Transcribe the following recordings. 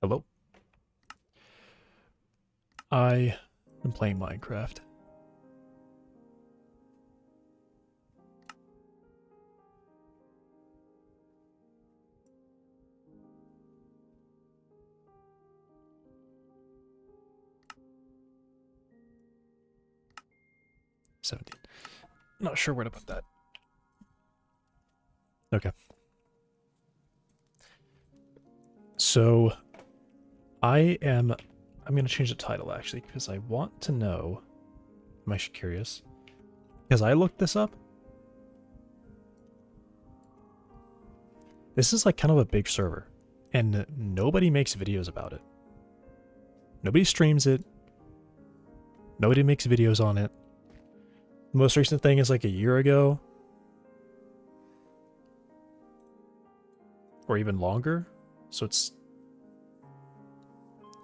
Hello. I am playing Minecraft. Not sure where to put that. Okay. So I'm going to change the title actually because I want to know. I'm actually curious because I looked this up. This is like kind of a big server and nobody makes videos about it. Nobody streams it. Nobody makes videos on it. The most recent thing is like a year ago. Or even longer. So it's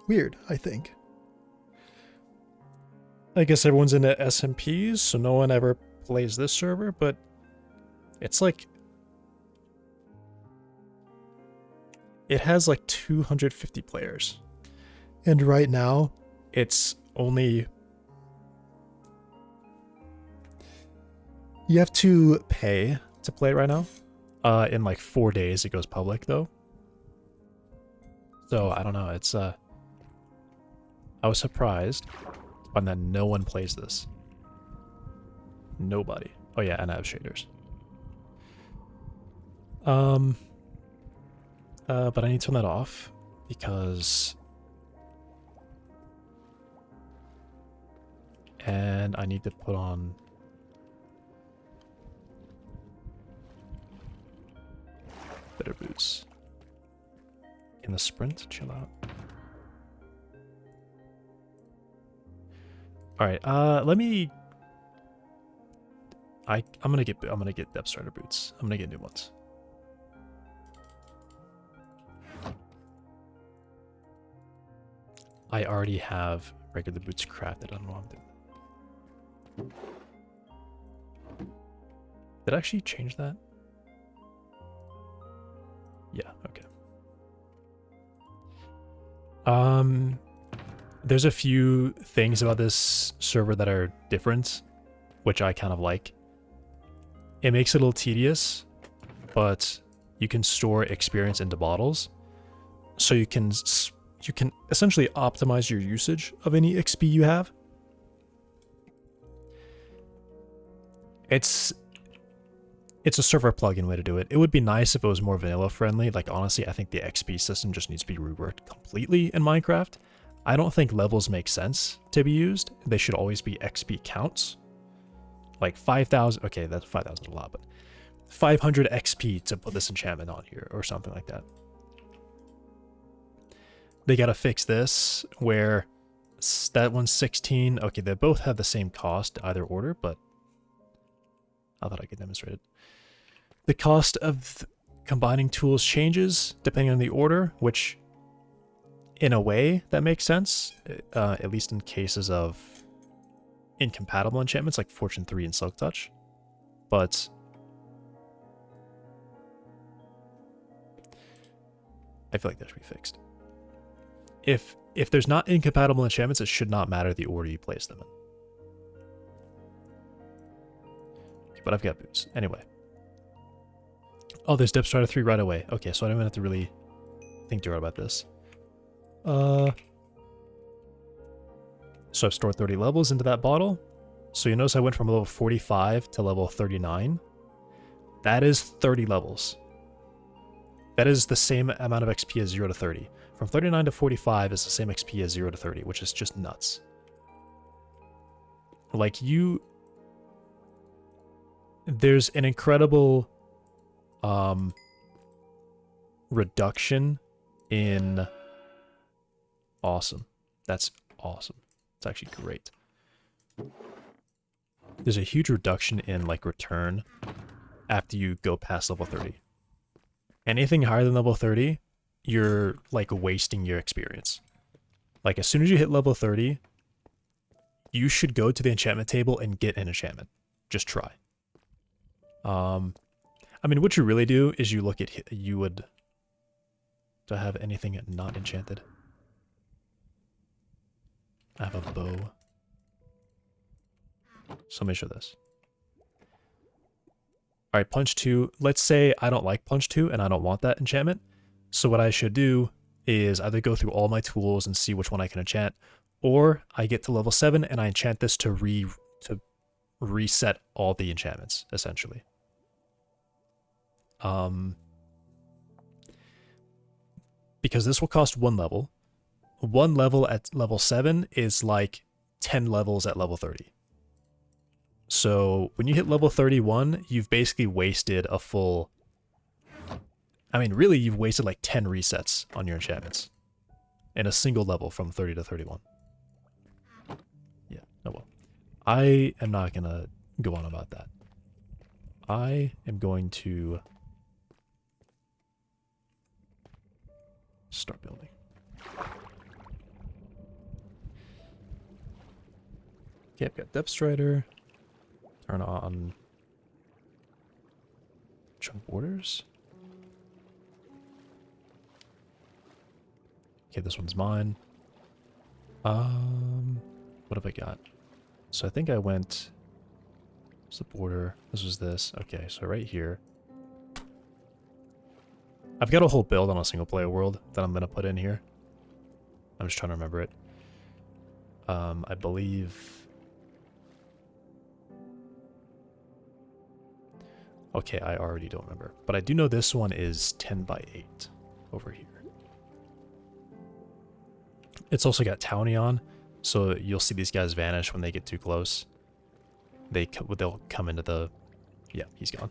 weird, I think. I guess everyone's into SMPs, so no one ever plays this server, but it's like... It has like 250 players. And right now, it's only... You have to pay to play it right now. In like 4 days it goes public though. So I don't know, it's I was surprised to find that no one plays this. Nobody. Oh yeah, and I have shaders. But I need to turn that off because and I need to put on better boots. In the sprint, chill out. Alright, let me I'm gonna get depth starter boots. I'm gonna get new ones. I already have regular boots crafted. I don't know what I'm doing. Did I actually change that? Yeah, okay. There's a few things about this server that are different, which I kind of like. It makes it a little tedious, but you can store experience into bottles, so you can essentially optimize your usage of any XP you have. It's a server plugin way to do it. It would be nice if it was more vanilla friendly. Like honestly, I think the XP system just needs to be reworked completely in Minecraft. I don't think levels make sense to be used. They should always be XP counts. Like 5,000, okay, that's 5,000 a lot, but 500 XP to put this enchantment on here or something like that. They gotta fix this where that one's 16. Okay, they both have the same cost, either order, but I thought I could demonstrate it. The cost of combining tools changes depending on the order, which in a way that makes sense, at least in cases of incompatible enchantments like Fortune 3 and Silk Touch. But I feel like that should be fixed. If there's not incompatible enchantments, it should not matter the order you place them in. Okay, but I've got boots. Anyway. Oh, there's Depth Strider 3 right away. Okay, so I don't even have to really think too hard about this. So I've stored 30 levels into that bottle. So you notice I went from level 45 to level 39. That is 30 levels. That is the same amount of XP as 0 to 30. From 39 to 45 is the same XP as 0 to 30, which is just nuts. Like, there's an incredible reduction in awesome. That's awesome. It's actually great. There's a huge reduction in like return after you go past level 30. Anything higher than level 30, you're like wasting your experience. Like as soon as you hit level 30, you should go to the enchantment table and get an enchantment. Just try. I mean, what you really do is you look at, you would, do I have anything not enchanted? I have a bow. So let me show this. Alright, punch 2. Let's say I don't like punch 2 and I don't want that enchantment. So what I should do is either go through all my tools and see which one I can enchant, or I get to level 7 and I enchant this to reset all the enchantments, essentially. Because this will cost 1 level. 1 level at level 7 is like 10 levels at level 30. So when you hit level 31, you've basically wasted a full... I mean, really, you've wasted like 10 resets on your enchantments in a single level from 30 to 31. Yeah, oh well. I am not going to go on about that. I am going to start building. Okay, I've got Depth Strider. Turn on chunk borders. Okay, this one's mine. What have I got? So I think I went... What's the border? This was this. Okay, so right here. I've got a whole build on a single player world that I'm going to put in here. I'm just trying to remember it. I believe... Okay, I already don't remember. But I do know this one is 10 by 8 over here. It's also got Townie on, so you'll see these guys vanish when they get too close. They'll come into the... Yeah, he's gone.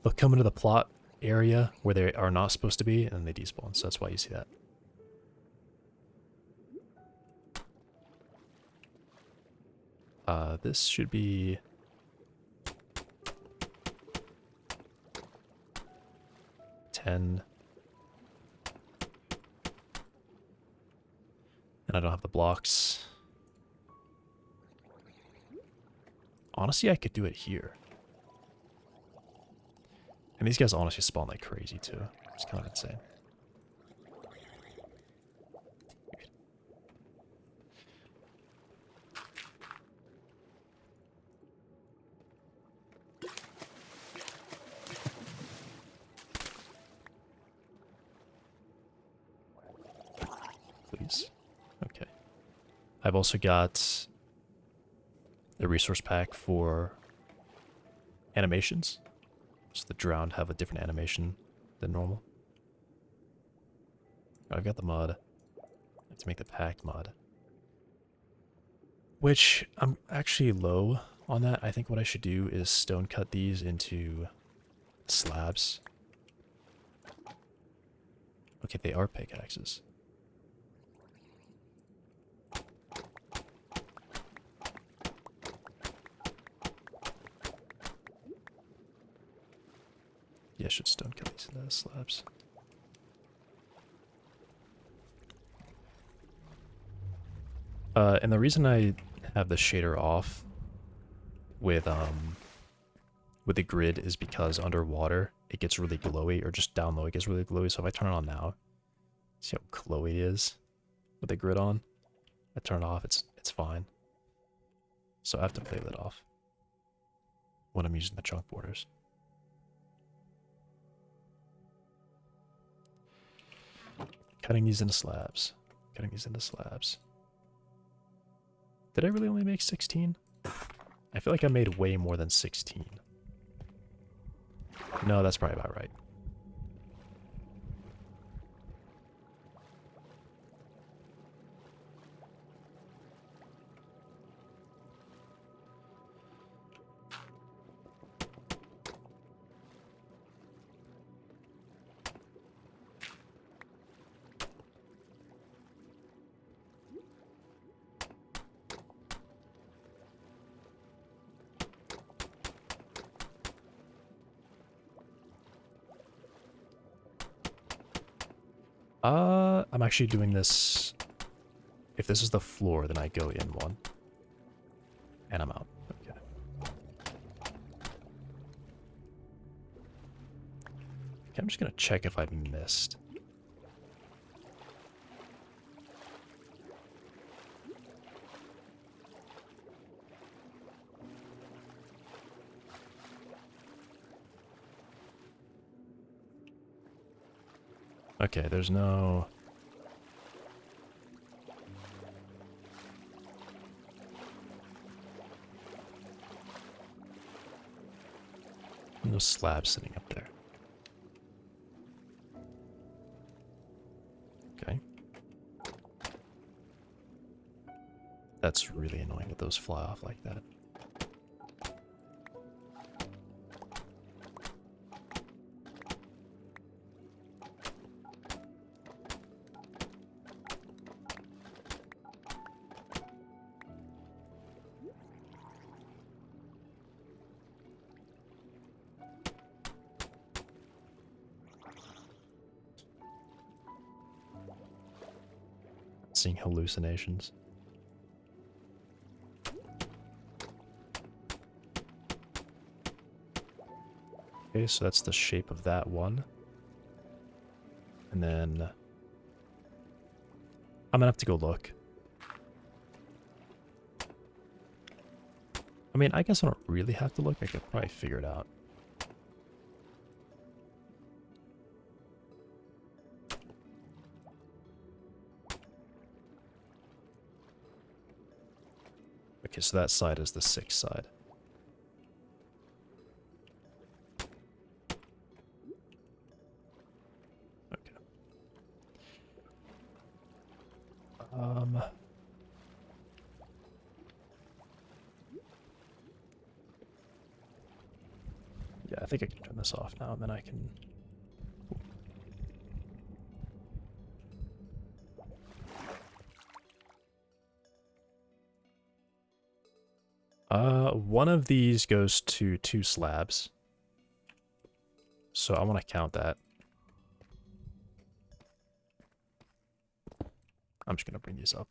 They'll come into the plot area where they are not supposed to be, and then they despawn, so that's why you see that. This should be... 10. And I don't have the blocks. Honestly, I could do it here. And these guys honestly spawn like crazy too. It's kind of insane. Please. Okay. I've also got the resource pack for animations. So the drowned have a different animation than normal. I've got the mud. I have to make the packed mud. Which, I'm actually low on that. I think what I should do is stone cut these into slabs. Okay, they are pickaxes. Yeah, I should stone cut these slabs. And the reason I have the shader off with the grid is because underwater it gets really glowy, or just down low it gets really glowy. So if I turn it on now, see how glowy it is with the grid on. I turn it off, it's fine. So I have to play that off when I'm using the chunk borders. Cutting these into slabs. Cutting these into slabs. Did I really only make 16? I feel like I made way more than 16. No, that's probably about right. I'm actually doing this. If this is the floor, then I go in one. And I'm out. Okay. Okay, I'm just gonna check if I've missed. Okay, there's no... no slab sitting up there. Okay. That's really annoying that those fly off like that. Seeing hallucinations. Okay, so that's the shape of that one. And then... I'm gonna have to go look. I mean, I guess I don't really have to look. I could probably figure it out. Okay, so that side is the 6 side. Okay. Yeah, I think I can turn this off now, and then I can... One of these goes to 2 slabs. So I want to count that. I'm just going to bring these up.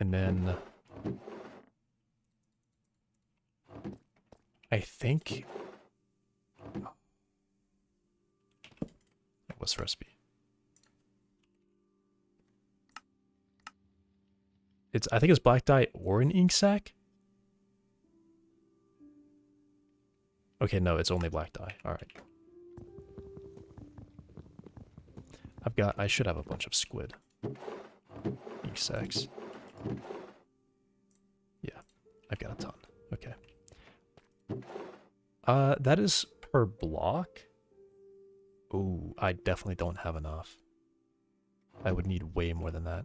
And then... I think... What's the recipe? I think it's black dye or an ink sac. Okay, no, it's only black dye. Alright. I should have a bunch of squid. Ink sacs. Yeah, I've got a ton. Okay. That is per block. Ooh, I definitely don't have enough. I would need way more than that.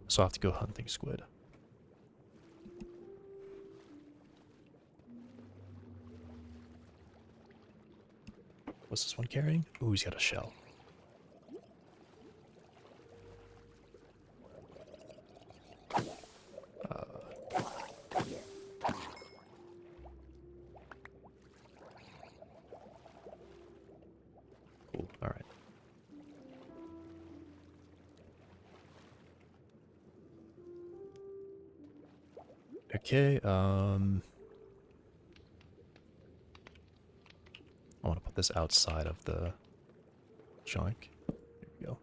So I'll have to go hunting squid. What's this one carrying? Ooh, he's got a shell. Cool, alright. Okay, I want to put this outside of the junk. There we go.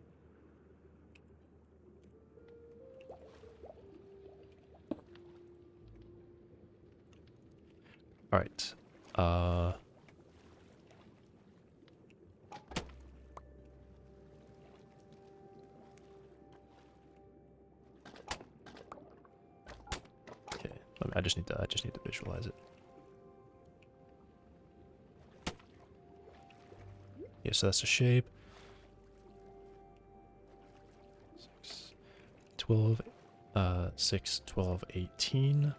Alright. Okay. I just need to visualize it. Yeah, so that's the shape. 6, 12, 6, 12, 18.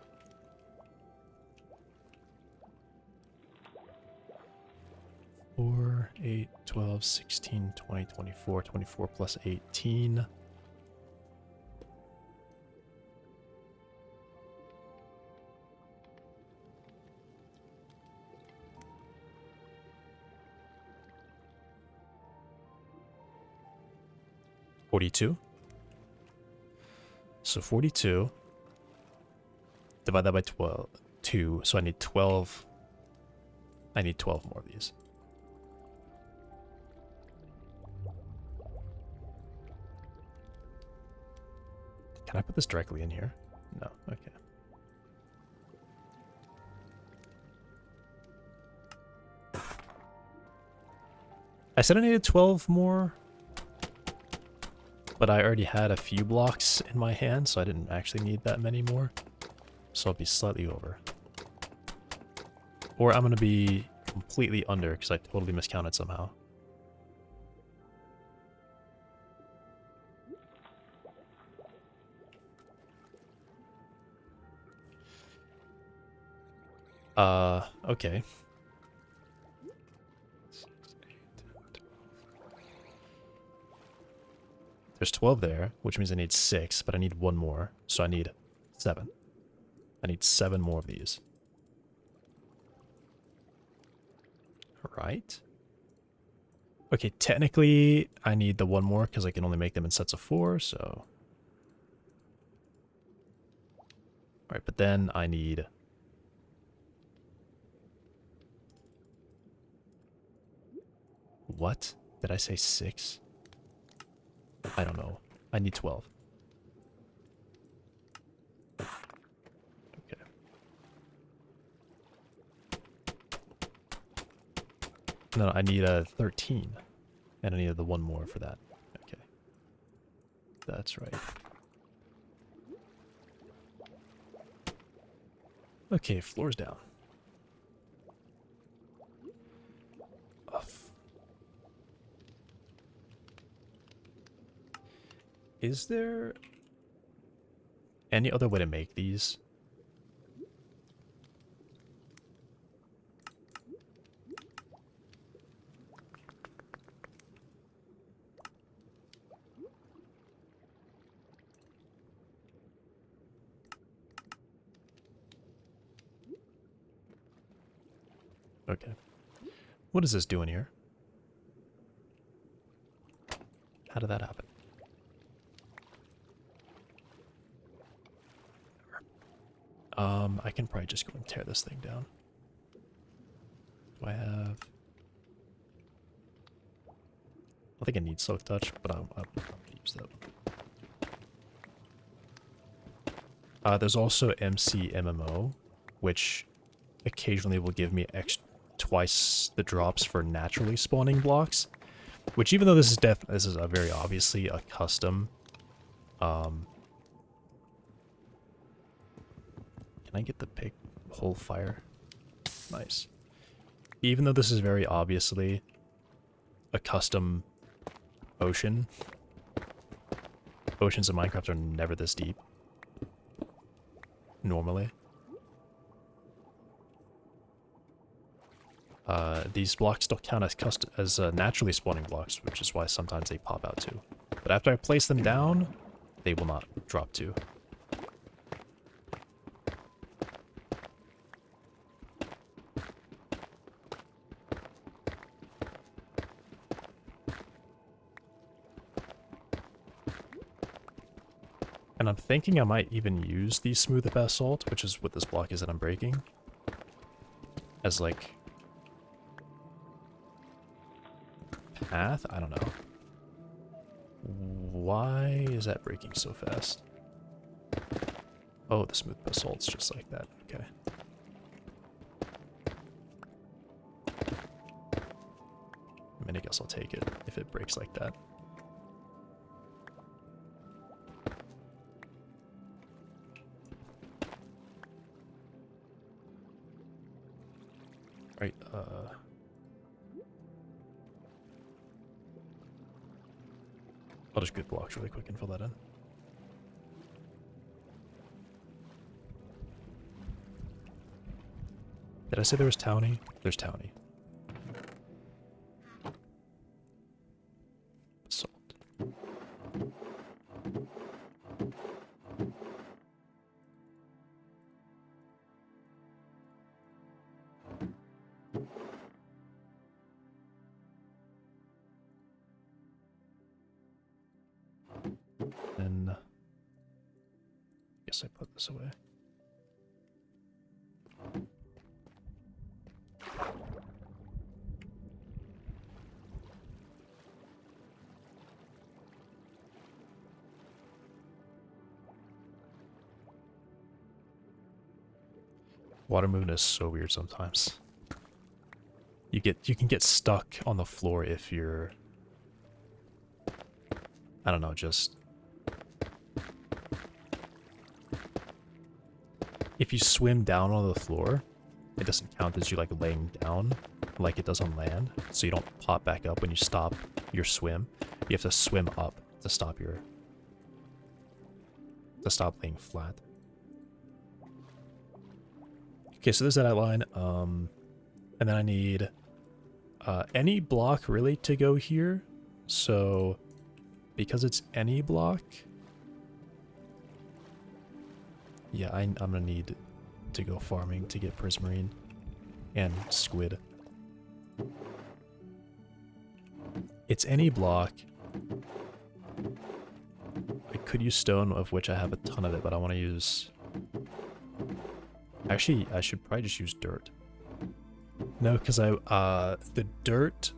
4, 8, 12, 16, 20, 24, 24 plus 18. $42. So 42. Divide that by 12. 2. So I need 12. I need 12 more of these. Can I put this directly in here? No. Okay. I said I needed 12 more, but I already had a few blocks in my hand, so I didn't actually need that many more. So I'll be slightly over. Or I'm going to be completely under because I totally miscounted somehow. Okay. There's 12 there, which means I need 6, but I need 1 more, so I need 7. I need 7 more of these. Right? Okay, technically, I need the 1 more because I can only make them in sets of 4, so... Alright, but then I need... What? Did I say 6? I don't know. I need 12. Okay. No, I need a 13. And I need the 1 more for that. Okay. That's right. Okay, floor's down. Is there any other way to make these? Okay. What is this doing here? How did that happen? I can probably just go and tear this thing down. Do I have... I think I need Soak Touch, but I'm gonna use that. There's also MC MMO, which occasionally will give me twice the drops for naturally spawning blocks. Which, even though this is a very obviously a custom, can I get the big whole fire? Nice. Even though this is very obviously a custom ocean, oceans in Minecraft are never this deep. Normally. These blocks don't count as naturally spawning blocks, which is why sometimes they pop out too. But after I place them down, they will not drop too. And I'm thinking I might even use the smooth basalt, which is what this block is that I'm breaking, as like path? I don't know. Why is that breaking so fast? Oh, the smooth basalt's just like that. Okay. guess I'll take it if it breaks like that. Right, I'll just get blocks really quick and fill that in. Did I say there was townie? There's townie. Salt. Then, guess I put this away. Water movement is so weird sometimes. You can get stuck on the floor if you're, I don't know, just if you swim down on the floor, it doesn't count as you like laying down like it does on land. So you don't pop back up when you stop your swim. You have to swim up to stop laying flat. Okay, so there's that outline. And then I need any block really to go here. So because it's any block, yeah, I'm gonna need to go farming to get prismarine and squid. It's any block. I could use stone, of which I have a ton of it, but I want to use... Actually, I should probably just use dirt. No, because the dirt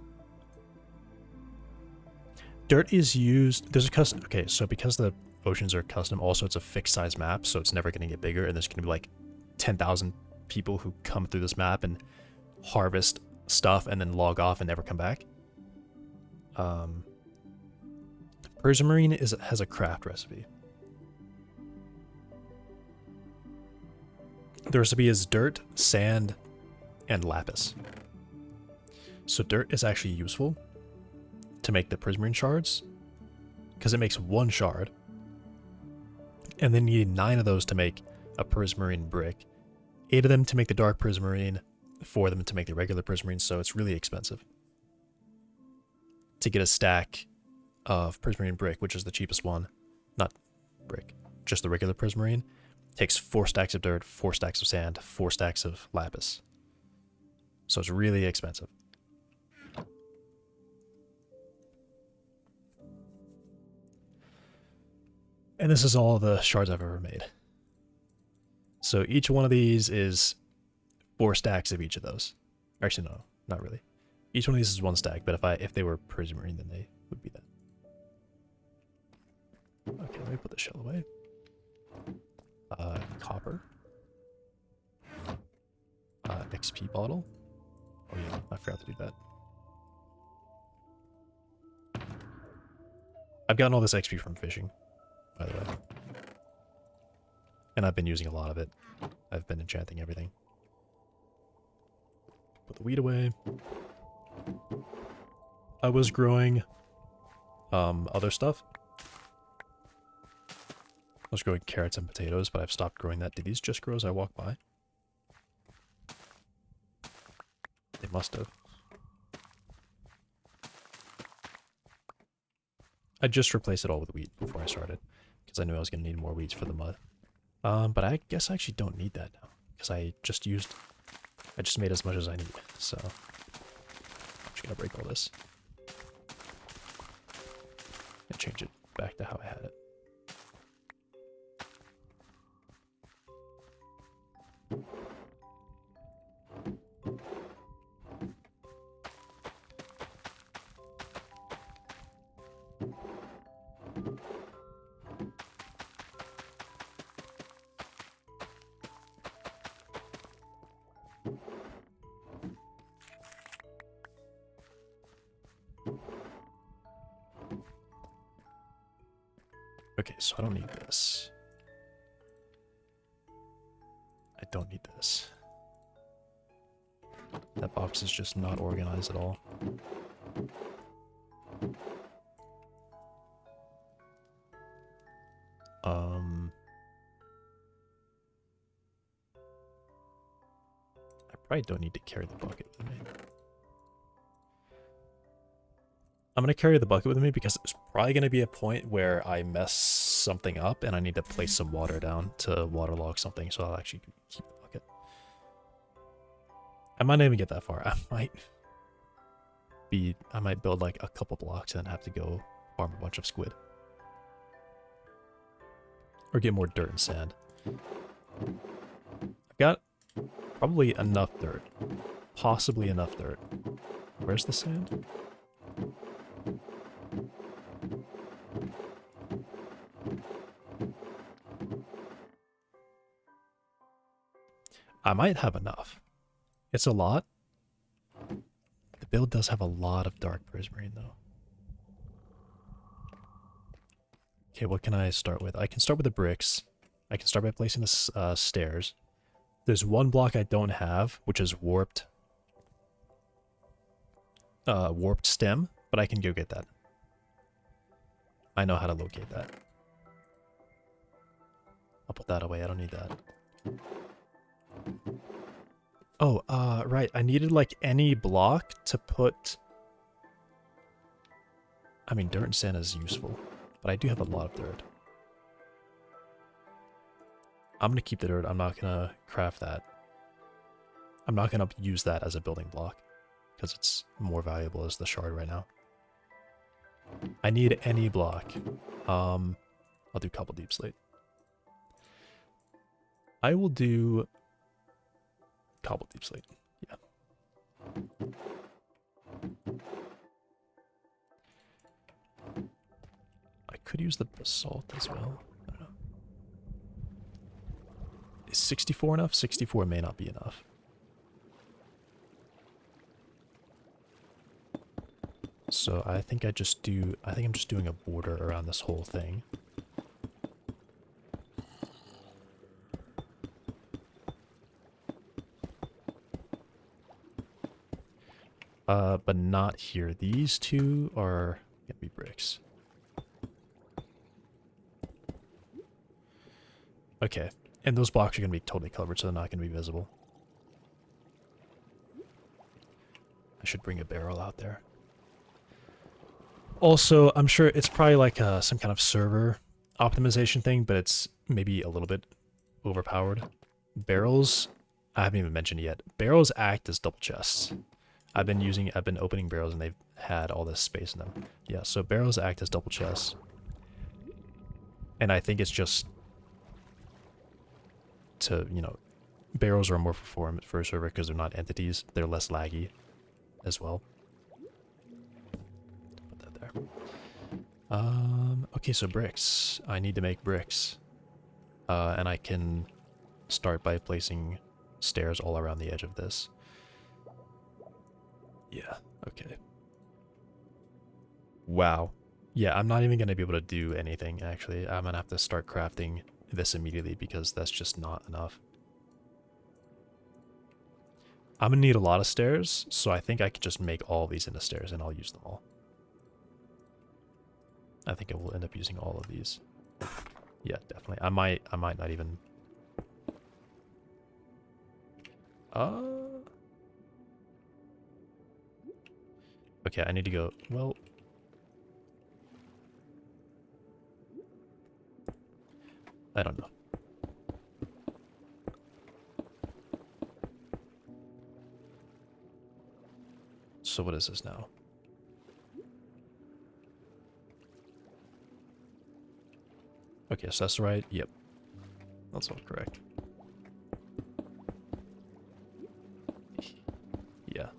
is used... There's a custom... Okay, so because the oceans are custom, also it's a fixed size map, so it's never going to get bigger, and there's going to be like 10,000 people who come through this map and harvest stuff and then log off and never come back. Prismarine has a craft recipe. The recipe is dirt, sand, and lapis. So dirt is actually useful to make the prismarine shards, because it makes one shard. And then you need 9 of those to make a prismarine brick, 8 of them to make the dark prismarine, 4 of them to make the regular prismarine, so it's really expensive to get a stack of prismarine brick, which is the cheapest one. Not brick, just the regular prismarine. Takes 4 stacks of dirt, 4 stacks of sand, 4 stacks of lapis. So it's really expensive. And this is all the shards I've ever made. So each one of these is 4 stacks of each of those. Actually, no, not really. Each one of these is 1 stack, but if they were prismarine, then they would be that. Okay, let me put the shell away. Copper. XP bottle. Oh yeah, I forgot to do that. I've gotten all this XP from fishing, by the way. And I've been using a lot of it. I've been enchanting everything. Put the weed away. I was growing other stuff. I was growing carrots and potatoes, but I've stopped growing that. Did these just grow as I walk by? They must have. I just replaced it all with wheat before I started, because I knew I was going to need more weeds for the mud. But I guess I actually don't need that now, because I just made as much as I need, so I'm just going to break all this and change it back to how I had it. Okay, so I don't need this. I don't need this. That box is just not organized at all. I probably don't need to carry the bucket with me. I'm going to carry the bucket with me because it's probably going to be a point where I mess something up and I need to place some water down to waterlog something, so I'll actually keep the bucket. I might not even get that far. I might build like a couple blocks and then have to go farm a bunch of squid. Or get more dirt and sand. I've got probably enough dirt. Possibly enough dirt. Where's the sand? I might have enough. It's a lot. The build does have a lot of dark prismarine though. Okay, what can I start with? I can start with the bricks. I can start by placing the stairs. There's one block I don't have, which is warped stem, but I can go get that. I know how to locate that. I'll put that away. I don't need that. Oh, right. I needed like any block to put... I mean, dirt and sand is useful, but I do have a lot of dirt. I'm gonna keep the dirt. I'm not gonna craft that. I'm not gonna use that as a building block because it's more valuable as the shard right now. I need any block. I'll do cobble deep slate. I will do cobble deep slate. Yeah. I could use the basalt as well. I don't know. Is 64 enough? 64 may not be enough. So I think I'm just doing a border around this whole thing. But not here. These two are gonna be bricks. Okay, and those blocks are gonna be totally covered, so they're not gonna be visible. I should bring a barrel out there. Also, I'm sure it's probably like some kind of server optimization thing, but it's maybe a little bit overpowered. Barrels, I haven't even mentioned yet. Barrels act as double chests. I've been opening barrels and they've had all this space in them. Yeah, so barrels act as double chests. And I think it's just to, you know, barrels are more performant for a server because they're not entities. They're less laggy as well. Put that there. Okay, so bricks. I need to make bricks. And I can start by placing stairs all around the edge of this. Yeah, okay. Wow. Yeah, I'm not even going to be able to do anything, actually. I'm going to have to start crafting this immediately because that's just not enough. I'm going to need a lot of stairs, so I think I could just make all these into stairs and I'll use them all. I think I will end up using all of these. Yeah, definitely. I might not even... Okay, I need to go... Well... I don't know. So what is this now? Okay, so that's right. Yep. That's all correct. Yeah.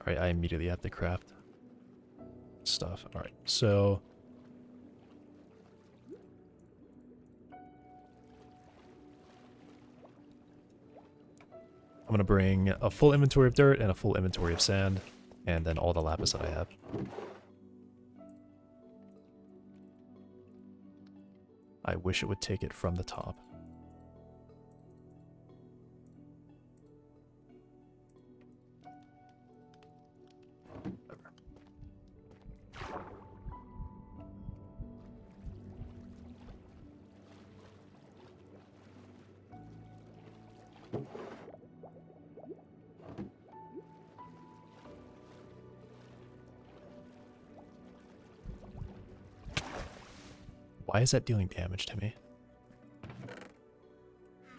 Alright, I immediately have to craft stuff. Alright, so... I'm going to bring a full inventory of dirt and a full inventory of sand, and then all the lapis that I have. I wish it would take it from the top. Why is that dealing damage to me?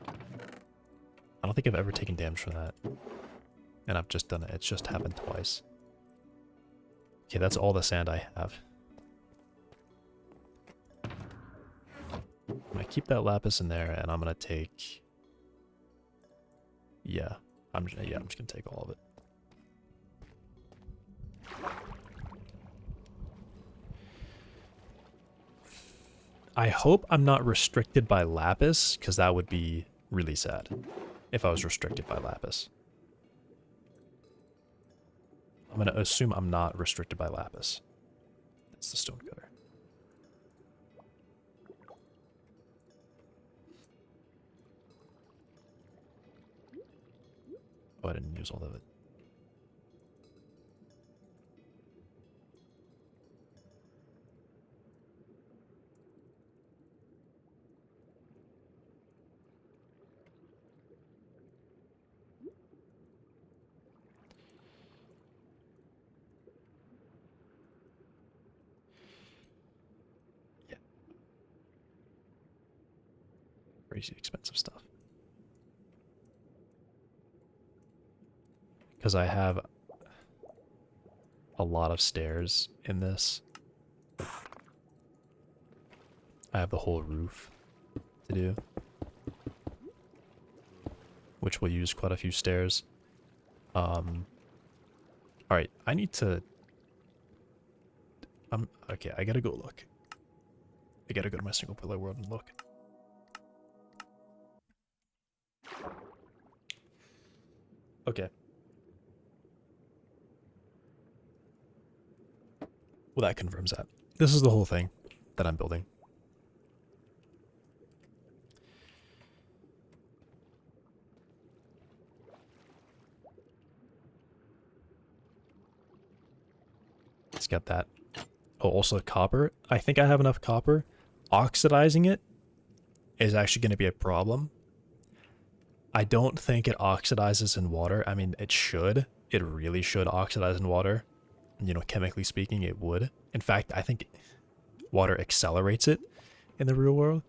I don't think I've ever taken damage from that. And I've just done it. It's just happened twice. Okay, that's all the sand I have. I'm gonna keep that lapis in there, and I'm gonna take... Yeah, I'm just gonna take all of it. I hope I'm not restricted by lapis, because that would be really sad if I was restricted by lapis. I'm going to assume I'm not restricted by lapis. That's the stone cutter. Oh, I didn't use all of it. Crazy expensive stuff. Because I have a lot of stairs in this. I have the whole roof to do, which will use quite a few stairs. Alright, I need to... okay, I gotta go look. I gotta go to my single player world and look. Okay. Well, that confirms that. This is the whole thing that I'm building. It's got that. Oh, also copper. I think I have enough copper. Oxidizing it is actually going to be a problem. I don't think it oxidizes in water. I mean, it should. It really should oxidize in water. You know, chemically speaking, it would. In fact, I think water accelerates it in the real world.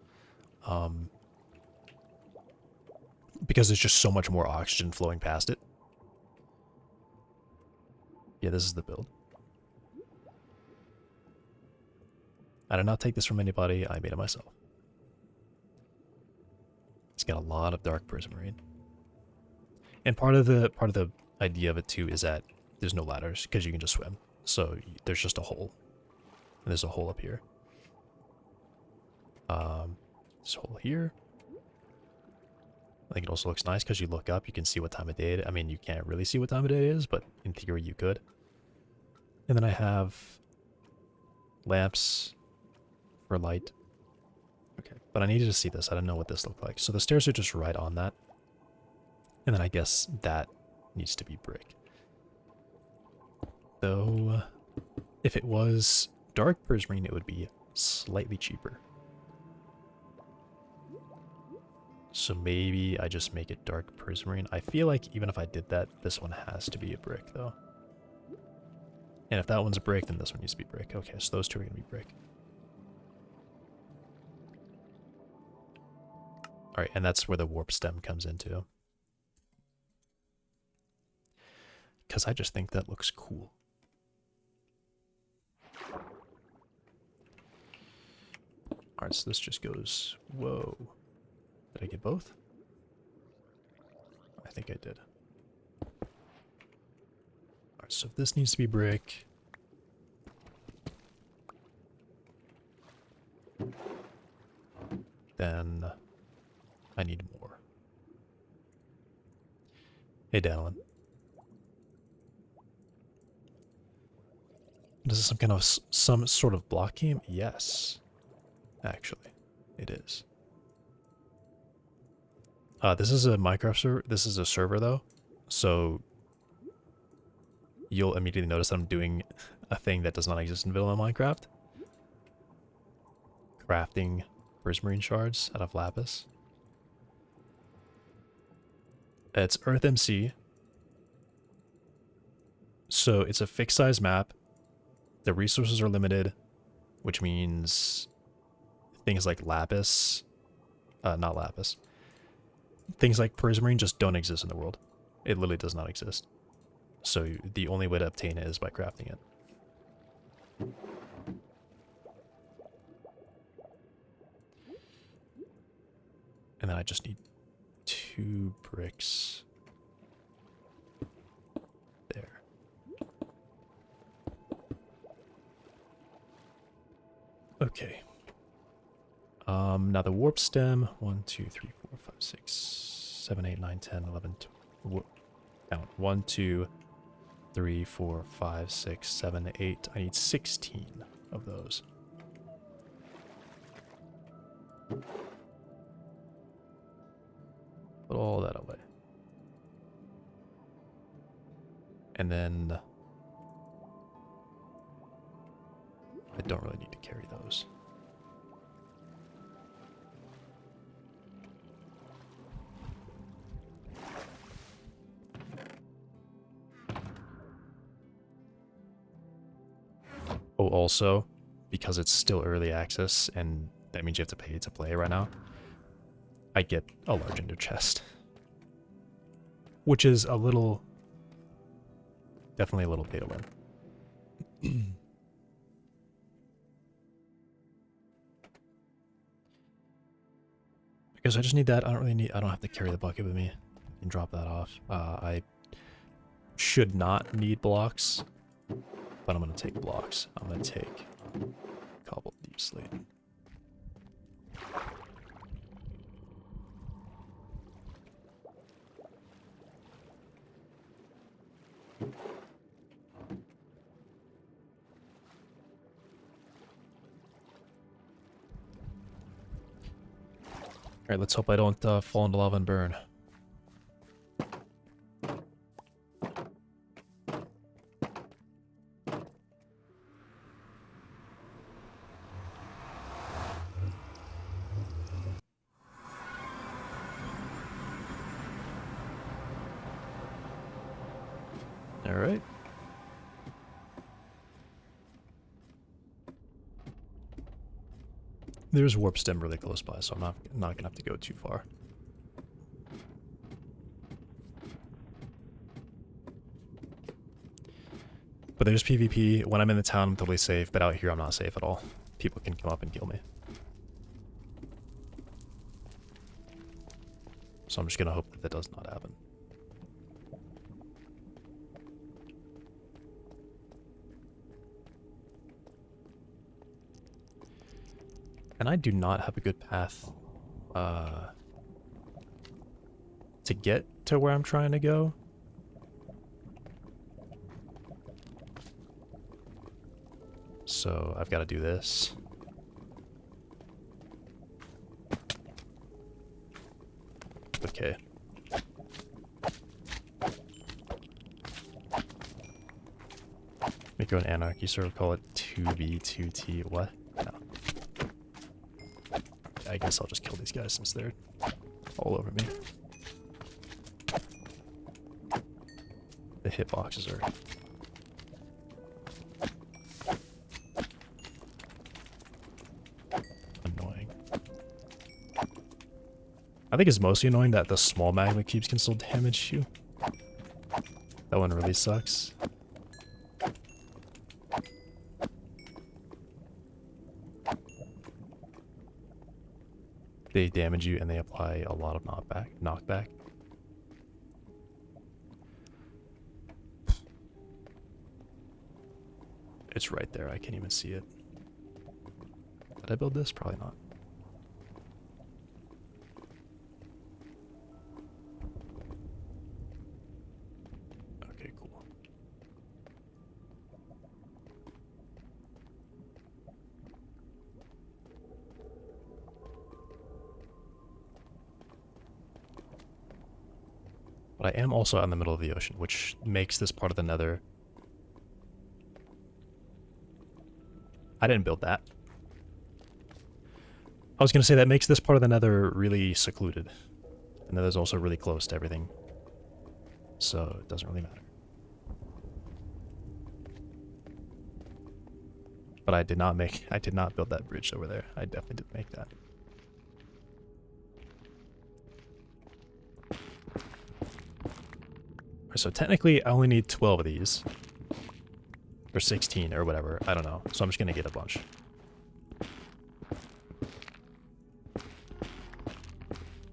Because there's just so much more oxygen flowing past it. Yeah, this is the build. I did not take this from anybody. I made it myself. It's got a lot of dark prismarine. And part of the idea of it too is that there's no ladders because you can just swim. So there's just a hole. And there's a hole up here. This hole here. I think it also looks nice because you look up, you can see what time of day it is. I mean, you can't really see what time of day it is, but in theory you could. And then I have lamps for light. Okay, but I needed to see this. I didn't know what this looked like. So the stairs are just right on that. And then I guess that needs to be brick. Though, if it was dark prismarine, it would be slightly cheaper. So maybe I just make it dark prismarine. I feel like even if I did that, this one has to be a brick, though. And if that one's a brick, then this one needs to be brick. Okay, so those two are going to be brick. Alright, and that's where the warp stem comes into. Because I just think that looks cool. Alright, so this just goes... Whoa. Did I get both? I think I did. Alright, so if this needs to be brick... then I need more. Hey, Dallin. Is this some kind of some sort of block game? Yes, actually, It is. This is a Minecraft server. This is a server though, so you'll immediately notice that I'm doing a thing that does not exist in vanilla Minecraft. Crafting prismarine shards out of lapis. It's EarthMC. So it's a fixed size map. The resources are limited, which means things like lapis, not lapis. Things like prismarine just don't exist in the world. It literally does not exist. So the only way to obtain it is by crafting it. And then I just need 2 bricks. There. Okay. Now the warp stem, 1, 2, 3, 4, 5, 6, 7, 8, 9, 10, 11, 12, count, 1, 2, 3, 4, 5, 6, 7, 8. I need 16 of those. Put all that away. And then I don't really need to carry those. Oh, also, because it's still early access, and that means you have to pay to play right now, I get a large ender chest. Which is a little... definitely a little pay to win. Because I just need that. I don't have to carry the bucket with me. I can drop that off. I should not need blocks, but I'm going to take blocks. I'm going to take cobbled deep slate. Alright, let's hope I don't fall into lava and burn. Alright. There's warp stem really close by, so I'm not gonna have to go too far. But there's PvP. When I'm in the town, I'm totally safe, but out here I'm not safe at all. People can come up and kill me. So I'm just gonna hope that that does not happen. And I do not have a good path to get to where I'm trying to go. So I've got to do this. Okay. Make it an anarchy server, call it 2B2T. What? No. I guess I'll just kill these guys since they're all over me. The hitboxes are... annoying. I think it's mostly annoying that the small magma cubes can still damage you. That one really sucks. They damage you and they apply a lot of knockback. It's right there, I can't even see it. Did I build this? Probably not. Okay, cool. But I am also out in the middle of the ocean, which makes this part of the nether... I didn't build that. I was going to say that makes this part of the nether really secluded. And the nether's also really close to everything. So it doesn't really matter. But I did not build that bridge over there. I definitely didn't make that. So technically, I only need 12 of these. Or 16, or whatever. I don't know. So I'm just going to get a bunch.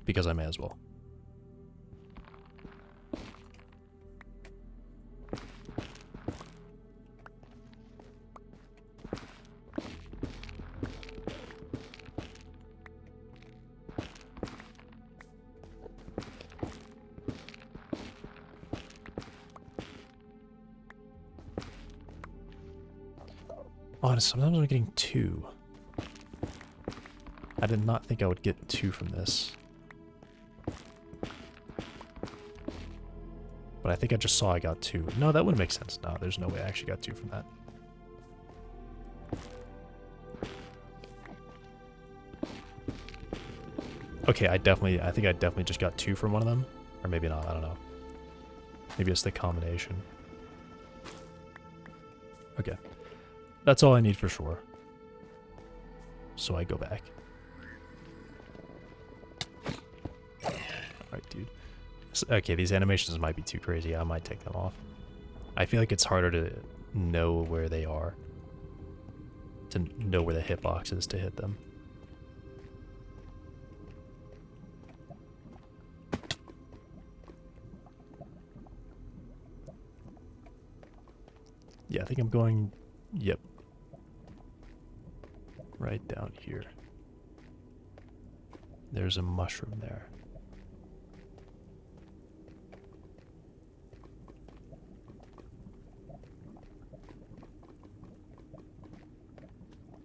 Because I may as well. Oh, sometimes I'm getting 2. I did not think I would get 2 from this. But I think I just saw I got 2. No, that wouldn't make sense. No, there's no way I actually got 2 from that. Okay, I think I definitely just got 2 from one of them. Or maybe not, I don't know. Maybe it's the combination. Okay. That's all I need for sure. So I go back. Alright, dude. Okay, these animations might be too crazy. I might take them off. I feel like it's harder to know where they are. To know where the hitbox is to hit them. Yeah, I think I'm going... Yep. Right down here. There's a mushroom there.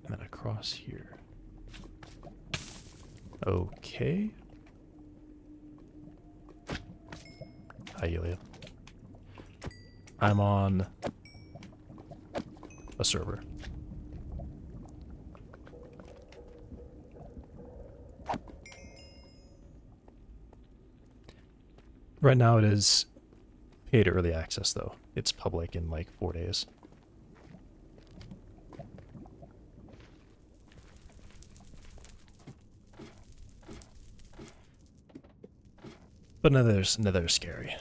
And then across here. Okay. Hi, Yulia. I'm on a server. Right now it is paid early access, though. It's public in like 4 days. But nether is scary.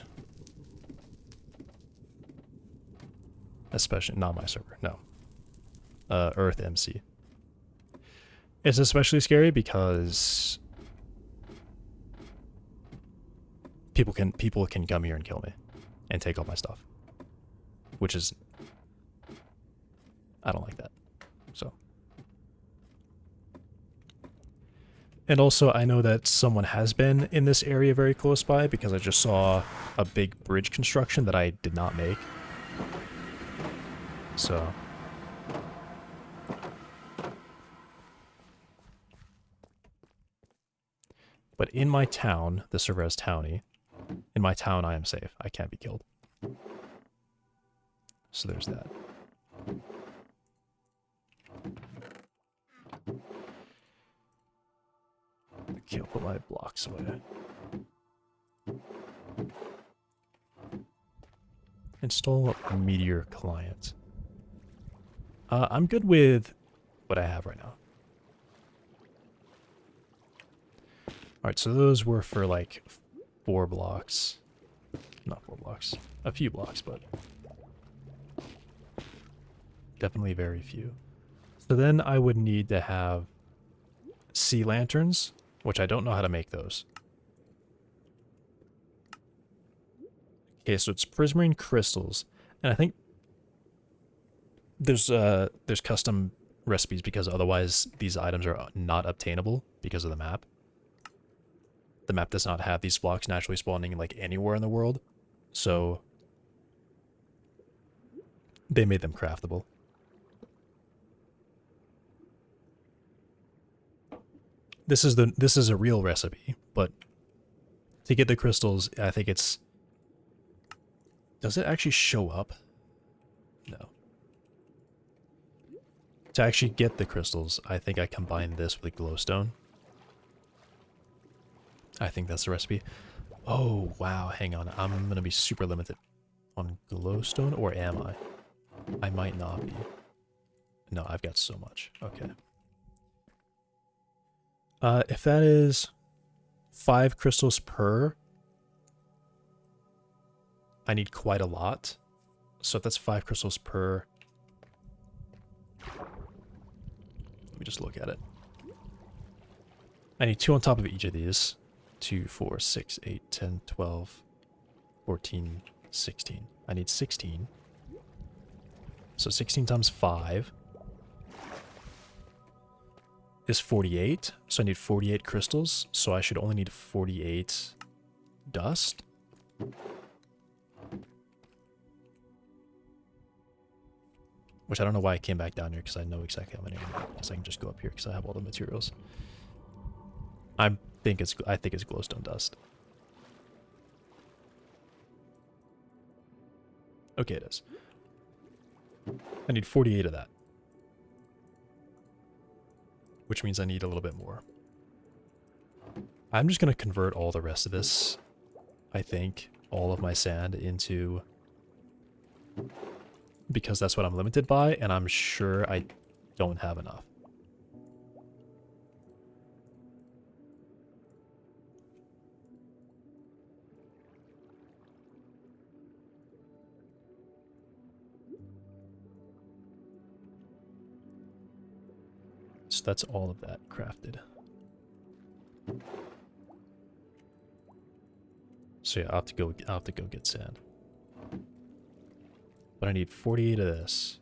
Especially, not my server, no. EarthMC. It's especially scary because people can come here and kill me and take all my stuff, which is, I don't like that. So, and also I know that someone has been in this area very close by because I just saw a big bridge construction that I did not make. So, but in my town, the server has townie. In my town, I am safe. I can't be killed. So there's that. Okay, I'll put my blocks away. Install Meteor client. I'm good with what I have right now. Alright, so those were for like 4 blocks. Not 4 blocks. A few blocks, but definitely very few. So then I would need to have sea lanterns, which I don't know how to make those. Okay, so it's prismarine crystals, and I think there's custom recipes because otherwise these items are not obtainable because of the map. The map does not have these blocks naturally spawning like anywhere in the world, so they made them craftable. This is a real recipe, but to get the crystals, I think it's Does it actually show up? No. To actually get the crystals, I think I combine this with glowstone. I think that's the recipe. Oh, wow, hang on. I'm going to be super limited on glowstone, or am I? I might not be. No, I've got so much. Okay. If that is 5 crystals per, I need quite a lot. So if that's 5 crystals per, let me just look at it. I need 2 on top of each of these. 2, 4, 6, 8, 10, 12, 14, 16. I need 16. So 16 times 5 is 48. So I need 48 crystals. So I should only need 48 dust. Which I don't know why I came back down here, because I know exactly how many I need. Because I can just go up here because I have all the materials. I think it's glowstone dust. Okay, it is. I need 48 of that. Which means I need a little bit more. I'm just going to convert all the rest of this, I think, all of my sand into... because that's what I'm limited by, and I'm sure I don't have enough. So that's all of that crafted. So yeah, I'll have to go get sand. But I need 48 of this.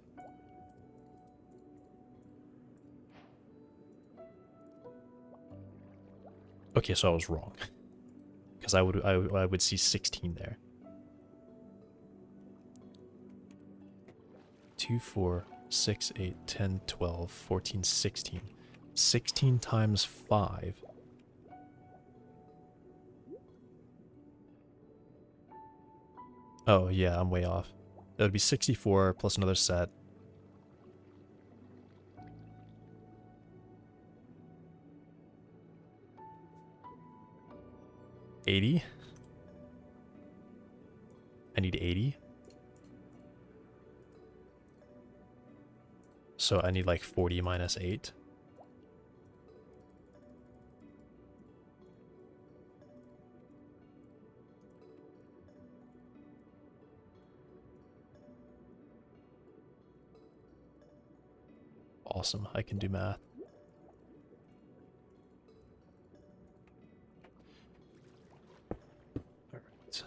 Okay, so I was wrong. Because I would see 16 there. 2, 4, 6, 8, 10, 12, 14, 16. 16 times 5. Oh, yeah, I'm way off. That would be 64 plus another set. 80? I need 80. So I need like 40 minus 8. Awesome, I can do math. Alright.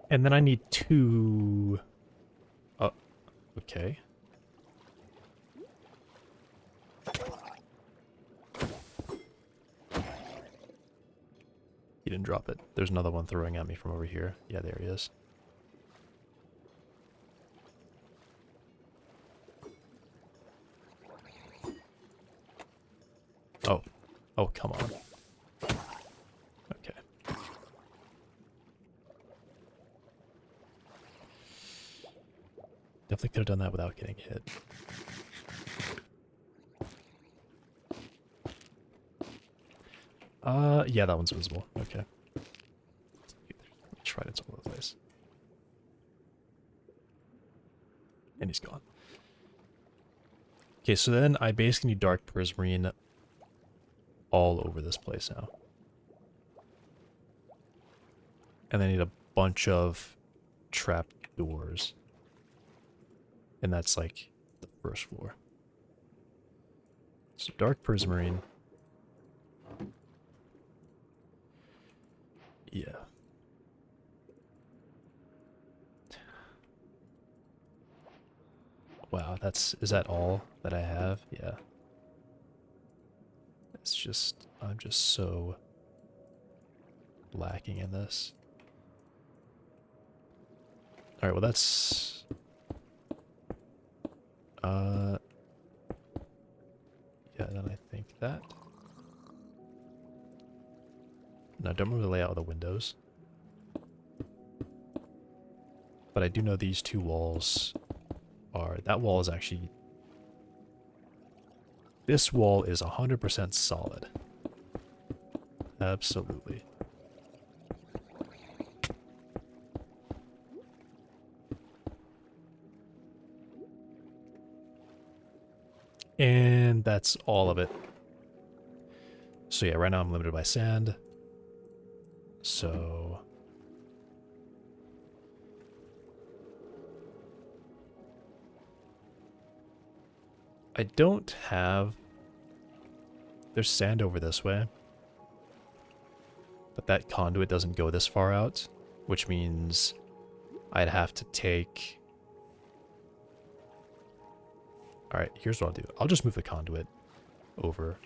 And then I need 2... Oh, okay. He didn't drop it. There's another one throwing at me from over here. Yeah, there he is. Oh. Oh, come on. Okay. Definitely could have done that without getting hit. Yeah, that one's visible. Okay. Tridents all over the place. And he's gone. Okay, so then I basically need dark prismarine all over this place now. And then I need a bunch of trap doors. And that's like the first floor. So dark prismarine. Yeah. Wow, is that all that I have? Yeah. It's just, I'm just so lacking in this. Alright, well that's... yeah, then I think that. And I don't remember the layout of the windows. But I do know these two walls are... That wall is actually... This wall is 100% solid. Absolutely. And that's all of it. So yeah, right now I'm limited by sand. So... I don't have... There's sand over this way. But that conduit doesn't go this far out, which means I'd have to take... Alright, here's what I'll do. I'll just move the conduit over.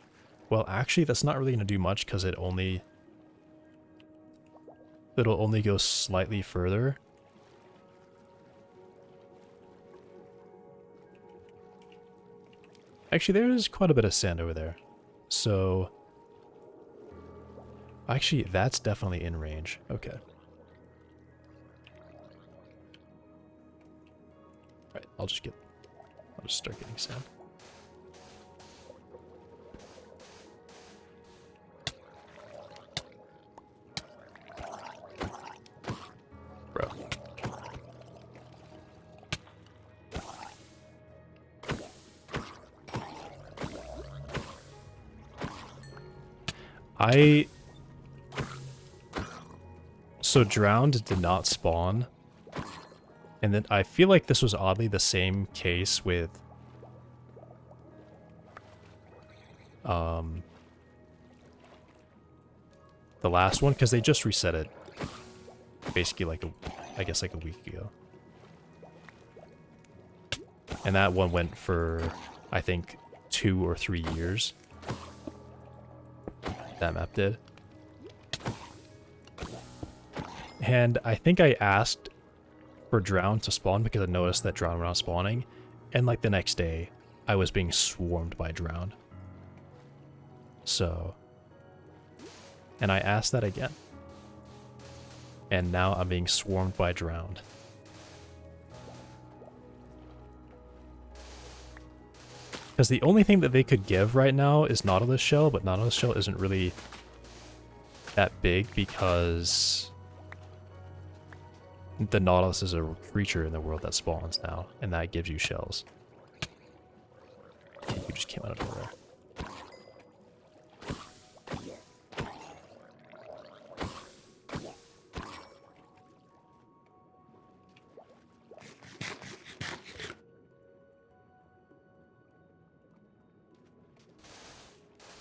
Well, actually, that's not really going to do much because it'll only go slightly further. Actually, there's quite a bit of sand over there. So... Actually, that's definitely in range. Okay. Alright, I'll just start getting sand. Bro. So drowned did not spawn. And then I feel like this was oddly the same case with the last one, because they just reset it basically like I guess like a week ago. And that one went for I think 2 or 3 years. That map did. And I think I asked for drown to spawn because I noticed that drown were not spawning. And like the next day, I was being swarmed by drown. So... And I asked that again. And now I'm being swarmed by drowned. Because the only thing that they could give right now is Nautilus Shell, but Nautilus Shell isn't really that big because the Nautilus is a creature in the world that spawns now, and that gives you shells. You just came out of nowhere.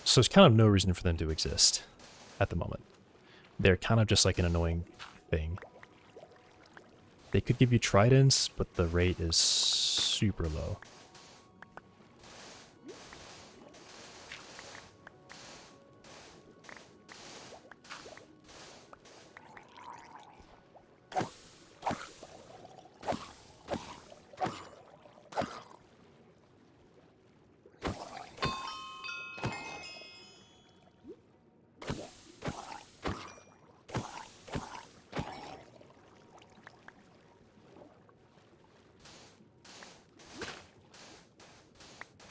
So there's kind of no reason for them to exist at the moment. They're kind of just like an annoying thing. They could give you tridents, but the rate is super low.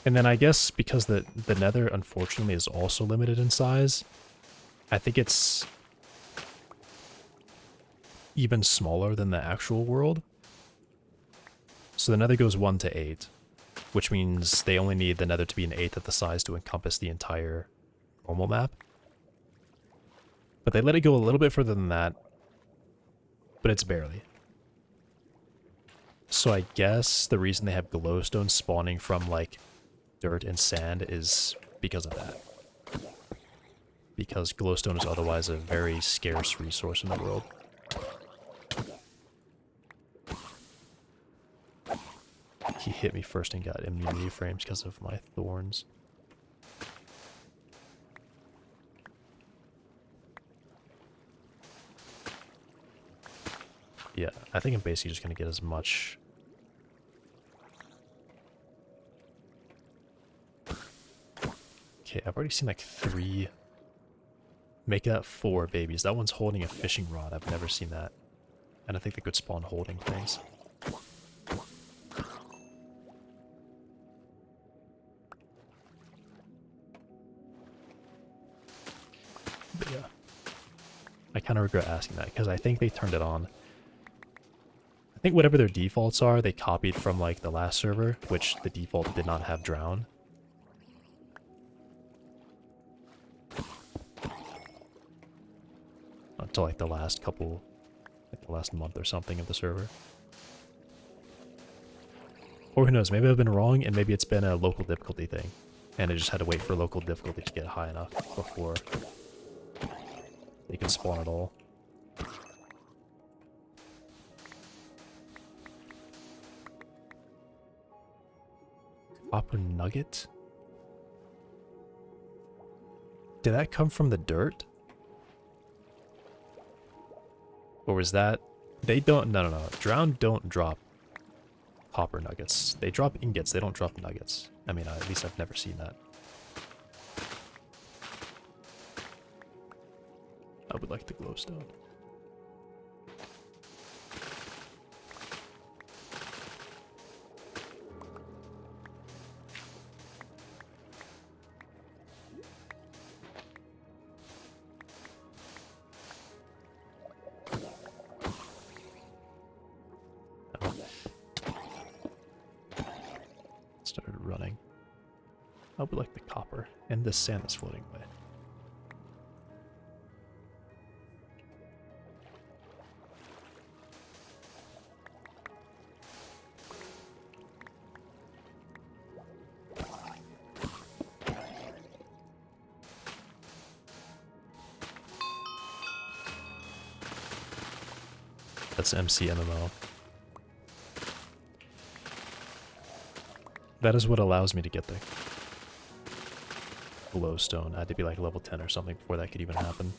And then I guess because the nether, unfortunately, is also limited in size, I think it's even smaller than the actual world. So the nether goes 1 to 8, which means they only need the nether to be an 1/8 of the size to encompass the entire normal map. But they let it go a little bit further than that, but it's barely. So I guess the reason they have glowstone spawning from, like, dirt and sand is because of that. Because glowstone is otherwise a very scarce resource in the world. He hit me first and got immunity frames because of my thorns. Yeah, I think I'm basically just going to get as much... Okay, I've already seen like 3 Make that 4 babies. That one's holding a fishing rod. I've never seen that. And I think they could spawn holding things. But yeah. I kind of regret asking that because I think they turned it on. I think whatever their defaults are, they copied from like the last server, which the default did not have drown. Until like the last couple, like the last month or something of the server. Or who knows, maybe I've been wrong and maybe it's been a local difficulty thing. And I just had to wait for local difficulty to get high enough before they could spawn at all. Copper nugget? Did that come from the dirt? Or was that... They don't... No. Drown don't drop copper nuggets. They drop ingots. They don't drop nuggets. I mean, at least I've never seen that. I would like the glowstone. Started running. I would like the copper and the sand that's floating away. That's MC MMO. That is what allows me to get the glowstone. I had to be like level 10 or something before that could even happen.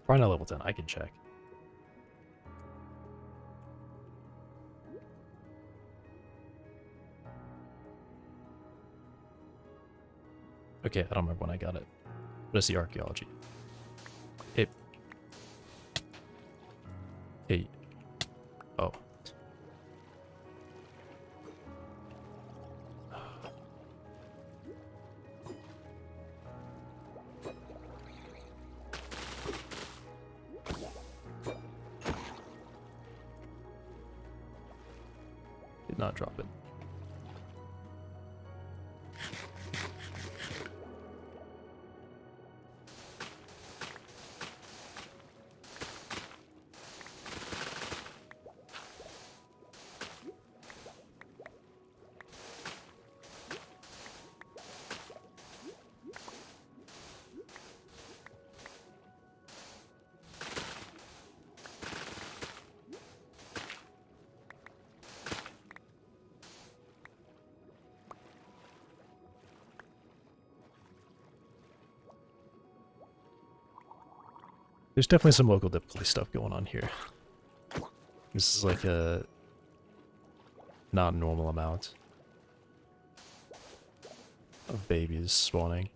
Probably not level 10, I can check. Okay, I don't remember when I got it. But it's the archaeology. Hey. Oh. Did not drop it. There's definitely some local difficulty stuff going on here. This is like a not normal amount of babies spawning.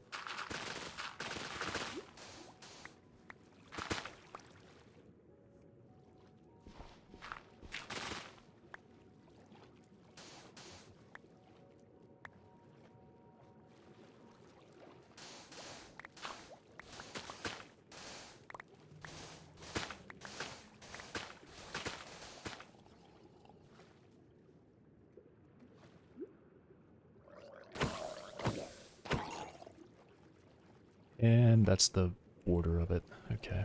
And that's the border of it. Okay.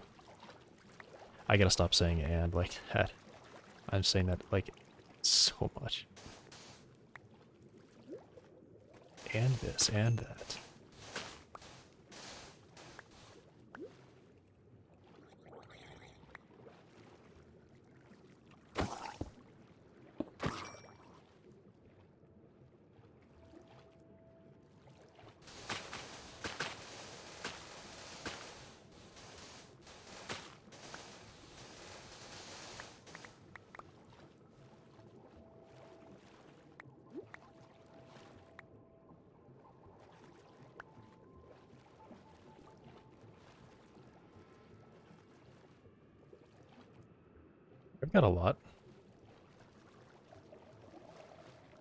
I gotta stop saying and like that. I'm saying that like so much. And this and that. I've got a lot.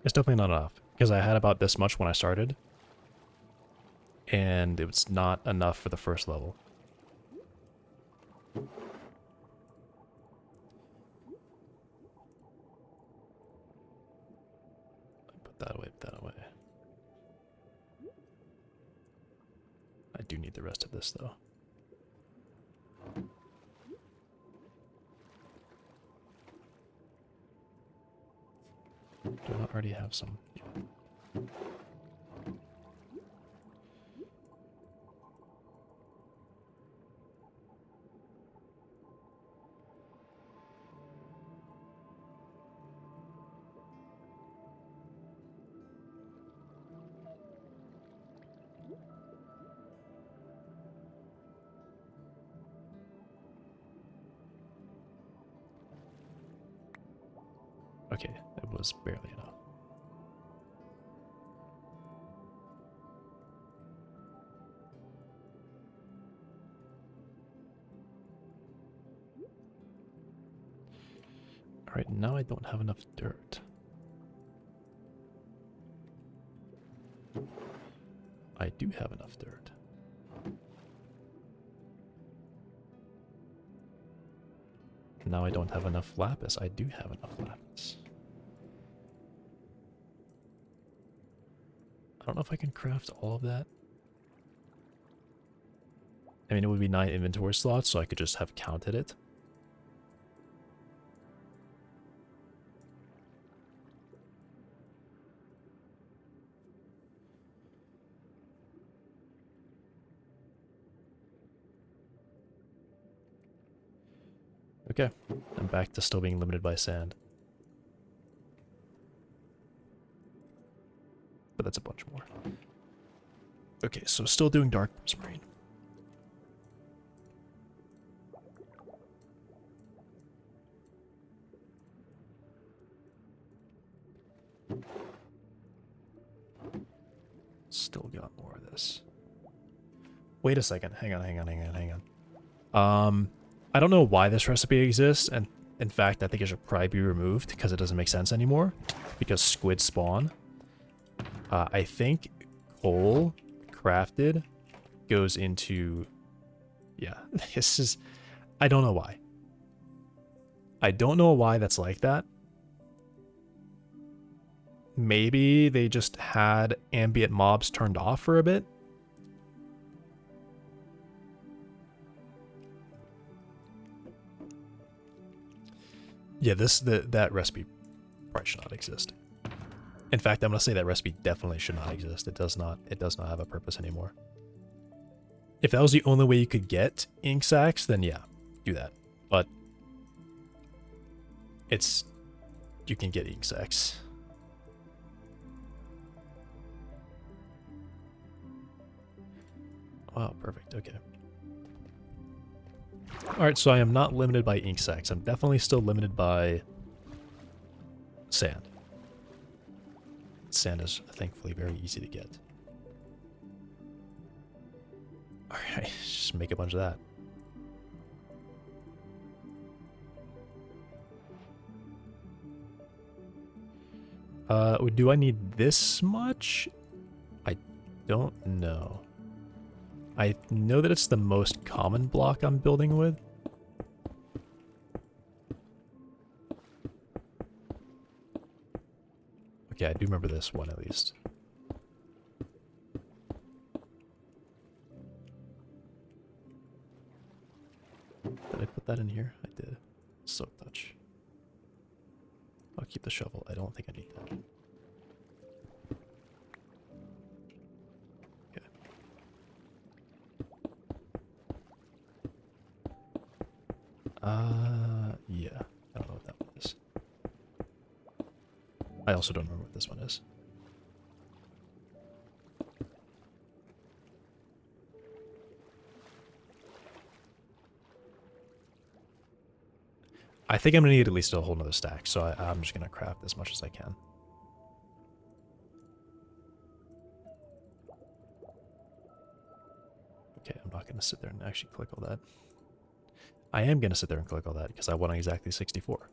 It's definitely not enough, because I had about this much when I started, and it was not enough for the first level. Put that away, put that away. I do need the rest of this, though. Do I not already have some? Yeah. Okay, it was barely enough. Alright, now I don't have enough dirt. I do have enough dirt. Now I don't have enough lapis. I do have enough lapis. I don't know if I can craft all of that. I mean, it would be 9 inventory slots, so I could just have counted it. Okay, I'm back to still being limited by sand. But that's a bunch more. Okay, so still doing dark prismarine. Still got more of this. Wait a second. Hang on. I don't know why this recipe exists, and in fact, I think it should probably be removed because it doesn't make sense anymore. Because squid spawn. I think coal crafted goes into... Yeah, this is... I don't know why. I don't know why that's like that. Maybe they just had ambient mobs turned off for a bit. Yeah, that recipe probably should not exist. In fact, I'm gonna say that recipe definitely should not exist. It does not have a purpose anymore. If that was the only way you could get ink sacs, then yeah, do that. But you can get ink sacs. Wow, perfect. Okay. Alright, so I am not limited by ink sacs. I'm definitely still limited by sand. Sand is thankfully very easy to get. Alright, just make a bunch of that. Do I need this much? I don't know. I know that it's the most common block I'm building with. Okay, I do remember this one at least. Did I put that in here? I did. Soak touch. I'll keep the shovel. I don't think I need that. Okay. Yeah. I don't know what that one is. I also don't remember what this one is. I think I'm going to need at least a whole nother stack, so I'm just going to craft as much as I can. Okay, I'm not going to sit there and actually click all that. I am going to sit there and click all that because I want exactly 64.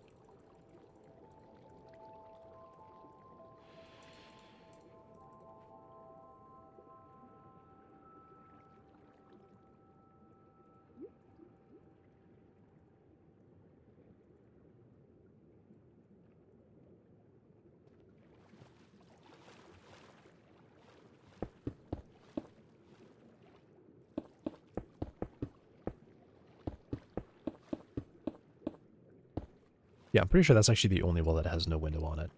Yeah, I'm pretty sure that's actually the only wall that has no window on it.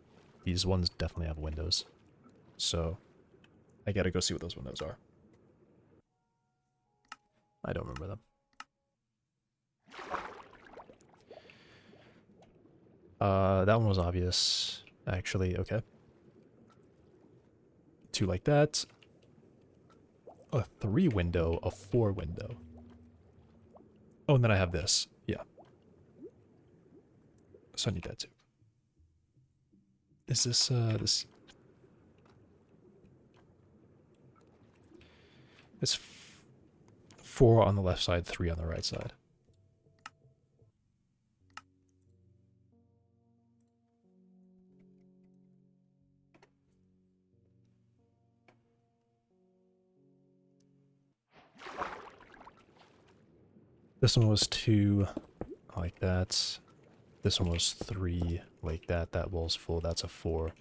These ones definitely have windows. So, I gotta go see what those windows are. I don't remember them. That one was obvious, actually. Okay. 2 like that. A 3 window, a 4 window. Oh, and then I have this. Yeah. So I need that too. Is this, this... It's 4 on the left side, 3 on the right side. This one was 2 like that. This one was 3 like that. That wall's full. That's a 4.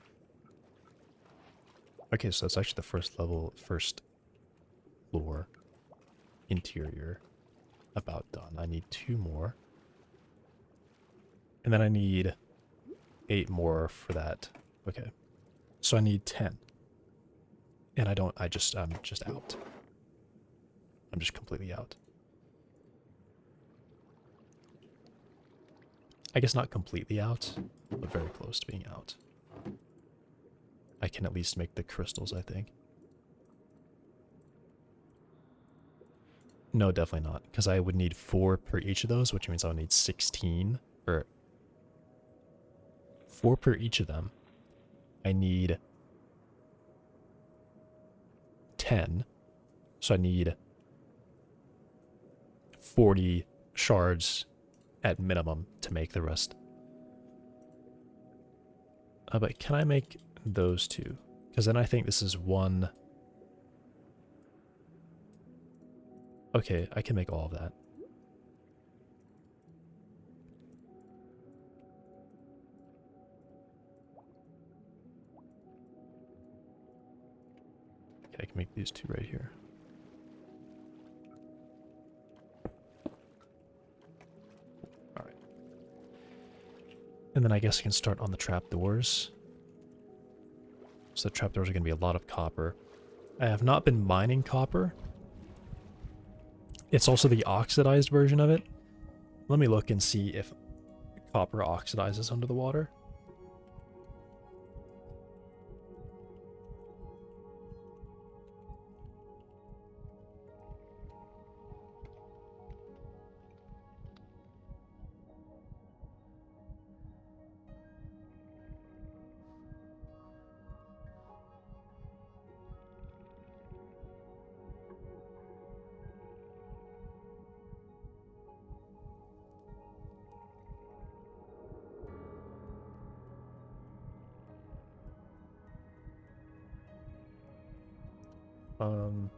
Okay, so that's actually the first level, first floor interior about done. I need 2 more. And then I need 8 more for that. Okay. So I need 10. And I'm just out. I'm just completely out. I guess not completely out, but very close to being out. I can at least make the crystals, I think. No, definitely not, because I would need 4 per each of those, which means I would need 16, or 4 per each of them. I need 10, so I need 40 shards at minimum to make the rest. But can I make those 2? Because then I think this is 1... Okay, I can make all of that. Okay, I can make these 2 right here. Alright. And then I guess I can start on the trapdoors. So the trapdoors are going to be a lot of copper. I have not been mining copper. It's also the oxidized version of it. Let me look and see if copper oxidizes under the water. Um,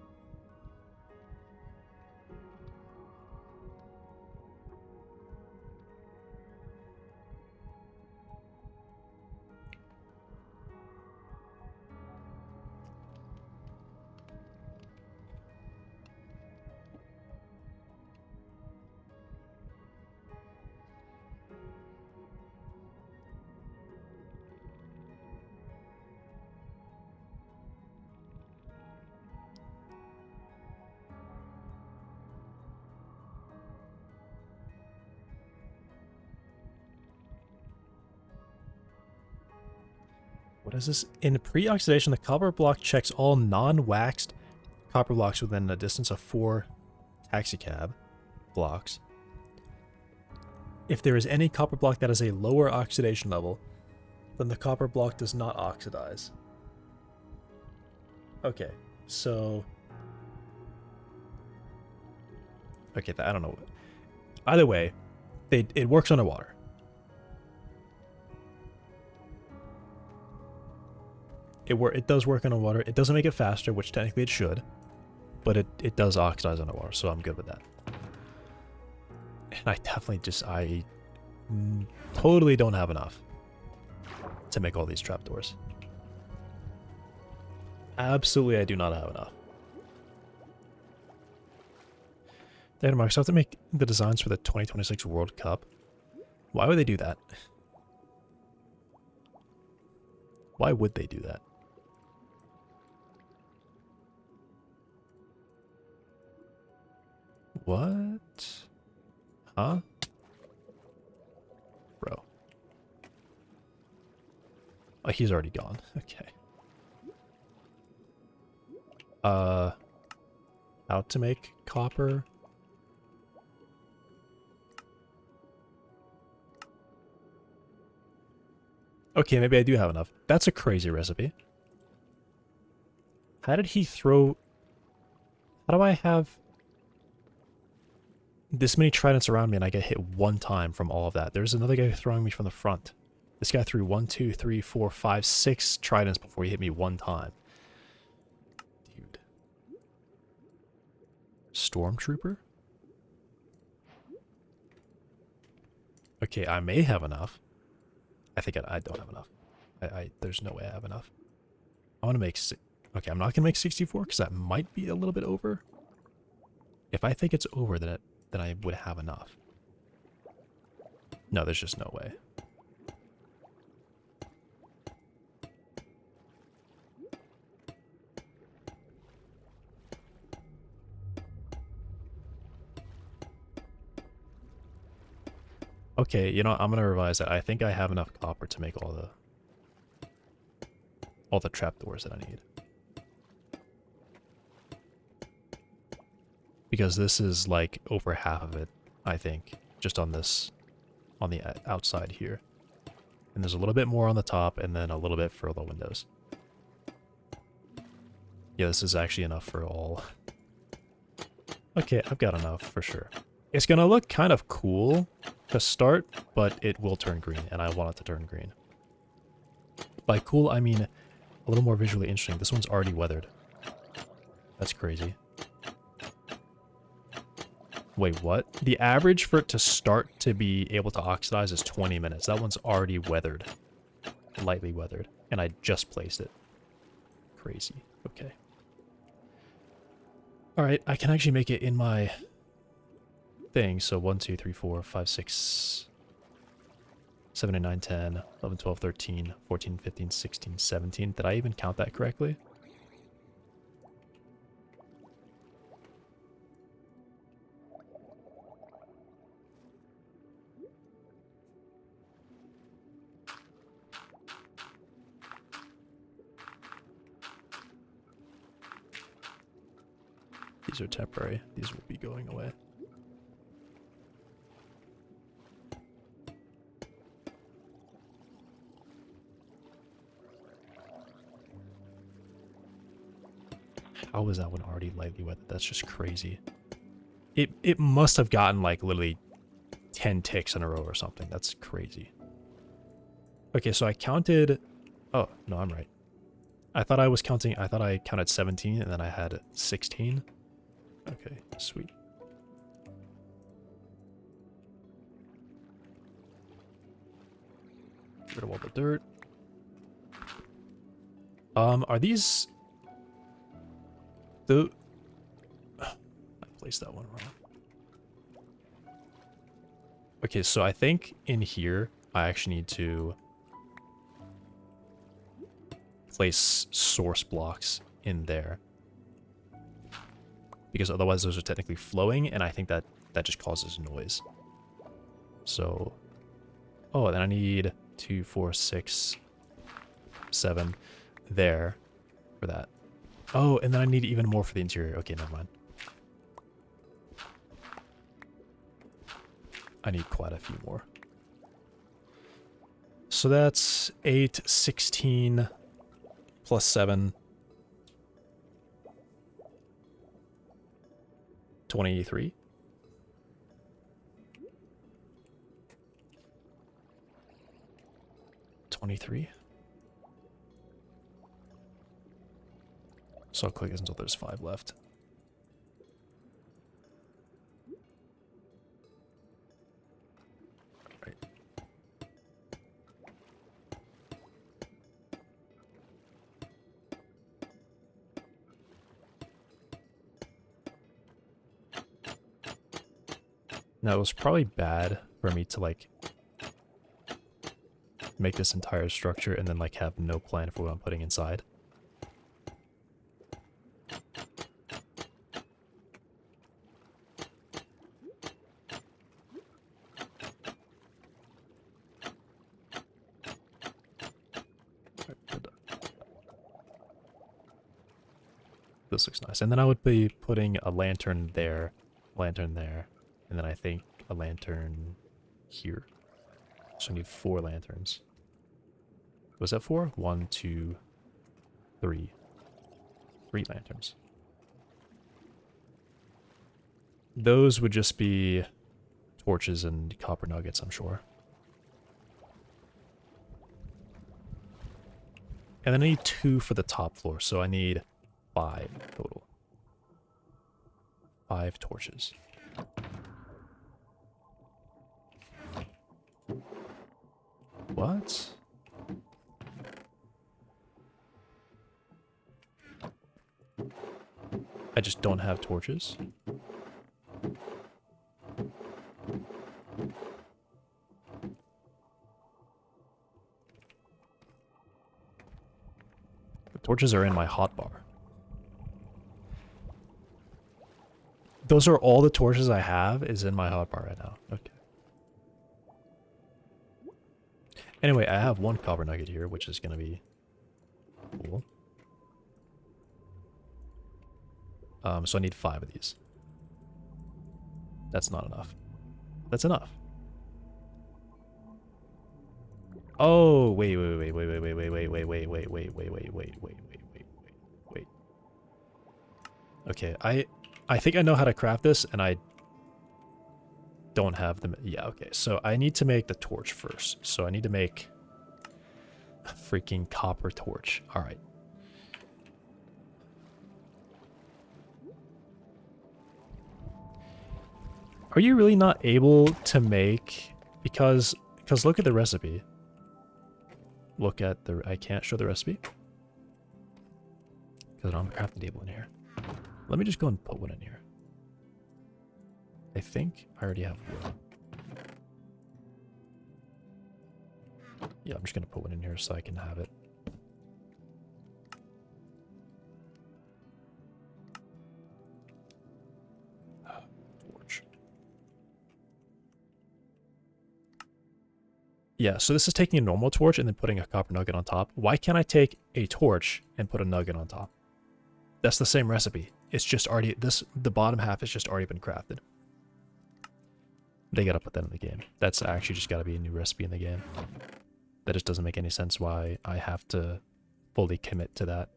what is this? In pre-oxidation, the copper block checks all non-waxed copper blocks within a distance of 4 taxicab blocks. If there is any copper block that has a lower oxidation level, then the copper block does not oxidize. Okay, so... Okay, I don't know. Either way, it works underwater. It does work underwater. It doesn't make it faster, which technically it should, but it does oxidize underwater, so I'm good with that. And I definitely I totally don't have enough to make all these trapdoors. Absolutely, I do not have enough. Datamarks, so I have to make the designs for the 2026 World Cup. Why would they do that? Why would they do that? What? Huh? Bro. Oh, he's already gone. Okay. How to make copper? Okay, maybe I do have enough. That's a crazy recipe. How did he throw... How do I have this many tridents around me and I get hit one time from all of that? There's another guy throwing me from the front. This guy threw 1, 2, 3, 4, 5, 6 tridents before he hit me one time. Dude. Stormtrooper? Okay, I may have enough. I think I don't have enough. There's no way I have enough. I want to make... Okay, I'm not going to make 64 because that might be a little bit over. If I think it's over, then I would have enough. No, there's just no way. Okay, you know, I'm going to revise that. I think I have enough copper to make all the trapdoors that I need. Because this is like over half of it, I think, just on this, on the outside here. And there's a little bit more on the top and then a little bit for the windows. Yeah, this is actually enough for all. Okay, I've got enough for sure. It's going to look kind of cool to start, but it will turn green, and I want it to turn green. By cool, I mean a little more visually interesting. This one's already weathered. That's crazy. Wait, what? The average for it to start to be able to oxidize is 20 minutes. That one's already weathered. Lightly weathered. And I just placed it. Crazy. Okay. Alright, I can actually make it in my thing. So 1, 2, 3, 4, 5, 6, 7, 8, 9, 10, 11, 12, 13, 14, 15, 16, 17. Did I even count that correctly? These are temporary. These will be going away. How is that one already lightly weathered? That's just crazy. It must have gotten like literally 10 ticks in a row or something. That's crazy. Okay, so I counted... Oh, no, I'm right. I thought I counted 17 and then I had 16. Okay, sweet. Get rid of all the dirt. Are these... I placed that one wrong. Okay, so I think in here, I actually need to place source blocks in there. Because otherwise those are technically flowing, and I think that just causes noise. So, oh, then I need 2, 4, 6, 7 there for that. Oh, and then I need even more for the interior. Okay, never mind. I need quite a few more. So that's 8, 16, plus 7. 23. So I'll click this until there's 5 left. Right. Now, it was probably bad for me to, like, make this entire structure and then like have no plan for what I'm putting inside. This looks nice. And then I would be putting a lantern there, and then I think a lantern here. So I need 4 lanterns. Was that 4? 1, 2, 3. 3 lanterns. Those would just be torches and copper nuggets, I'm sure. And then I need 2 for the top floor, so I need 5 total. 5 torches. What? I just don't have torches? The torches are in my hotbar. Those are all the torches I have is in my hotbar right now. Okay. Anyway, I have 1 copper nugget here, which is going to be cool. So I need 5 of these. That's not enough. That's enough. Oh, wait. Okay, I think I know how to craft this, and I don't have them. Yeah, okay. So I need to make the torch first. So I need to make a freaking copper torch. All right. Are you really not able to make, because look at the recipe. Look at the, I can't show the recipe because I don't have a crafting table in here. Let me just go and put one in here. I think I already have one. Yeah, I'm just going to put one in here so I can have it. Torch. Yeah, so this is taking a normal torch and then putting a copper nugget on top. Why can't I take a torch and put a nugget on top? That's the same recipe. It's just already, the bottom half has just already been crafted. They gotta put that in the game. That's actually just gotta be a new recipe in the game. That just doesn't make any sense why I have to fully commit to that.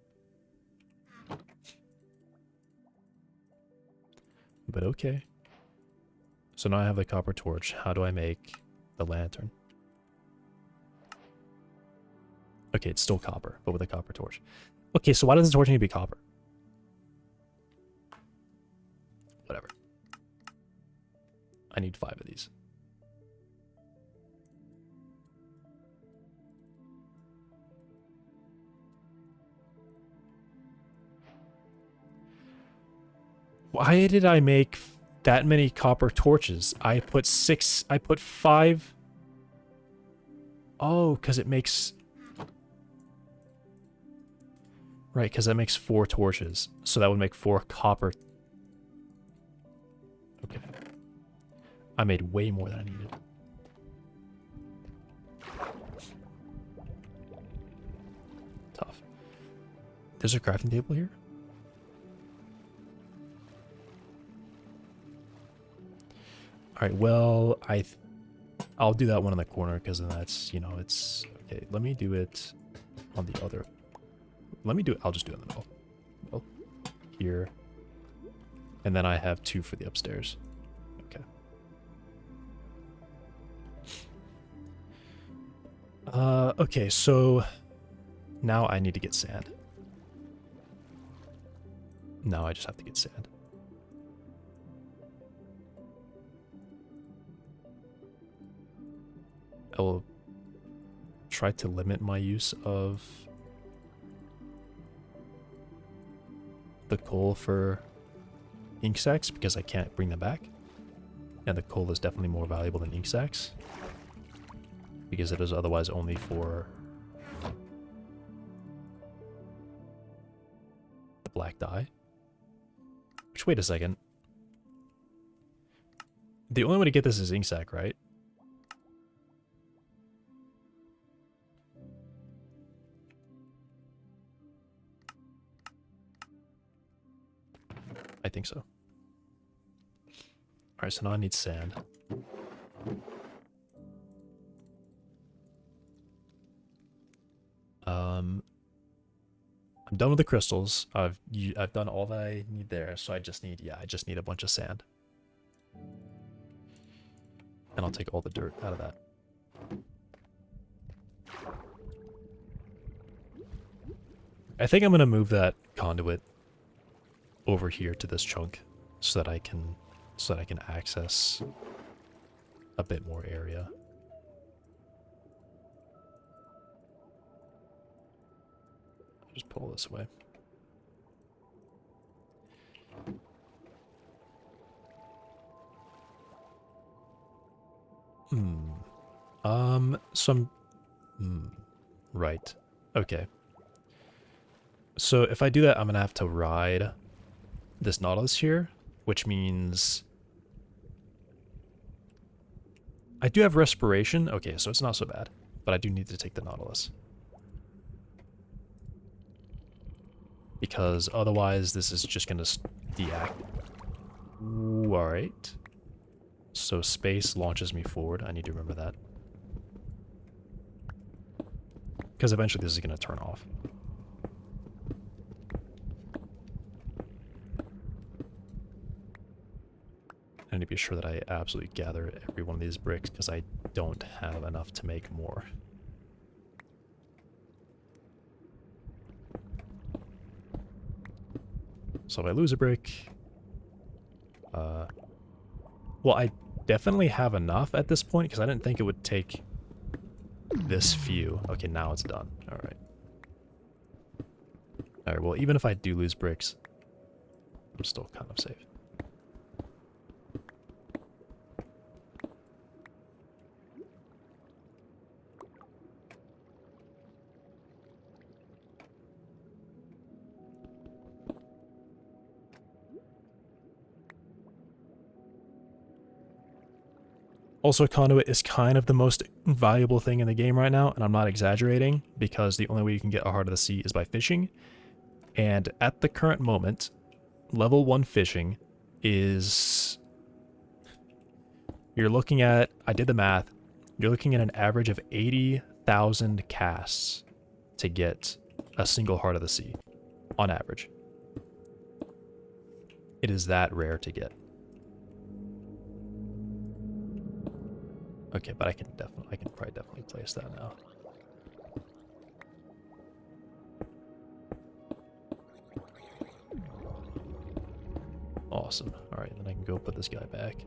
But okay. So now I have the copper torch. How do I make the lantern? Okay, it's still copper, but with a copper torch. Okay, so why does the torch need to be copper? Whatever. I need 5 of these. Why did I make that many copper torches? I put 5. Oh, because it makes... Right, because that makes 4 torches. So that would make 4 copper. Okay. I made way more than I needed. Tough. There's a crafting table here? Alright, well, I'll do that one in the corner because then that's, you know, it's... Okay, let me do it on the other... Let me do it... I'll just do it in the middle. Well, here. And then I have 2 for the upstairs. Okay. Okay, so... Now I need to get sand. Now I just have to get sand. I will try to limit my use of the coal for ink sacks because I can't bring them back. And the coal is definitely more valuable than ink sacks. because it is otherwise only for the black dye. Which, wait a second. The only way to get this is ink sac, right? I think so. Alright, so now I need sand. I'm done with the crystals. I've done all that I need there, so I just need a bunch of sand. And I'll take all the dirt out of that. I think I'm gonna move that conduit over here to this chunk so that I can access a bit more area. I'll just pull this away. Right. Okay. So if I do that, I'm gonna have to ride this Nautilus here, which means I do have respiration. Okay, so it's not so bad, but I do need to take the Nautilus. Because otherwise this is just gonna deactivate. Alright. So space launches me forward. I need to remember that. Because eventually this is gonna turn off. I need to be sure that I absolutely gather every one of these bricks because I don't have enough to make more. So if I lose a brick... well, I definitely have enough at this point because I didn't think it would take this few. Okay, now it's done. Alright. Alright, well, even if I do lose bricks, I'm still kind of safe. Also, conduit is kind of the most valuable thing in the game right now, and I'm not exaggerating, because the only way you can get a Heart of the Sea is by fishing. And at the current moment, level 1 fishing is... You're looking at... I did the math. You're looking at an average of 80,000 casts to get a single Heart of the Sea, on average. It is that rare to get. Okay, but I can probably definitely place that now. Awesome. Alright, then I can go put this guy back.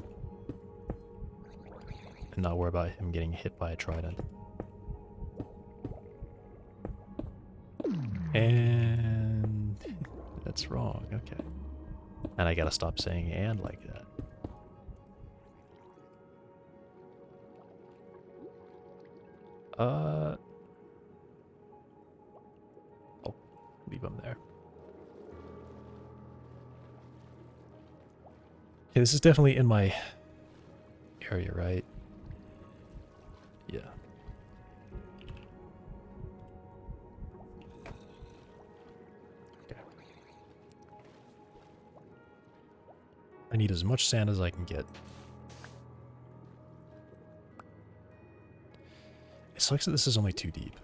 And not worry about him getting hit by a trident. And... that's wrong, okay. And I gotta stop saying and like that. I'll leave them there. Okay, this is definitely in my area, right? Yeah. Okay. I need as much sand as I can get. It sucks that this is only 2 deep.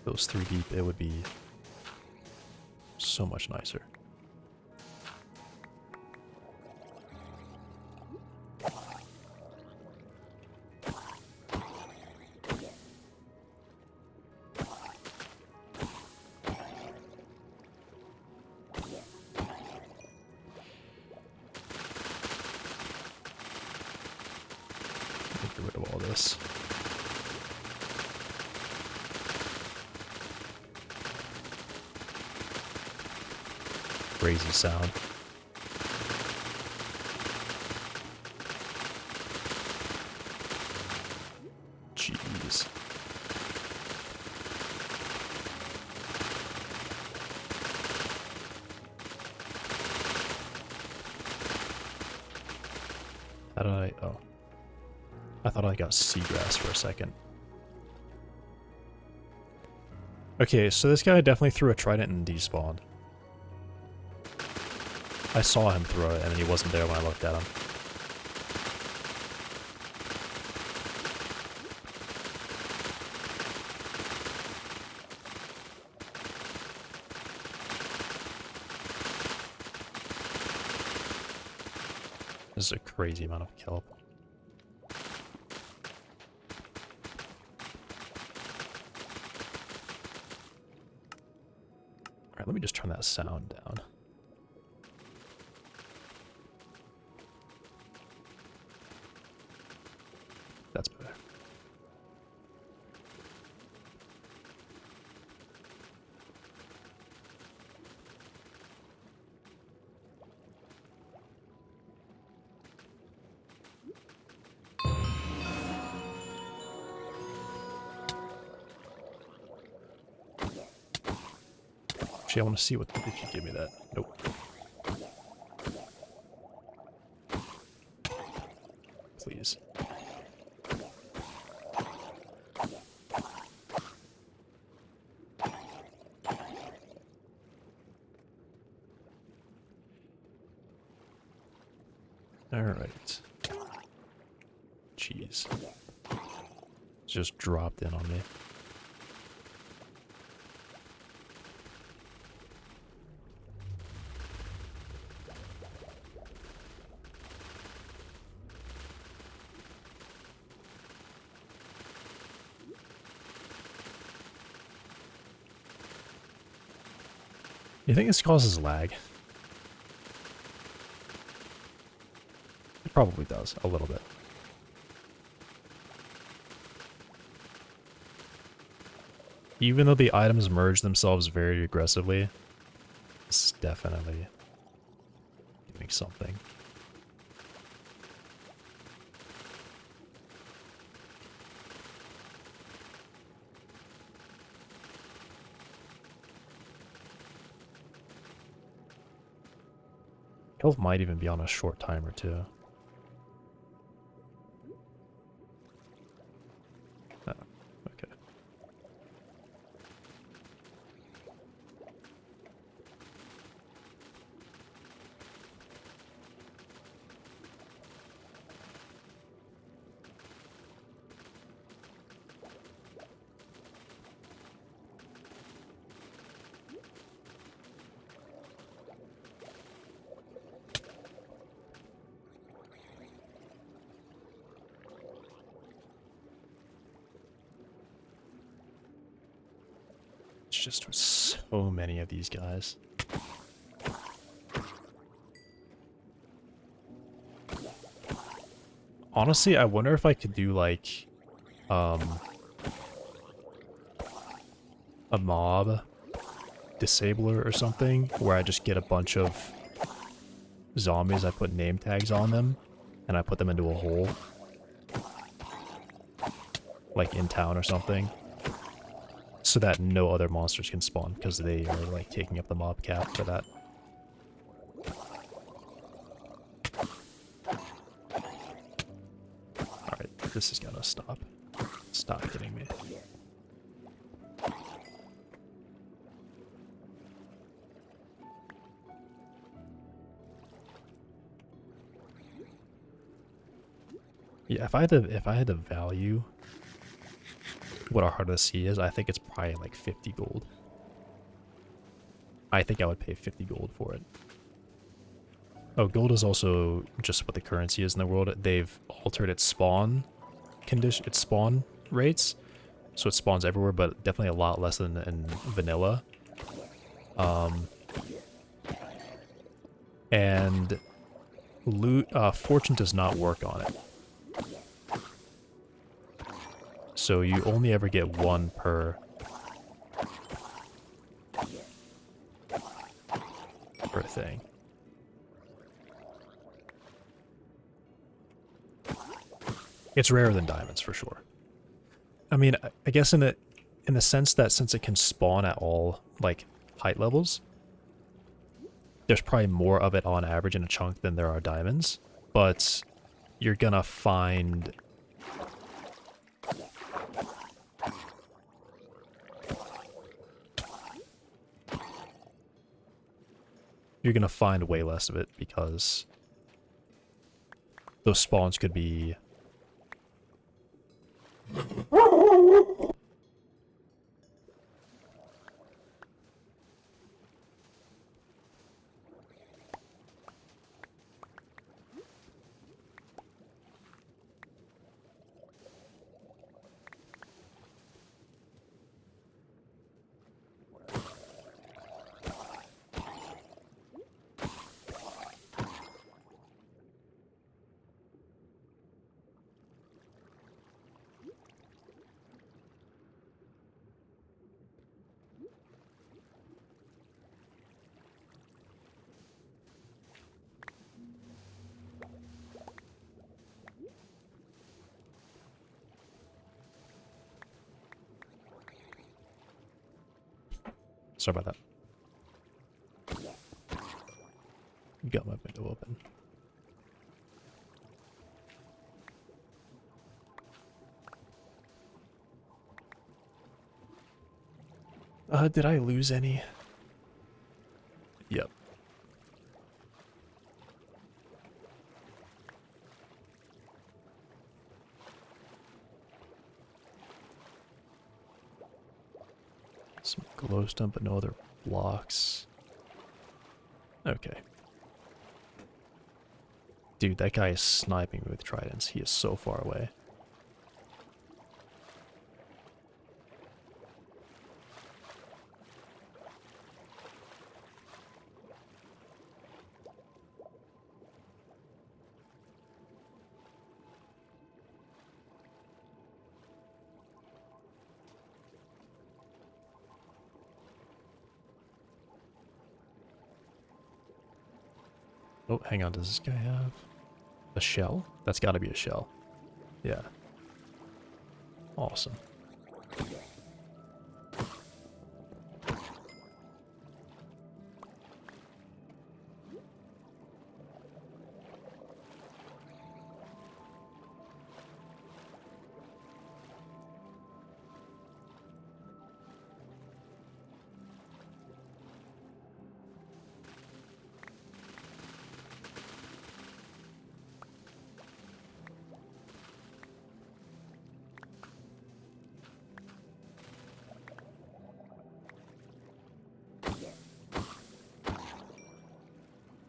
If it was 3 deep, it would be so much nicer. Get rid of all this. Crazy sound. How did I... Oh. I thought I got seagrass for a second. Okay, so this guy definitely threw a trident and despawned. I saw him throw it, and he wasn't there when I looked at him. This is a crazy amount of kelp. Alright, let me just turn that sound down. That's better. Actually, I want to see what if you give me that. Nope. Please. Alright. Jeez. Just dropped in on me. You think this causes lag? It probably does, a little bit. Even though the items merge themselves very aggressively, this is definitely doing something. Health might even be on a short timer too. Oh, okay. It's just so many of these guys. Honestly, I wonder if I could do like a mob disabler or something where I just get a bunch of zombies, I put name tags on them and I put them into a hole like in town or something, so that no other monsters can spawn, because they are like taking up the mob cap for that. Alright, this is gonna stop. Stop hitting me. Yeah, if I had to value what our Heart of the Sea is, I think it's probably like 50 gold. I think I would pay 50 gold for it. Oh, gold is also just what the currency is in the world. They've altered its spawn condition, its spawn rates, so it spawns everywhere, but definitely a lot less than in vanilla. And loot fortune does not work on it. So you only ever get one per thing. It's rarer than diamonds for sure. I mean, I guess in the sense that since it can spawn at all like height levels, there's probably more of it on average in a chunk than there are diamonds. But you're gonna find... You're gonna find way less of it because those spawns could be... Sorry about that. Got my window open. Did I lose any? Yep. Some glowstone, but no other blocks. Okay. Dude, that guy is sniping me with tridents. He is so far away. Oh, hang on. Does this guy have a shell? That's got to be a shell. Yeah. Awesome.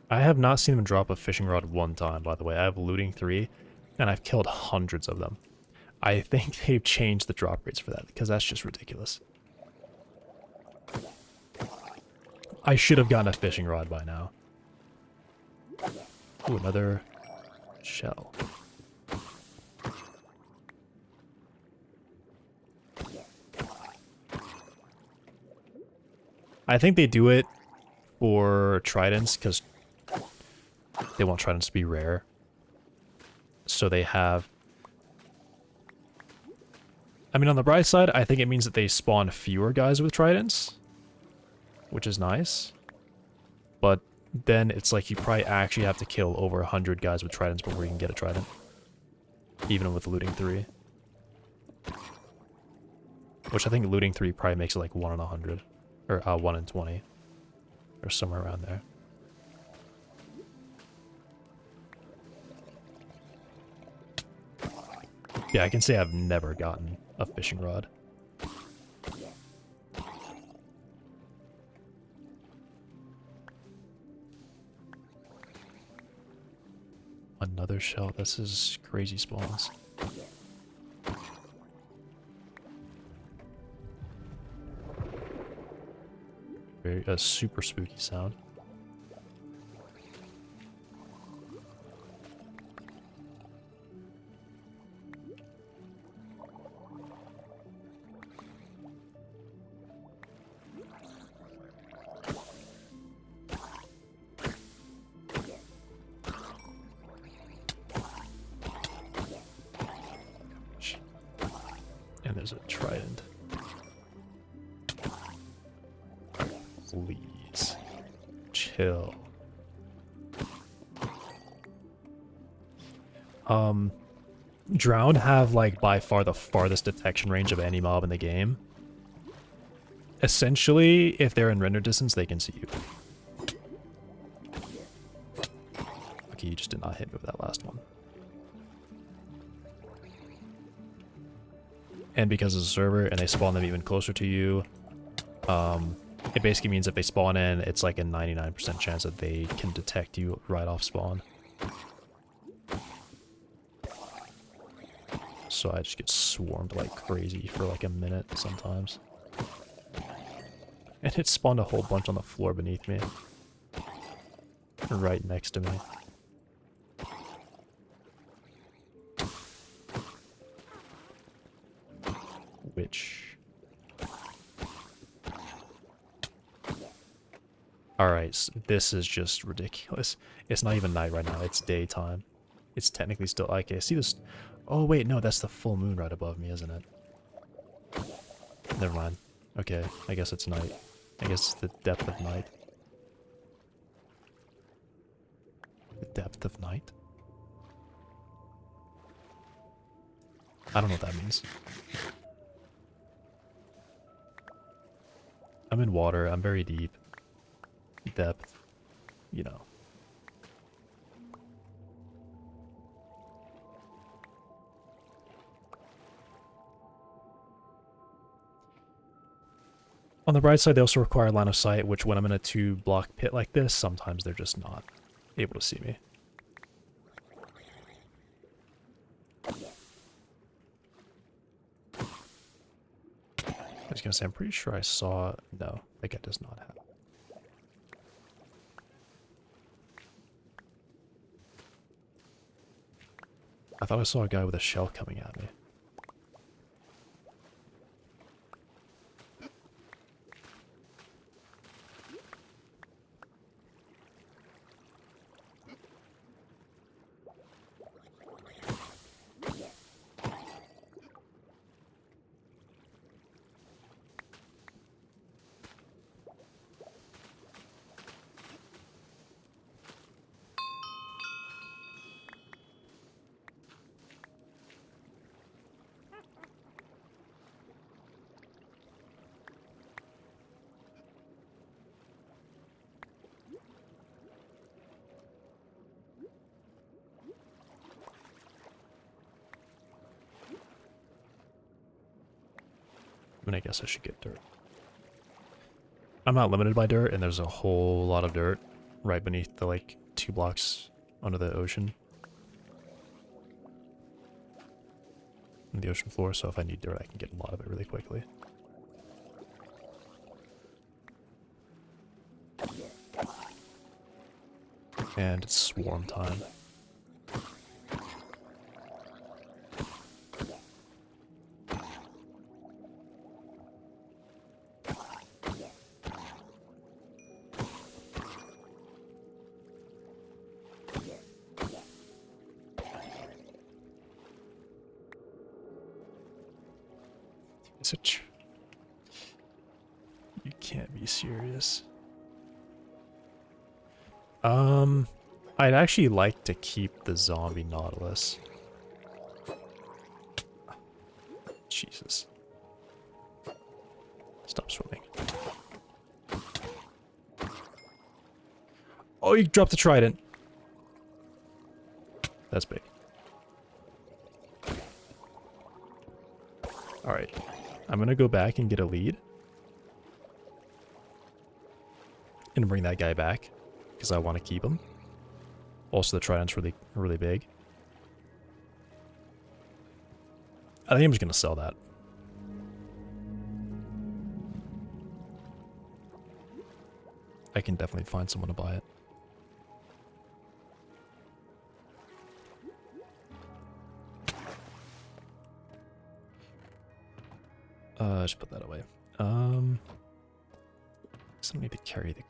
I have not seen them drop a fishing rod one time, by the way. I have looting 3, and I've killed hundreds of them. I think they've changed the drop rates for that, because that's just ridiculous. I should have gotten a fishing rod by now. Ooh, another shell. I think they do it for tridents, because they want tridents to be rare. So they have... I mean, on the bright side, I think it means that they spawn fewer guys with tridents, which is nice. But then it's like you probably actually have to kill over 100 guys with tridents before you can get a trident. Even with looting 3. Which I think looting 3 probably makes it like 1 in 100. Or 1 in 20. Or somewhere around there. Yeah, I can say I've never gotten a fishing rod. Another shell. This is crazy spawns. Very, a super spooky sound. And there's a trident. Please. Chill. Drowned have like by far the farthest detection range of any mob in the game. Essentially, if they're in render distance, they can see you. Okay, you just did not hit me with that last one. And because it's a server and they spawn them even closer to you, it basically means if they spawn in, it's like a 99% chance that they can detect you right off spawn. So I just get swarmed like crazy for like a minute sometimes. And it spawned a whole bunch on the floor beneath me. Right next to me. Which... Alright, this is just ridiculous. It's not even night right now, it's daytime. It's technically still... Okay, see this... Oh wait, no, that's the full moon right above me, isn't it? Never mind. Okay, I guess it's night. I guess it's the depth of night. The depth of night? I don't know what that means. I'm in water, I'm very deep. Depth, you know. On the bright side, they also require line of sight, which when I'm in a 2-block pit like this, sometimes they're just not able to see me. I was gonna say, I'm pretty sure I saw... No, that guy does not have. I thought I saw a guy with a shell coming at me. I mean, I guess I should get dirt. I'm not limited by dirt, and there's a whole lot of dirt right beneath the, like, 2 blocks under the ocean. On the ocean floor, so if I need dirt, I can get a lot of it really quickly. And it's swarm time. You can't be serious. I'd actually like to keep the zombie Nautilus. Jesus. Stop swimming. Oh, you dropped the trident. That's big. Alright. I'm gonna go back and get a lead. And bring that guy back. Because I want to keep him. Also, the trident's really big. I think I'm just gonna sell that. I can definitely find someone to buy it. Just put that away. I don't need to carry the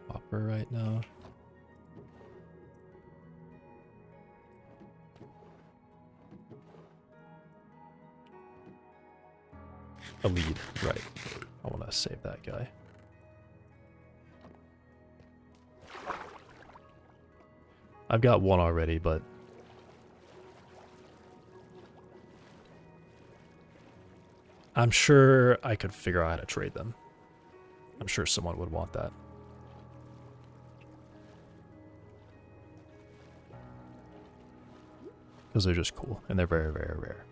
copper right now. A lead, right. I want to save that guy. I've got one already, but I'm sure I could figure out how to trade them. I'm sure someone would want that. Because they're just cool, and they're very, very rare.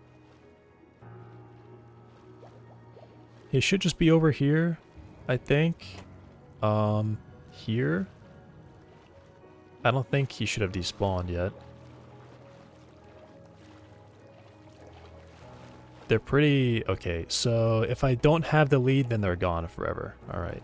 He should just be over here, I think. Here? I don't think he should have despawned yet. They're pretty... Okay, so if I don't have the lead, then they're gone forever. Alright.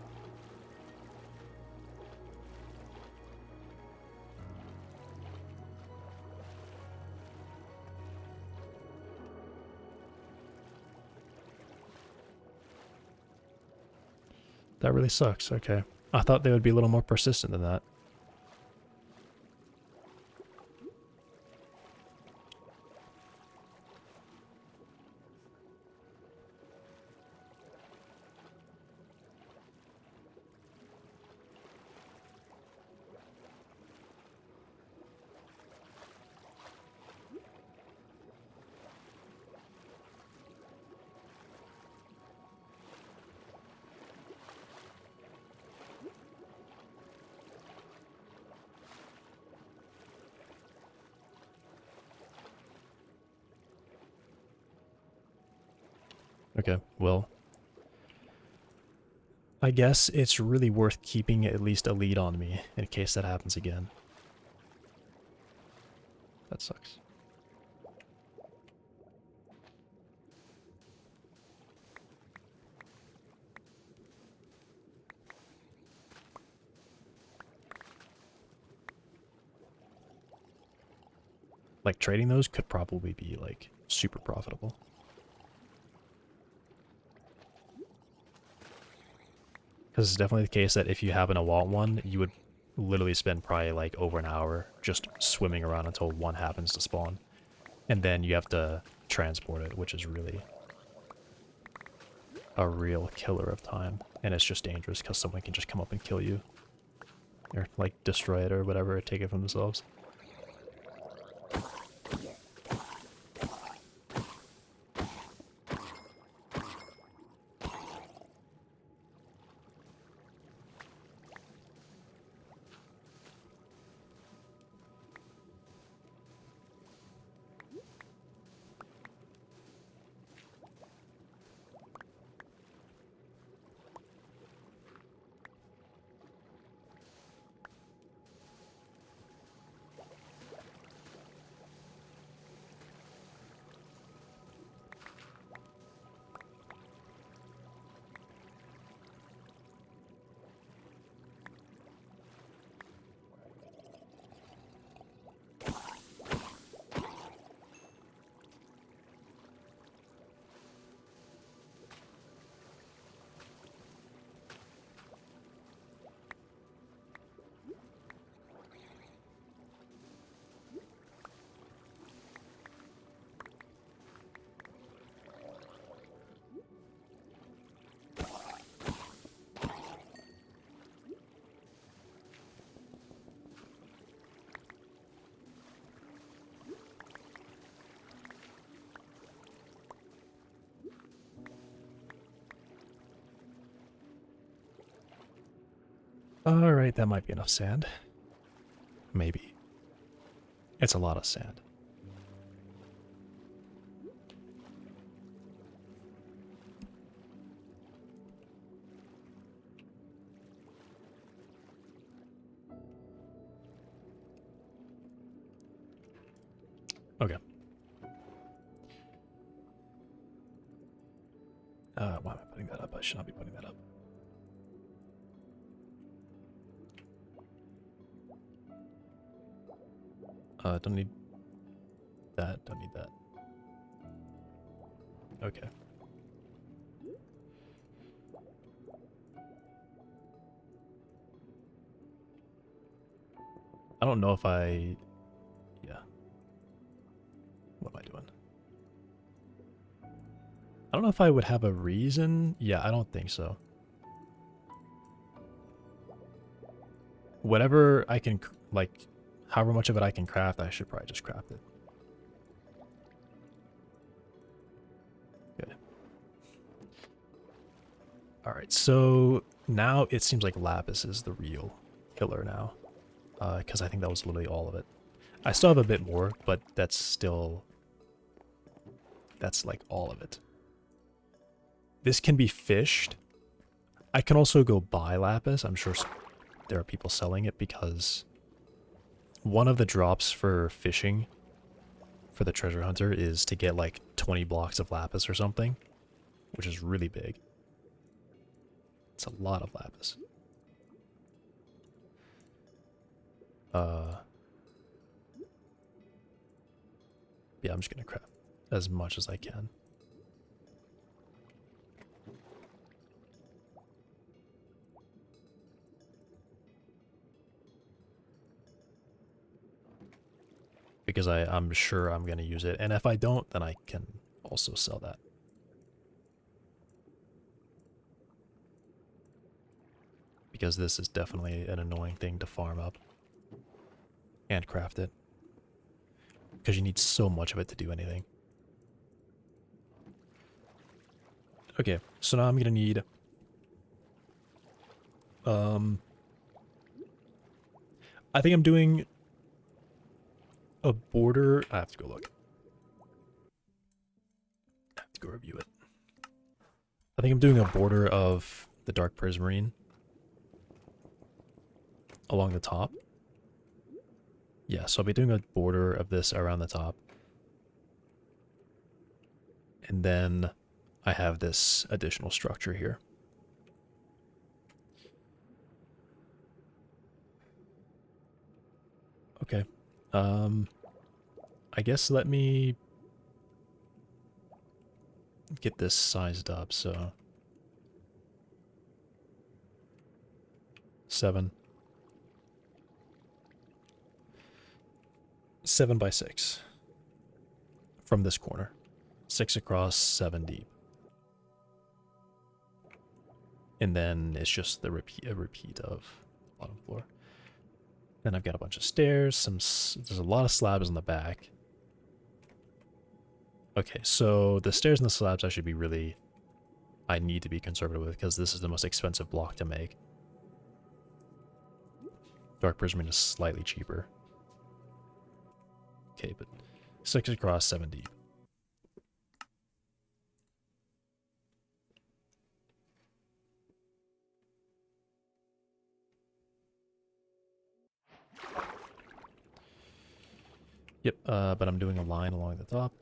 That really sucks. Okay. I thought they would be a little more persistent than that. Okay, well, I guess it's really worth keeping at least a lead on me in case that happens again. That sucks. Like, trading those could probably be, like, super profitable. Because it's definitely the case that if you happen to want one, you would literally spend probably like over an hour just swimming around until one happens to spawn. And then you have to transport it, which is really a real killer of time. And it's just dangerous because someone can just come up and kill you. Or like destroy it or whatever, or take it from themselves. Alright, that might be enough sand. Maybe. It's a lot of sand. Okay. Why am I putting that up? I should not be putting that up. Don't need that, don't need that. Okay. I don't know if I... Yeah. What am I doing? I don't know if I would have a reason. Yeah, I don't think so. Whatever I can, like, however much of it I can craft, I should probably just craft it. Good. Alright, so now it seems like lapis is the real killer now. Because I think that was literally all of it. I still have a bit more, but that's like all of it. This can be fished. I can also go buy lapis. I'm sure there are people selling it because one of the drops for fishing for the treasure hunter is to get like 20 blocks of lapis or something, which is really big. It's a lot of lapis. Yeah, I'm just gonna craft as much as I can. Because I'm sure I'm gonna use it, and if I don't, then I can also sell that. Because this is definitely an annoying thing to farm up and craft it. Because you need so much of it to do anything. Okay, so now I'm gonna need I think I'm doing a border. I have to go look. I have to go review it. I think I'm doing a border of the dark prismarine along the top. Yeah, so I'll be doing a border of this around the top. And then I have this additional structure here. Okay. I guess let me get this sized up, so 7 by 6 from this corner. 6 across, 7 deep. And then it's just a repeat of the bottom floor. Then I've got a bunch of stairs, there's a lot of slabs in the back. Okay, so the stairs and the slabs I need to be conservative with because this is the most expensive block to make. Dark prismarine is slightly cheaper. Okay, but 6 across, 7 deep. Yep, but I'm doing a line along the top.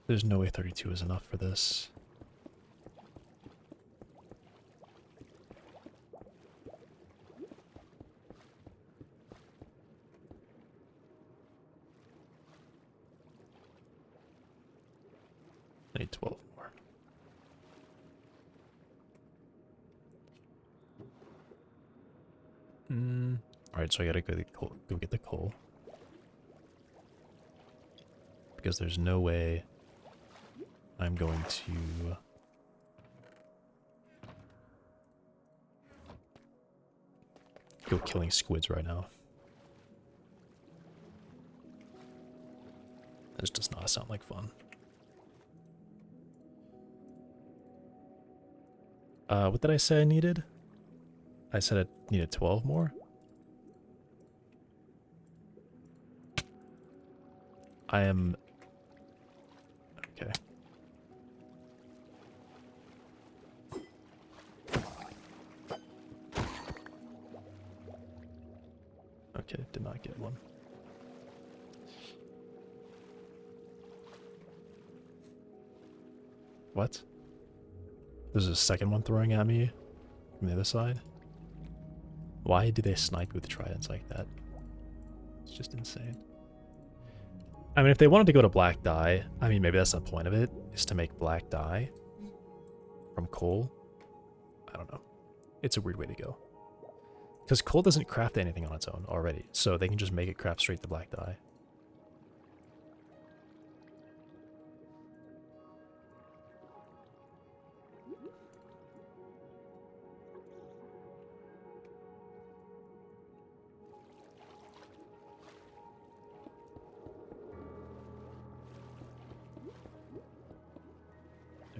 There's no way 32 is enough for this. I need 12 more. Alright, so I gotta go get the coal. Because there's no way I'm going to go killing squids right now. This does not sound like fun. What did I say I needed? I said I needed 12 more? I am... Okay. Okay, did not get one. What? There's a second one throwing at me from the other side? Why do they snipe with tridents like that? It's just insane. I mean, if they wanted to go to black dye, I mean, maybe that's the point of it, is to make black dye from coal. I don't know. It's a weird way to go. Because coal doesn't craft anything on its own already, so they can just make it craft straight to black dye.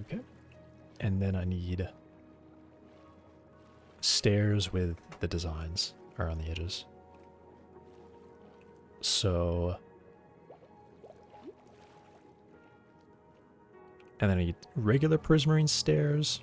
Okay. And then I need stairs with the designs around the edges. So... And then I need regular prismarine stairs.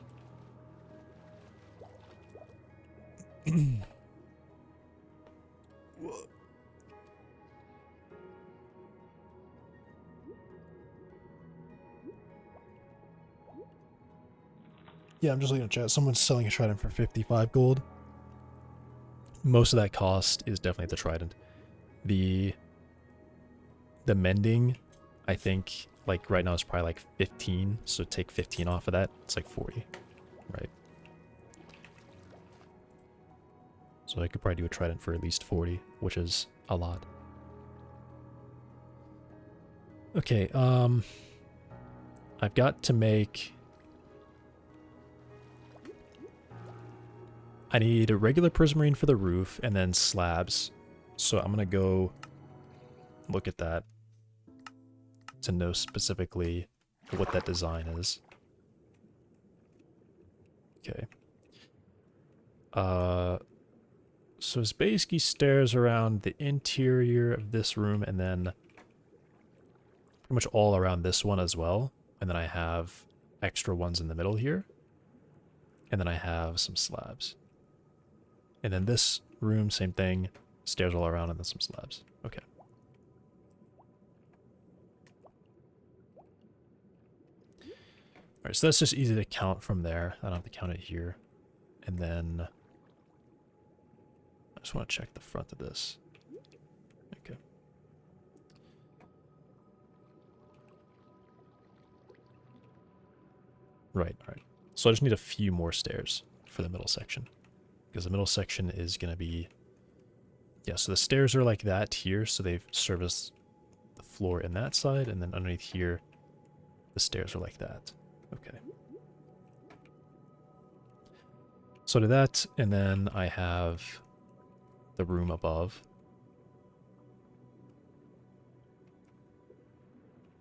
Yeah, I'm just looking at chat. Someone's selling a trident for 55 gold. Most of that cost is definitely the trident. The mending, I think, like right now is probably like 15. So take 15 off of that. It's like 40, right? So I could probably do a trident for at least 40, which is a lot. Okay, I've got to make... I need a regular prismarine for the roof and then slabs. So I'm going to go look at that to know specifically what that design is. Okay. So it's basically stairs around the interior of this room and then pretty much all around this one as well. And then I have extra ones in the middle here. And then I have some slabs. And then this room, same thing. Stairs all around and then some slabs. Okay. Alright, so that's just easy to count from there. I don't have to count it here. And then... I just want to check the front of this. Okay. Right, alright. So I just need a few more stairs for the middle section. Because the middle section is going to be... Yeah, so the stairs are like that here, so they service the floor in that side, and then underneath here, the stairs are like that. Okay. So to that, and then I have the room above.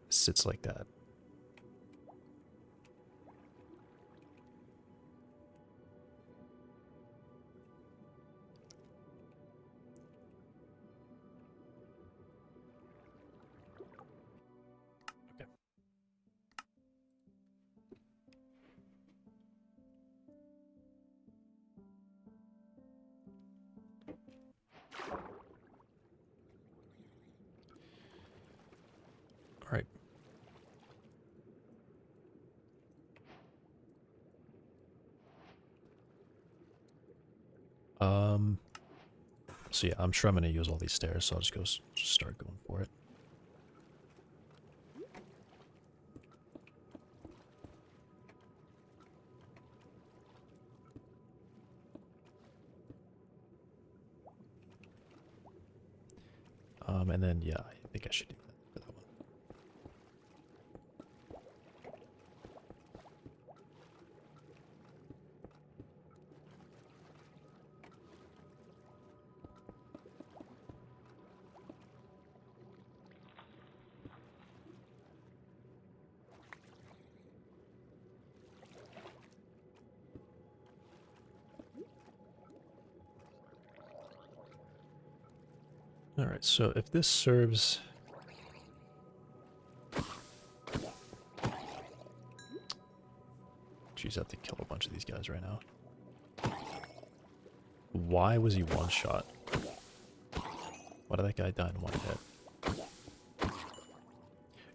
It sits like that. Alright. So yeah, I'm sure I'm going to use all these stairs, so I'll just start going for it. And then, yeah, I think I should do that for that one. Alright, so if this serves... Jeez, I have to kill a bunch of these guys right now. Why was he one shot? Why did that guy die in one hit?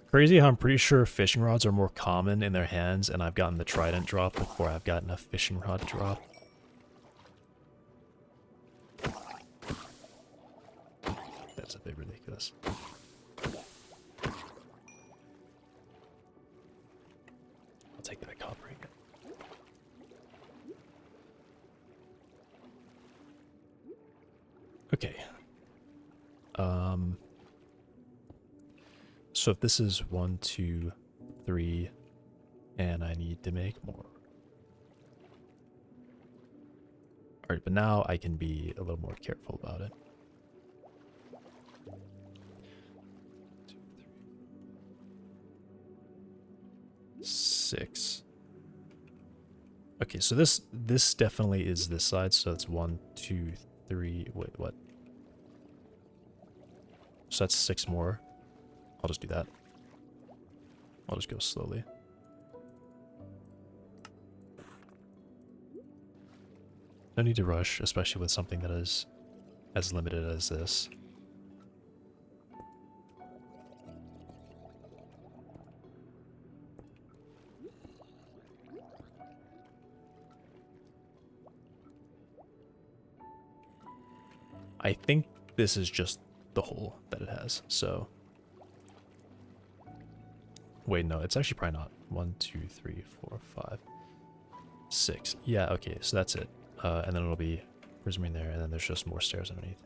Crazy how I'm pretty sure fishing rods are more common in their hands, and I've gotten the trident drop before I've gotten a fishing rod drop. That's a bit ridiculous. I'll take that copper again. Okay. So if this is 1, 2, 3, and I need to make more. Alright, but now I can be a little more careful about it. 2, 3, 6. Okay, so this definitely is this side, so it's 1, 2, 3, wait, what? So that's 6 more. I'll just do that. I'll just go slowly. No need to rush, especially with something that is as limited as this. I think this is just the hole that it has, so... Wait, no, it's actually probably not. 1, 2, 3, 4, 5, 6. Yeah, okay, so that's it. And then it'll be prisming there, and then there's just more stairs underneath.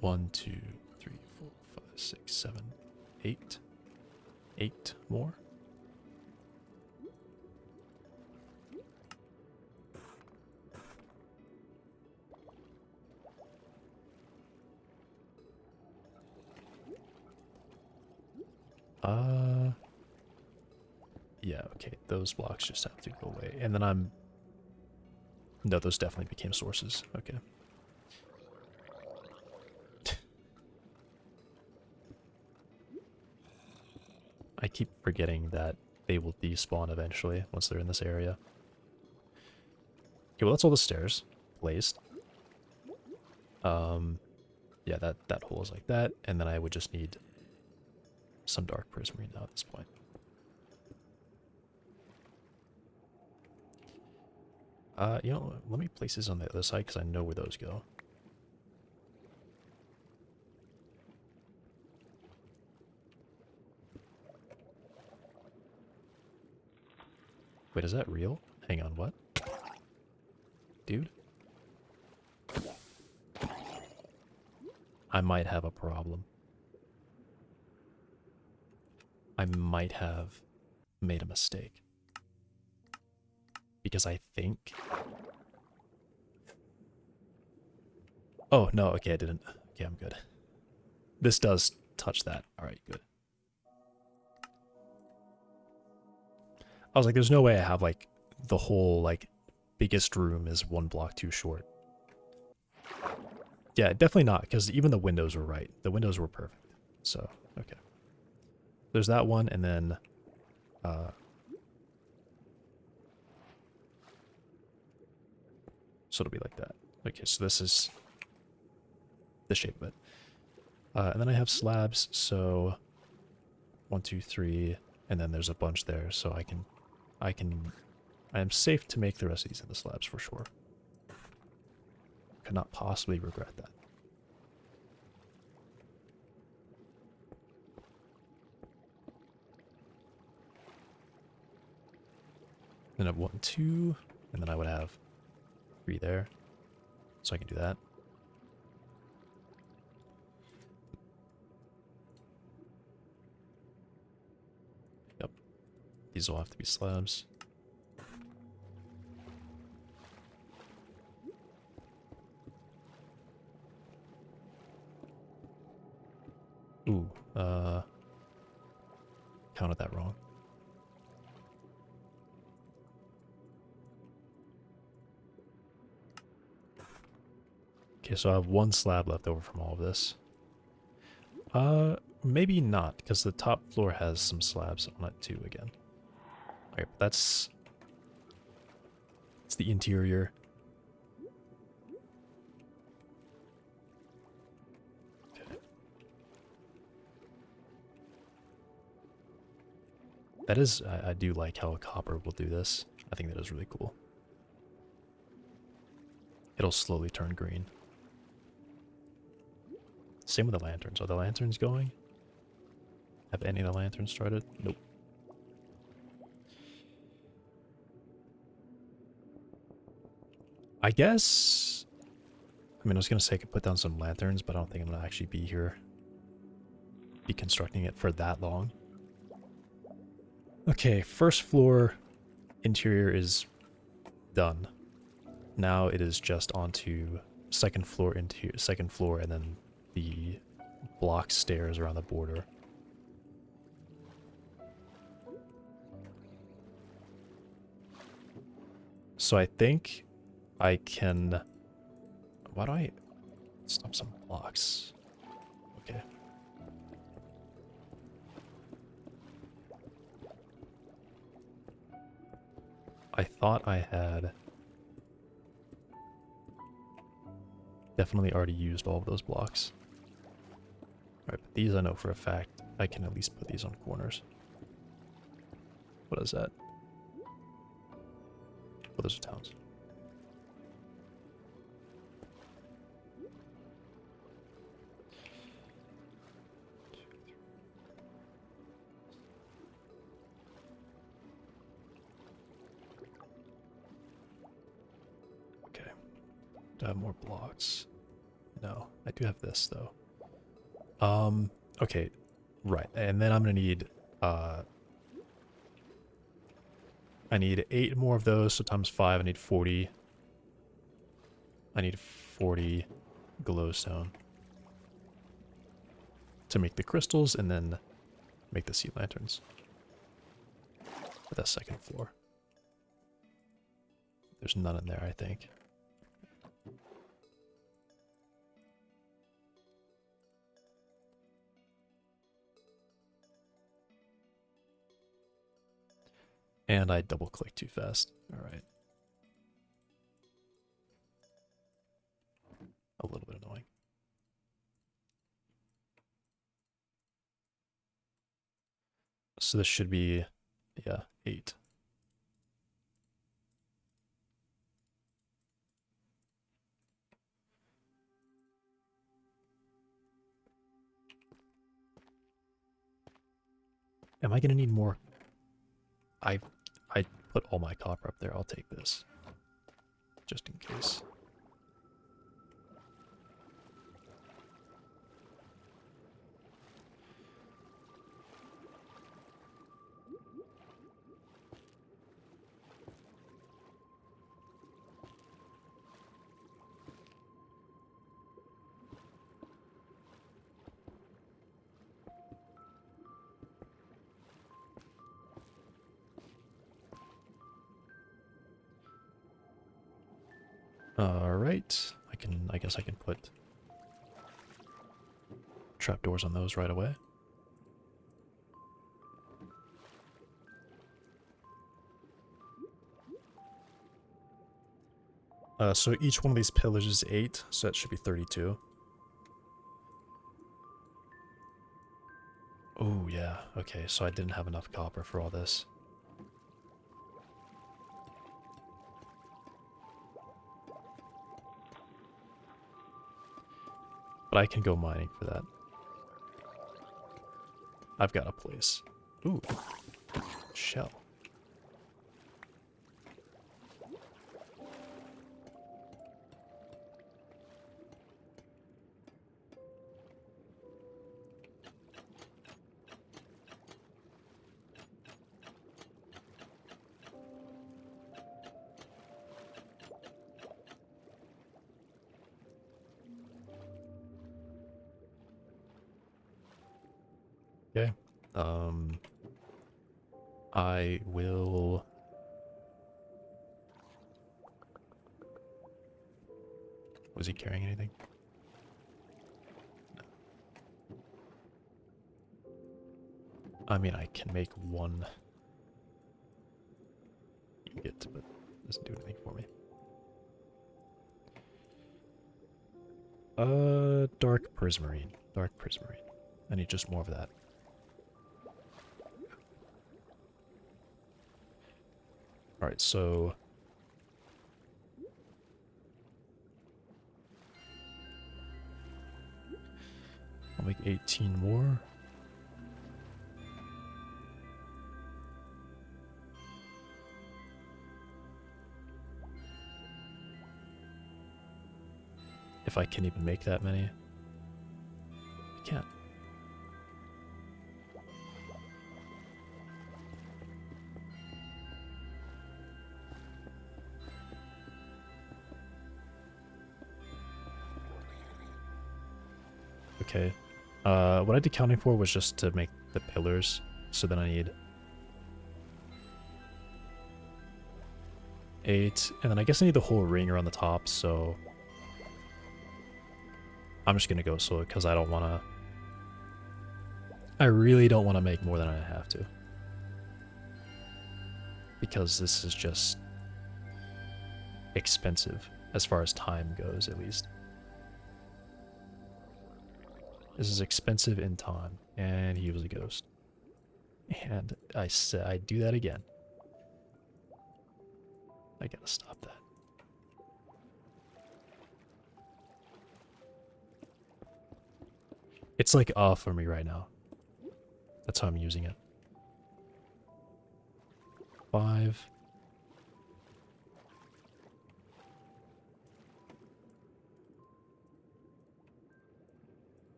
One, 2, 3, 4, 5, 6, 7, 8. 8 more. Yeah, okay, those blocks just have to go away. And then no, those definitely became sources. Okay. I keep forgetting that they will despawn eventually once they're in this area. Okay, well, that's all the stairs placed. Yeah, that hole is like that, and then I would just need some dark prismarine now at this point. You know, let me place this on the other side because I know where those go. Wait, is that real? Hang on, what? Dude? I might have a problem. I might have made a mistake. Because I think... Oh, no, okay, I didn't. Okay, I'm good. This does touch that. Alright, good. I was like, there's no way I have, like, the whole, like, biggest room is 1 block too short. Yeah, definitely not, because even the windows were right. The windows were perfect. So, okay. There's that one, and then... so it'll be like that. Okay, so this is the shape of it. And then I have slabs, so 1, 2, 3, and then there's a bunch there, so I am safe to make the rest of these into slabs for sure. Could not possibly regret that. Then I have 1, 2, and then I would have 3 there, so I can do that. Yep, these will have to be slabs. Ooh, counted that wrong. Okay, so I have 1 slab left over from all of this. Maybe not, because the top floor has some slabs on it too again. Okay, but that's... It's the interior. Okay. That is... I do like how a copper will do this. I think that is really cool. It'll slowly turn green. Same with the lanterns. Are the lanterns going? Have any of the lanterns started? Nope. I guess... I mean, I was going to say I could put down some lanterns, but I don't think I'm going to actually be here. Be constructing it for that long. Okay, first floor interior is done. Now it is just onto second floor, and then the block stairs around the border. So I think I can... Why do I stop some blocks? Okay. I thought I had definitely already used all of those blocks. Alright, but these I know for a fact I can at least put these on corners. What is that? Oh, those are towns. Okay. Do I have more blocks? No, I do have this though. Okay, right, and then I'm gonna need, I need 8 more of those, so times 5, I need 40. I need 40 glowstone to make the crystals and then make the sea lanterns for that second floor. There's none in there, I think. And I double click too fast. Alright. A little bit annoying. So this should be, yeah, 8. Am I going to need more? I put all my copper up there. I'll take this. Just in case. Alright. I guess I can put trapdoors on those right away. So each one of these pillars is 8, so that should be 32. Oh, yeah. Okay, so I didn't have enough copper for all this. But I can go mining for that. I've got a place. Ooh. Shell. Okay. I will... Was he carrying anything? No. I mean, I can make one ingot, but it doesn't do anything for me. Dark prismarine. Dark prismarine. I need just more of that. Alright, so... I'll make 18 more. If I can even make that many. I can't. Okay. What I did counting for was just to make the pillars. So then I need 8. And then I guess I need the whole ring around the top, so I'm just going to go slow because I don't want to... I really don't want to make more than I have to. Because this is just expensive, as far as time goes, at least. This is expensive in time, and he was a ghost. And I said I'd do that again. I gotta stop that. It's like off for me right now. That's how I'm using it. 5.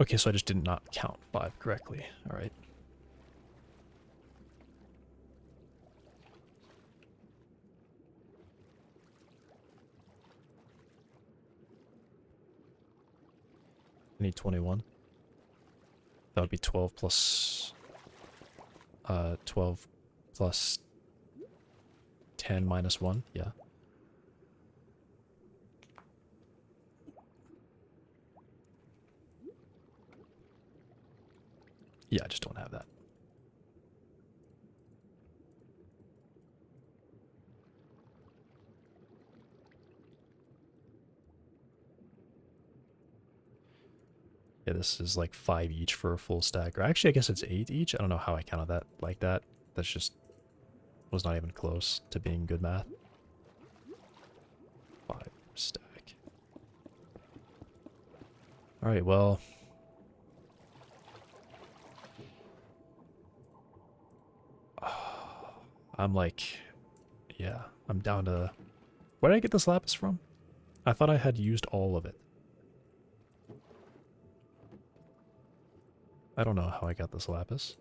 Okay, so I just did not count 5 correctly. All right. I need 21. That would be 12 plus 12 plus 10 minus 1. Yeah. Yeah, I just don't have that. Yeah, this is like 5 each for a full stack. Or actually, I guess it's 8 each. I don't know how I counted that like that. That's just was not even close to being good math. 5 per stack. All right, well. I'm like, yeah, I'm down to... Where did I get this lapis from? I thought I had used all of it. I don't know how I got this lapis.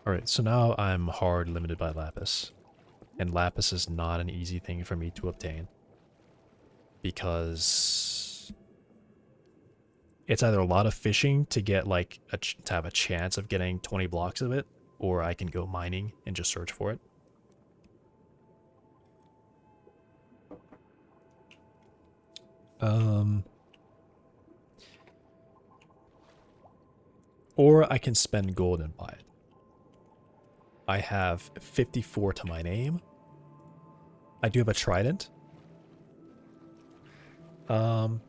Alright, so now I'm hard limited by lapis. And lapis is not an easy thing for me to obtain. Because it's either a lot of fishing to get like to have a chance of getting 20 blocks of it, or I can go mining and just search for it. Or I can spend gold and buy it. I have 54 to my name. I do have a trident. That's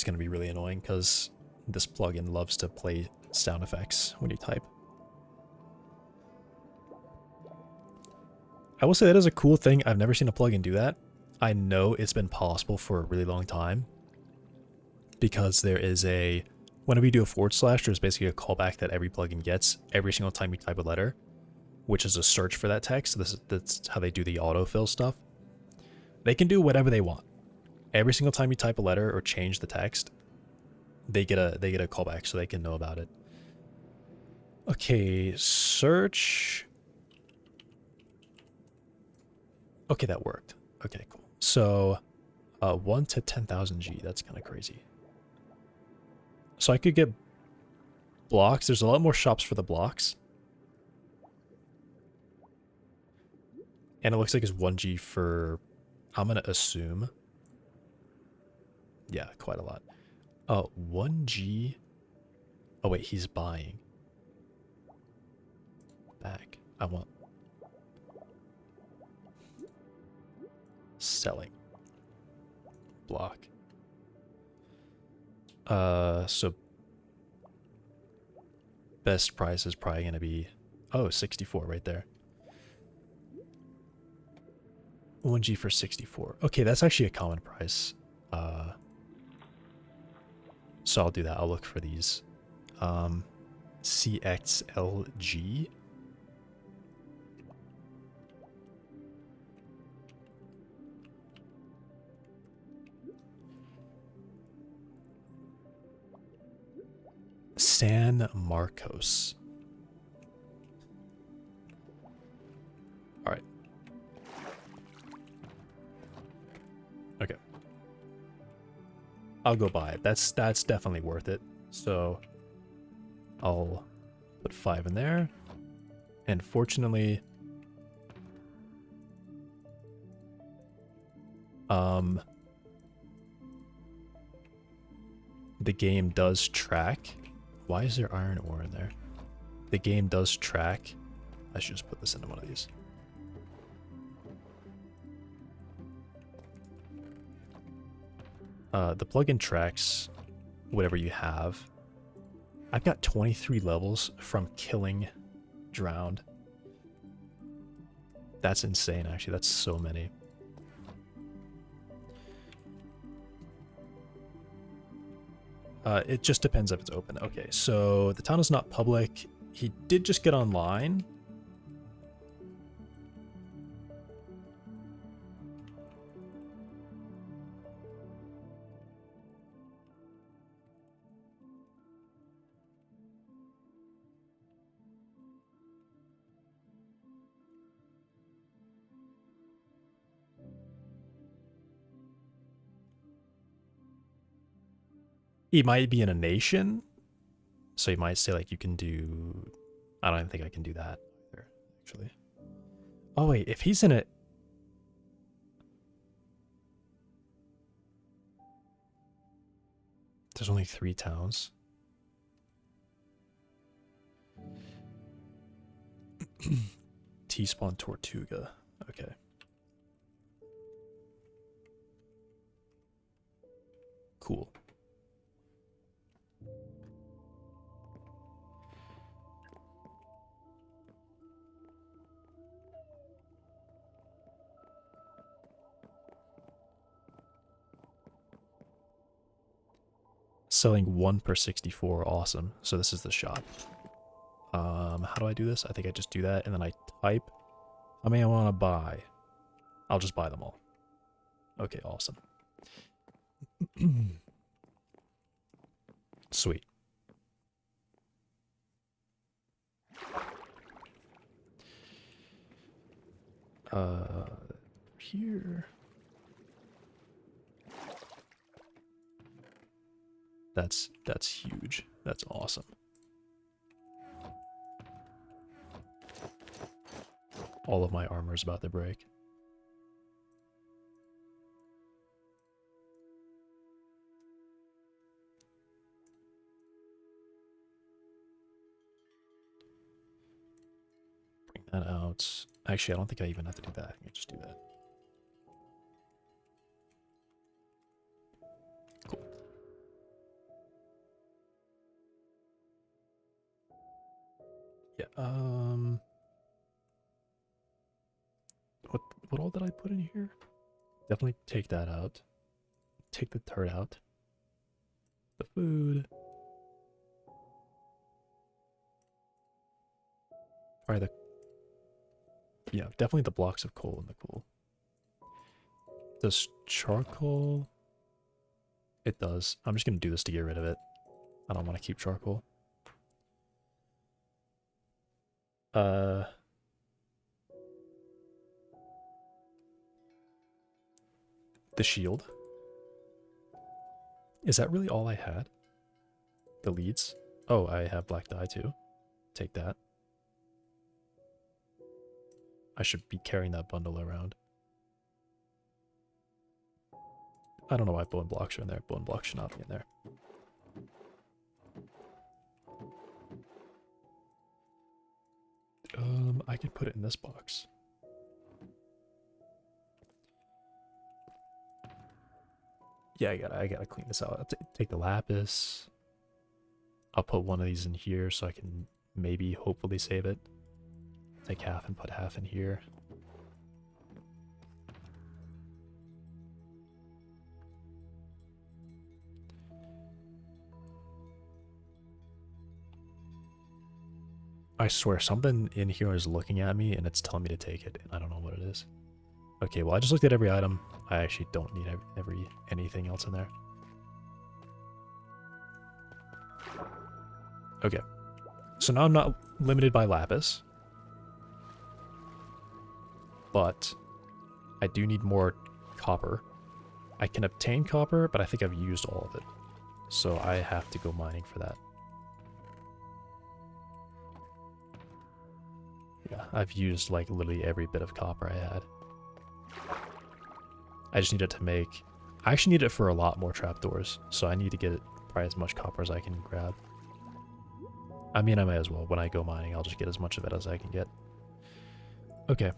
going to be really annoying because this plugin loves to play sound effects when you type. I will say that is a cool thing. I've never seen a plugin do that. I know it's been possible for a really long time because there is a... Whenever you do a /, there's basically a callback that every plugin gets every single time you type a letter, which is a search for that text. That's how they do the autofill stuff. They can do whatever they want. Every single time you type a letter or change the text, they get a callback so they can know about it. Okay, search. Okay, that worked. Okay, cool. So, 1 to 10,000 G. That's kind of crazy. So I could get blocks. There's a lot more shops for the blocks. And it looks like it's 1G for, I'm going to assume. Yeah, quite a lot. 1G. Oh, wait, he's buying. Back. I want. Selling. Block. So best price is probably going to be, 64 right there. 1G for 64. Okay, that's actually a common price. So I'll do that. I'll look for these. CXLG. San Marcos. All right. Okay. I'll go buy it. That's definitely worth it. So I'll put 5 in there. And fortunately, the game does track. Why is there iron ore in there? The game does track. I should just put this into one of these. The plugin tracks whatever you have. I've got 23 levels from killing drowned. That's insane, actually. That's so many. It just depends if it's open. Okay, so the town is not public. He did just get online. He might be in a nation, so you might say like you can do. I don't even think I can do that either, actually. Oh wait, if he's in it, there's only 3 towns. T-spawn Tortuga. Okay. Cool. Selling 1 per 64. Awesome. So this is the shop. How do I do this? I think I just do that and then I type how many I want to buy. I'll just buy them all. Okay, awesome. Sweet. Here. That's huge. That's awesome. All of my armor is about to break. Bring that out. Actually, I don't think I even have to do that. I can just do that. Cool. Yeah, what all did I put in here? Definitely take that out. Take the turd out. The food. Alright, yeah, definitely the blocks of coal and the coal. Does charcoal? It does. I'm just gonna do this to get rid of it. I don't want to keep charcoal. The shield. Is that really all I had? The leads? Oh, I have black dye too. Take that. I should be carrying that bundle around. I don't know why bone blocks are in there. Bone blocks should not be in there. I can put it in this box. Yeah, I gotta clean this out. I'll take the lapis. I'll put one of these in here so I can maybe, hopefully save it. Take half and put half in here. I swear, something in here is looking at me and it's telling me to take it, and I don't know what it is. Okay, well, I just looked at every item. I actually don't need anything else in there. Okay. So now I'm not limited by lapis. But I do need more copper. I can obtain copper, but I think I've used all of it. So I have to go mining for that. Yeah, I've used like literally every bit of copper I had. I just need it to make... I actually need it for a lot more trapdoors, so I need to get probably as much copper as I can grab. I mean, I may as well. When I go mining, I'll just get as much of it as I can get. Okay.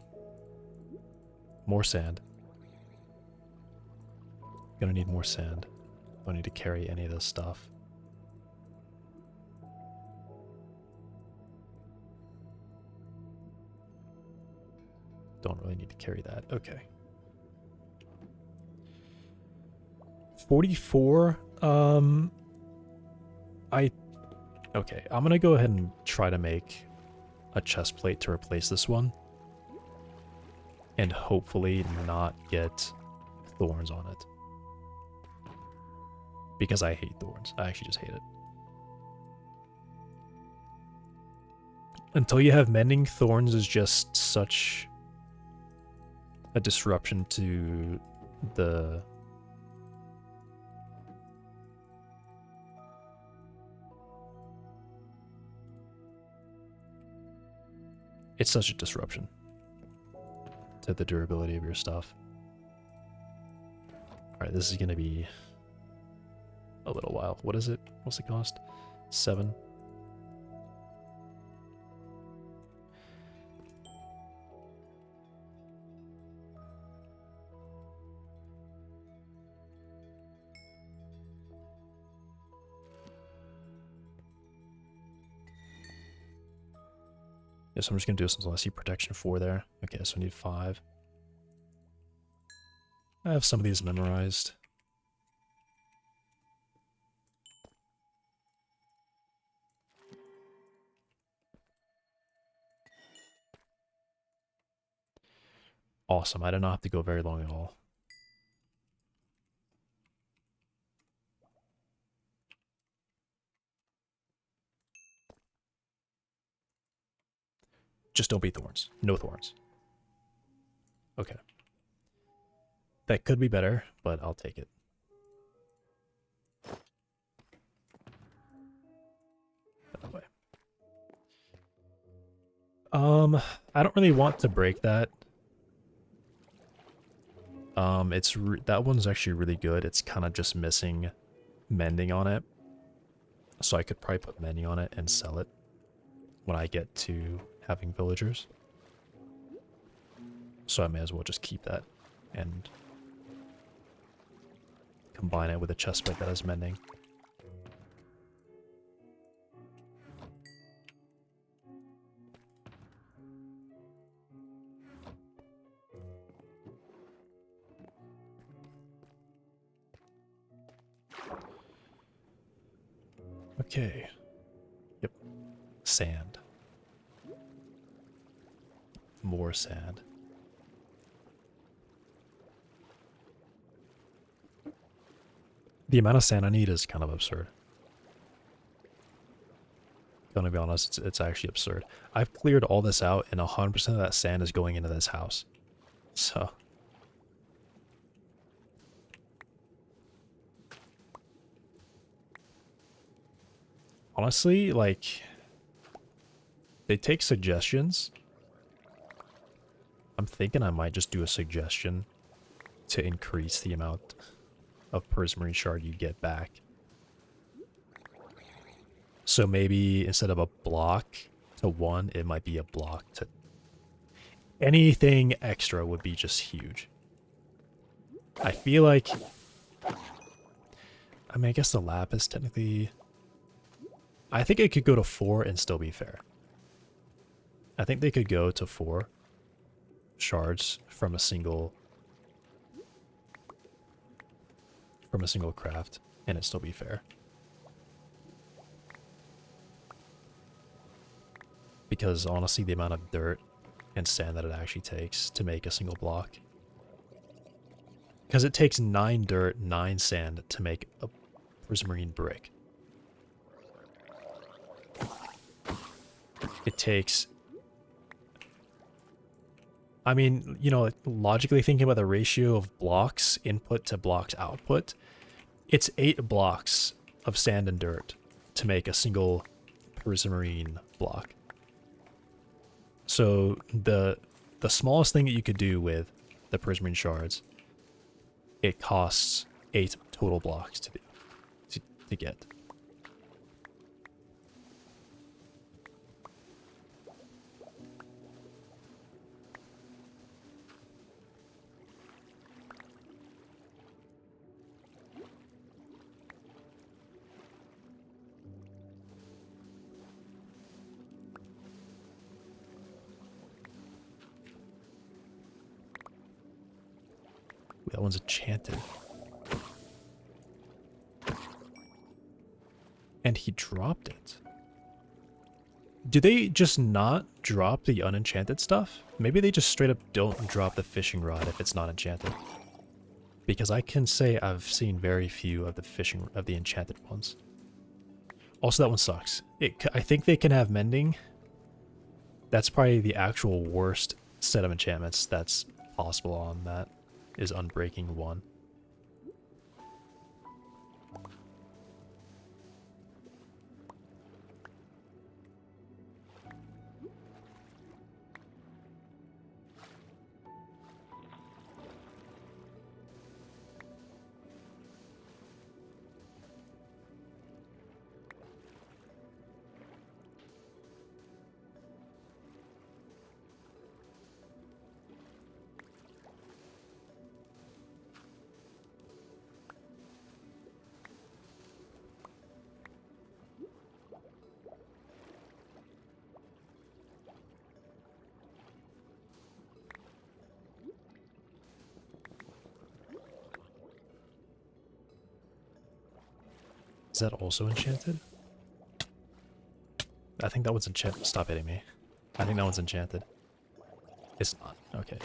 More sand. Gonna need more sand. Don't need to carry any of this stuff. Don't really need to carry that. Okay. 44. Okay, I'm gonna go ahead and try to make a chest plate to replace this one. And hopefully not get thorns on it. Because I hate thorns. I actually just hate it. Until you have mending, thorns is just such a disruption to the... It's such a disruption to the durability of your stuff. Alright, this is going to be a little while. What is it? What's the cost? 7. Yes, I'm just going to do this until I see protection 4 there. Okay, so I need 5. I have some of these memorized. Awesome, I did not have to go very long at all. Just don't be thorns. No thorns. Okay. That could be better, but I'll take it. That way. I don't really want to break that. That one's actually really good. It's kind of just missing mending on it. So I could probably put mending on it and sell it when I get to having villagers. So I may as well just keep that and combine it with a chestplate that has mending. Okay. Yep. Sand. More sand. The amount of sand I need is kind of absurd. Gonna be honest, it's actually absurd. I've cleared all this out and 100% of that sand is going into this house. So... honestly, like... they take suggestions. I'm thinking I might just do a suggestion to increase the amount of prismarine shard you get back. So maybe instead of a block to 1, it might be a block to... anything extra would be just huge. I feel like... I mean, I guess the lapis technically... I think it could go to 4 and still be fair. I think they could go to 4 shards from a single craft and it still be fair. Because honestly, the amount of dirt and sand that it actually takes to make a single block. Because it takes 9 dirt, 9 sand to make a prismarine brick. it takes... I mean, you know, logically thinking about the ratio of blocks input to blocks output, it's 8 blocks of sand and dirt to make a single prismarine block. So the smallest thing that you could do with the prismarine shards, it costs 8 total blocks to do, to get. That one's enchanted. And he dropped it. Do they just not drop the unenchanted stuff? Maybe they just straight up don't drop the fishing rod if it's not enchanted. Because I can say I've seen very few of the enchanted ones. Also, that one sucks. I think they can have mending. That's probably the actual worst set of enchantments that's possible on that, is Unbreaking 1. Is that also enchanted? I think that one's enchanted. Stop hitting me. I think that one's enchanted. It's not. Okay.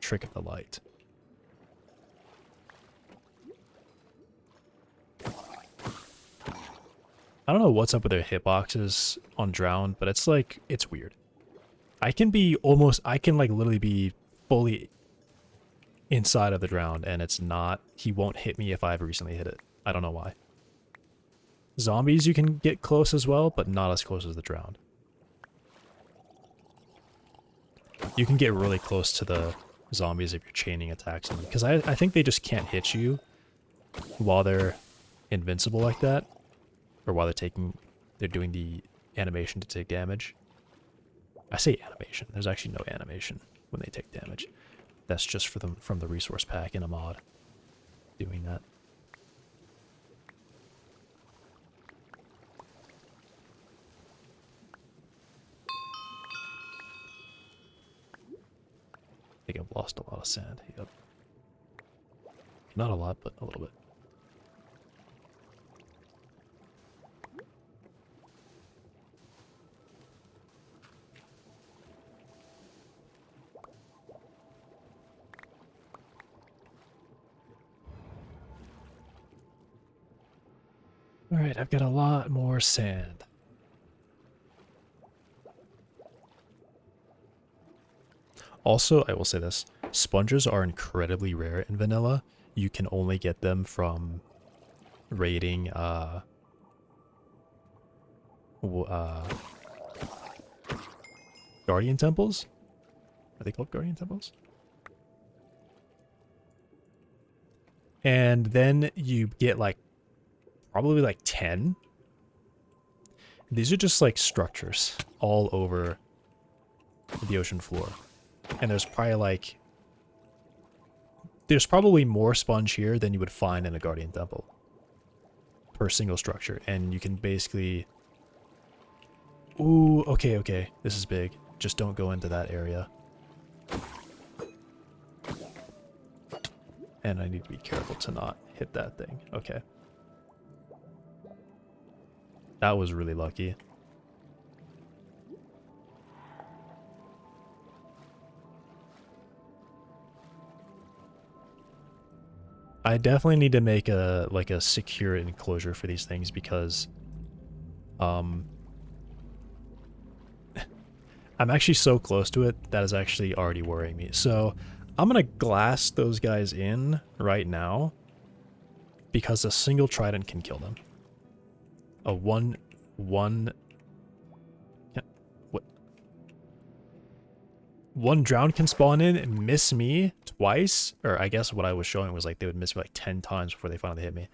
Trick of the light. I don't know what's up with their hitboxes on Drowned, but it's like, it's weird. I can like literally be fully inside of the Drowned and it's not, he won't hit me if I've recently hit it. I don't know why. Zombies you can get close as well, but not as close as the Drowned. You can get really close to the zombies if you're chaining attacks on them, because I think they just can't hit you while they're invincible like that, or while they're doing the animation to take damage. I say animation. There's actually no animation when they take damage. That's just for them from the resource pack in a mod doing that. I think I've lost a lot of sand. Yep. Not a lot, but a little bit. Alright, I've got a lot more sand. Also, I will say this, sponges are incredibly rare in vanilla. You can only get them from raiding, Guardian Temples? Are they called Guardian Temples? And then you get like, probably like 10. These are just like structures all over the ocean floor. And there's probably more sponge here than you would find in a Guardian Temple per single structure. And you can basically... Ooh, okay. This is big. Just don't go into that area. And I need to be careful to not hit that thing. Okay. That was really lucky. I definitely need to make a secure enclosure for these things because I'm actually so close to it that is actually already worrying me. So I'm going to glass those guys in right now because a single trident can kill them. A one... What? One drown can spawn in and miss me twice. Or I guess what I was showing was like they would miss me like 10 times before they finally hit me.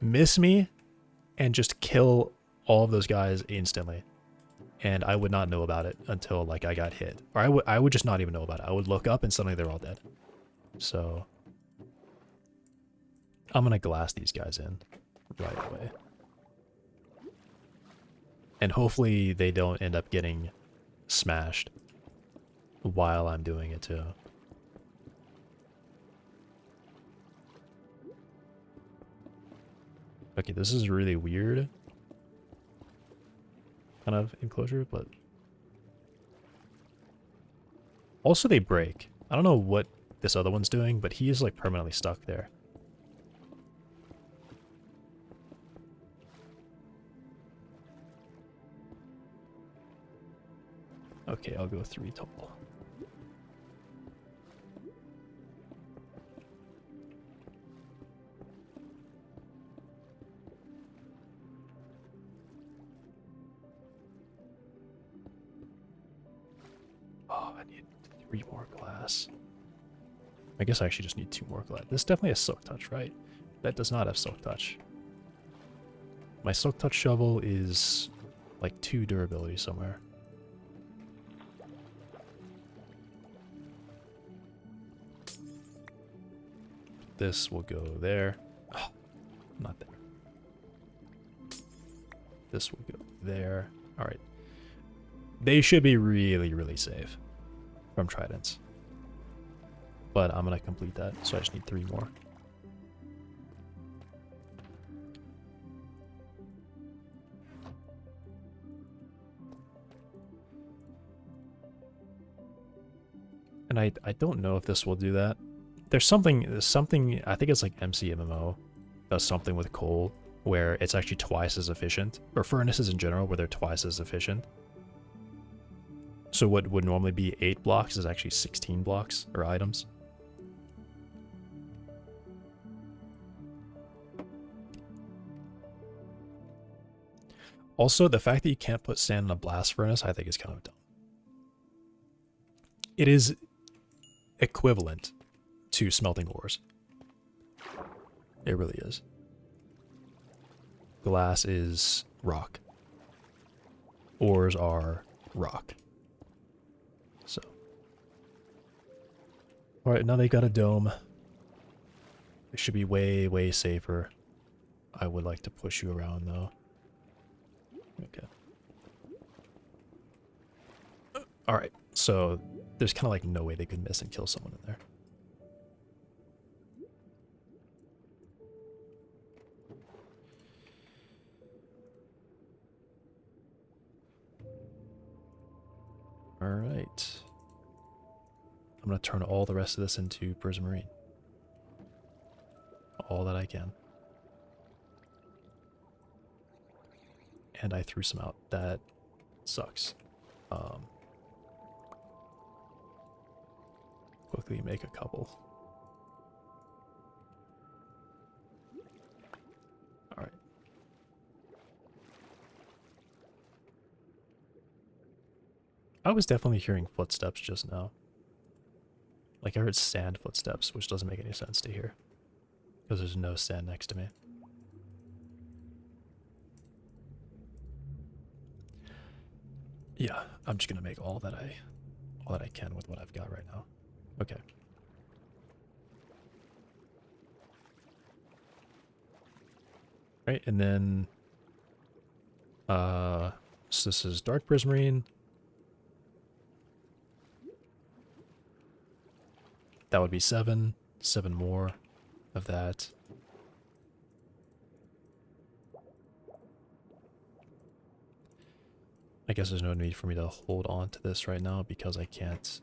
Miss me and just kill all of those guys instantly. And I would not know about it until like I got hit. Or I would just not even know about it. I would look up and suddenly they're all dead. So I'm gonna glass these guys in right away. And hopefully they don't end up getting smashed while I'm doing it too. Okay, this is really weird kind of enclosure, but also they break. I don't know what this other one's doing, but he is like permanently stuck there. Okay, I'll go 3 total. Oh, I need 3 more glass. I guess I actually just need 2 more glass. This definitely has Silk Touch, right? That does not have Silk Touch. My Silk Touch shovel is like 2 durability somewhere. This will go there. Oh, not there. This will go there. Alright. They should be really, really safe from tridents. But I'm going to complete that, so I just need 3 more. And I don't know if this will do that. There's something, I think it's like MC MMO does something with coal where it's actually twice as efficient, or furnaces in general where they're twice as efficient. So what would normally be 8 blocks is actually 16 blocks or items. Also, the fact that you can't put sand in a blast furnace, I think is kind of dumb. It is equivalent to smelting ores. It really is. Glass is rock. Ores are rock. So. Alright, now they got a dome. It should be way, way safer. I would like to push you around though. Okay. Alright, so there's kind of like no way they could miss and kill someone in there. Alright. I'm going to turn all the rest of this into Prismarine. All that I can. And I threw some out. That sucks. Quickly make a couple. Alright. I was definitely hearing footsteps just now. Like I heard sand footsteps, which doesn't make any sense to hear. Because there's no sand next to me. Yeah, I'm just gonna make all that I can with what I've got right now. Okay. Right, and then so this is Dark Prismarine. That would be 7 more of that. I guess there's no need for me to hold on to this right now because I can't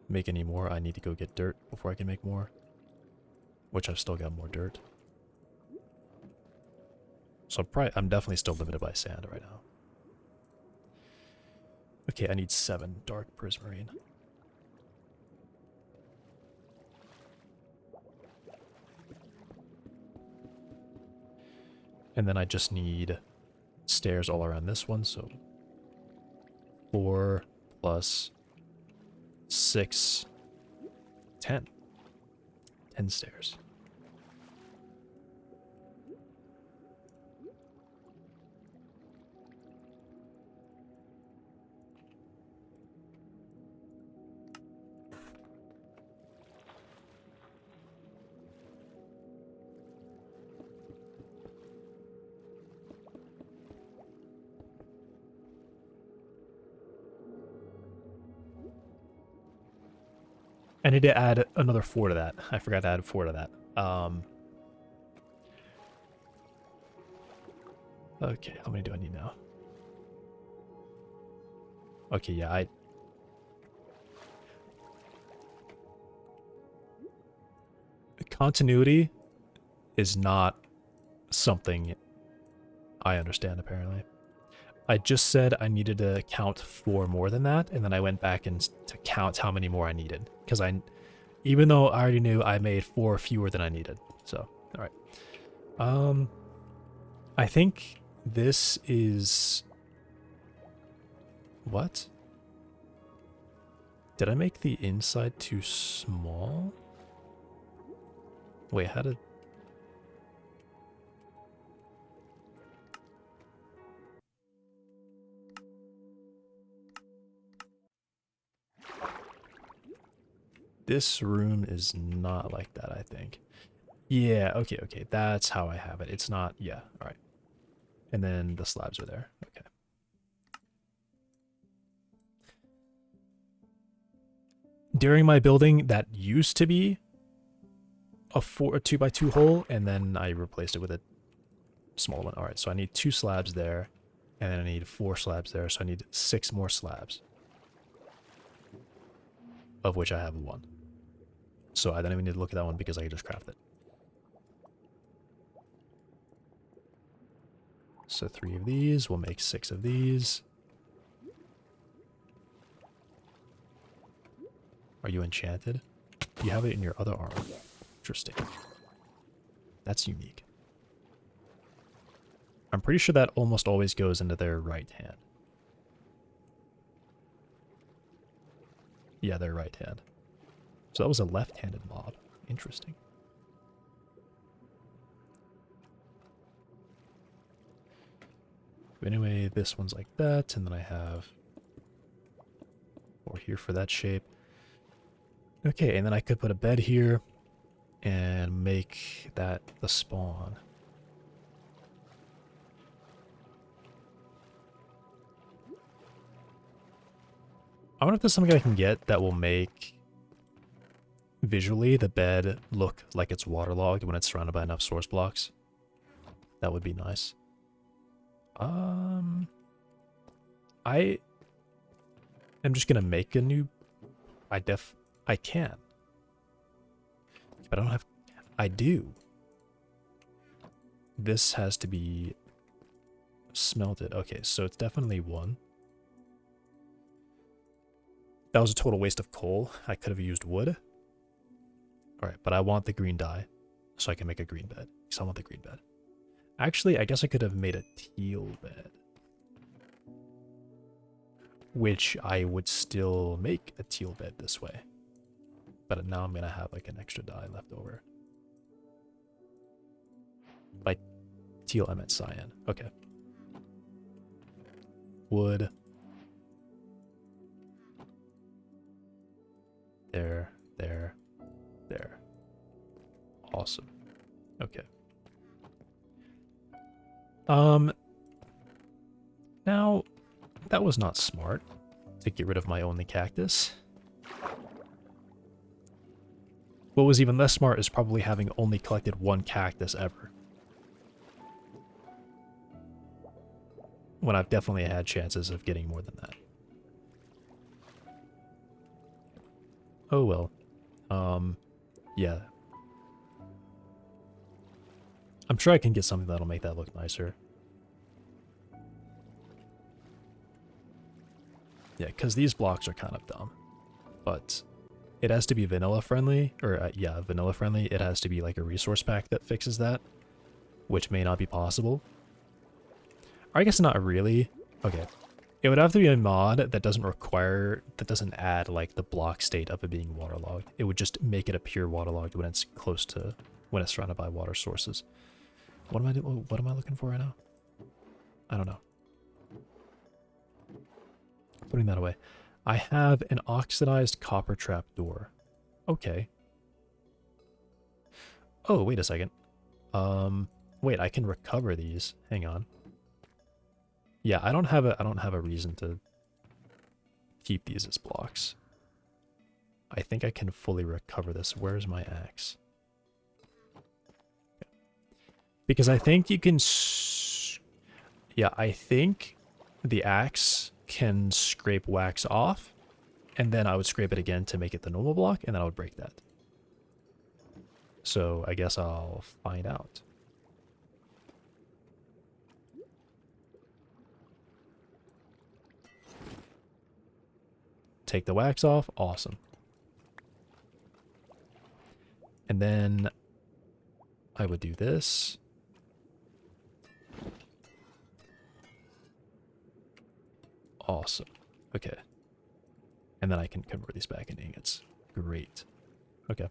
make any more. I need to go get dirt before I can make more, which I've still got more dirt. So I'm definitely still limited by sand right now. Okay, I need 7 dark prismarine. And then I just need stairs all around this one, so 4 plus 6, 10. 10 stairs. I need to add another 4 to that. I forgot to add 4 to that. Okay, how many do I need now? Okay, yeah, continuity is not something I understand, apparently. I just said I needed to count 4 more than that, and then I went back and to count how many more I needed. Because even though I already knew I made 4 fewer than I needed. So, alright. I think this is... What? Did I make the inside too small? Wait, how did... This room is not like that, I think. Yeah, okay, okay. That's how I have it. It's not... Yeah, alright. And then the slabs are there. Okay. During my building, that used to be a 2x2 hole, and then I replaced it with a small one. Alright, so I need 2 slabs there, and then I need 4 slabs there, so I need 6 more slabs. Of which I have 1. So I don't even need to look at that one because I can just craft it. So 3 of these, we'll make 6 of these. Are you enchanted? You have it in your other arm. Interesting. That's unique. I'm pretty sure that almost always goes into their right hand. Yeah, their right hand. So that was a left-handed mob. Interesting. Anyway, this one's like that, and then I have 4 here for that shape. Okay, and then I could put a bed here and make that the spawn. I wonder if there's something I can get that will make visually the bed look like it's waterlogged when it's surrounded by enough source blocks. That would be nice. I am just gonna make a new... I can. But I don't have... I do. This has to be smelted. Okay, so it's definitely 1. That was a total waste of coal. I could have used wood. Alright, but I want the green dye, so I can make a green bed. Because I want the green bed. Actually, I guess I could have made a teal bed. Which I would still make a teal bed this way. But now I'm going to have like an extra dye left over. By teal, I meant cyan. Okay. Wood. There, there, there. Awesome. Okay. Now, that was not smart to get rid of my only cactus. What was even less smart is probably having only collected 1 cactus ever. When I've definitely had chances of getting more than that. Oh well. Yeah. I'm sure I can get something that'll make that look nicer. Yeah, because these blocks are kind of dumb. But it has to be vanilla friendly, or yeah, vanilla friendly. It has to be like a resource pack that fixes that, which may not be possible. Or I guess not really. Okay. It would have to be a mod that doesn't add like the block state of it being waterlogged. It would just make it appear waterlogged when it's when it's surrounded by water sources. What am I looking for right now? I don't know. Putting that away. I have an oxidized copper trap door. Okay. Oh, wait a second. Wait, I can recover these. Hang on. Yeah, I don't have a reason to keep these as blocks. I think I can fully recover this. Where's my axe? Okay. Because I think you can yeah, I think the axe can scrape wax off, and then I would scrape it again to make it the normal block, and then I would break that. So I guess I'll find out. Take the wax off. Awesome. And then I would do this. Awesome. Okay. And then I can convert these back into ingots. Great. Okay.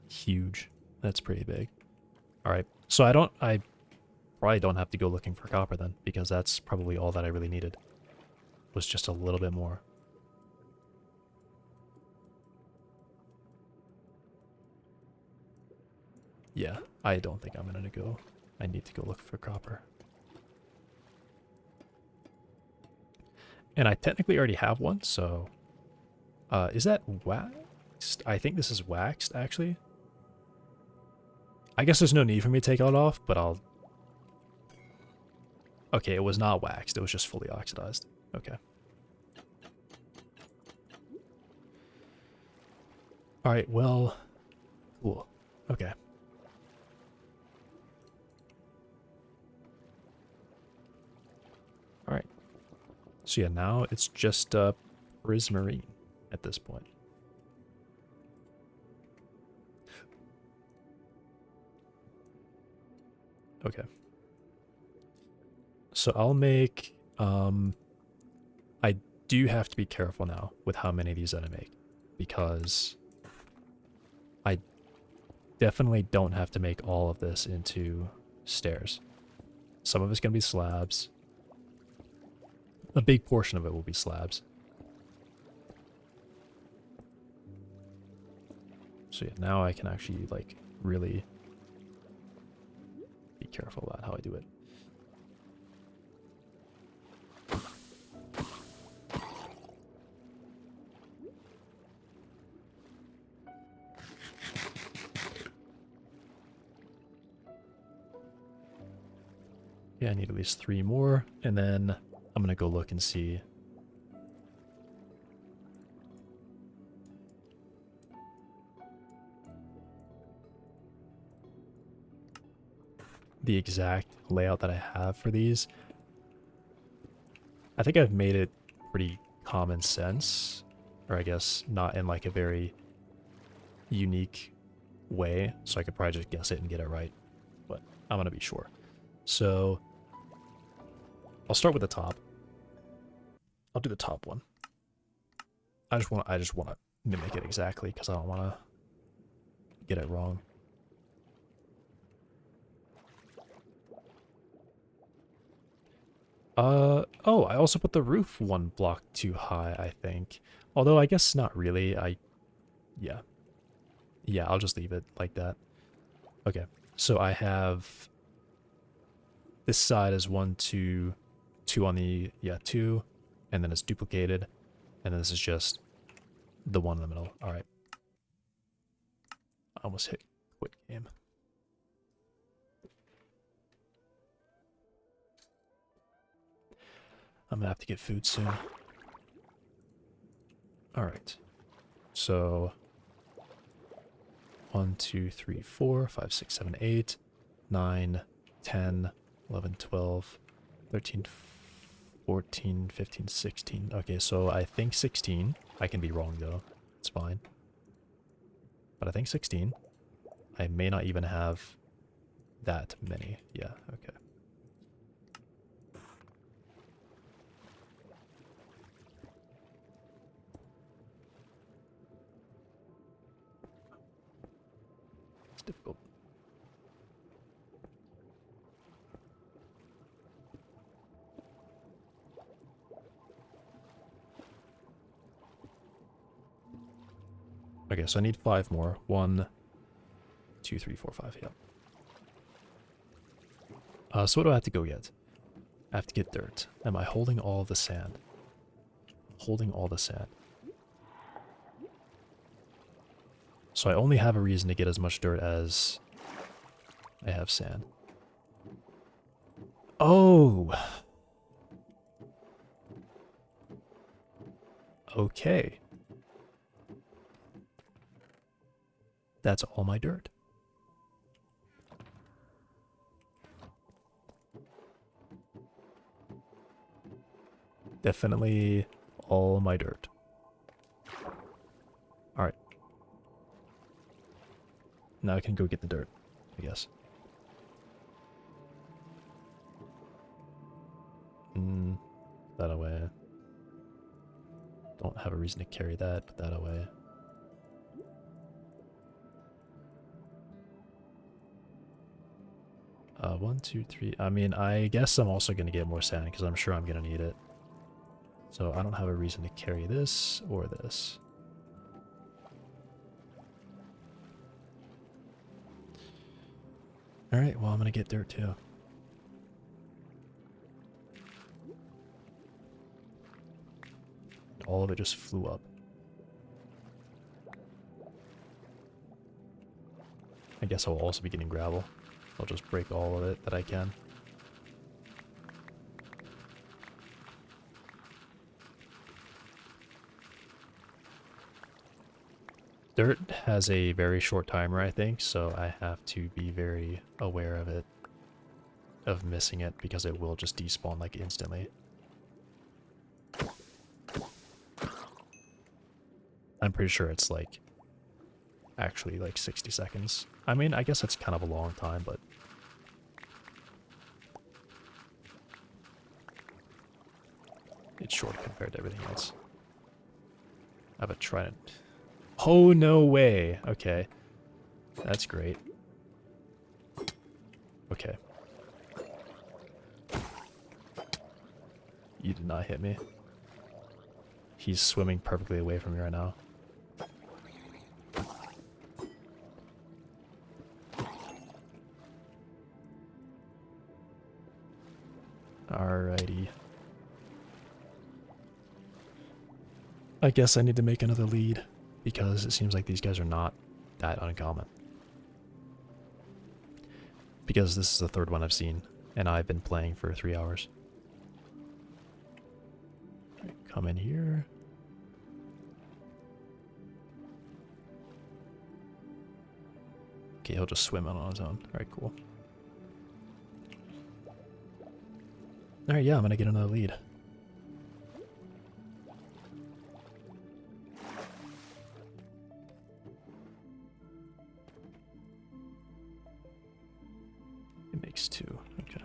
Huge. That's pretty big. All right. So I probably don't have to go looking for copper then, because that's probably all that I really needed. Was just a little bit more. Yeah, I don't think I'm gonna go. I need to go look for copper. And I technically already have one, so... is that waxed? I think this is waxed, actually. I guess there's no need for me to take it off, but I'll... Okay, it was not waxed. It was just fully oxidized. Okay. Alright, well... Cool. Okay. Alright. So yeah, now it's just prismarine at this point. Okay. So I'll make... I do have to be careful now with how many of these that I make, because I definitely don't have to make all of this into stairs. Some of it's going to be slabs. A big portion of it will be slabs. So yeah, now I can actually like really be careful about how I do it. Yeah, I need at least 3 more, and then I'm gonna go look and see. The exact layout that I have for these. I think I've made it pretty common sense, or I guess not in like a very unique way, so I could probably just guess it and get it right, but I'm gonna be sure. So I'll start with the top. I'll do the top one. I just want to mimic it exactly because I don't want to get it wrong. Oh, I also put the roof 1 block too high, I think. Although I guess not really. Yeah. Yeah, I'll just leave it like that. Okay. So I have this side is 1, 2 on the, yeah, 2, and then it's duplicated, and then this is just the one in the middle. All right. I almost hit quit game. I'm gonna have to get food soon. Alright. So 1, 2, 3, 4, 5, 6, 7, 8, 9, 10, 11, 12, 13, 14, 15, 16. Okay, so I think 16. I can be wrong though. It's fine. But I think 16. I may not even have that many. Yeah, okay. It's difficult. Okay, so I need 5 more. 1, 2, 3, 4, 5. Yep. So what do I have to go get? I have to get dirt. Am I holding all of the sand? Holding all the sand. So I only have a reason to get as much dirt as I have sand. Oh! Okay. That's all my dirt. Definitely all my dirt. Alright. Now I can go get the dirt, I guess. That away. Don't have a reason to carry that, put that away. One, two, three. I mean, I guess I'm also going to get more sand because I'm sure I'm going to need it. So I don't have a reason to carry this or this. Alright, well, I'm going to get dirt too. All of it just flew up. I guess I'll also be getting gravel. I'll just break all of it that I can. Dirt has a very short timer, I think, so I have to be very aware of it, of missing it, because it will just despawn like instantly. I'm pretty sure it's like actually like 60 seconds. I mean, I guess it's kind of a long time, but it's short compared to everything else. I have a trident. Oh, no way. Okay. That's great. Okay. You did not hit me. He's swimming perfectly away from me right now. Alrighty. I guess I need to make another lead, because it seems like these guys are not that uncommon. Because this is the third one I've seen, and I've been playing for 3 hours. Right, come in here. Okay, he'll just swim out on his own. Alright, cool. Alright, yeah, I'm gonna get another lead. It makes 2. Okay.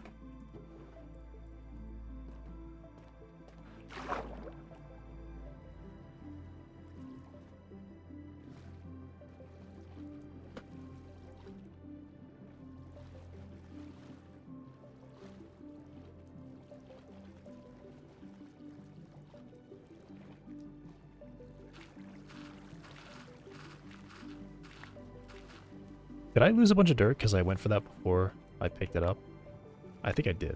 Did I lose a bunch of dirt because I went for that before I picked it up? I think I did.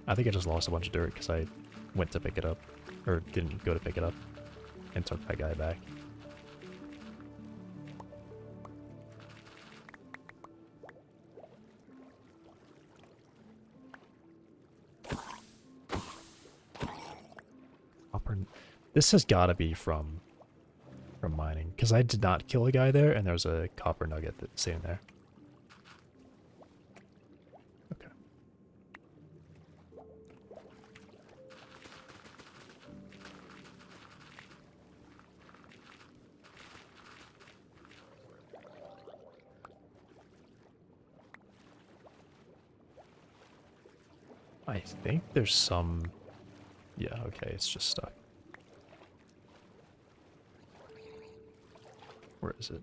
I think I just lost a bunch of dirt because I went to pick it up. Or didn't go to pick it up. And took that guy back. copper. This has got to be from mining, because I did not kill a guy there, and there's a copper nugget that's sitting there. Okay. I think there's some... Yeah, okay, it's just stuck. Where is it?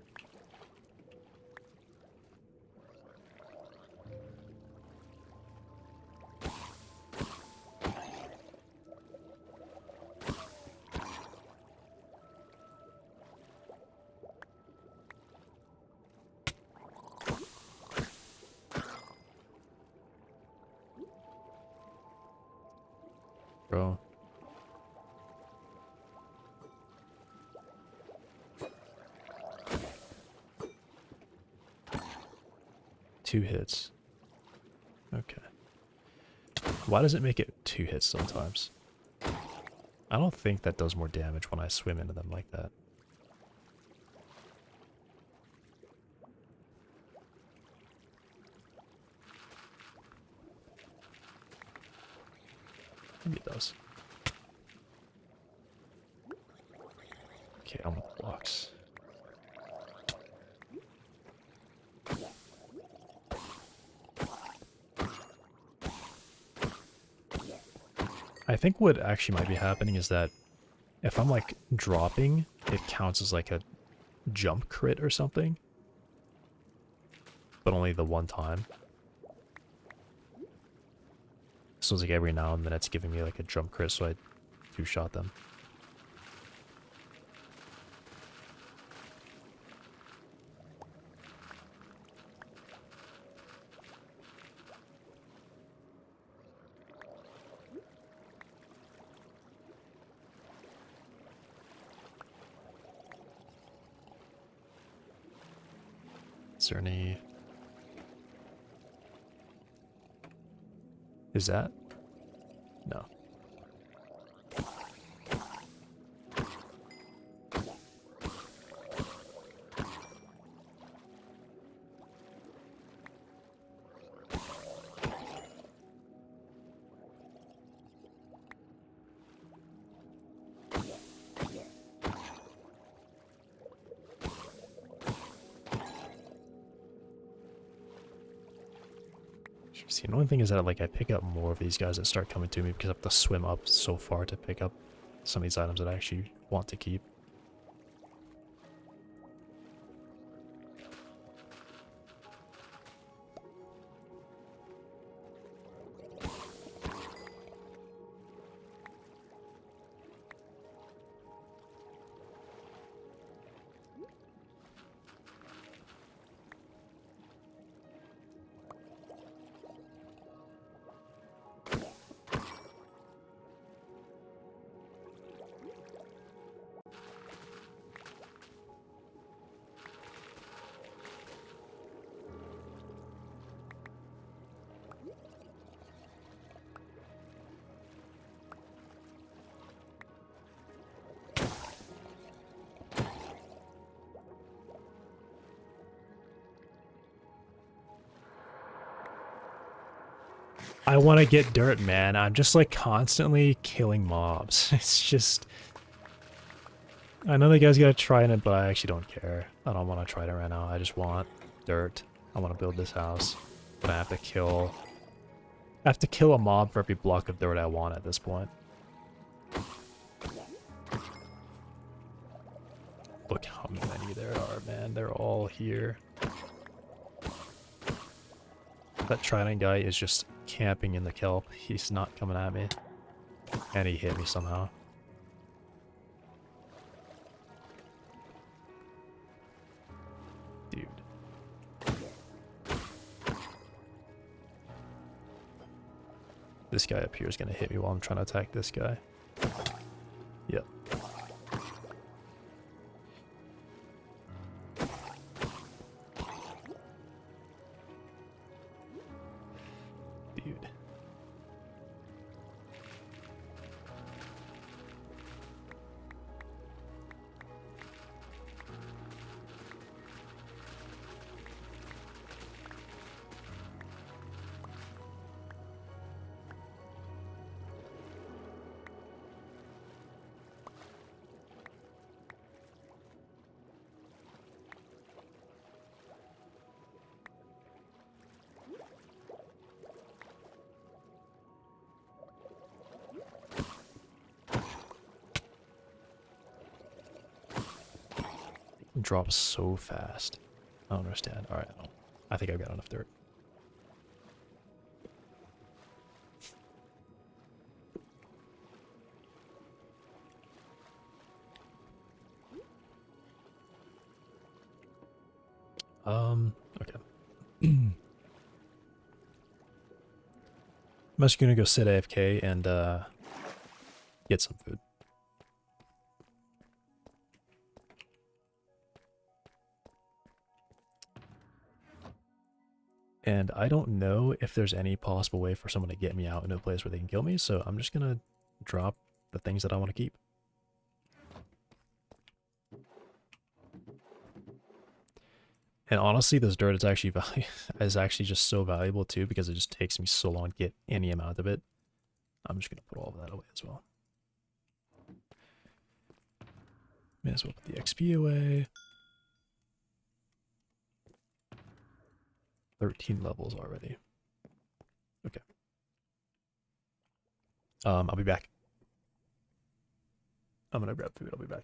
Bro. Two hits. Okay. Why does it make it 2 hits sometimes? I don't think that does more damage when I swim into them like that. Maybe it does. Okay, I'm with blocks. I think what actually might be happening is that if I'm like dropping, it counts as like a jump crit or something. But only the one time. So it's like every now and then it's giving me like a jump crit, so I two-shot them. Is there any... Is that? No. See, the only thing is that like I pick up more of these guys that start coming to me because I have to swim up so far to pick up some of these items that I actually want to keep. I want to get dirt, man. I'm just like constantly killing mobs. It's just... I know the guys gotta try it, but I actually don't care. I don't want to try it right now. I just want dirt. I want to build this house. But I have to kill... I have to kill a mob for every block of dirt I want at this point. Look how many there are, man. They're all here. That trident guy is just camping in the kelp. He's not coming at me. And he hit me somehow. Dude. This guy up here is going to hit me while I'm trying to attack this guy. Yep. drops so fast. I don't understand. Alright, I think I've got enough dirt. Okay. I'm just gonna go sit AFK and get some food. And I don't know if there's any possible way for someone to get me out into a place where they can kill me, so I'm just gonna drop the things that I want to keep. And honestly, this dirt is actually just so valuable too, because it just takes me so long to get any amount of it. I'm just gonna put all of that away as well. May as well put the XP away. 13 levels already. Okay. I'll be back. I'm gonna grab food. I'll be back.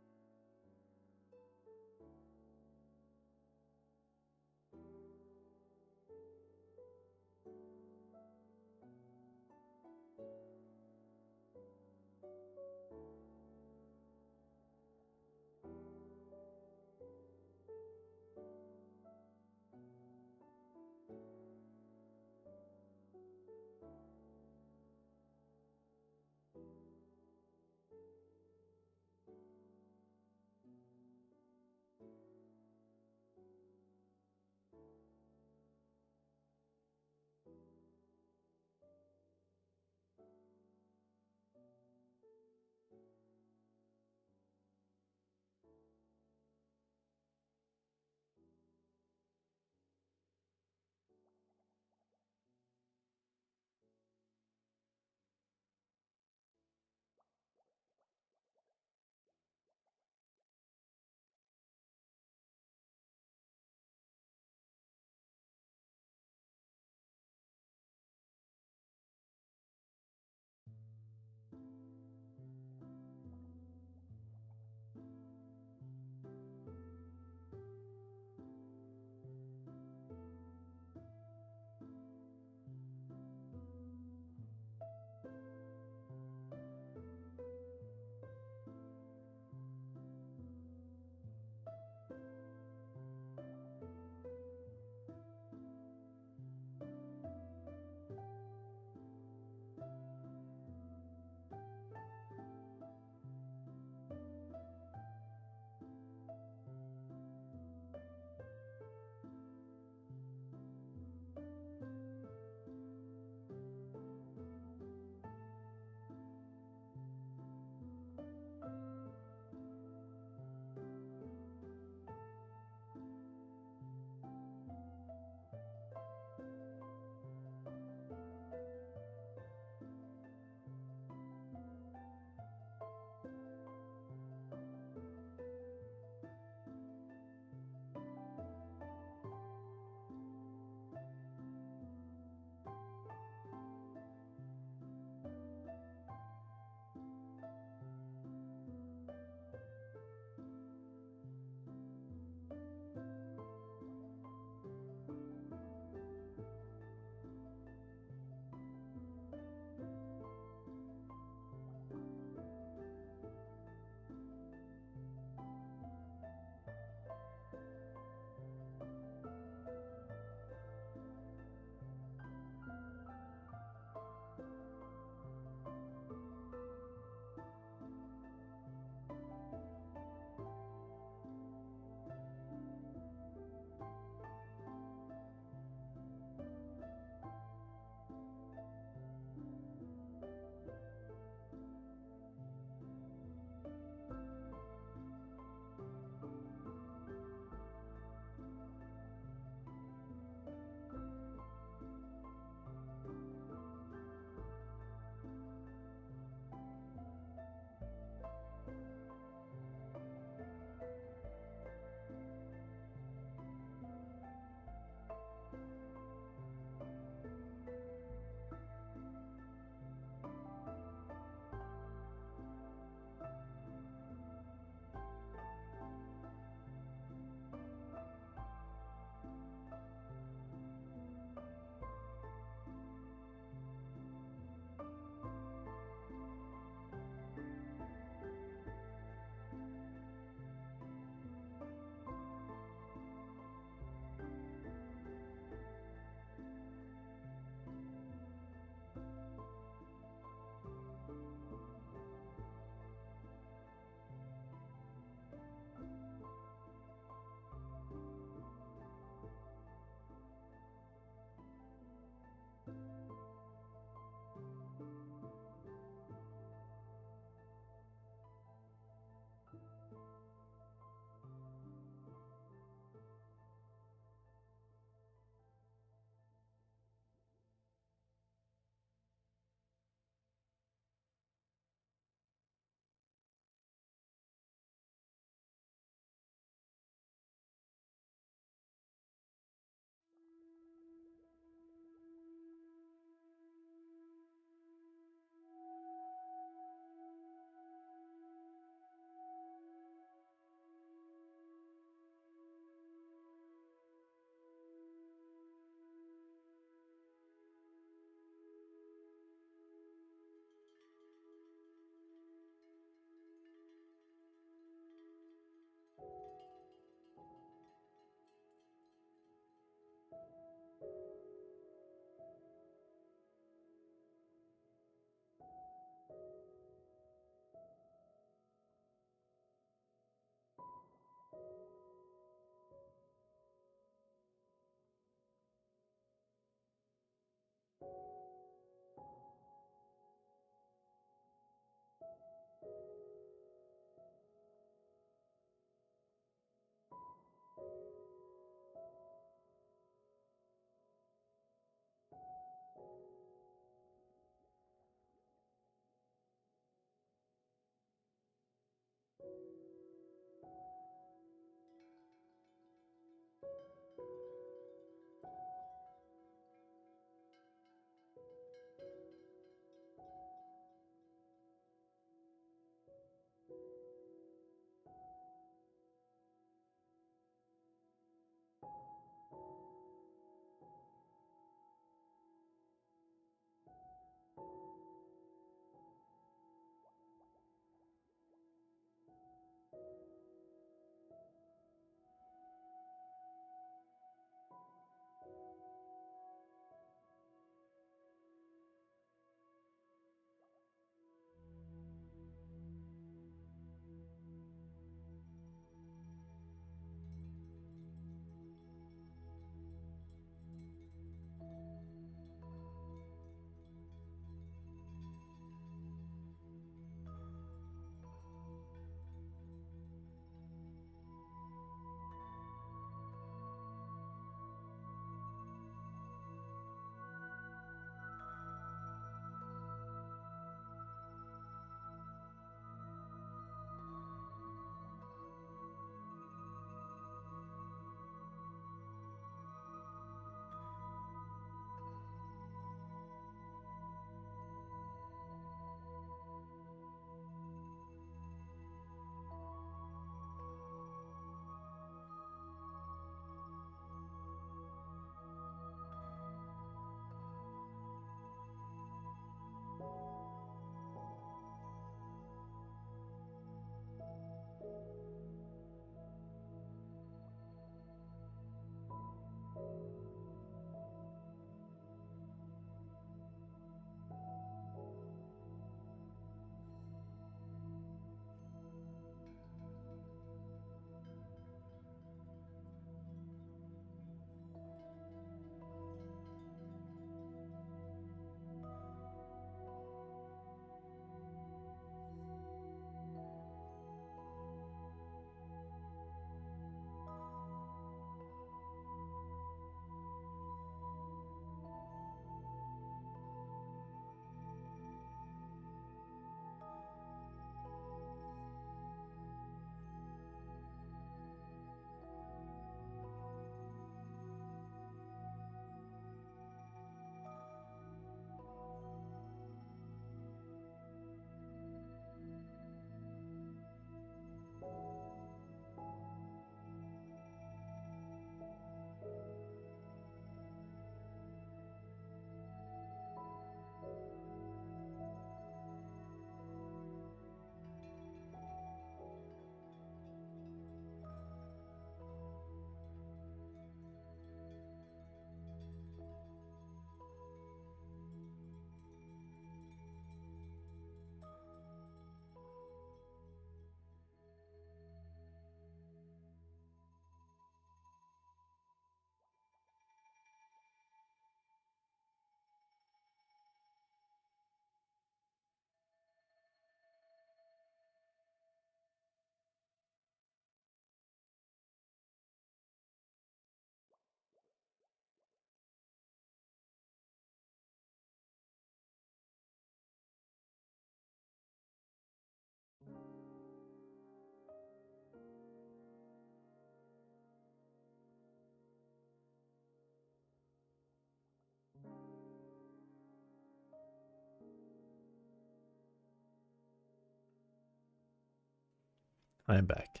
I am back.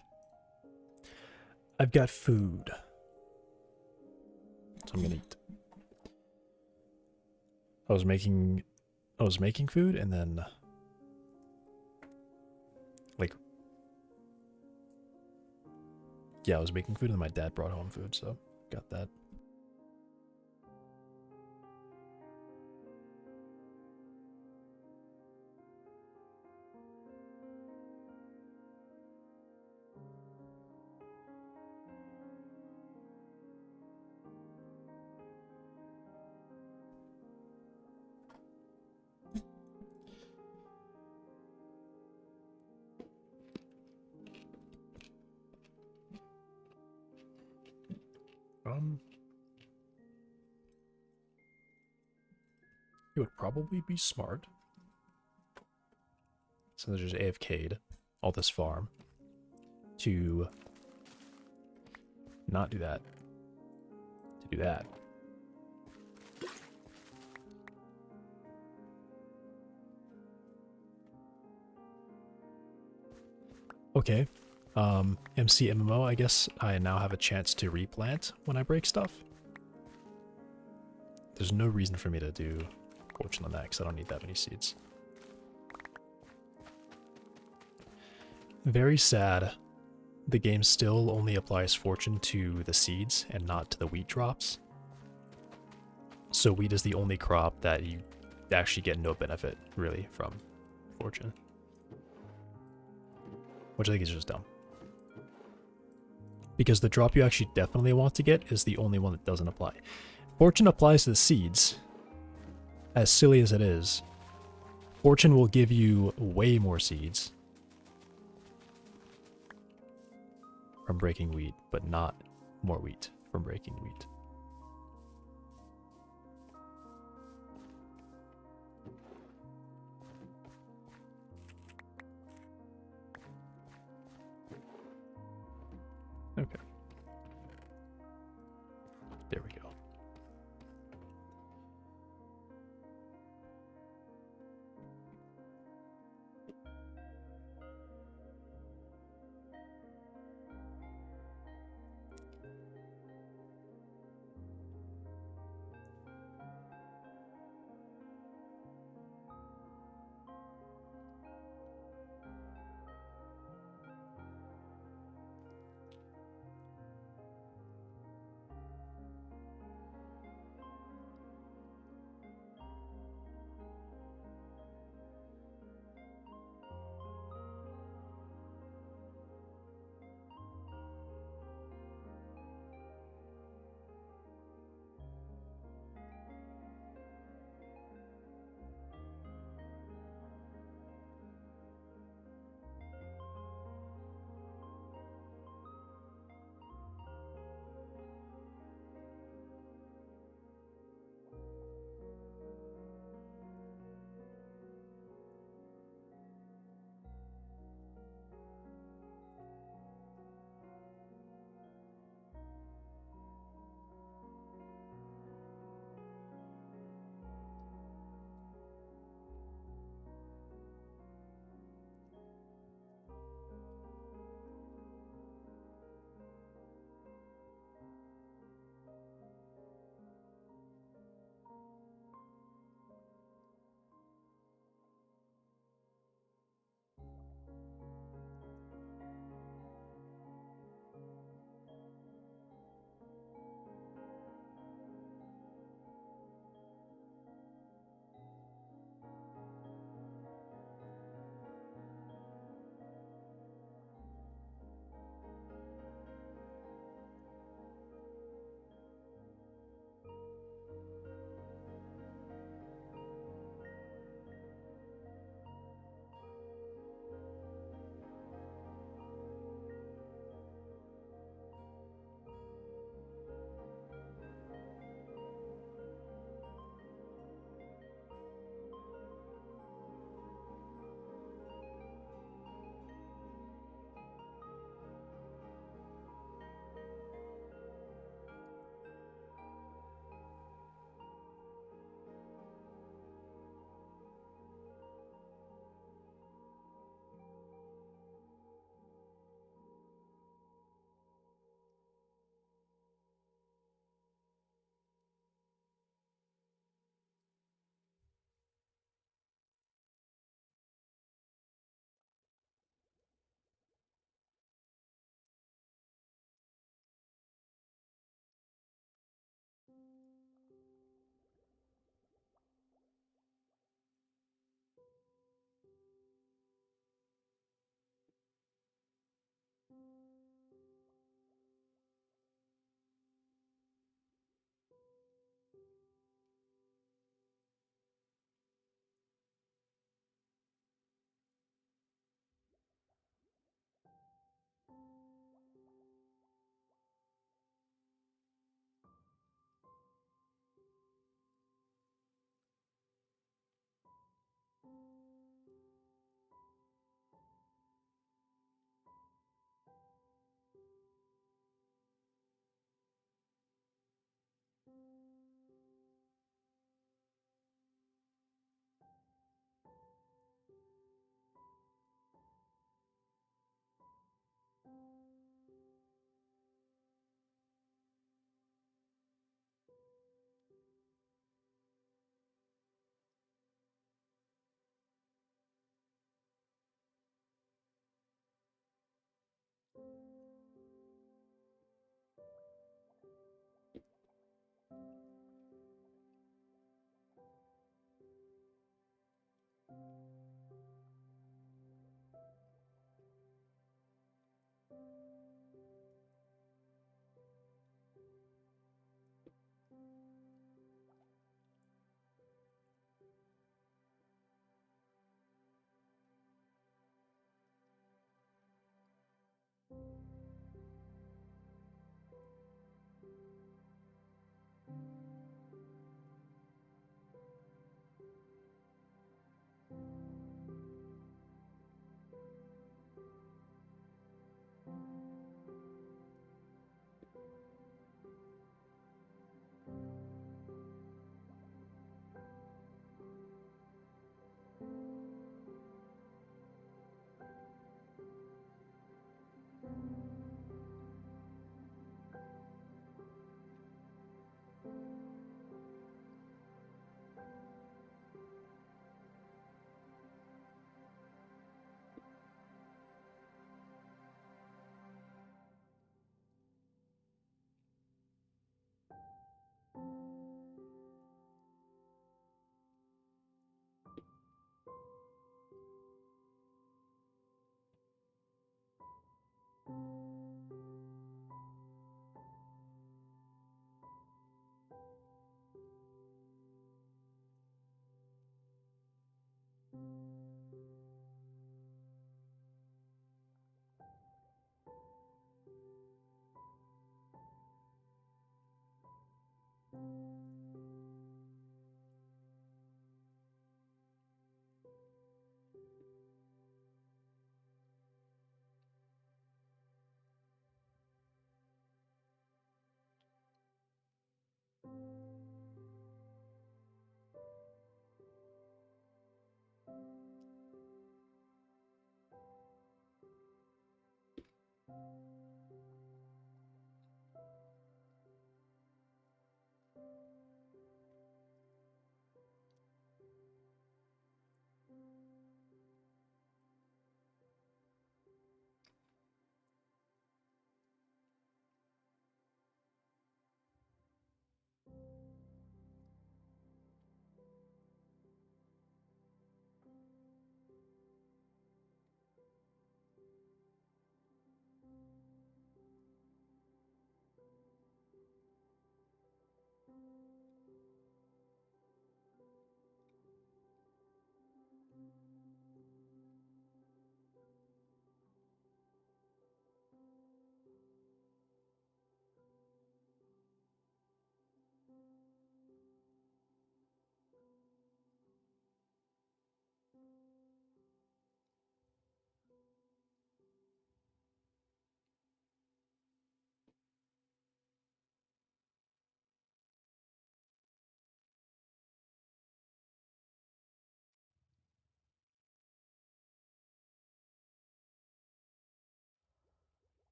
I've got food. So I'm gonna eat. I was making food and then like yeah, I was making food and my dad brought home food, so got that. It would probably be smart, since there's just AFK'd all this farm, to not do that. To do that. Okay. MC MMO, I guess I now have a chance to replant when I break stuff. There's no reason for me to do fortune on that because I don't need that many seeds. Very sad. The game still only applies fortune to the seeds and not to the wheat drops. So wheat is the only crop that you actually get no benefit, really, from fortune. Which I think is just dumb. Because the drop you actually definitely want to get is the only one that doesn't apply. Fortune applies to the seeds. As silly as it is, fortune will give you way more seeds from breaking wheat, but not more wheat from breaking wheat. Okay. There we go.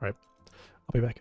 Right. I'll be back.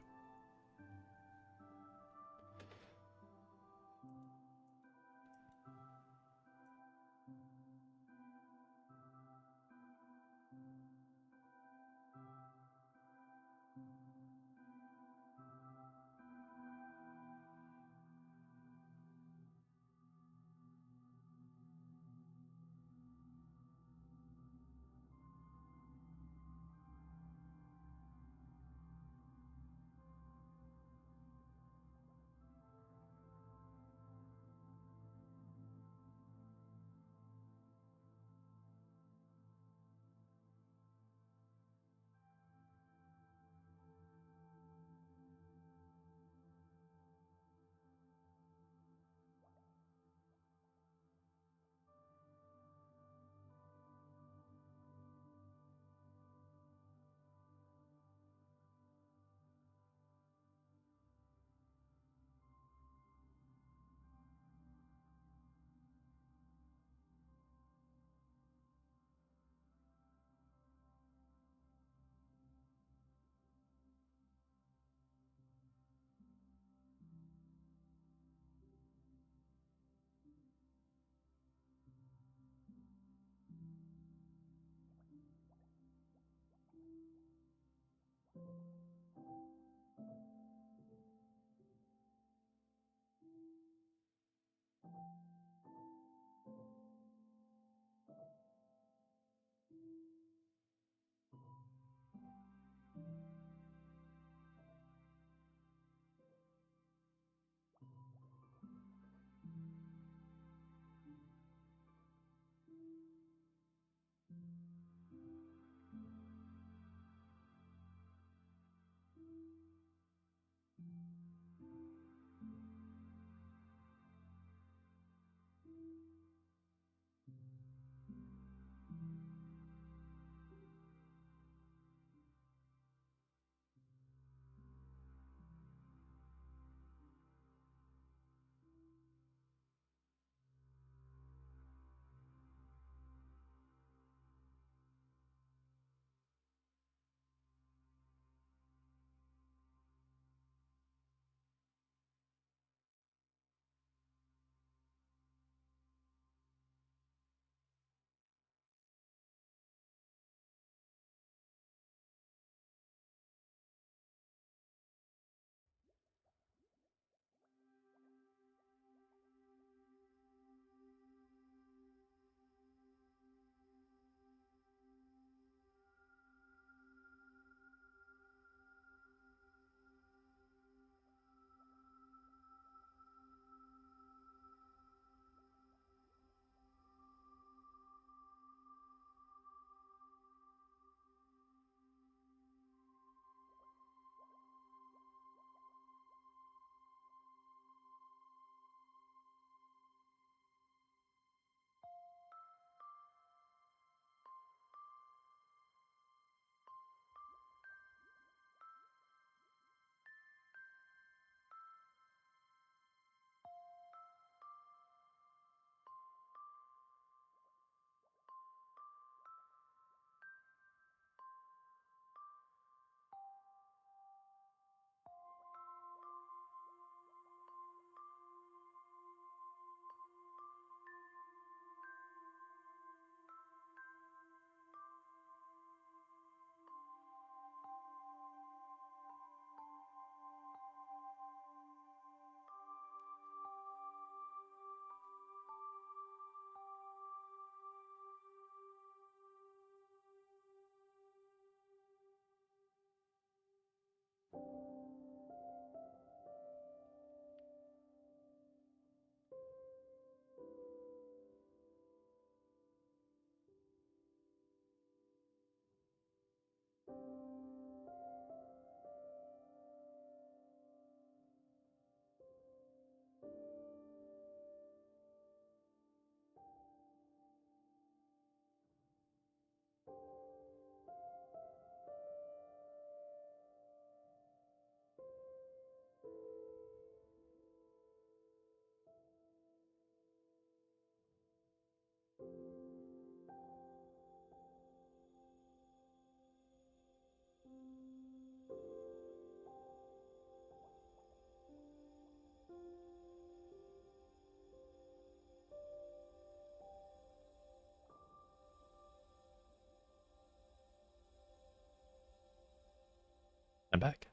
I'm back.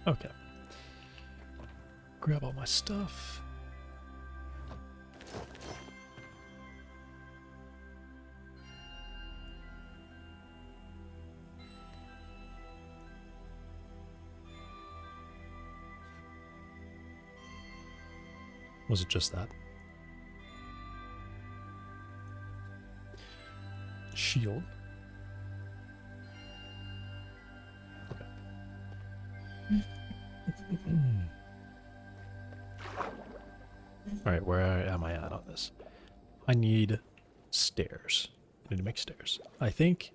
Okay. Grab all my stuff. Was it just that? Shield. Okay. Alright, where am I at on this? I need stairs. I need to make stairs. I think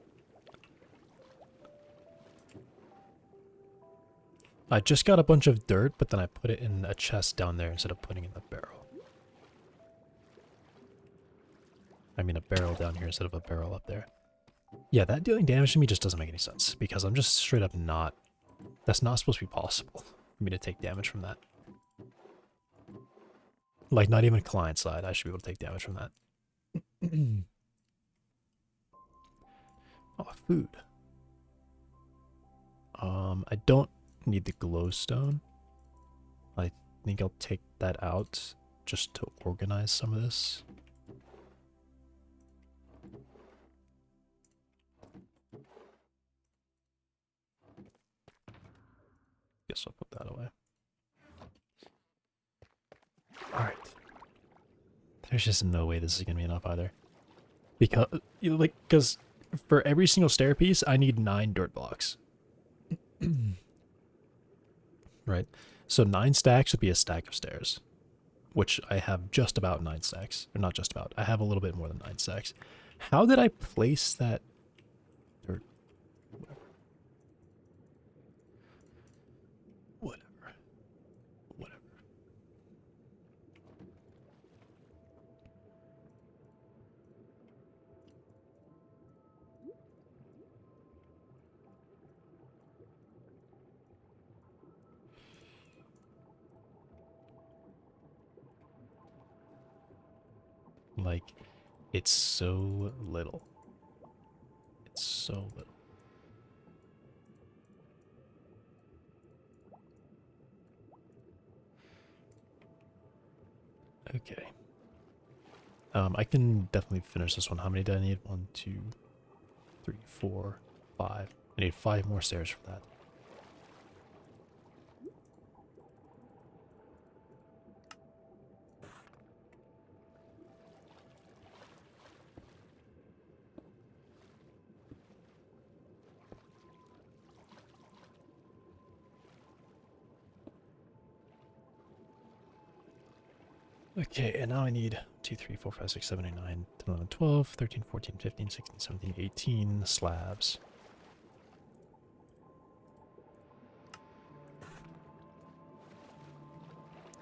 I just got a bunch of dirt, but then I put it in a chest down there instead of putting it in the barrel. I mean a barrel down here instead of a barrel up there. Yeah, that dealing damage to me just doesn't make any sense, because I'm just straight up not... That's not supposed to be possible for me to take damage from that. Like, not even client side, I should be able to take damage from that. Oh, food. I don't need the glowstone. I think I'll take that out just to organize some of this. Guess I'll put that away. Alright. There's just no way this is gonna be enough either. Because, you know, like, because for every single stair piece, I need 9 dirt blocks. Right? So 9 stacks would be a stack of stairs. Which I have just about 9 stacks. Or not just about. I have a little bit more than 9 stacks. How did I place that dirt? Whatever. Whatever. Like, it's so little. It's so little. Okay. I can definitely finish this one. How many do I need? 1, 2, 3, 4, 5. I need 5 more stairs for that. Okay, and now I need 2, 3, 4, 5, 6, 7, 8, 9, 10, 11, 12, 13, 14, 15, 16, 17, 18 slabs.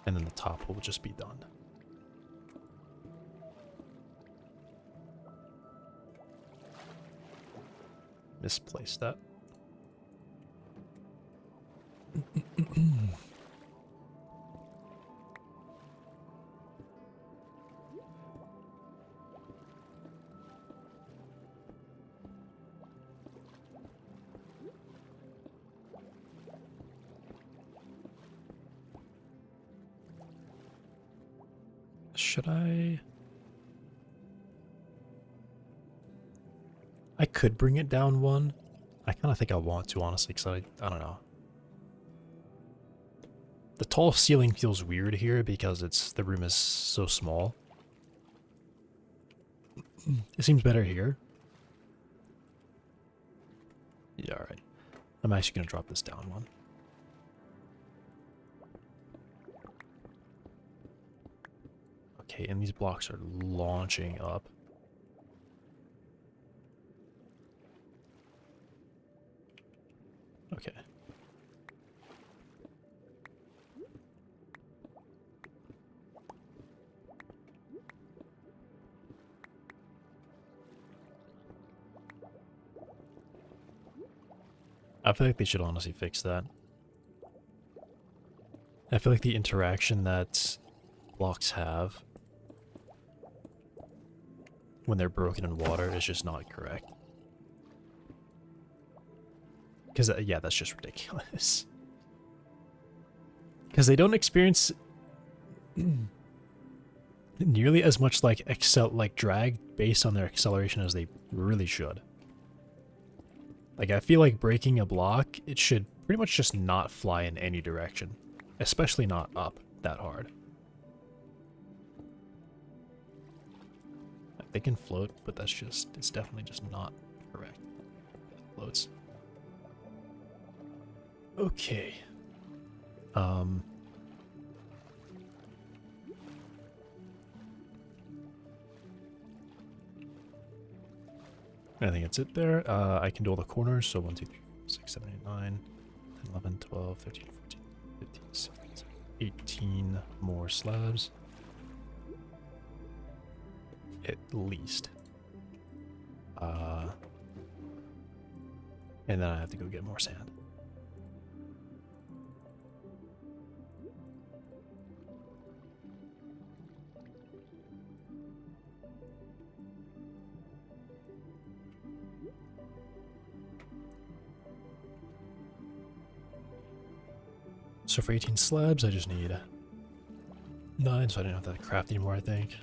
And then the top will just be done. Misplaced that. Should I could bring it down 1. I kind of think I want to, honestly, because I don't know. The tall ceiling feels weird here because the room is so small. It seems better here. Yeah, alright. I'm actually going to drop this down 1. Okay, and these blocks are launching up. Okay. I feel like they should honestly fix that. I feel like the interaction that blocks have when they're broken in water is just not correct. Because, yeah, that's just ridiculous. Because they don't experience nearly as much like drag based on their acceleration as they really should. Like, I feel like breaking a block, it should pretty much just not fly in any direction. Especially not up that hard. They can float, but that's just, it's definitely just not correct. It floats. Okay. I think that's it there. I can do all the corners, so 1, 2, 3, 4, 6, 7, 8, 9, 10, 11, 12, 13, 14, 15, 16, 17, 18 more slabs. At least. And then I have to go get more sand. So for 18 slabs, I just need 9, so I don't have to craft anymore, I think.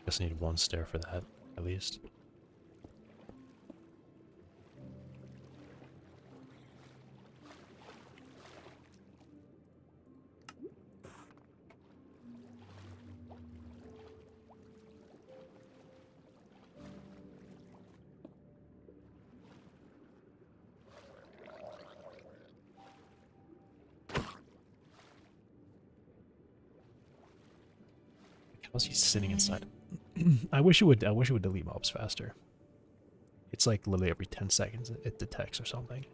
Just need 1 stair for that, at least. How's he sitting inside? I wish it would delete mobs faster. It's like literally every 10 seconds it detects or something.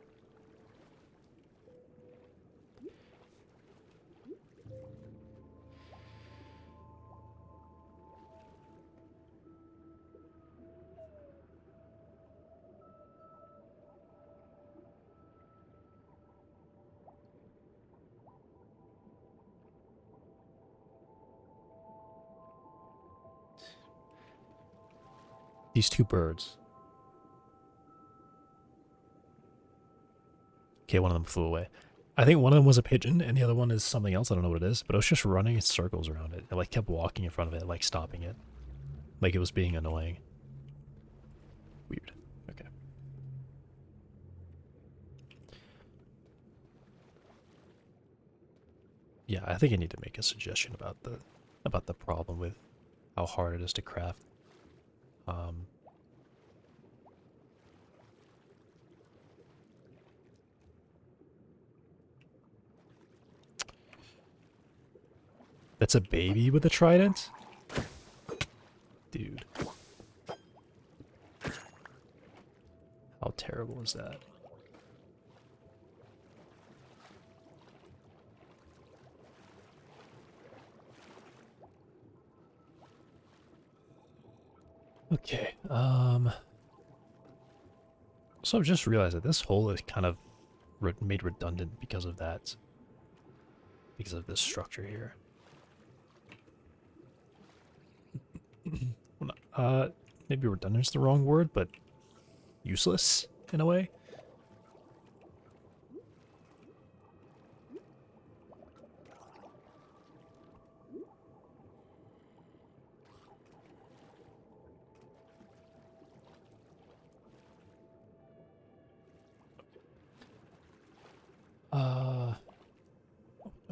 These 2 birds. Okay, one of them flew away. I think one of them was a pigeon, and the other one is something else. I don't know what it is, but it was just running in circles around it. It like kept walking in front of it, like stopping it. Like it was being annoying. Weird. Okay. Yeah, I think I need to make a suggestion about the problem with how hard it is to craft. That's a baby with a trident? Dude. How terrible is that? Okay, so I've just realized that this hole is kind of made redundant because of that. Because of this structure here. Maybe redundant is the wrong word, but useless in a way.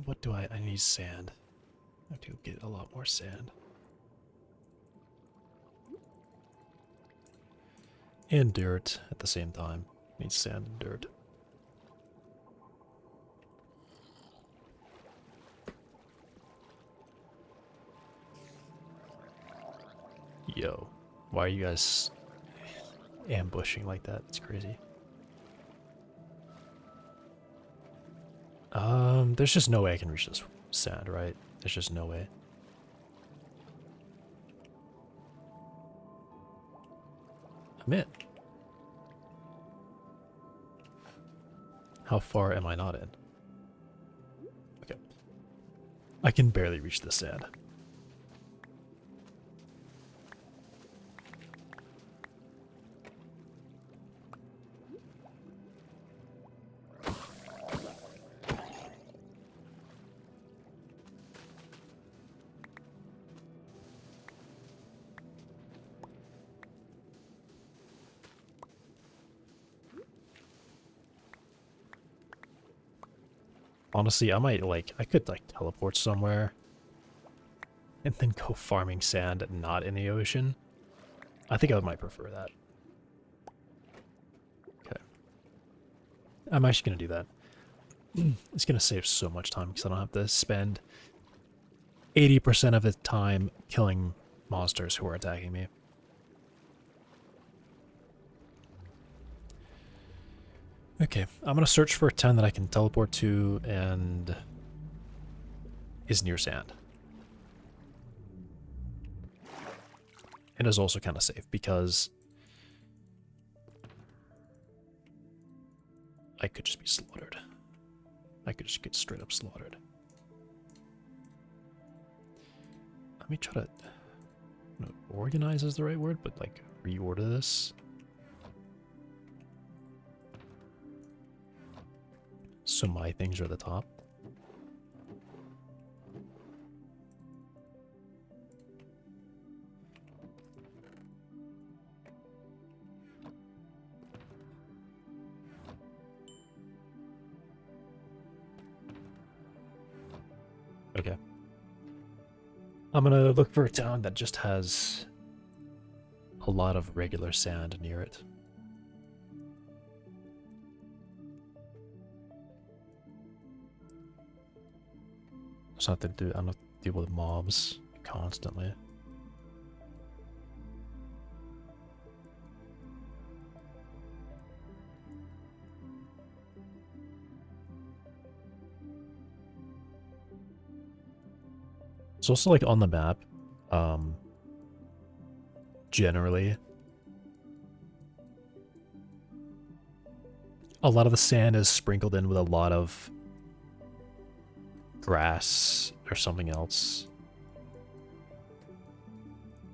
What do I need sand. I have to get a lot more sand. And dirt at the same time. Need sand and dirt. Yo, why are you guys ambushing like that? It's crazy. There's just no way I can reach this sand, right? There's just no way. I'm in. How far am I not in? Okay. I can barely reach the sand. Honestly, I might, like, I could, like, teleport somewhere and then go farming sand not in the ocean. I think I might prefer that. Okay. I'm actually going to do that. It's going to save so much time because I don't have to spend 80% of the time killing monsters who are attacking me. Okay, I'm going to search for a 10 that I can teleport to and is near sand. And is also kind of safe because I could just be slaughtered. I could just get straight up slaughtered. Let me try to... No, organize is the right word, but like reorder this. So my things are at the top. Okay. I'm gonna look for a town that just has a lot of regular sand near it. So I don't have to deal with mobs constantly. It's also like on the map, generally, a lot of the sand is sprinkled in with a lot of grass or something else.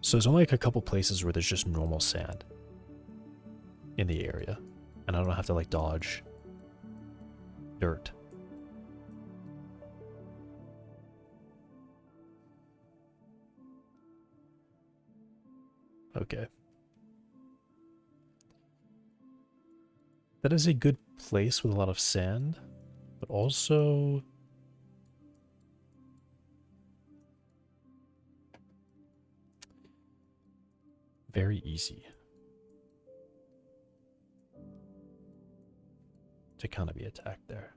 So there's only like a couple places where there's just normal sand in the area. And I don't have to like dodge dirt. Okay. That is a good place with a lot of sand, but also very easy to kind of be attacked there.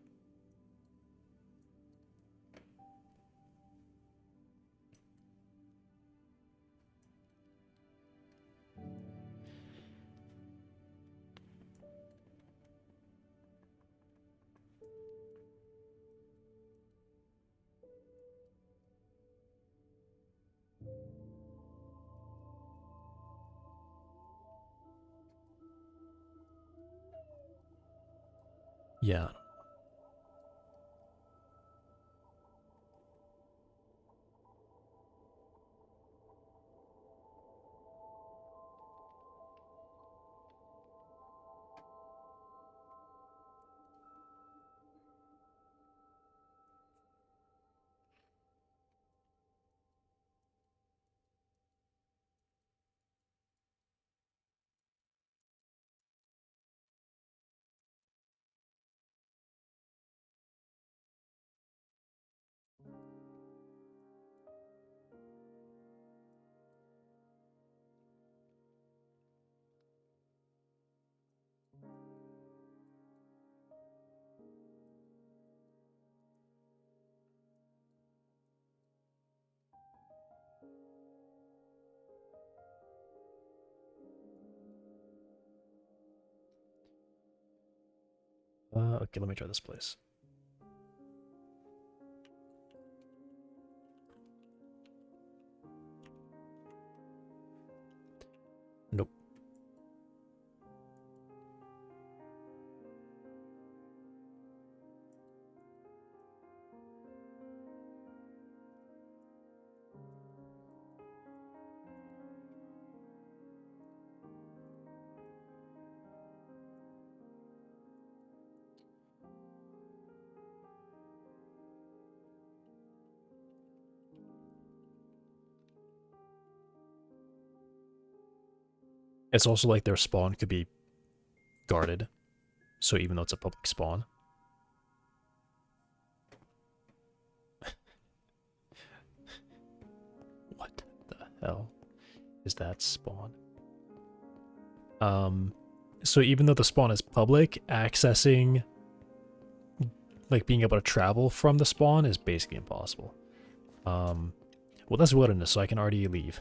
Yeah. Okay, let me try this place. It's also like their spawn could be guarded. So even though it's a public spawn. What the hell is that spawn? So even though the spawn is public, accessing, like being able to travel from the spawn is basically impossible. Well, that's wilderness, so I can already leave.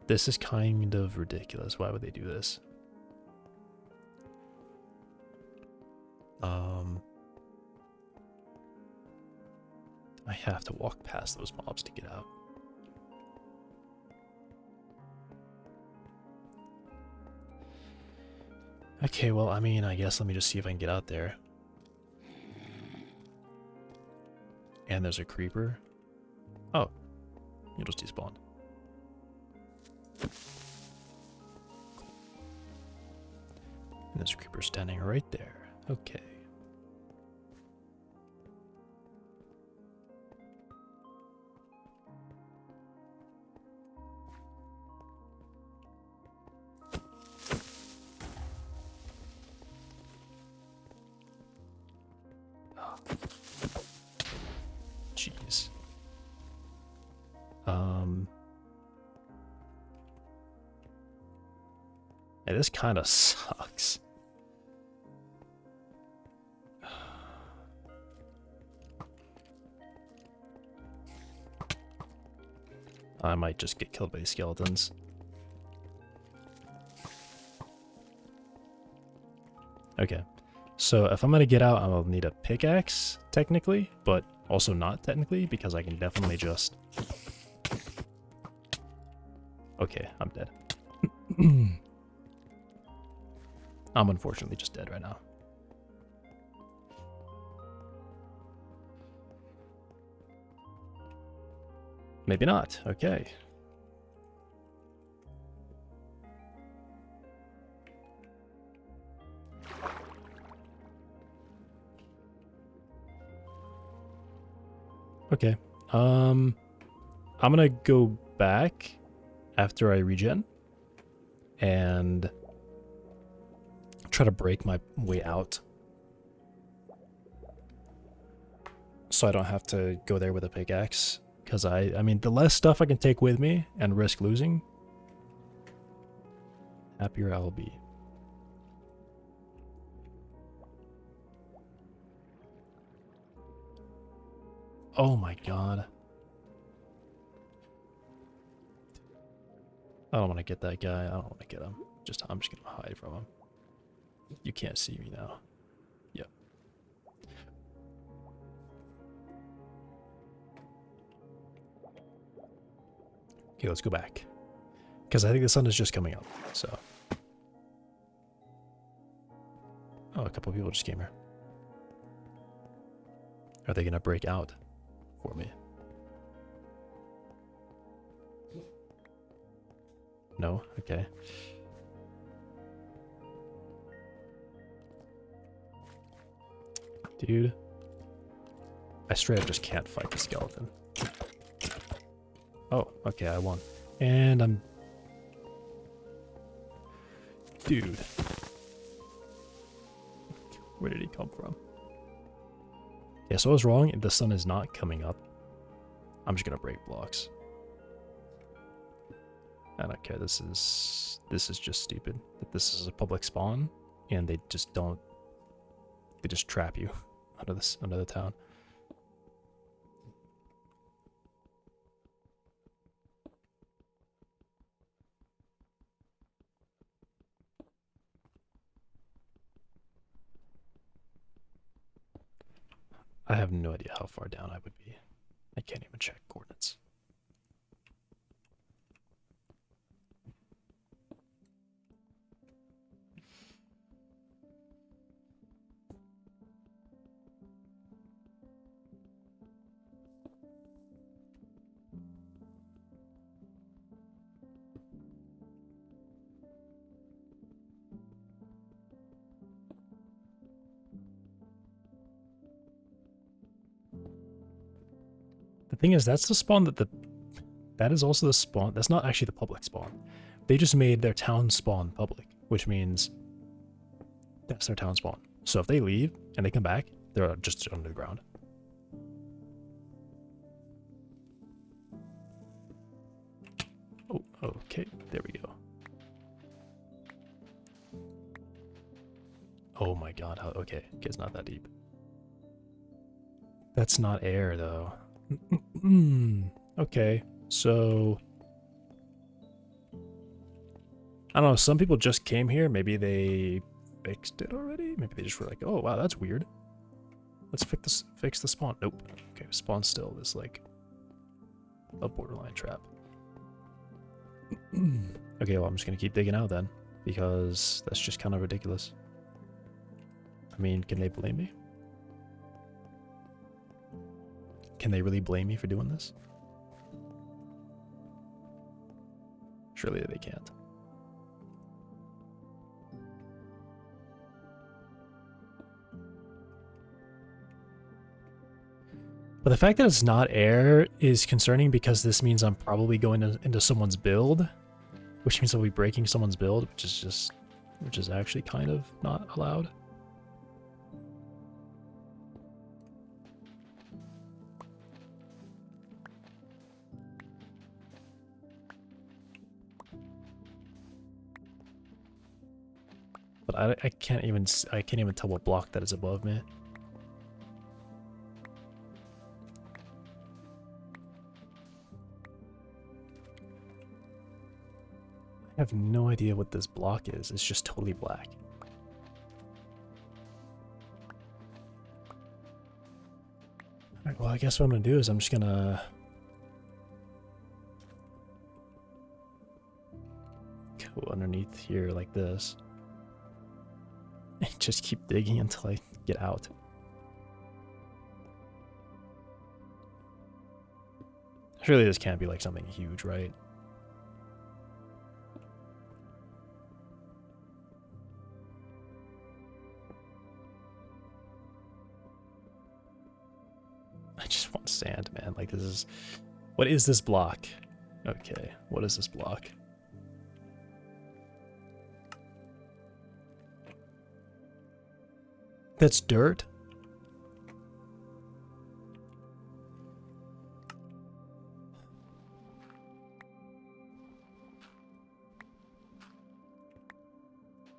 This is kind of ridiculous. Why would they do this? I have to walk past those mobs to get out. Okay, well, I mean, I guess let me just see if I can get out there. And there's a creeper. Oh, you just despawned. And there's a creeper standing right there. Okay. Jeez. Yeah, this kind of sucks. I might just get killed by these skeletons. Okay. So if I'm gonna get out, I'll need a pickaxe, technically, but also not technically, because I can definitely just... Okay, I'm dead. I'm unfortunately just dead right now. Maybe not. Okay. Okay. I'm gonna go back after I regen and try to break my way out so I don't have to go there with a pickaxe. Because I mean, the less stuff I can take with me and risk losing, happier I'll be. Oh my god. I don't want to get that guy. I don't want to get him. I'm just gonna hide from him. You can't see me now. Yep. Okay, let's go back. Because I think the sun is just coming up, so. Oh, a couple of people just came here. Are they gonna break out for me? No? Okay. Dude. I straight up just can't fight the skeleton. Oh, okay, I won. And I'm... Dude. Where did he come from? Yeah, so I was wrong. If the sun is not coming up, I'm just gonna break blocks. I don't care. This is just stupid. This is a public spawn, and they just don't. They just trap you under the town. I have no idea how far down I would be. I can't even check coordinates. The thing is, that's the spawn that the That is also the spawn. That's not actually the public spawn. They just made their town spawn public, which means that's their town spawn. So if they leave and they come back, they're just under the ground. Oh, okay. There we go. Oh my god. Okay, it's not that deep. That's not air, though. Okay, so... I don't know, some people just came here. Maybe they fixed it already? Maybe they just were like, oh, wow, that's weird. Let's fix the spawn. Nope. Okay, spawn still is like a borderline trap. Okay, well, I'm just gonna keep digging out then, because that's just kind of ridiculous. I mean, can they blame me? Can they really blame me for doing this? Surely they can't. But the fact that it's not air is concerning because this means I'm probably going into someone's build, which means I'll be breaking someone's build, which is actually kind of not allowed. But I can't even tell what block that is above me. I have no idea what this block is. It's just totally black. Alright, well, I guess what I'm gonna do is I'm just gonna go underneath here like this. And just keep digging until I get out. Surely this can't be like something huge, right? I just want sand, man. Like, this is... What is this block? Okay, what is this block? That's dirt?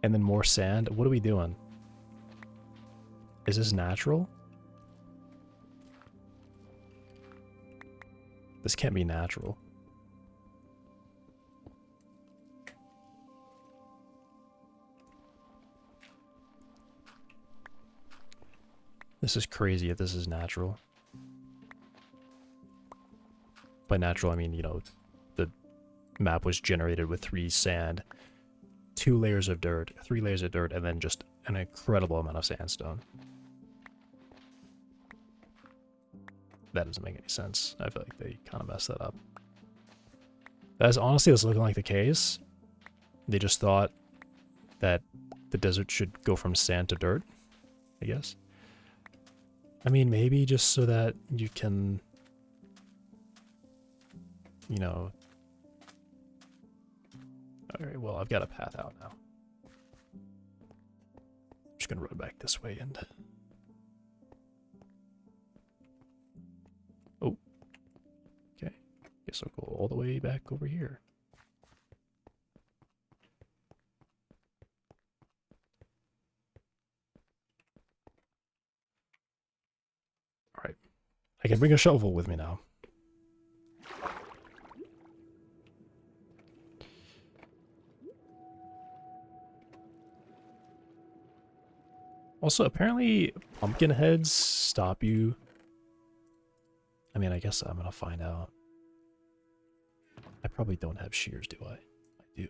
And then more sand? What are we doing? Is this natural? This can't be natural. This is crazy if this is natural. By natural, I mean, you know, the map was generated with 3 sand, 2 layers of dirt, 3 layers of dirt, and then just an incredible amount of sandstone. That doesn't make any sense. I feel like they kind of messed that up. As honestly as looking like the case, they just thought that the desert should go from sand to dirt, I guess. I mean, maybe just so that you can, you know... Alright, well, I've got a path out now. I'm just gonna run back this way and... Oh. Okay. Guess I'll go all the way back over here. Alright. I can bring a shovel with me now. Also, apparently, pumpkin heads stop you. I mean, I guess I'm gonna find out. I probably don't have shears, do I? I do.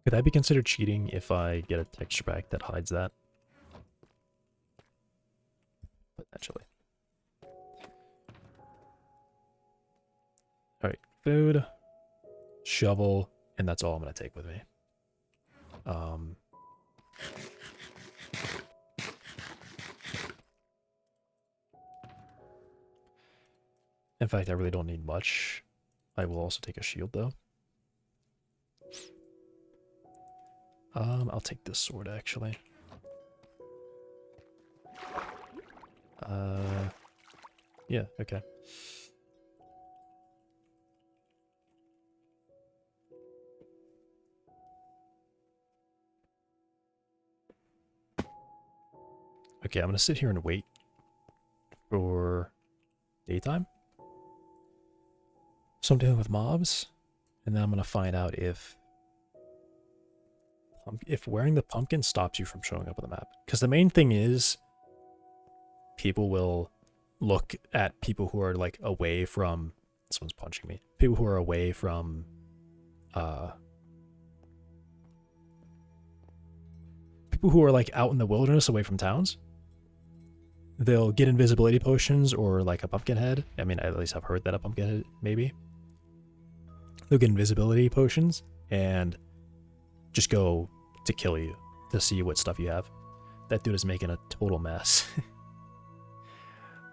Could that be considered cheating if I get a texture pack that hides that? Potentially. food, shovel, and that's all I'm gonna take with me. In fact, I really don't need much. I will also take a shield though. I'll take this sword actually. Yeah, okay. Okay, I'm gonna sit here and wait for daytime. So I'm dealing with mobs, and then I'm gonna find out if wearing the pumpkin stops you from showing up on the map. Because the main thing is, people will look at people who are like away from. Someone's punching me. People who are away from, people who are like out in the wilderness, away from towns. They'll get invisibility potions or like a pumpkin head. I mean, at least I've heard that a pumpkin head, maybe. They'll get invisibility potions and just go to kill you to see what stuff you have. That dude is making a total mess.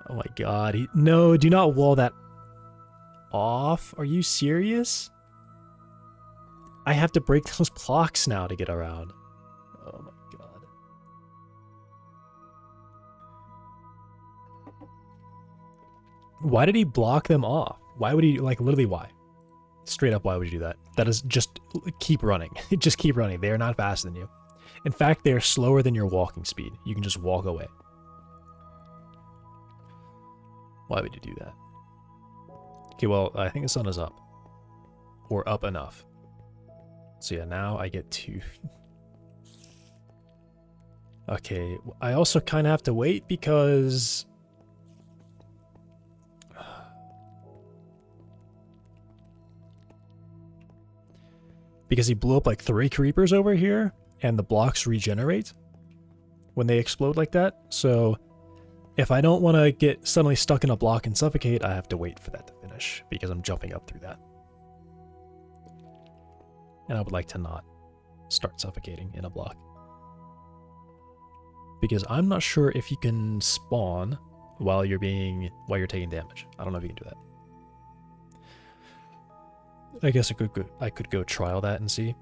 Oh my god. No, do not wall that off. Are you serious? I have to break those blocks now to get around. Oh my god. Why did he block them off? Why would he, like, literally why? Straight up, why would you do that? That is just keep running. Just keep running. They are not faster than you. In fact, they are slower than your walking speed. You can just walk away. Why would you do that? Okay, well, I think the sun is up. Or up enough. So yeah, now I get to... Okay, I also kind of have to wait because... Because he blew up like 3 creepers over here, and the blocks regenerate when they explode like that. So if I don't want to get suddenly stuck in a block and suffocate, I have to wait for that to finish, because I'm jumping up through that. And I would like to not start suffocating in a block. Because I'm not sure if you can spawn while you're taking damage. I don't know if you can do that. I guess I could go trial that and see.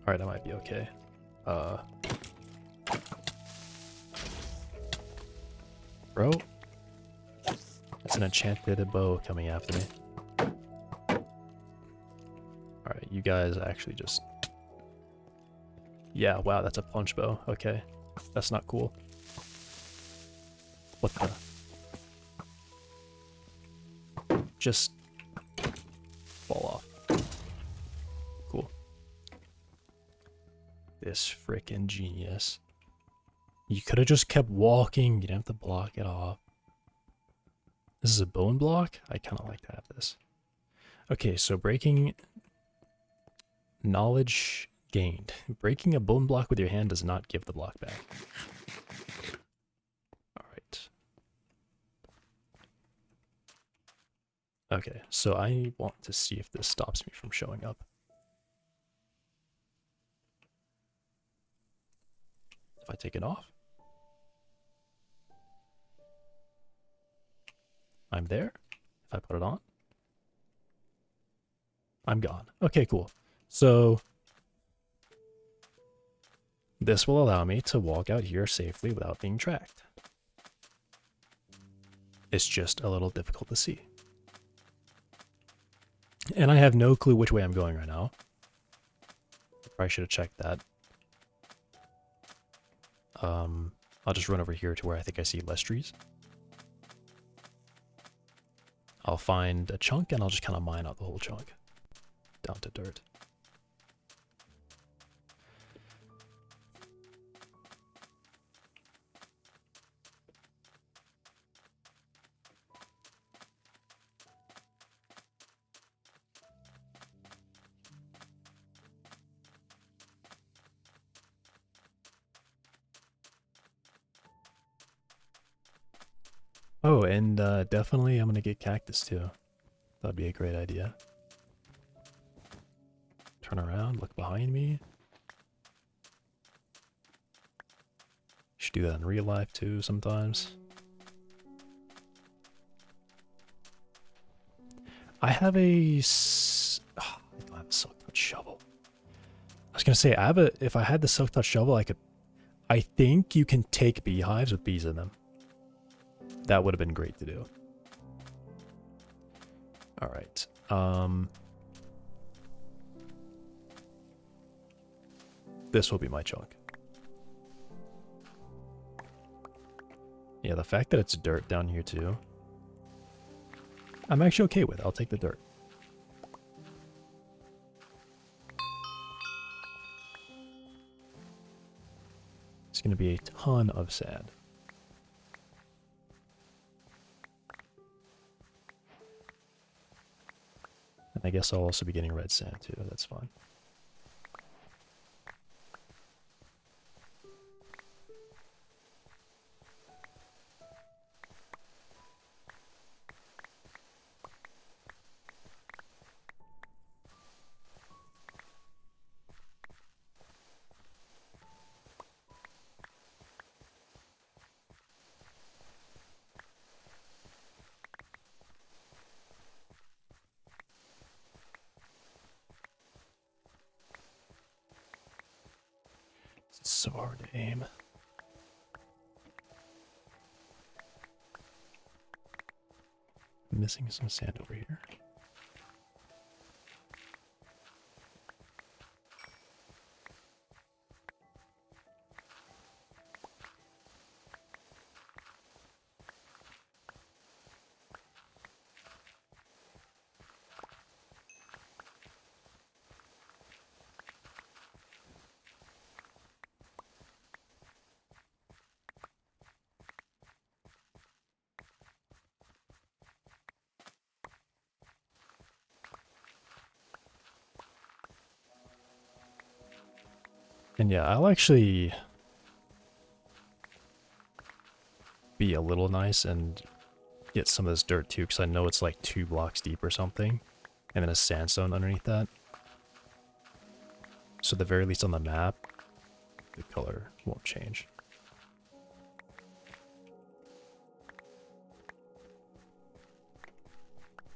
Alright, that might be okay. Bro? That's an enchanted bow coming after me. Alright, you guys actually just... Yeah, wow, that's a punch bow. Okay. That's not cool. What the? Just... fall off. Cool. This frickin' genius. You could have just kept walking. You didn't have to block it off. This is a bone block? I kind of like to have this. Okay, so breaking... Knowledge gained. Breaking a bone block with your hand does not give the block back. Alright. Okay, so I want to see if this stops me from showing up. If I take it off. I'm there. If I put it on. I'm gone. Okay, cool. So, this will allow me to walk out here safely without being tracked. It's just a little difficult to see. And I have no clue which way I'm going right now. I probably should have checked that. I'll just run over here to where I think I see less trees. I'll find a chunk and I'll just kind of mine out the whole chunk. Down to dirt. Oh, and definitely I'm gonna get cactus too. That'd be a great idea. Turn around, look behind me. Should do that in real life too sometimes. I have a... I don't have a silk touch shovel. I was gonna say, if I had the silk touch shovel, I think you can take beehives with bees in them. That would have been great to do. Alright. This will be my chunk. Yeah, the fact that it's dirt down here too, I'm actually okay with. I'll take the dirt. It's going to be a ton of sand. And I guess I'll also be getting red sand too. That's fine. It's so hard to aim. I'm missing some sand over here. And yeah, I'll actually be a little nice and get some of this dirt too, because I know it's like 2 blocks deep or something, and then a sandstone underneath that. So at the very least on the map, the color won't change.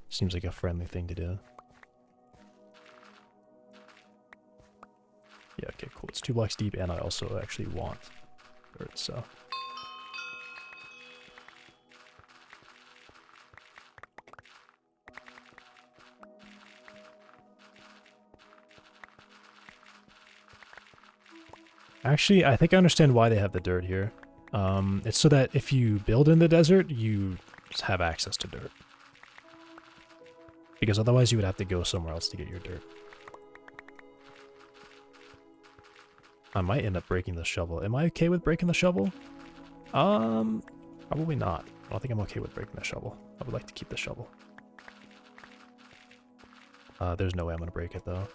Seems like a friendly thing to do. Yeah, okay, cool. It's 2 blocks deep, and I also actually want dirt, so... Actually, I think I understand why they have the dirt here. It's so that if you build in the desert, you just have access to dirt. Because otherwise you would have to go somewhere else to get your dirt. I might end up breaking the shovel. Am I okay with breaking the shovel? Probably not. I don't think I'm okay with breaking the shovel. I would like to keep the shovel. There's no way I'm gonna break it though.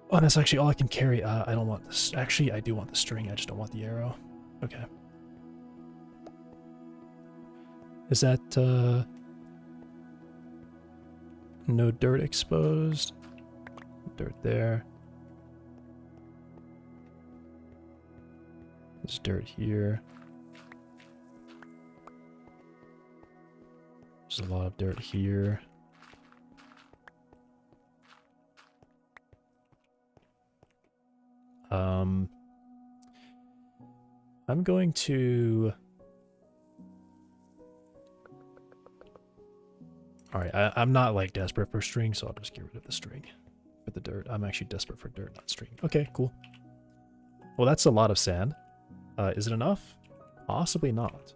Oh, that's actually all I can carry. I don't want this. Actually, I do want the string. I just don't want the arrow. Okay. Is that, no dirt exposed? Dirt there. There's dirt here. There's a lot of dirt here. I'm going to... Alright, I'm not like desperate for string, so I'll just get rid of the string for the dirt. I'm actually desperate for dirt, not string. Okay, cool. Well, that's a lot of sand. Is it enough? Possibly not.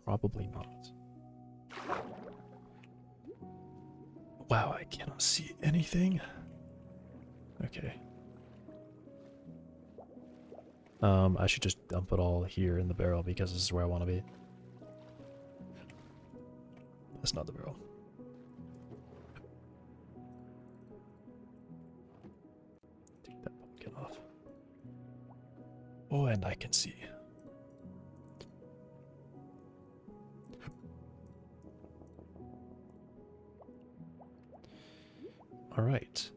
Probably not. Wow, I cannot see anything. Okay. I should just dump it all here in the barrel because this is where I want to be. that's not the barrel. Take that pumpkin off. Oh, and I can see. All right.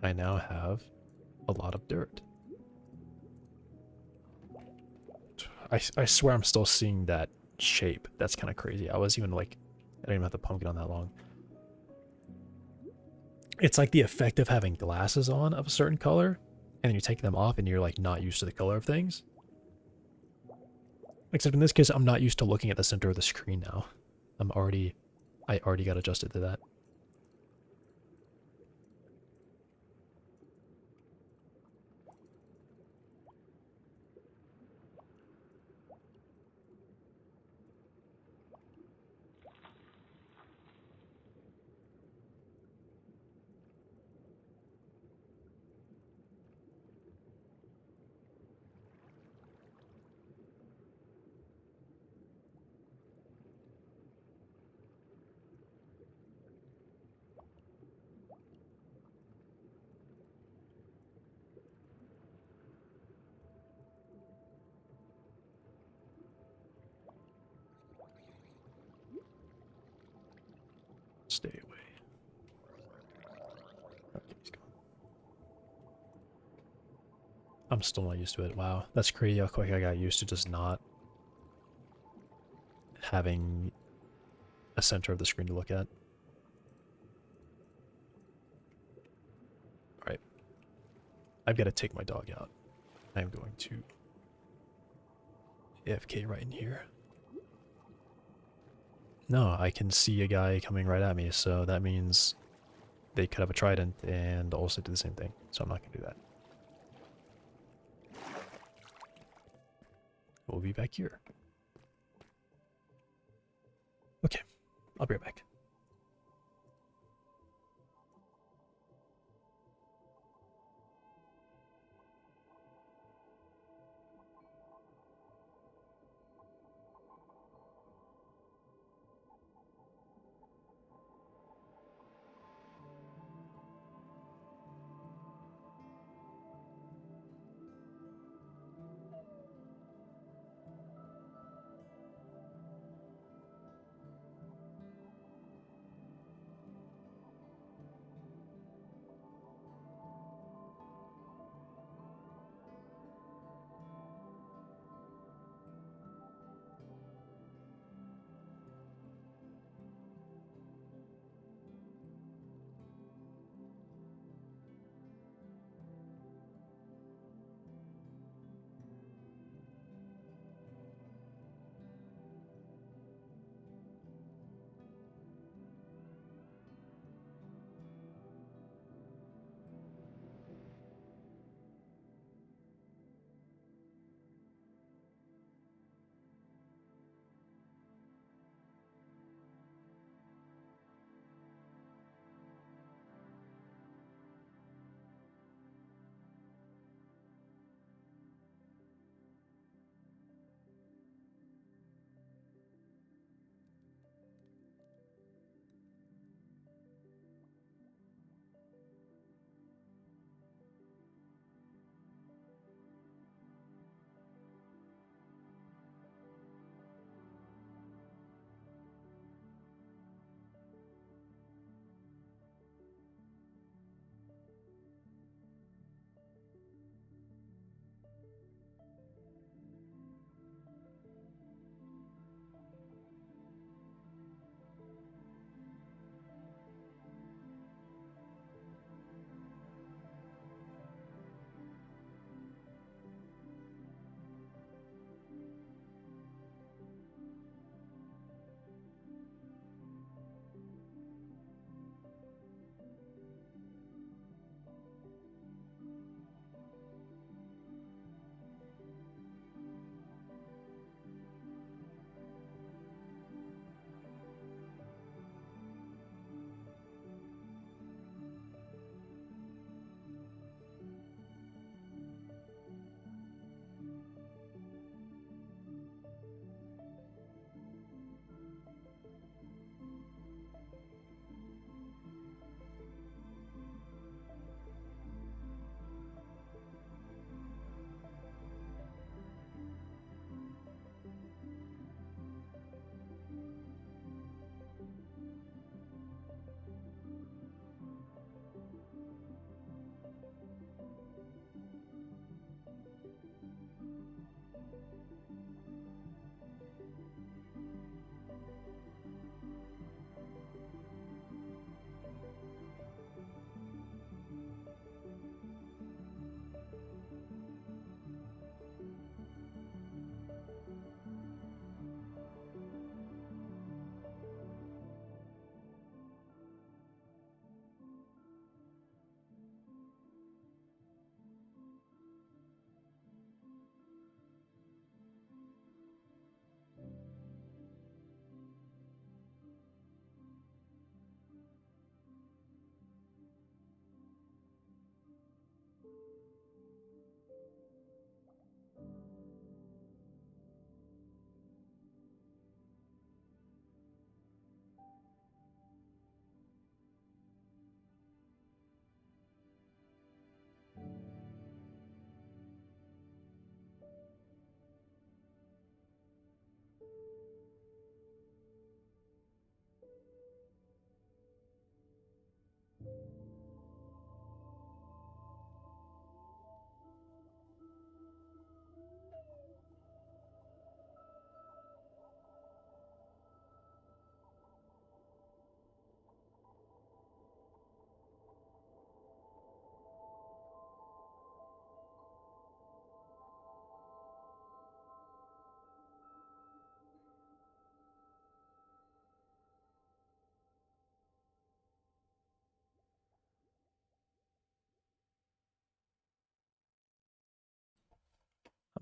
I now have a lot of dirt. I swear I'm still seeing that shape. That's kind of crazy. I was even like, I don't even have the pumpkin on that long. It's like the effect of having glasses on of a certain color, and then you take them off and you're like not used to the color of things. Except in this case, I'm not used to looking at the center of the screen now. I already got adjusted to that. Stay away. Okay, he's gone. I'm still not used to it. Wow, that's crazy how quick I got used to just not having a center of the screen to look at. Alright. I've got to take my dog out. I'm going to AFK right in here. No, I can see a guy coming right at me, so that means they could have a trident and also do the same thing. So I'm not going to do that. We'll be back here. Okay, I'll be right back.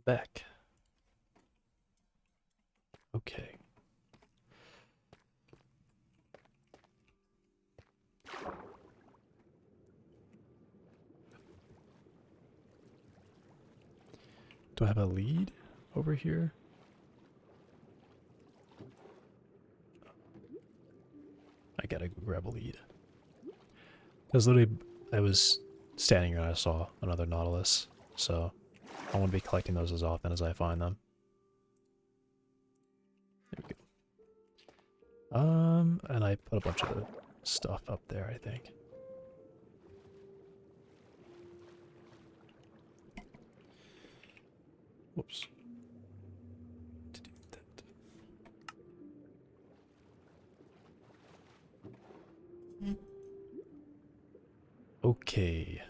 back. Okay. Do I have a lead over here? I gotta go grab a lead. Because literally, I was standing here and I saw another Nautilus, so I want to be collecting those as often as I find them. There we go. And I put a bunch of the stuff up there, I think. Whoops. Okay.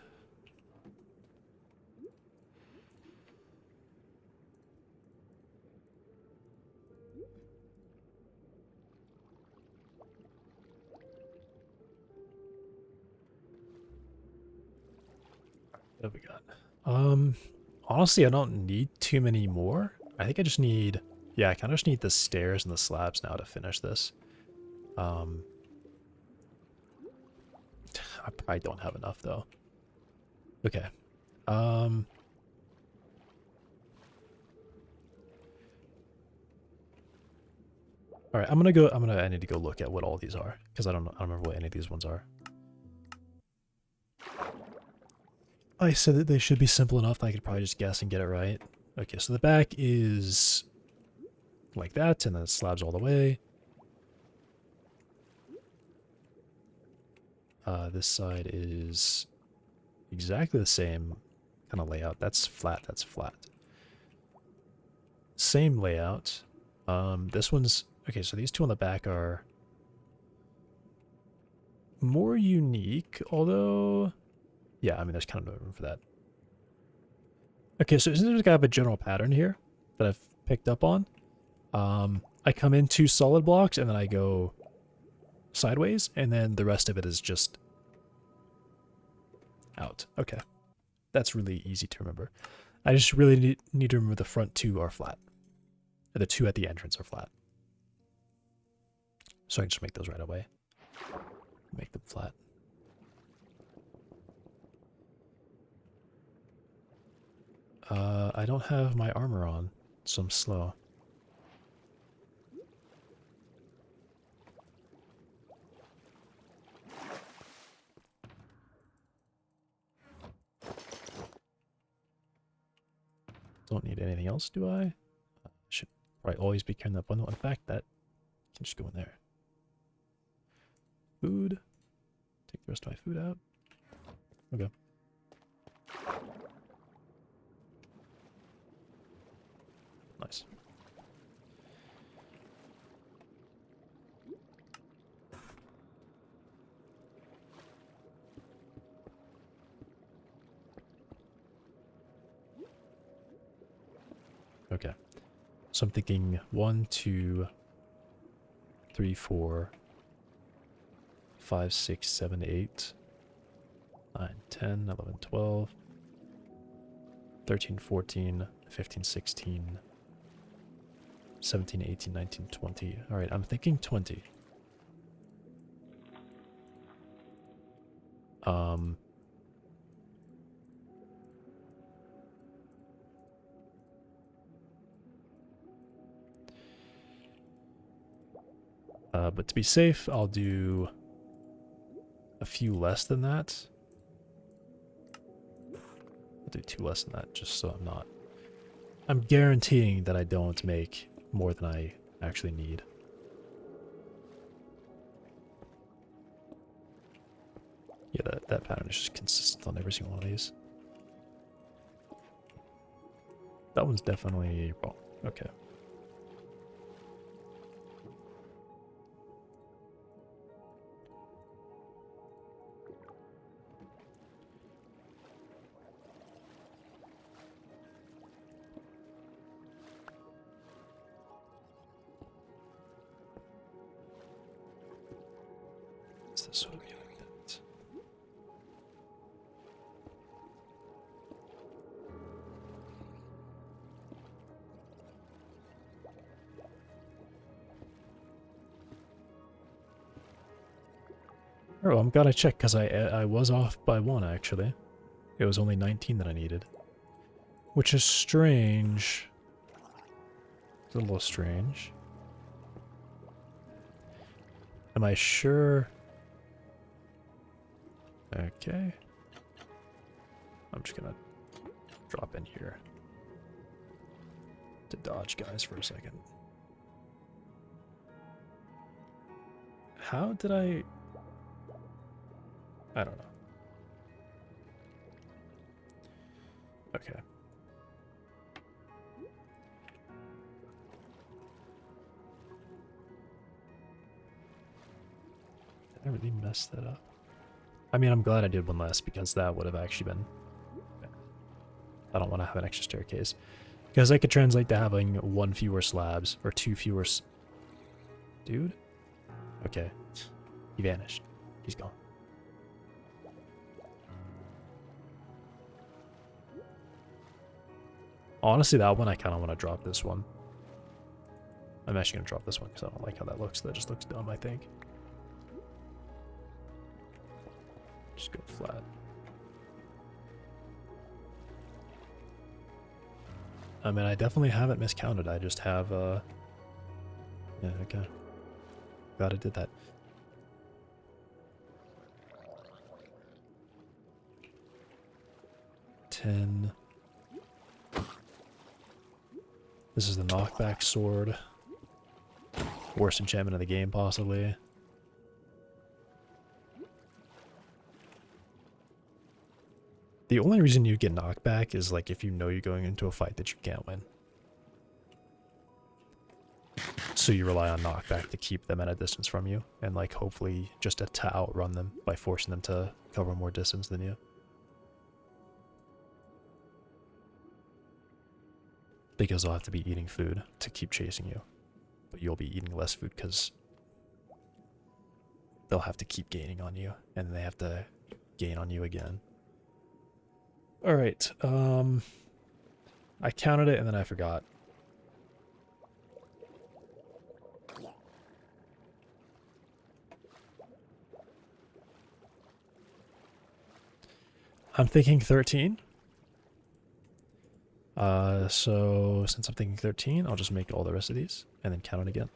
What have we got? Honestly, I don't need too many more. I think I just need, yeah, I kind of just need the stairs and the slabs now to finish this. I probably don't have enough though. Okay. All right, I need to go look at what all these are because I don't remember what any of these ones are. I said that they should be simple enough that I could probably just guess and get it right. Okay, so the back is like that, and then it slabs all the way. This side is exactly the same kind of layout. That's flat, that's flat. Same layout. This one's... Okay, so these two on the back are more unique, although... Yeah, I mean, there's kind of no room for that. Okay, so there's kind of a general pattern here that I've picked up on. I come in 2 solid blocks, and then I go sideways, and then the rest of it is just out. Okay. That's really easy to remember. I just really need to remember the front 2 are flat. The 2 at the entrance are flat. So I can just make those right away. Make them flat. I don't have my armor on, so I'm slow. Don't need anything else, do I? Should probably always be carrying that bundle. In fact, that can just go in there. Food. Take the rest of my food out. Okay. Nice. Okay. So I'm thinking 1, 2, 3, 4, 5, 6, 7, 8, 9, 10, 11, 12, 13, 14, 15, 16, 17, 18, 19, 20. All right, I'm thinking 20. But to be safe, I'll do a few less than that. I'll do 2 less than that, just so I'm not... I'm guaranteeing that I don't make more than I actually need. Yeah, that pattern is just consistent on every single one of these. That one's definitely wrong. Okay. This would be like that. Oh, I'm gonna check because I was off by 1 actually. It was only 19 that I needed, which is strange. It's a little strange. Am I sure? Okay. I'm just gonna drop in here to dodge guys for a second. How did I don't know. Okay. Did I really mess that up? I mean, I'm glad I did one less because that would have actually been bad. I don't want to have an extra staircase. Because that could translate to having 1 fewer slabs or 2 fewer Dude? Okay. He vanished. He's gone. Honestly, that one, I kind of want to drop this one. I'm actually going to drop this one because I don't like how that looks. That just looks dumb, I think. Just go flat. I mean, I definitely haven't miscounted. I just have, yeah, okay. Glad I did that. $10. This is the knockback sword. Worst enchantment of the game, possibly. The only reason you get knockback is like if you know you're going into a fight that you can't win. So you rely on knockback to keep them at a distance from you, and like hopefully just to outrun them by forcing them to cover more distance than you. Because they'll have to be eating food to keep chasing you. But you'll be eating less food because they'll have to keep gaining on you, and they have to gain on you again. Alright, I counted it and then I forgot. I'm thinking 13. So since I'm thinking 13, I'll just make all the rest of these and then count it again.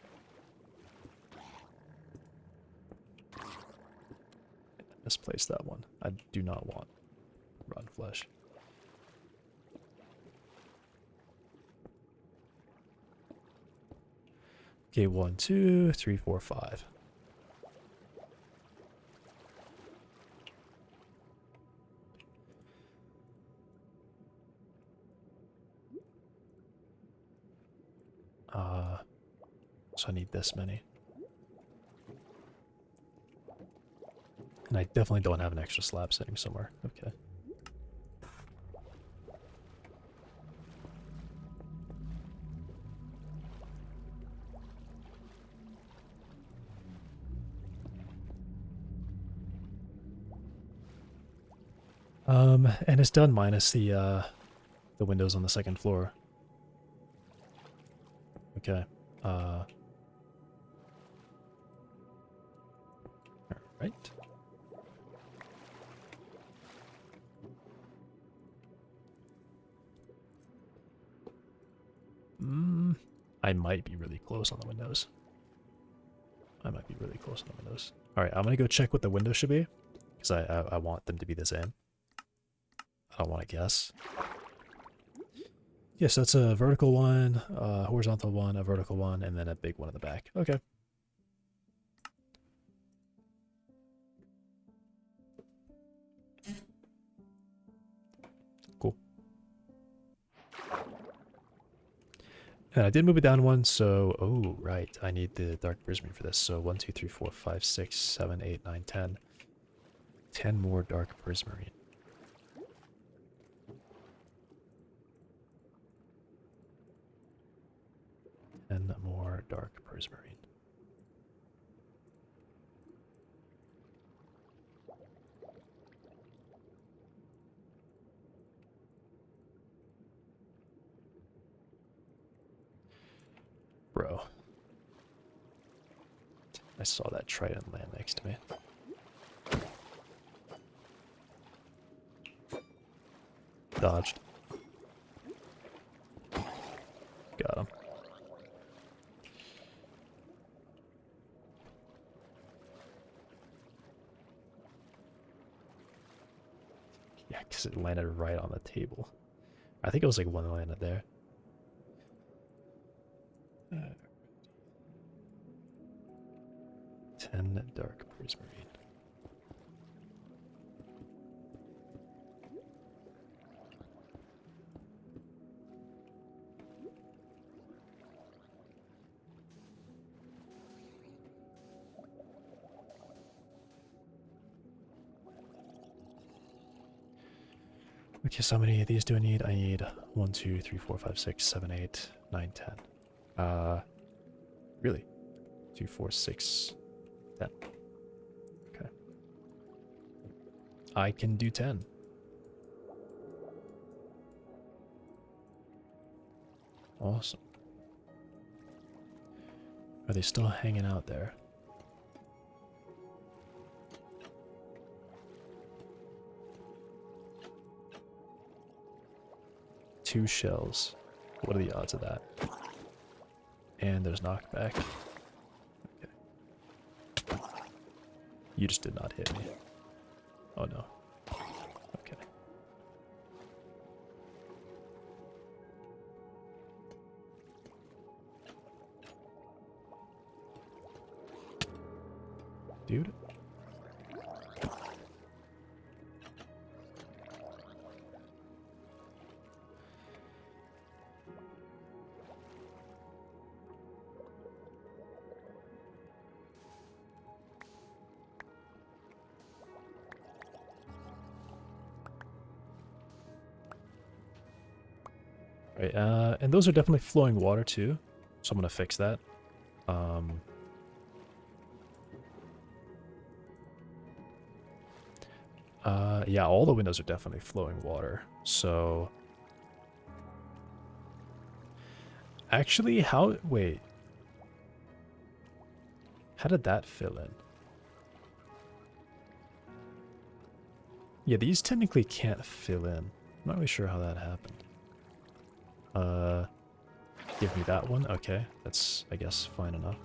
Misplace that one. I do not want rotten flesh. Okay, 1, 2, 3, 4, 5. So I need this many. And I definitely don't have an extra slab sitting somewhere. Okay. And it's done minus the windows on the second floor. Okay. Alright. I might be really close on the windows. I might be really close on the windows. Alright, I'm gonna go check what the windows should be. Because I want them to be the same. I don't want to guess. Yes, that's a vertical one, a horizontal one, a vertical one, and then a big one in the back. Okay. Cool. And I did move it down one, so... Oh, right. I need the dark prismarine for this. So 1, 2, 3, 4, 5, 6, 7, 8, 9, 10. 10 more dark prismarine. And more dark prismarine. Bro. I saw that trident land next to me. Dodged. Got him. Yeah, because it landed right on the table. I think it was like one that landed there. 10 dark prismarine. Okay, so how many of these do I need? I need 1, 2, 3, 4, 5, 6, 7, 8, 9, 10. Really? 2, 4, 6, 10. Okay. I can do 10. Awesome. Are they still hanging out there? Two shells. What are the odds of that? And there's knockback. Okay. You just did not hit me. Oh no. Okay. Dude. Right, and those are definitely flowing water too, so I'm gonna fix that. Yeah, all the windows are definitely flowing water, so... Actually, wait. How did that fill in? Yeah, these technically can't fill in. I'm not really sure how that happened. Give me that one. Okay, that's, I guess, fine enough.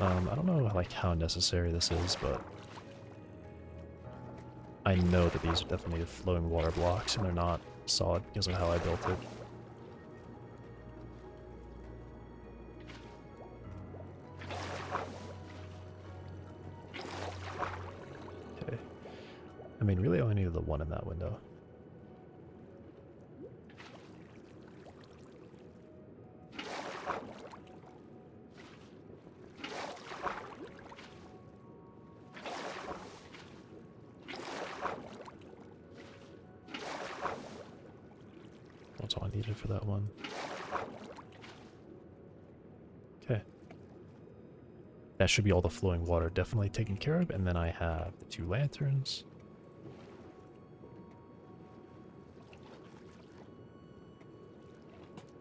I don't know, like, how necessary this is, but... I know that these are definitely flowing water blocks, and they're not solid because of how I built it. Okay. I mean, really, I only needed the one in that window. That's all I needed for that one. Okay. That should be all the flowing water definitely taken care of, and then I have the 2 lanterns.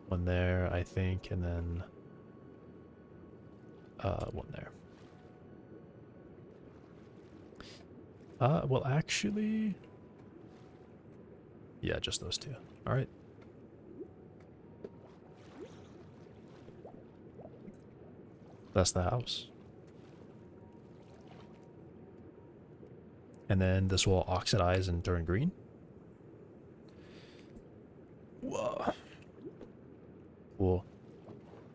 One there, I think, and then one there. Well, actually... Yeah, just those 2. Alright. That's the house. And then this will oxidize and turn green. Whoa. Cool.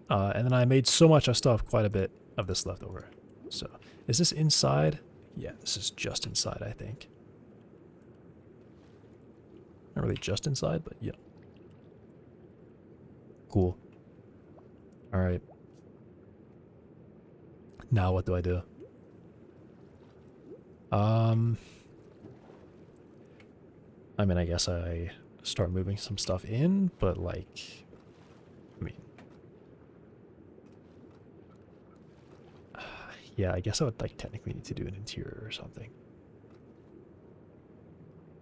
And then I made so much, I still have quite a bit of this left over. So, is this inside? Yeah, this is just inside, I think. Not really just inside, but yeah. Cool. Alright. Now what do I do? I mean, I guess I start moving some stuff in, but like, I mean, yeah, I guess I would like technically need to do an interior or something.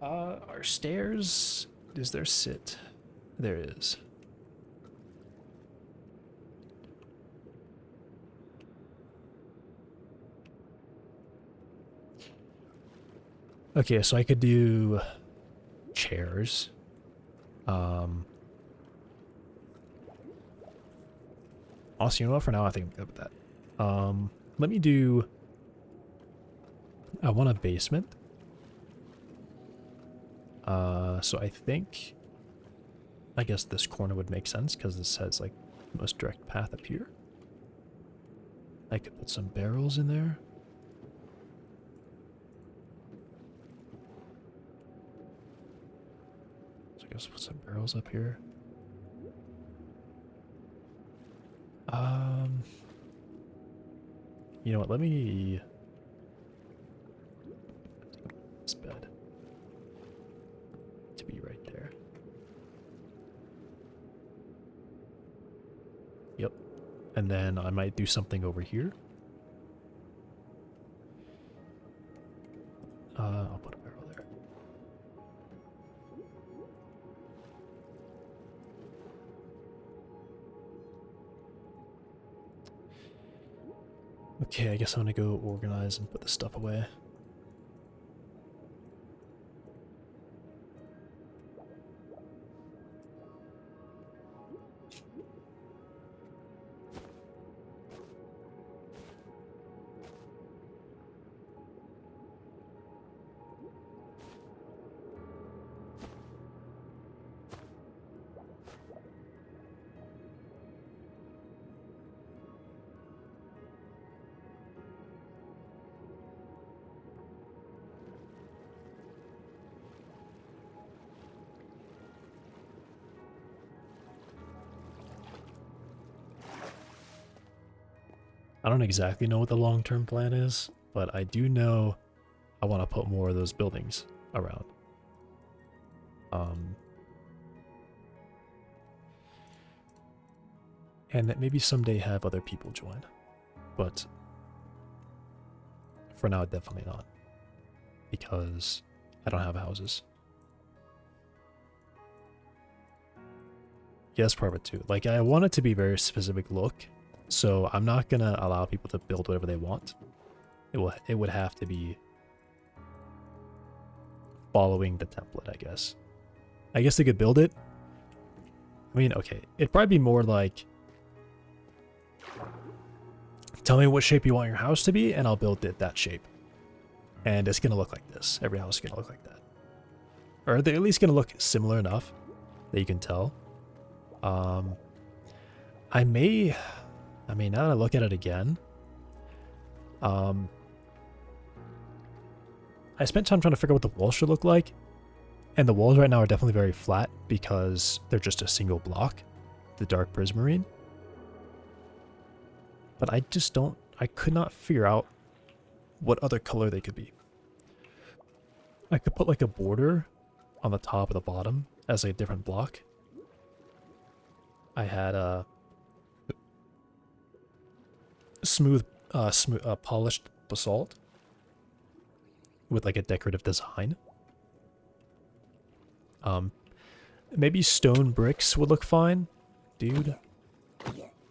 Our stairs, is there sit? There is. Okay, so I could do chairs. Also, you know what? For now, I think I'm good with that. Let me do. I want a basement. So I think. I guess this corner would make sense because this has like the most direct path up here. I could put some barrels in there. So I guess put some barrels up here. You know what? Let me this bed to be right there. Yep. And then I might do something over here. I'll put a barrel there. Okay, I guess I'm gonna go organize and put this stuff away. I don't exactly know what the long-term plan is, but I do know I want to put more of those buildings around. And that maybe someday have other people join. But for now, definitely not. Because I don't have houses. Yeah, that's part of it too. Like, I want it to be a very specific look, so I'm not gonna allow people to build whatever they want. It would have to be following the template, I guess. I guess they could build it. I mean, okay, it'd probably be more like, tell me what shape you want your house to be, and I'll build it that shape. And it's gonna look like this. Every house is gonna look like that. Or they're at least gonna look similar enough that you can tell. I mean, now that I look at it again, I spent time trying to figure out what the walls should look like, and the walls right now are definitely very flat because they're just a single block, the dark prismarine. But I could not figure out what other color they could be. I could put like a border on the top or the bottom as a different block. I had a smooth, polished basalt with like a decorative design. Maybe stone bricks would look fine, dude.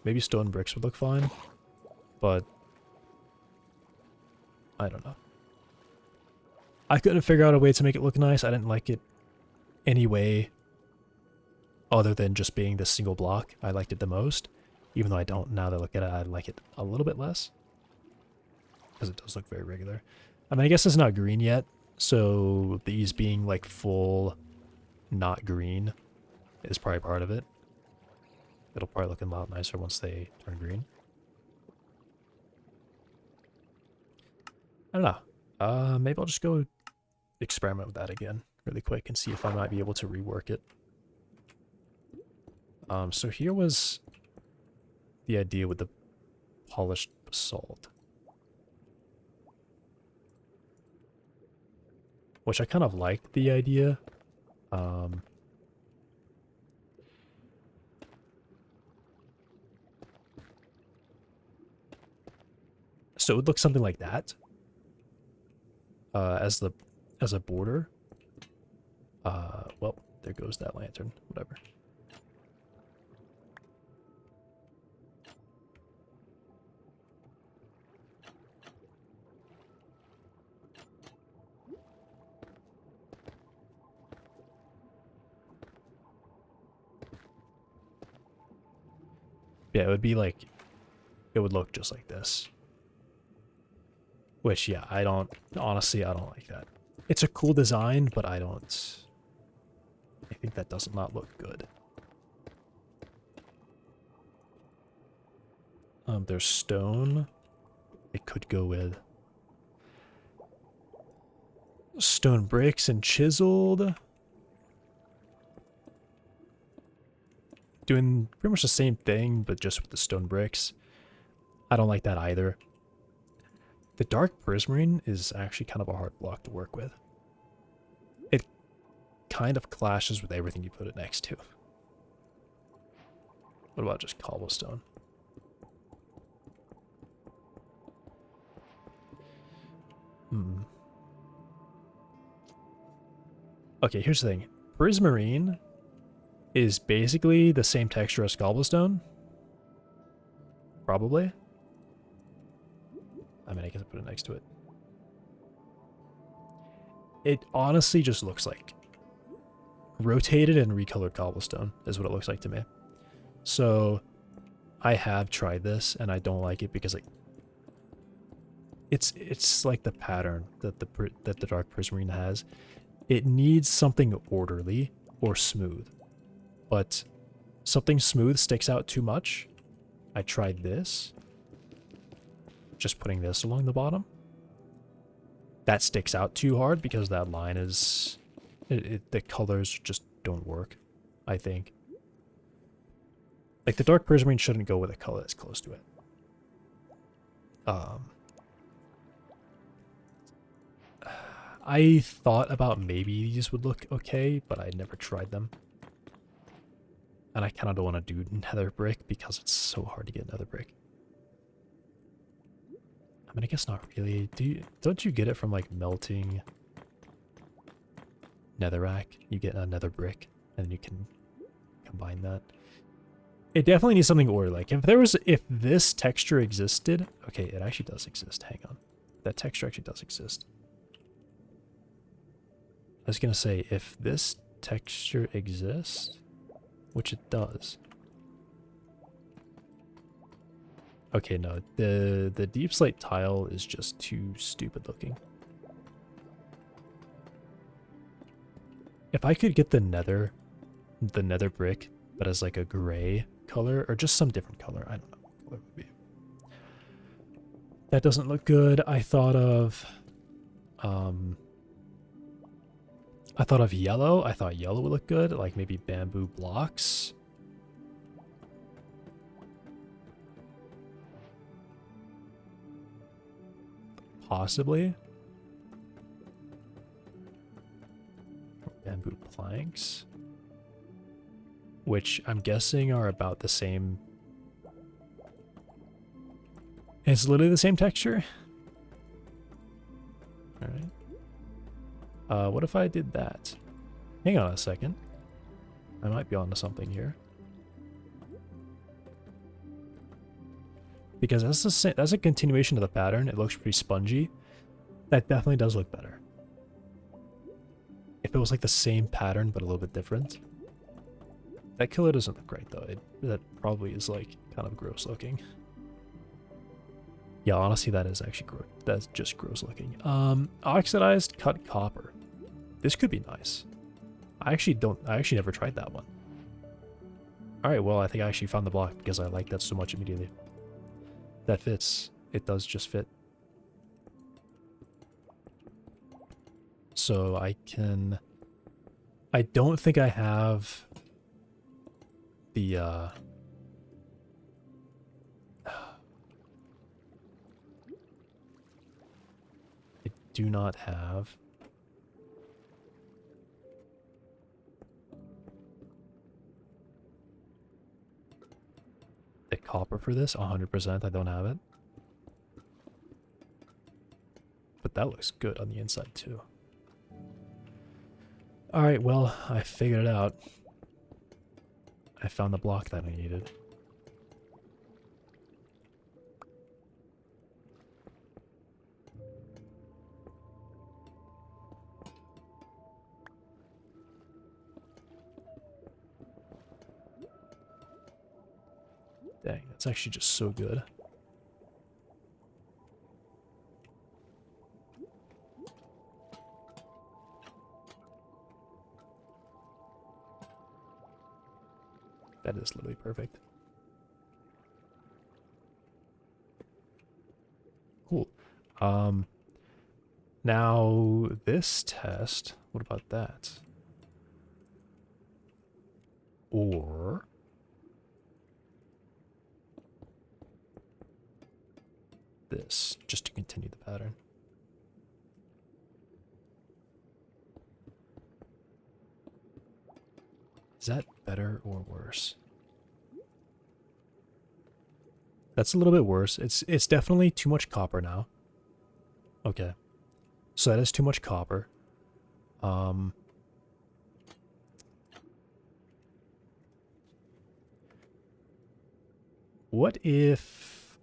Maybe stone bricks would look fine, but I don't know. I couldn't figure out a way to make it look nice. I didn't like it any way other than just being this single block. I liked it the most, even though I don't, now that I look at it, I like it a little bit less. Because it does look very regular. I mean, I guess it's not green yet, so these being like full not green is probably part of it. It'll probably look a lot nicer once they turn green. I don't know. Maybe I'll just go experiment with that again really quick and see if I might be able to rework it. So here was the idea with the polished basalt, which I kind of liked the idea. So it would look something like that as a border, Well, there goes that lantern. Whatever. Yeah, it would be like, it would look just like this. Which, yeah, honestly, I don't like that. It's a cool design, but I think that does not look good. There's stone. It could go with stone bricks and chiseled. Doing pretty much the same thing, but just with the stone bricks. I don't like that either. The dark prismarine is actually kind of a hard block to work with. It kind of clashes with everything you put it next to. What about just cobblestone? Okay, here's the thing. Prismarine is basically the same texture as cobblestone. Probably. I mean, I guess I put it next to it. It honestly just looks like rotated and recolored cobblestone is what it looks like to me. So I have tried this and I don't like it because like it's like the pattern that the dark prismarine has. It needs something orderly or smooth. But something smooth sticks out too much. I tried this. Just putting this along the bottom. That sticks out too hard because that line is... the colors just don't work, I think. Like, the dark prismarine shouldn't go with a color that's close to it. I thought about maybe these would look okay, but I never tried them. And I kind of don't want to do nether brick because it's so hard to get nether brick. I mean, I guess not really. Don't you get it from like melting netherrack? You get a nether brick and then you can combine that. It definitely needs something ordered. Like if this texture existed, okay, it actually does exist. Hang on. That texture actually does exist. I was going to say, if this texture exists, which it does. Okay, no, the deep slate tile is just too stupid looking. If I could get the nether brick, but as like a gray color, or just some different color, I don't know what color it would be. That doesn't look good. I thought of yellow. I thought yellow would look good, like maybe bamboo blocks. Possibly. Bamboo planks. Which I'm guessing are about the same. It's literally the same texture. Alright. What if I did that? Hang on a second. I might be onto something here. Because that's a continuation of the pattern. It looks pretty spongy. That definitely does look better. If it was like the same pattern but a little bit different. That color doesn't look great though. That probably is like kind of gross looking. Yeah, honestly, that is actually gross. That's just gross looking. Oxidized cut copper. This could be nice. I actually never tried that one. Alright, well, I think I actually found the block because I like that so much immediately. That fits. It does just fit. So I don't think I have the, I do not have the copper for this. 100%, I don't have it. But that looks good on the inside too. Alright, well, I figured it out. I found the block that I needed. Dang, that's actually just so good. That is literally perfect. Cool. Now this test, what about that? Or this, just to continue the pattern. Is that better or worse? That's a little bit worse. It's definitely too much copper now. Okay. So that is too much copper. What if...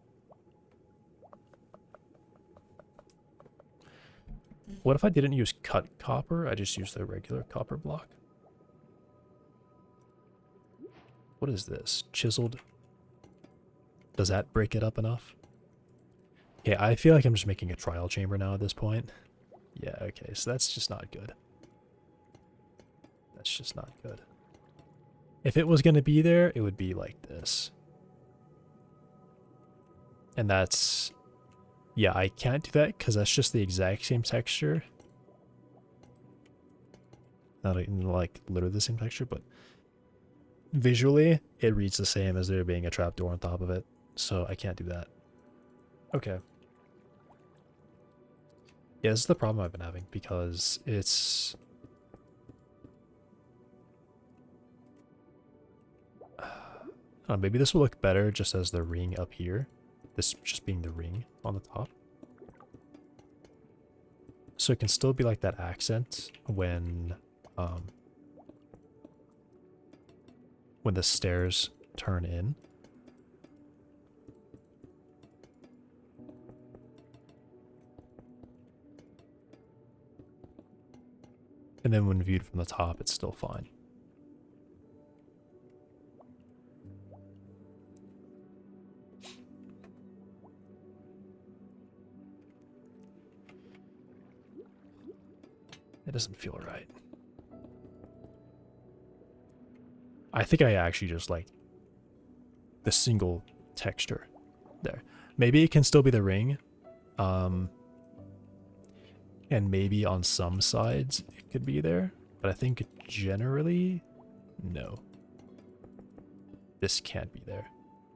What if I didn't use cut copper? I just used the regular copper block. What is this? Chiseled? Does that break it up enough? Yeah, I feel like I'm just making a trial chamber now at this point. Yeah, okay, so that's just not good. That's just not good. If it was going to be there, it would be like this. And that's... Yeah, I can't do that because that's just the exact same texture. Not like literally the same texture, but visually it reads the same as there being a trapdoor on top of it. So I can't do that. Okay. Yeah, this is the problem I've been having because it's... maybe this will look better just as the ring up here. This just being the ring on the top. So it can still be like that accent when the stairs turn in. And then when viewed from the top, it's still fine. It doesn't feel right. I think I actually just like the single texture there. Maybe it can still be the ring. And maybe on some sides it could be there. But I think generally, no. This can't be there.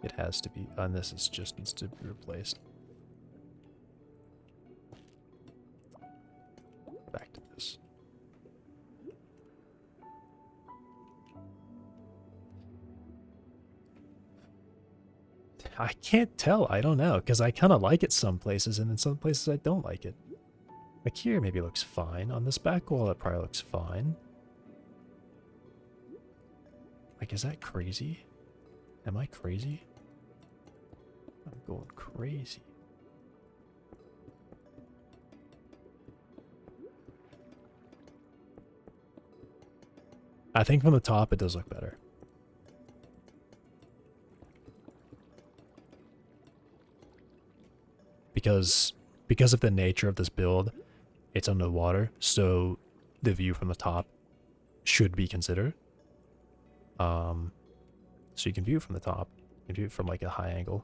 It has to be. And this is just needs to be replaced. Back to this. I can't tell. I don't know. Because I kind of like it some places, and in some places I don't like it. Like here maybe looks fine. On this back wall it probably looks fine. Like, is that crazy? Am I crazy? I'm going crazy. I think from the top it does look better. Because of the nature of this build, it's underwater, so the view from the top should be considered. So you can view it from the top. You can view it from like a high angle.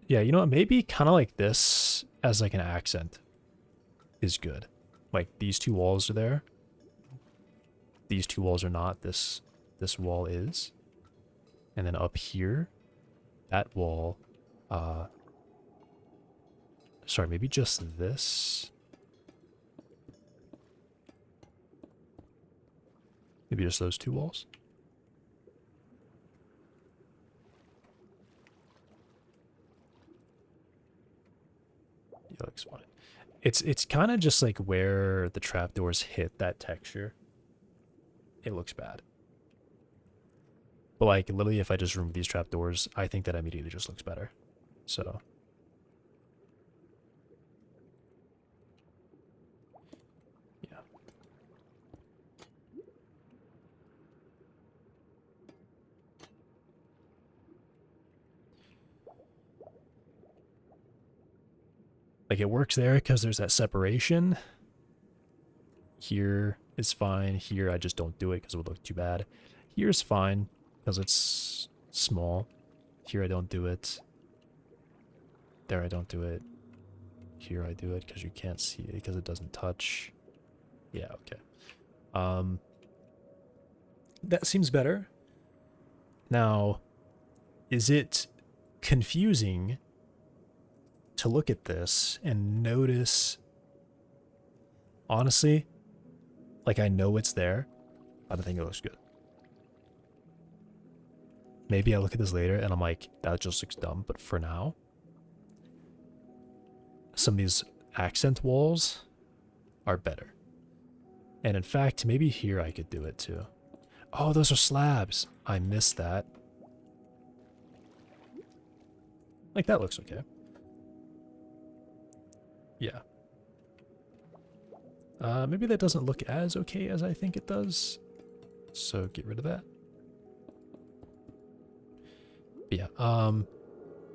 Yeah, you know what? Maybe kind of like this as like an accent is good. Like these two walls are there. These two walls are not. This wall is. And then up here, that wall, sorry, maybe just this. Maybe just those two walls. Yeah, looks fine. It's kind of just like where the trapdoors hit that texture. It looks bad. But like literally if I just remove these trapdoors, I think that immediately just looks better. So yeah. Like it works there because there's that separation. Here is fine. Here I just don't do it because it would look too bad. Here's fine because it's small. Here I don't do it. There I don't do it. Here I do it because you can't see it because it doesn't touch. Yeah, okay. That seems better. Now, is it confusing to look at this and notice, honestly, like I know it's there, I don't think it looks good. Maybe I look at this later and I'm like, that just looks dumb, but for now, some of these accent walls are better. And in fact, maybe here I could do it too. Oh, those are slabs. I missed that. Like, that looks okay. Yeah. Maybe that doesn't look as okay as I think it does. So get rid of that. But yeah,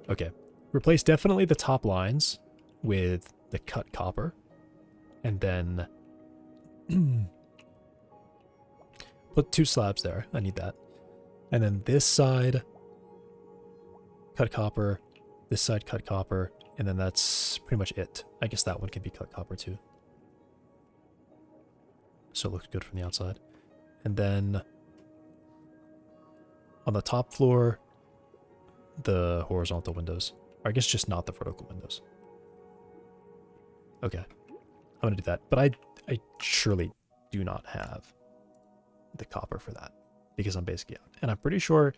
okay. Replace definitely the top lines with the cut copper. And then put 2 slabs there. I need that. And then this side, cut copper. This side, cut copper. And then that's pretty much it. I guess that one can be cut copper too. So it looks good from the outside. And then on the top floor, the horizontal windows. Or I guess just not the vertical windows. Okay. I'm going to do that. But I surely do not have the copper for that. Because I'm basically out. And I'm pretty sure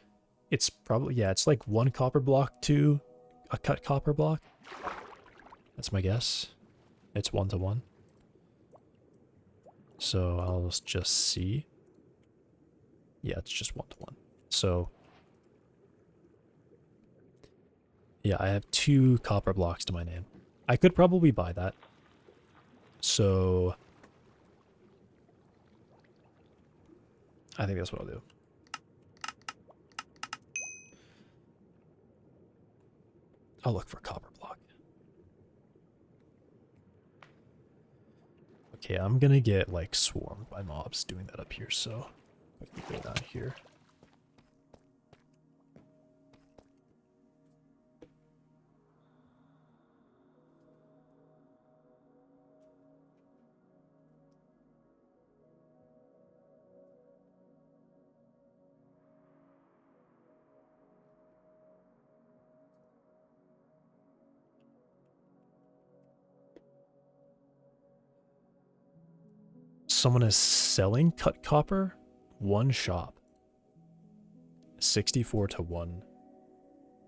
it's probably, yeah, it's like 1 copper block to a cut copper block. That's my guess. It's 1 to 1. So I'll just see. Yeah, it's just 1 to 1. So yeah, I have 2 copper blocks to my name. I could probably buy that. So I think that's what I'll do. I'll look for a copper block. Okay, I'm gonna get like swarmed by mobs doing that up here, so I can go down here. Someone is selling cut copper? 1 shop. 64 to 1.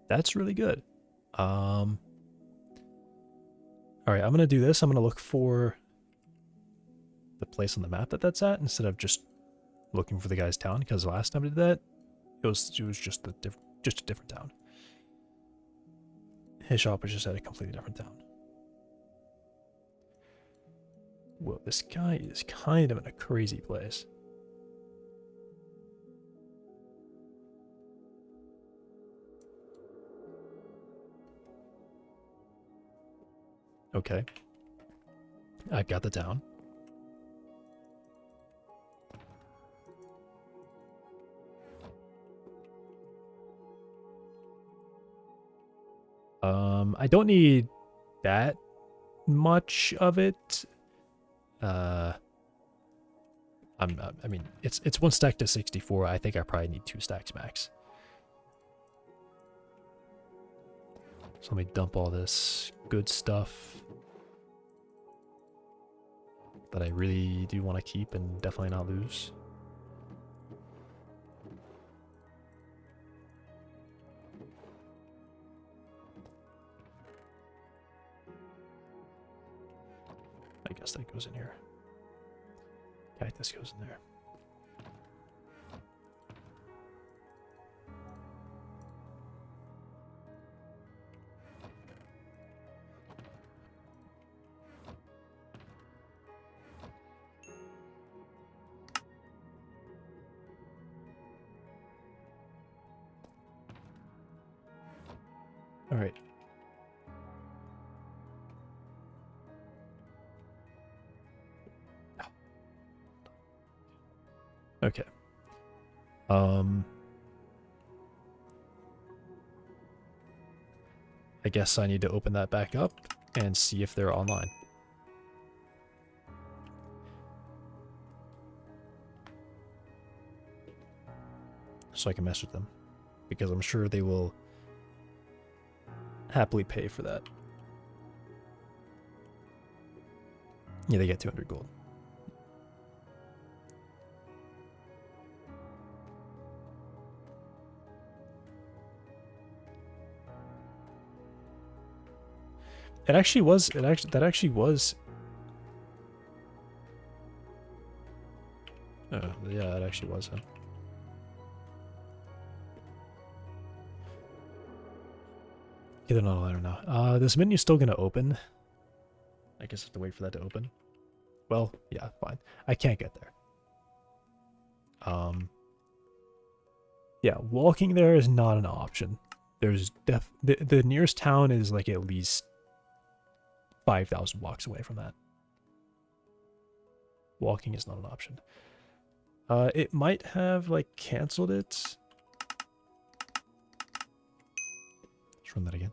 That's really good. Alright, I'm gonna do this. I'm gonna look for the place on the map that that's at instead of just looking for the guy's town, because last time I did that, it was just a different town. His shop was just at a completely different town. Whoa, this guy is kind of in a crazy place. Okay. I've got the town. I don't need that much of it. I mean, it's 1 stack to 64. I think I probably need 2 stacks max. So let me dump all this good stuff that I really do want to keep and definitely not lose. I guess that goes in here. Cactus goes in there. All right. Okay. I guess I need to open that back up and see if they're online. So I can mess with them. Because I'm sure they will happily pay for that. Yeah, they get 200 gold. That actually was. Oh, yeah, it actually was him. Yeah, they're not online right now. This menu's still gonna open. I guess I have to wait for that to open. Well, yeah, fine. I can't get there. Yeah, walking there is not an option. There's the nearest town is like at least 5,000 blocks away from that. Walking is not an option. It might have like canceled it. Let's run that again.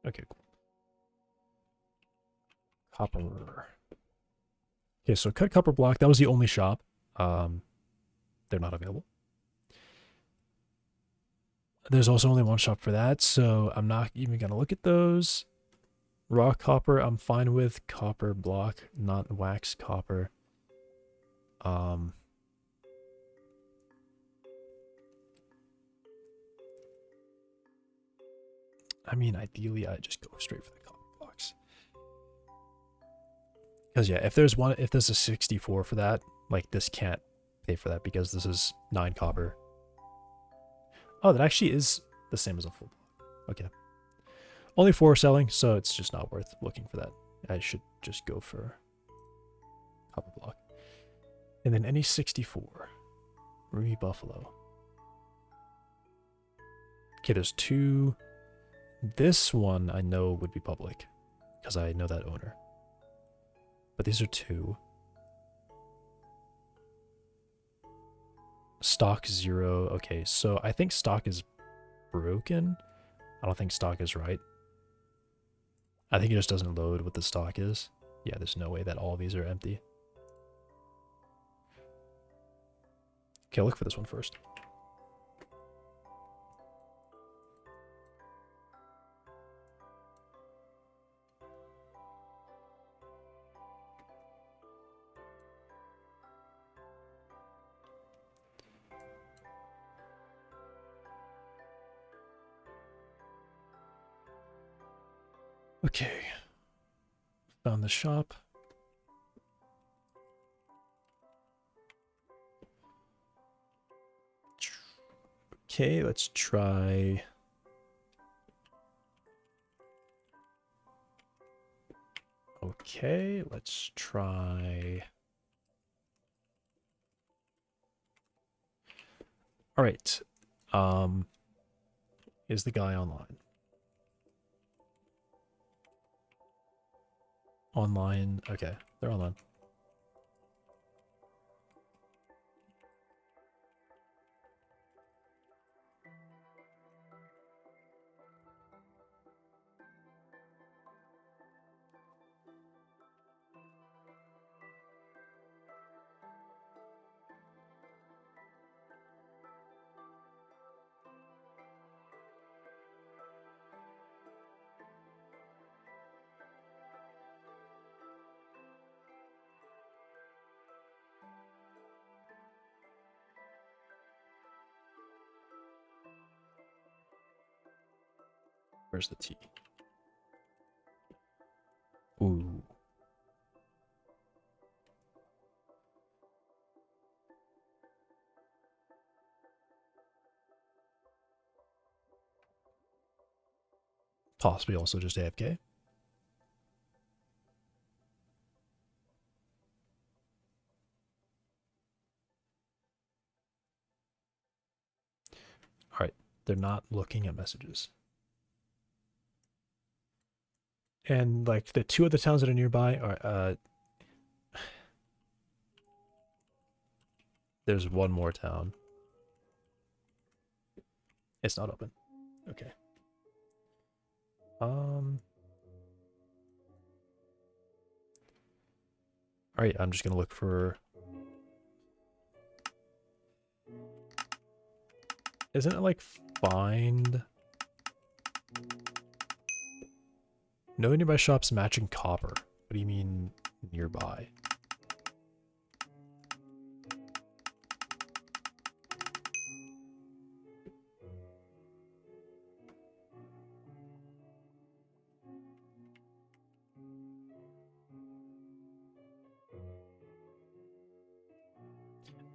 Okay, cool. Copper. Okay, so cut copper block. That was the only shop. They're not available. There's also only one shop for that, so I'm not even gonna look at those. Raw copper, I'm fine with. Copper block, not wax copper. I mean, ideally, I just go straight for the copper blocks. Because yeah, if there's a 64 for that, like this can't pay for that because this is 9 copper. Oh, that actually is the same as a full block. Okay. Only 4 selling, so it's just not worth looking for that. I should just go for copper block. And then any 64. Ruby Buffalo. Okay, there's 2. This one I know would be public because I know that owner. But these are 2. Stock 0. Okay, so I think stock is broken. I don't think stock is right. I think it just doesn't load what the stock is. Yeah, there's no way that all of these are empty. Okay, I'll look for this one first. Okay. Found the shop. Okay, let's try. Okay, let's try. All right. Is the guy online? Online. Okay, they're online. Where's the T? Ooh. Possibly also just AFK. Alright, they're not looking at messages. And like the two other towns that are nearby are there's one more town. It's not open. Okay. Alright, I'm just gonna look for. Isn't it like find no nearby shops matching copper? What do you mean nearby?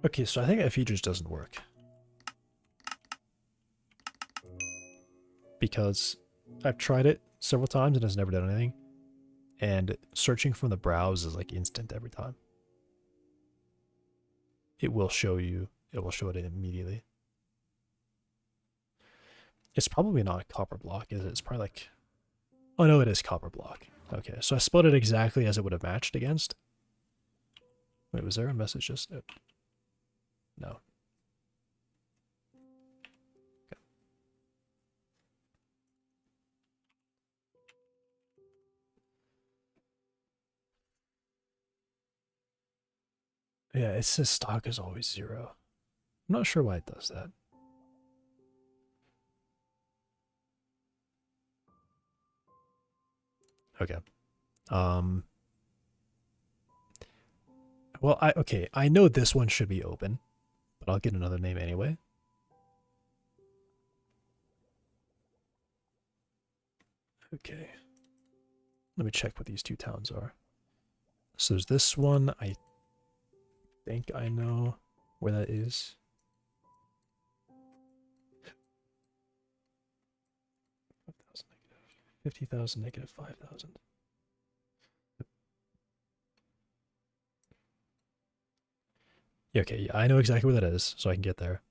Okay, so I think that feature just doesn't work. Because I've tried it several times and it's never done anything. And searching from the browse is like instant every time. It will show it immediately. It's probably not a copper block, is it? It's probably like, oh no, it is copper block. Okay, so I split it exactly as it would have matched against. Wait, was there a message just? No. Okay. Yeah, it says stock is always 0. I'm not sure why it does that. Okay. Well, I know this one should be open, but I'll get another name anyway. Okay. Let me check what these two towns are. So there's this one. I think I know where that is. 50,000 negative 5,000. Yeah, okay, yeah, I know exactly where that is, so I can get there.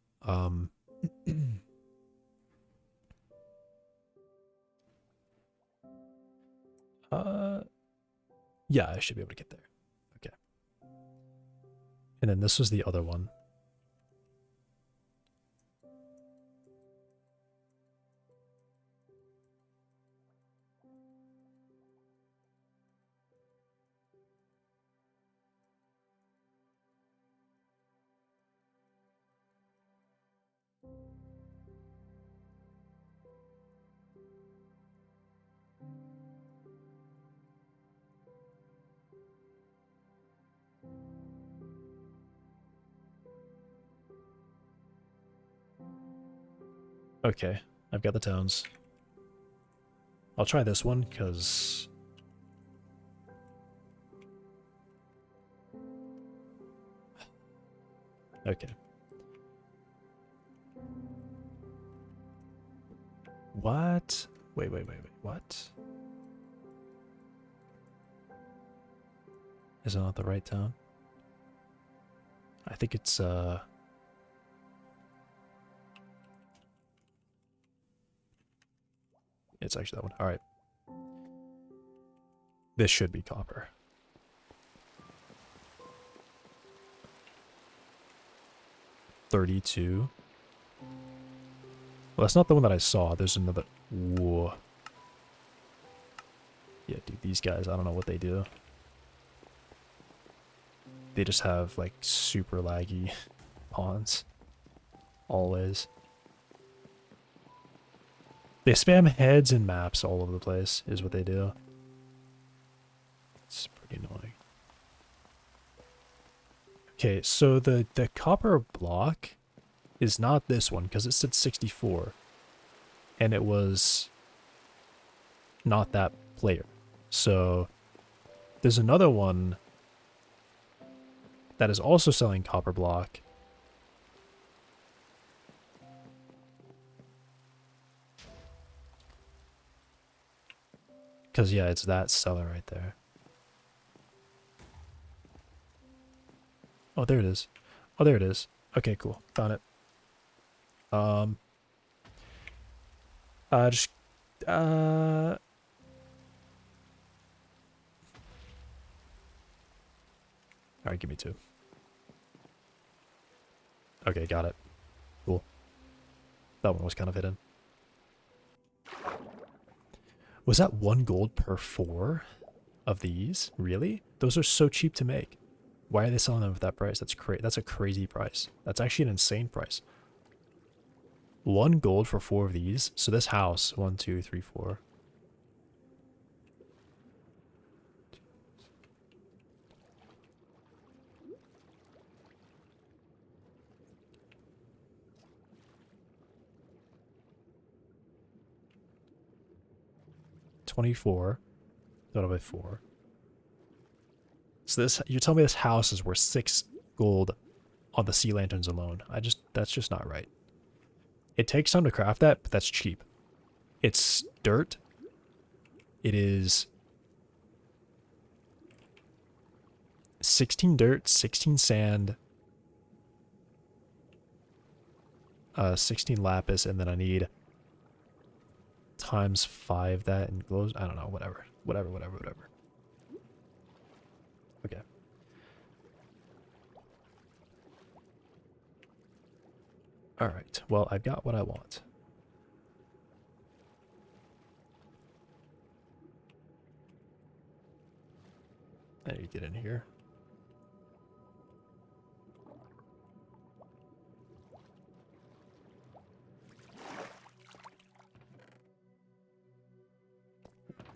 Yeah, I should be able to get there. Okay. And then this was the other one. Okay, I've got the towns. I'll try this one, because... Okay. What? Wait, what? Is it not the right town? I think it's, It's actually that one. Alright. This should be copper. $32. Well, that's not the one that I saw. There's another... Whoa. Yeah, dude, these guys, I don't know what they do. They just have, like, super laggy pawns. Always. They spam heads and maps all over the place, is what they do. It's pretty annoying. Okay, so the copper block is not this one, because it said 64. And it was not that player. So there's another one that is also selling copper block. Because, yeah, it's that seller right there. Oh, there it is. Oh, there it is. Okay, cool. Found it. Just, alright, give me 2. Okay, got it. Cool. That one was kind of hidden. Was that 1 gold per 4 of these? Really? Those are so cheap to make. Why are they selling them at that price? That's a crazy price. That's actually an insane price. 1 gold for 4 of these. So this house, 1, 2, 3, 4. $24 divided by 4. So this, you tell me this house is worth 6 gold on the sea lanterns alone. That's just not right. It takes time to craft that, but that's cheap. It's dirt. It is 16 dirt, 16 sand, 16 lapis, and then I need times 5 that and glows. I don't know, whatever. Okay. Alright, well, I've got what I want. I need to get in here.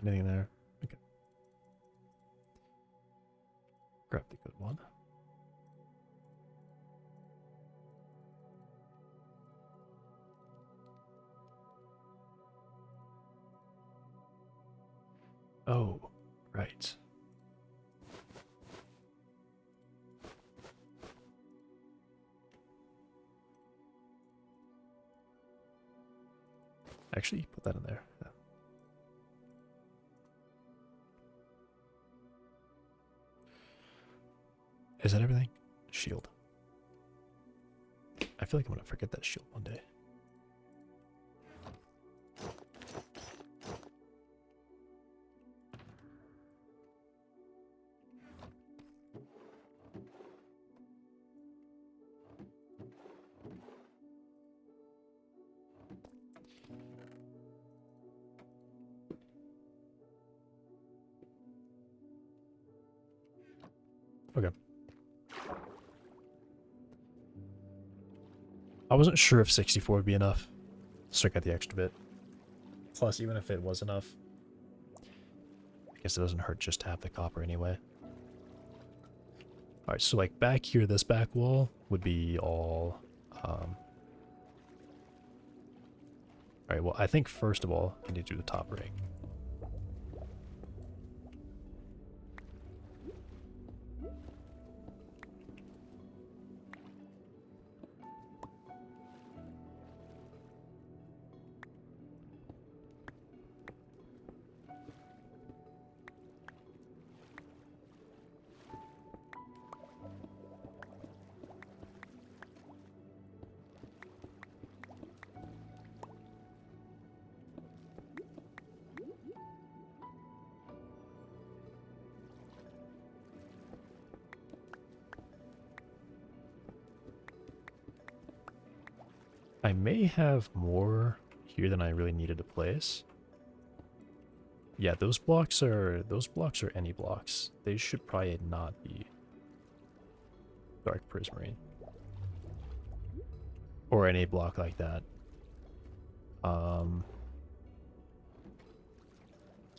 Anything there? Okay. Grab the good one. Oh, right. Actually, put that in there. Yeah. Is that everything? Shield. I feel like I'm gonna forget that shield one day. Okay. I wasn't sure if 64 would be enough, so I got the extra bit. Plus, even if it was enough, I guess it doesn't hurt just to have the copper anyway. Alright, so like back here, this back wall would be all... Alright, well, I think first of all, I need to do the top ring. I may have more here than I really needed to place. Yeah, those blocks are any blocks. They should probably not be dark prismarine. Or any block like that. I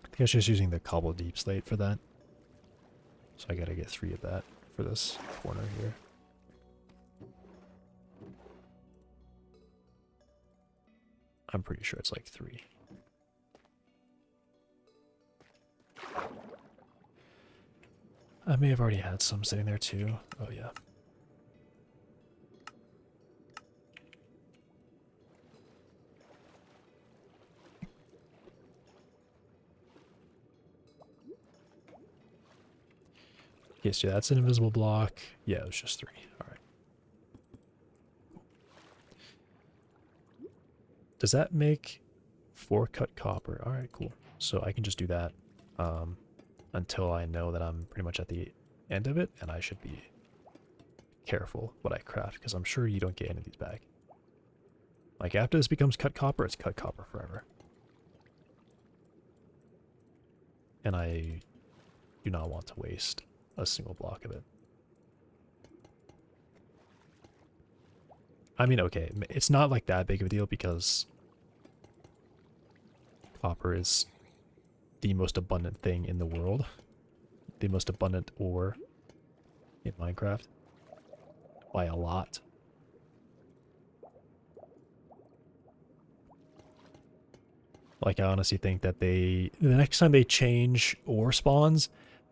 think I was just using the cobble deep slate for that. So I gotta get 3 of that for this corner here. I'm pretty sure it's like 3. I may have already had some sitting there too. Oh yeah. Okay, so that's an invisible block. Yeah, it was just 3. Alright. Does that make 4 cut copper? Alright, cool. So I can just do that until I know that I'm pretty much at the end of it, and I should be careful what I craft, because I'm sure you don't get any of these back. Like, after this becomes cut copper, it's cut copper forever. And I do not want to waste a single block of it. I mean, okay, it's not like that big of a deal because copper is the most abundant thing in the world. The most abundant ore in Minecraft. By a lot. Like, I honestly think that the next time they change ore spawns,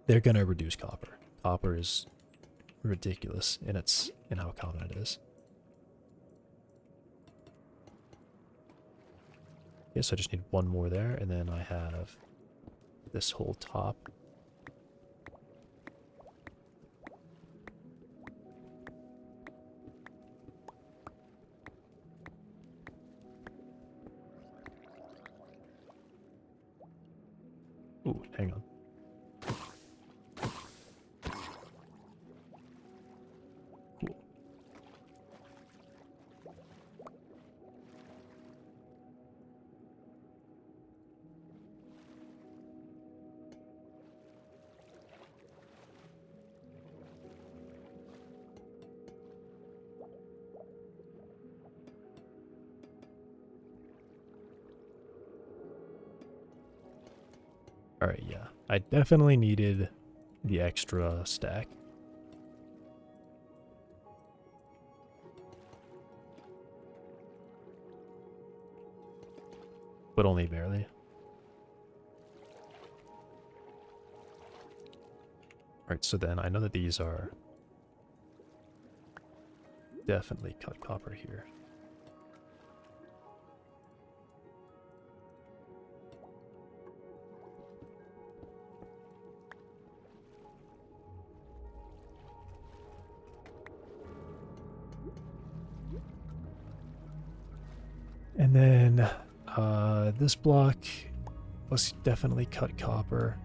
they're gonna reduce copper. Copper is ridiculous in how common it is. Yes, I just need 1 more there, and then I have this whole top. Ooh, hang on. Cool. Alright, yeah. I definitely needed the extra stack. But only barely. Alright, so then I know that these are definitely cut copper here. And then this block was definitely cut copper.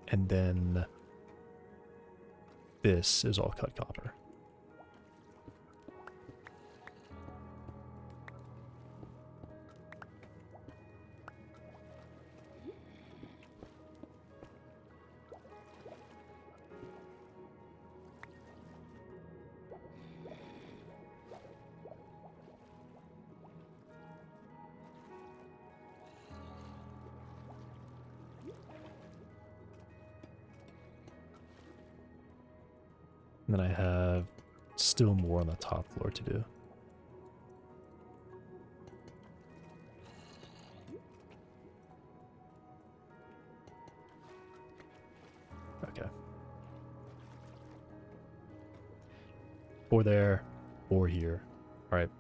And then this is all cut copper. And then I have still more on the top floor to do. Okay. 4 there, 4 here. Alright.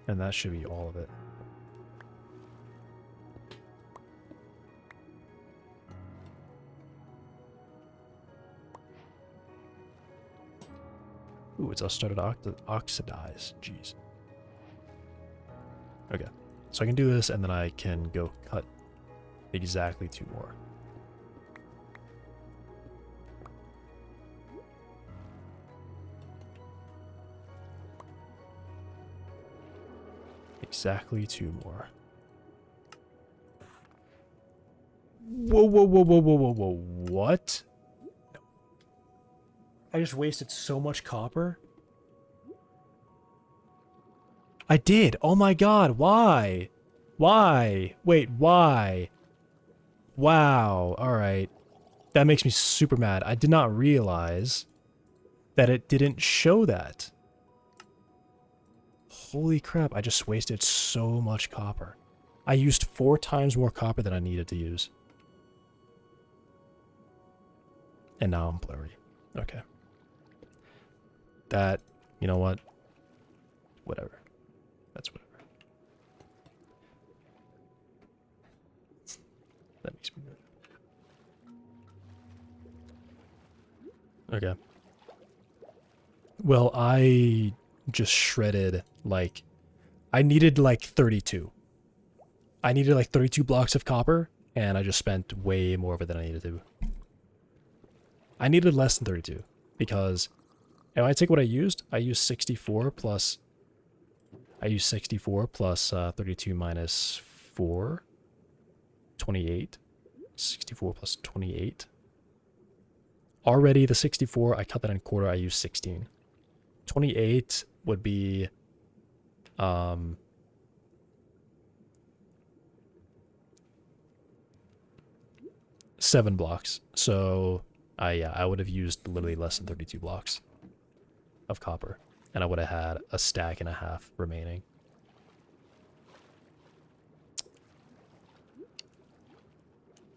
And that should be all of it. Ooh, it's all started to oxidize. Jeez. Okay. So I can do this, and then I can go cut exactly 2 more. Exactly 2 more. Whoa, whoa, whoa, whoa, whoa, whoa, whoa. What? I just wasted so much copper. I did. Oh my god. Why? Why? Wait, why? Wow. Alright. That makes me super mad. I did not realize that it didn't show that. Holy crap. I just wasted so much copper. I used 4 times more copper than I needed to use. And now I'm blurry. Okay. That, you know what? Whatever. That's whatever. That makes me mad. Okay. Well, I just shredded, like, I needed like 32. I needed like 32 blocks of copper, and I just spent way more of it than I needed to. I needed less than 32, because if I take what I used 64 plus... I used 64 plus 32 minus 4. 28. 64 plus 28. Already the 64, I cut that in a quarter, I used 16. 28 would be 7 blocks. So I would have used literally less than 32 blocks of copper, and I would have had a stack and a half remaining.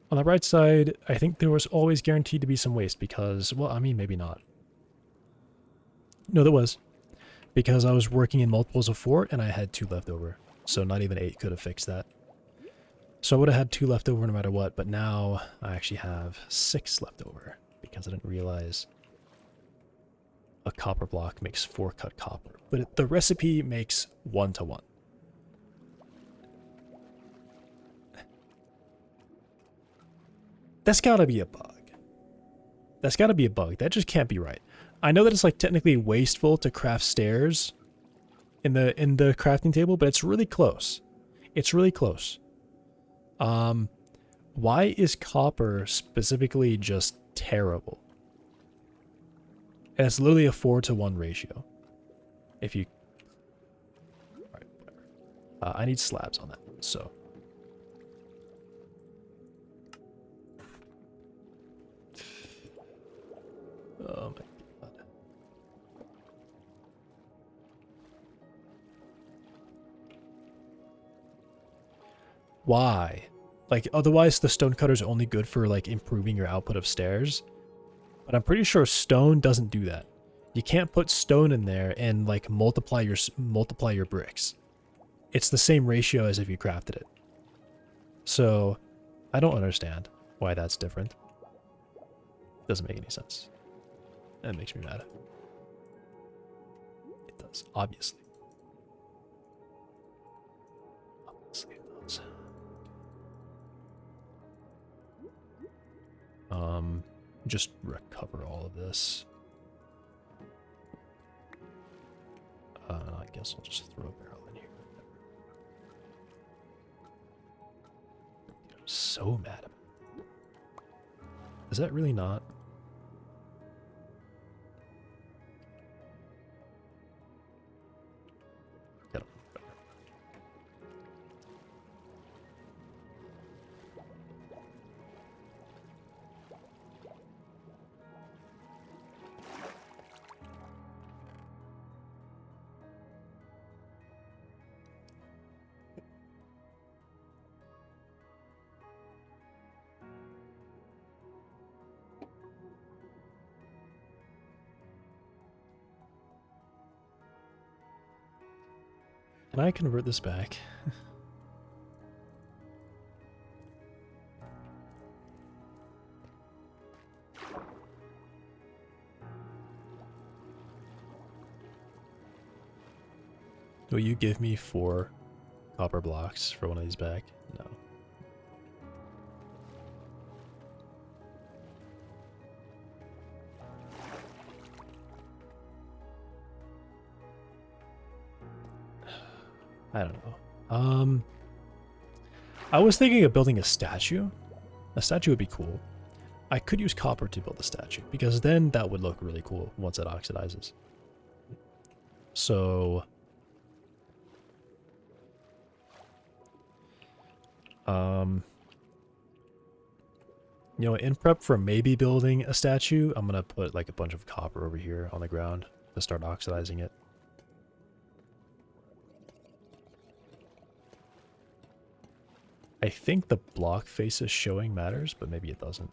On the right side, I think there was always guaranteed to be some waste because, well, I mean, maybe not. No, there was. Because I was working in multiples of 4 and I had 2 left over. So not even 8 could have fixed that. So I would have had 2 left over no matter what, but now I actually have 6 left over because I didn't realize a copper block makes 4 cut copper. But the recipe makes 1 to 1. That's gotta be a bug. That's gotta be a bug. That just can't be right. I know that it's like technically wasteful to craft stairs in the crafting table, but it's really close. It's really close. Why is copper specifically just terrible? And it's literally a 4 to 1 ratio. If you... Alright, whatever. I need slabs on that, so... Oh my god. Why? Like, otherwise the stone cutter's only good for, like, improving your output of stairs. But I'm pretty sure stone doesn't do that. You can't put stone in there and, like, multiply your bricks. It's the same ratio as if you crafted it. So, I don't understand why that's different. Doesn't make any sense. That makes me mad. It does, obviously. Obviously it does. Just recover all of this. I guess I'll just throw a barrel in here. I'm so mad about it. Is that really not? Can I convert this back? Will you give me 4 copper blocks for one of these back? No. I don't know. I was thinking of building a statue. A statue would be cool. I could use copper to build a statue, because then that would look really cool once it oxidizes. So... you know, in prep for maybe building a statue, I'm gonna put like a bunch of copper over here on the ground to start oxidizing it. I think the block faces showing matters, but maybe it doesn't.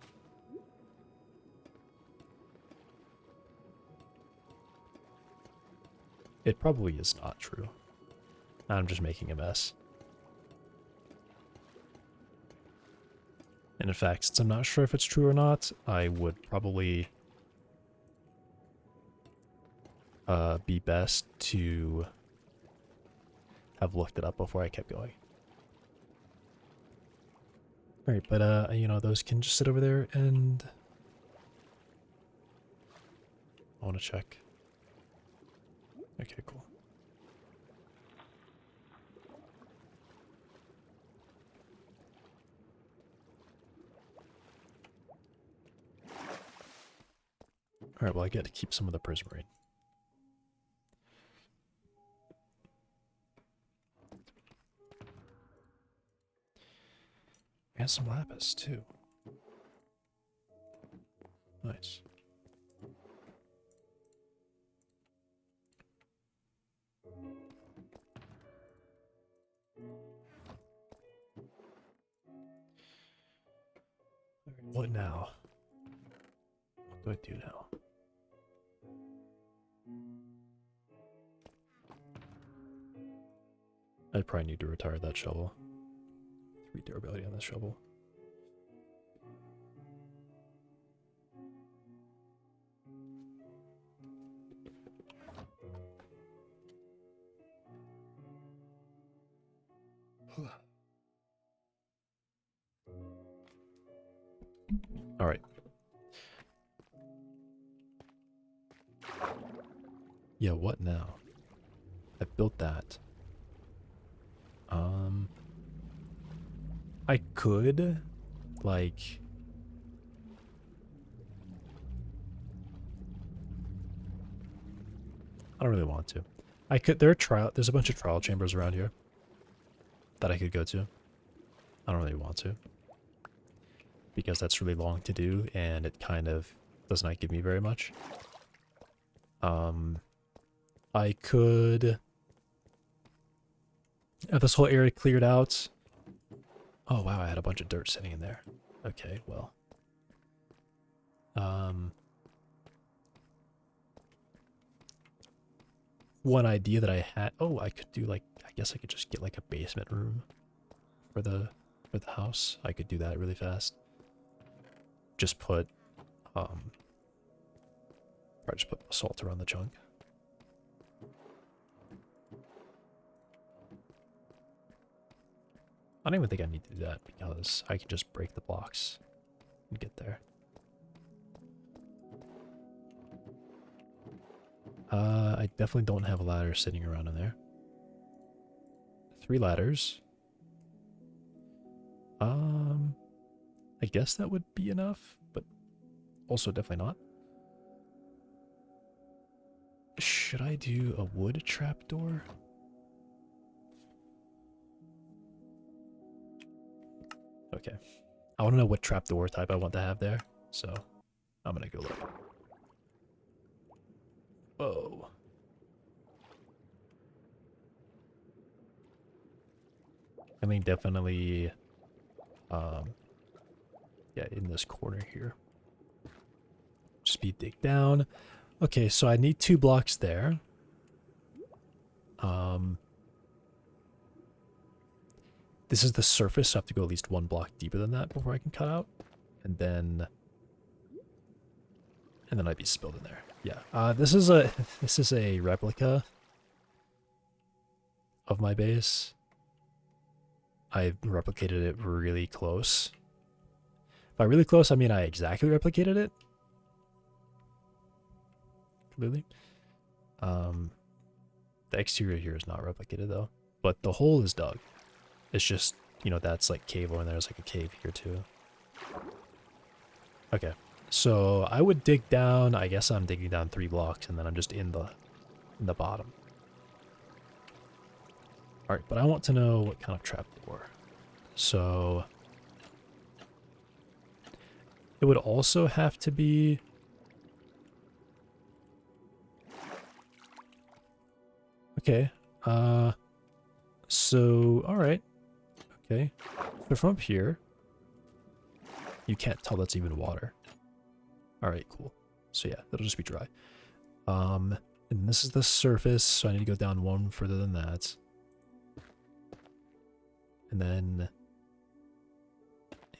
It probably is not true. I'm just making a mess. And in fact, since I'm not sure if it's true or not, I would probably be best to have looked it up before I kept going. Alright, but you know, those can just sit over there and I want to check. Okay, cool. Alright, well I get to keep some of the prismarine. And some lapis too. Nice. What now? What do I do now? I probably need to retire that shovel. 3 durability on this shovel. All right. Yeah, what now? I built that. I could, like... I don't really want to. I could, there's a bunch of trial chambers around here that I could go to. I don't really want to. Because that's really long to do, and it kind of does not give me very much. I could have this whole area cleared out. Oh wow, I had a bunch of dirt sitting in there. Okay, well. One idea that I had, oh, I could do like, I guess I could just get like a basement room for the house. I could do that really fast. Just put, probably just put basalt around the chunk. I don't even think I need to do that because I can just break the blocks and get there. I definitely don't have a ladder sitting around in there. 3 ladders. I guess that would be enough, but also definitely not. Should I do a wood trapdoor? Okay. I want to know what trapdoor type I want to have there, so I'm gonna go look. Whoa. I mean, definitely, yeah, in this corner here. Just be dig down. Okay, so I need 2 blocks there. This is the surface, so I have to go at least 1 block deeper than that before I can cut out. And then I'd be spilled in there. Yeah. This is a replica of my base. I replicated it really close. By really close, I mean I exactly replicated it. Clearly. The exterior here is not replicated though, but the hole is dug. It's just, you know, that's like cave over, and there's like a cave here too. Okay, so I would dig down. I guess I'm digging down 3 blocks, and then I'm just in the bottom. All right, but I want to know what kind of trapdoor. So it would also have to be. Okay. So all right. Okay. So from up here, you can't tell that's even water. Alright, cool. So yeah, it'll just be dry. And this is the surface, so I need to go down one further than that. And then,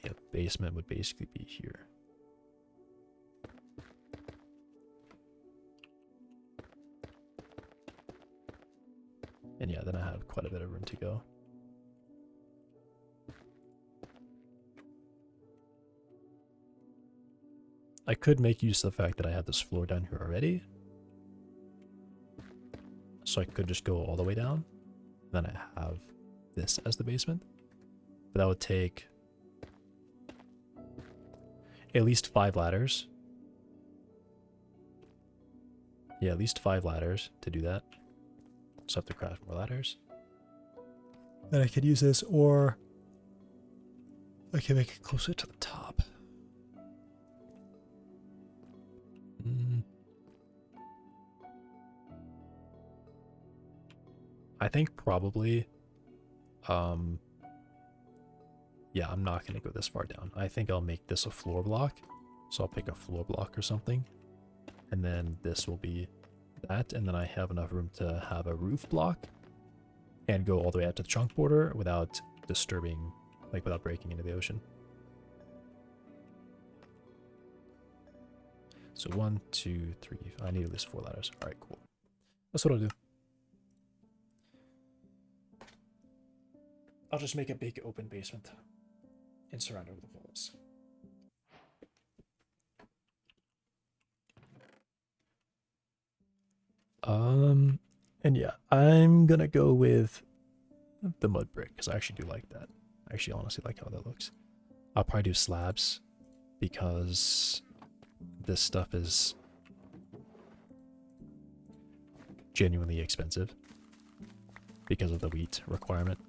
yeah, basement would basically be here. And yeah, then I have quite a bit of room to go. I could make use of the fact that I have this floor down here already. So I could just go all the way down. Then I have this as the basement. But that would take at least 5 ladders. Yeah, at least 5 ladders to do that. So I have to craft more ladders. Then I could use this, or I can make it closer to the top. I think probably, yeah, I'm not going to go this far down. I think I'll make this a floor block. So I'll pick a floor block or something. And then this will be that. And then I have enough room to have a roof block and go all the way out to the chunk border without disturbing, like without breaking into the ocean. So 1, 2, 3, I need at least 4 ladders. All right, cool. That's what I'll do. I'll just make a big open basement and surround it with walls. And yeah, I'm gonna go with the mud brick because I actually do like that. I actually honestly like how that looks. I'll probably do slabs because this stuff is genuinely expensive because of the wheat requirement.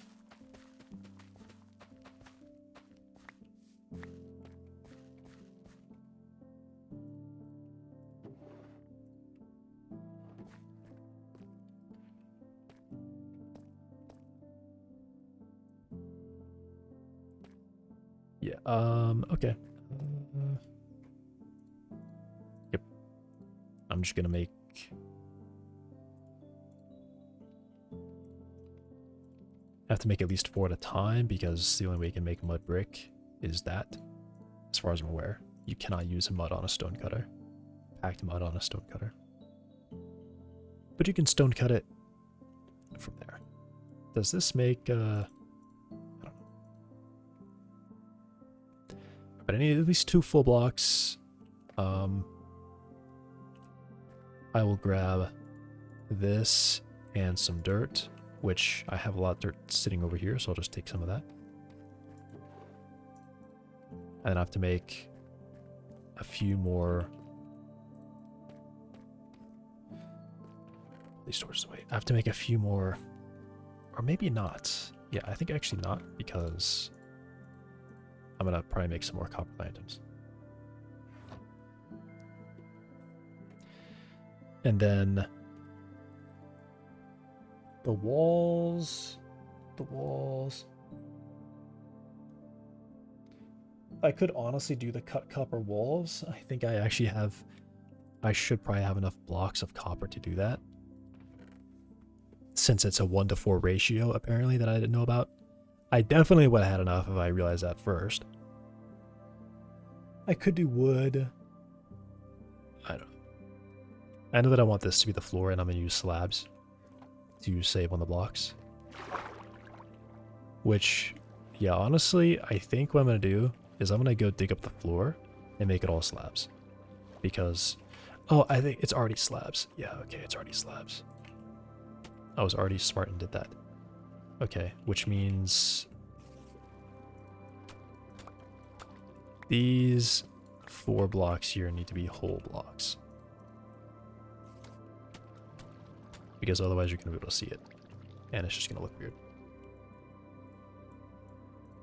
Yeah, okay. Yep. I'm just gonna make... I have to make at least 4 at a time because the only way you can make mud brick is that, as far as I'm aware. You cannot use mud on a stone cutter. Packed mud on a stone cutter. But you can stone cut it from there. Does this make, I don't know. But I need at least 2 full blocks. I will grab this and some dirt, which I have a lot of dirt sitting over here, so I'll just take some of that. And then I have to make a few more... These stores away. I have to make a few more, or maybe not. Yeah, I think actually not, because I'm gonna probably make some more copper lanterns. And then the walls. I could honestly do the cut copper walls. I think I should probably have enough blocks of copper to do that. Since it's a 1-to-4 ratio, apparently, that I didn't know about. I definitely would have had enough if I realized that first. I could do wood. I don't know. I know that I want this to be the floor, and I'm going to use slabs to save on the blocks. Which, yeah, honestly, I think what I'm going to do is I'm going to go dig up the floor and make it all slabs. Because, oh, I think it's already slabs. Yeah, okay, it's already slabs. I was already smart and did that. Okay, which means these 4 blocks here need to be whole blocks. Because otherwise you're going to be able to see it. And it's just going to look weird.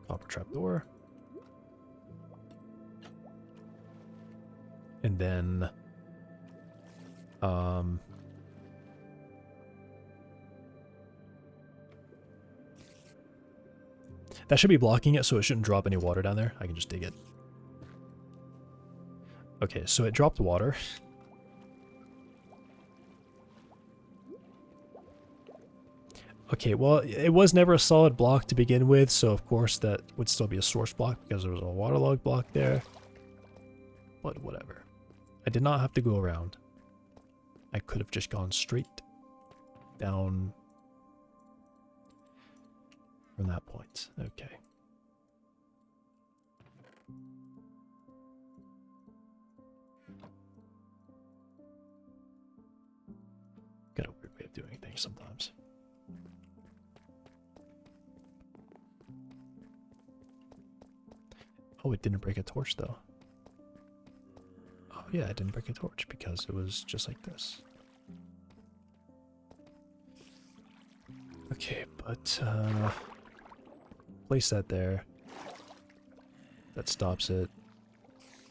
Copper trapdoor. And then... That should be blocking it, so it shouldn't drop any water down there. I can just dig it. Okay, so it dropped water. Okay, well, it was never a solid block to begin with, so of course that would still be a source block because there was a waterlogged block there. But whatever. I did not have to go around. I could have just gone straight down from that point. Okay. Got a weird way of doing things sometimes. Oh, it didn't break a torch though. Oh yeah, it didn't break a torch because it was just like this. Okay, but place that there. That stops it.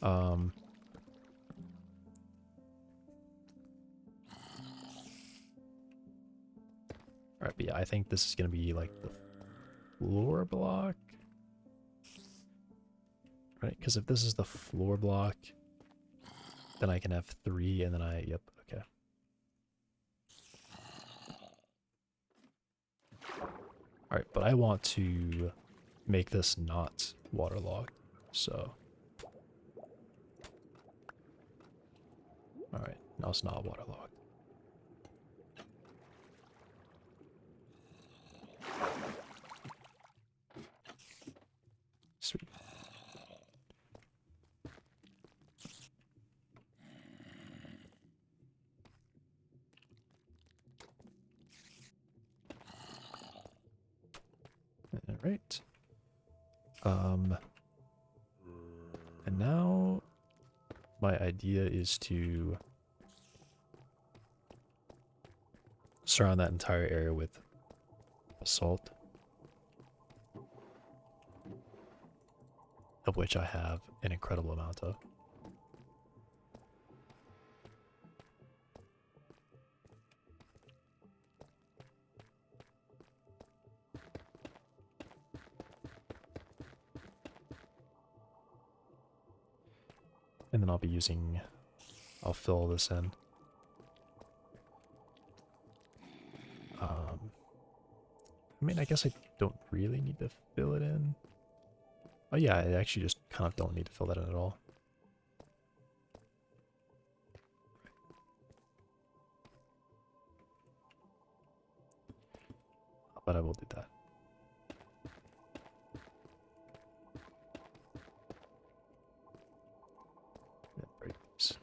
Alright, but yeah, I think this is gonna be like the floor block. Right, because if this is the floor block, then I can have 3 and then yep, okay. Alright, but I want to make this not waterlogged, so. Alright, now it's not waterlogged. Sweet. Alright. And now my idea is to surround that entire area with basalt, of which I have an incredible amount of. And then I'll fill this in. I mean, I guess I don't really need to fill it in. Oh yeah, I actually just kind of don't need to fill that in at all. But I will do that. Break these.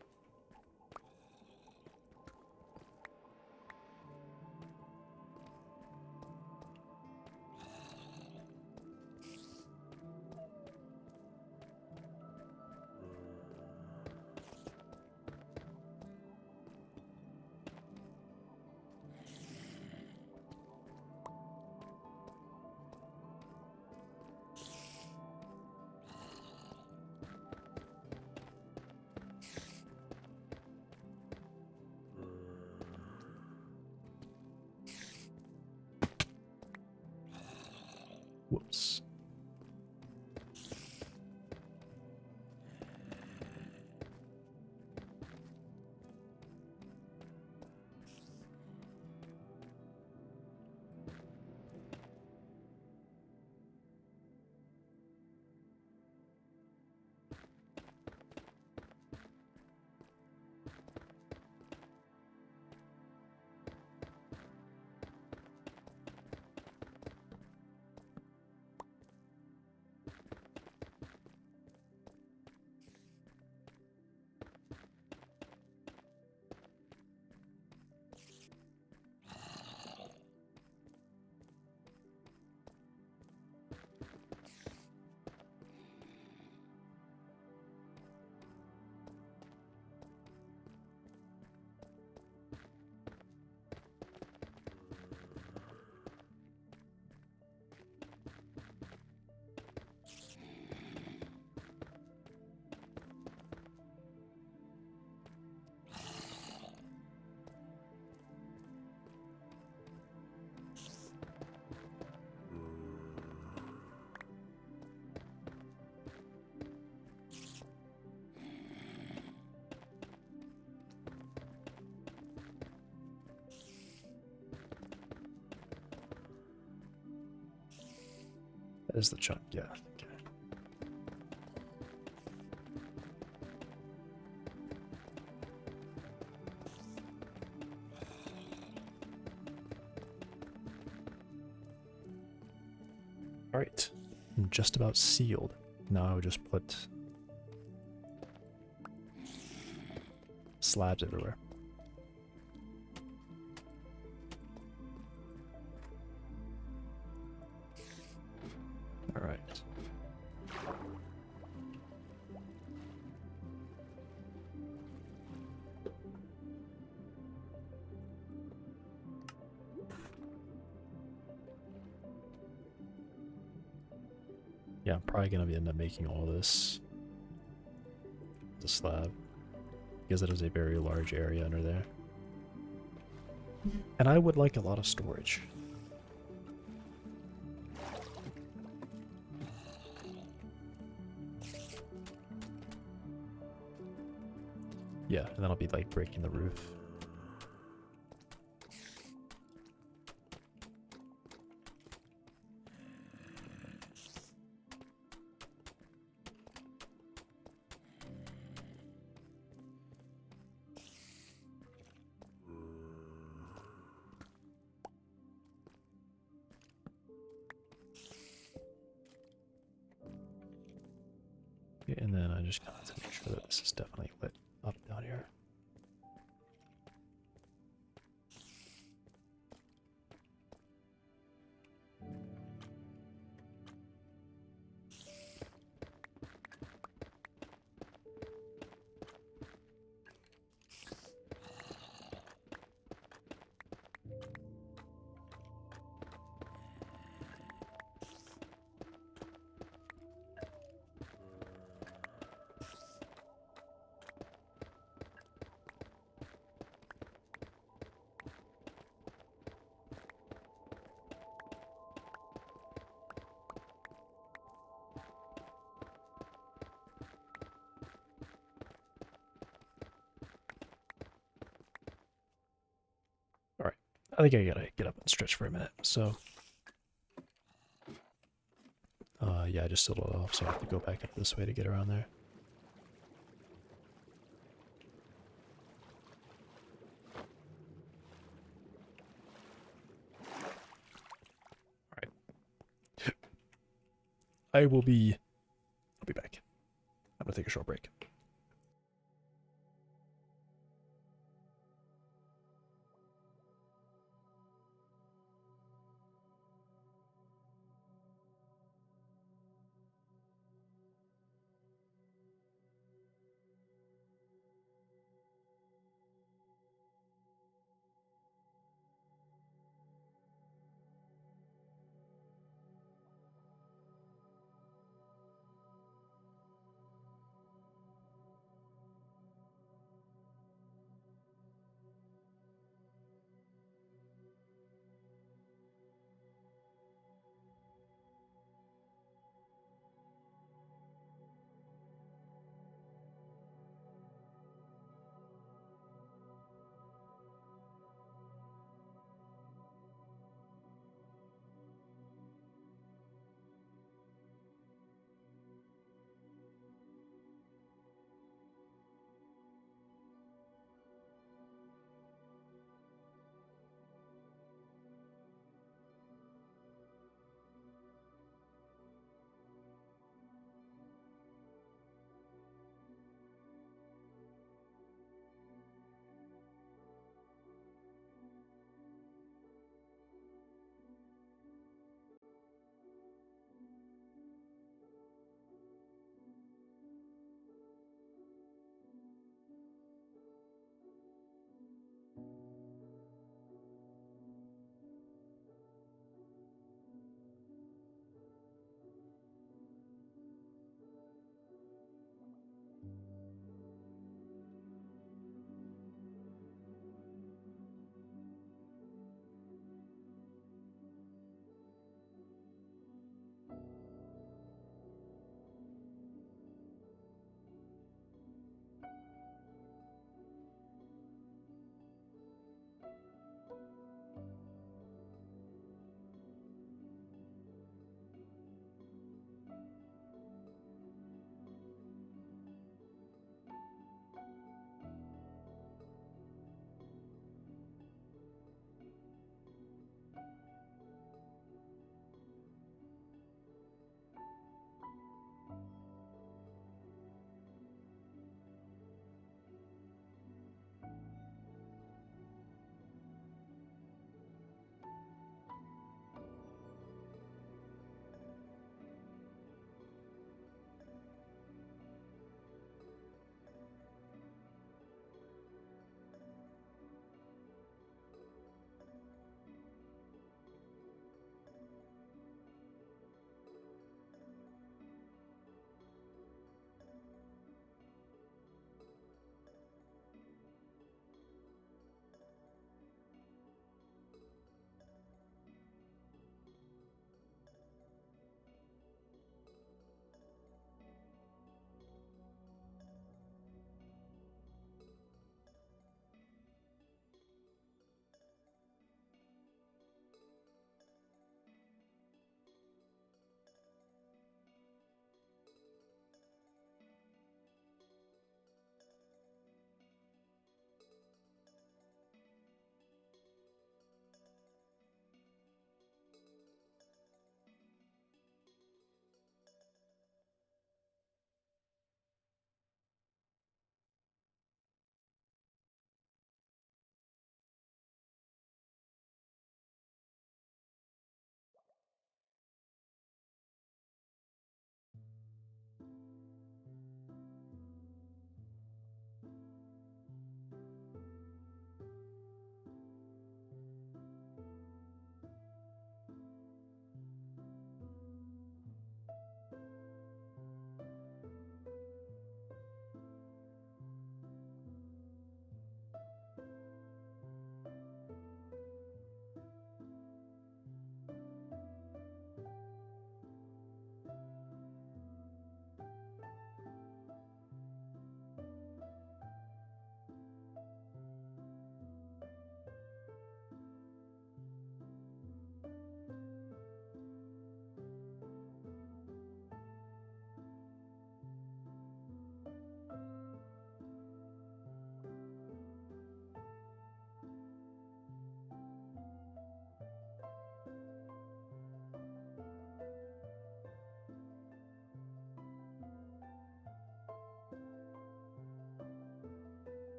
That is the chunk, yeah. Okay. Alright. I'm just about sealed. Now I would just put slabs everywhere. Alright. Yeah, I'm probably going to end up making all this the slab, because it is a very large area under there. And I would like a lot of storage. Yeah, and then I'll be like breaking the roof. And then I just have to make sure that this is definitely lit up down here. Alright, I think I gotta get up and stretch for a minute, so... yeah, I just sealed it off, so I have to go back up this way to get around there. Alright. I'll be back. I'm gonna take a short break.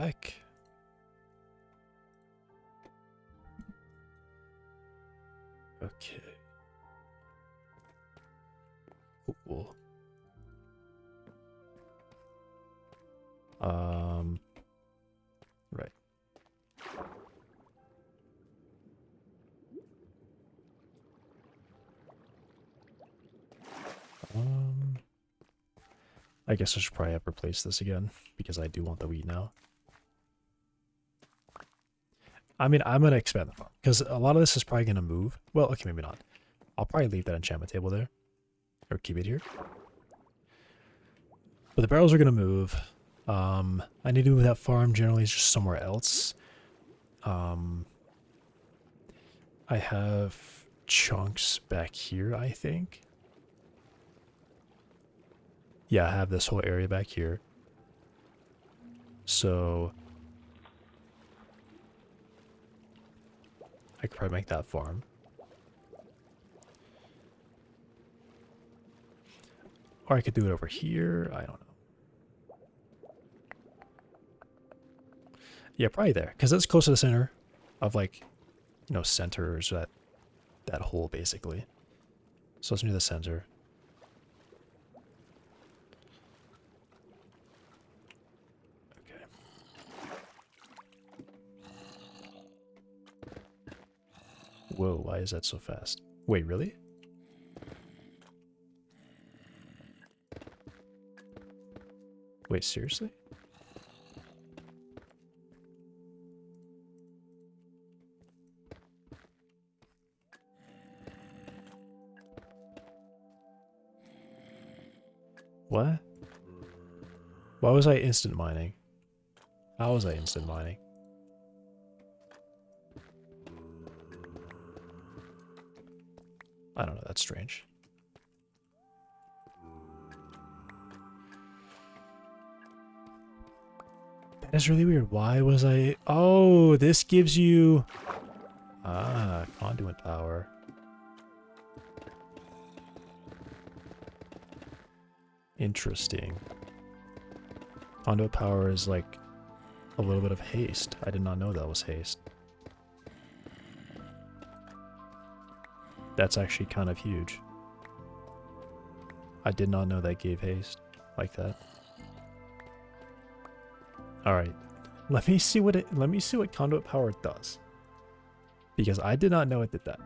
back. Okay. Cool. Right. I guess I should probably have replaced this again because I do want the wheat now. I mean, I'm gonna expand the farm because a lot of this is probably gonna move. Well, okay, maybe not. I'll probably leave that enchantment table there or keep it here. But the barrels are gonna move. I need to move that farm generally just somewhere else. I have chunks back here, I think. Yeah, I have this whole area back here. So I could probably make that farm. Or I could do it over here. I don't know. Yeah, probably there. Because that's close to the center of, like, you know, centers, that hole, basically. So it's near the center. Okay. Whoa, why is that so fast? Wait, really? Wait, seriously? What? Why was I instant mining? How was I instant mining? I don't know, that's strange. That is really weird. Why was I... Oh, this gives you... Ah, conduit power. Interesting. Conduit power is like a little bit of haste. I did not know that was haste. That's actually kind of huge. I did not know that gave haste like that. All right, let me see what conduit power does, because I did not know it did that.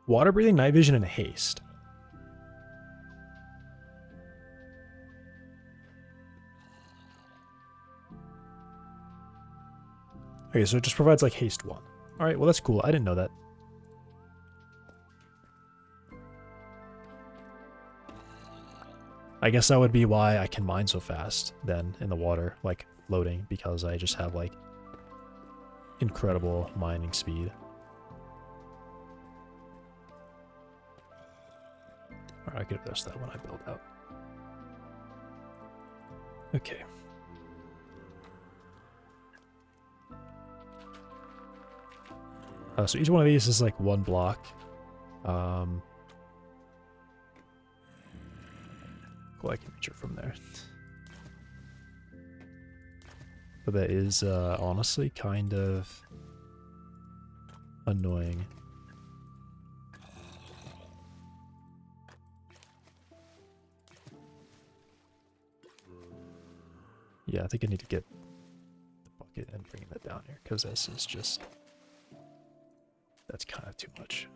Water breathing, night vision, and haste. Okay, so it just provides like haste 1. All right, well that's cool. I didn't know that. I guess that would be why I can mine so fast then in the water, like floating, because I just have like incredible mining speed. Alright, I could adjust that when I build out. Okay. So each one of these is like 1 block. Cool, I can reach it from there. But that is honestly kind of annoying. Yeah, I think I need to get the bucket and bring that down here, because this is just... That's kind of too much.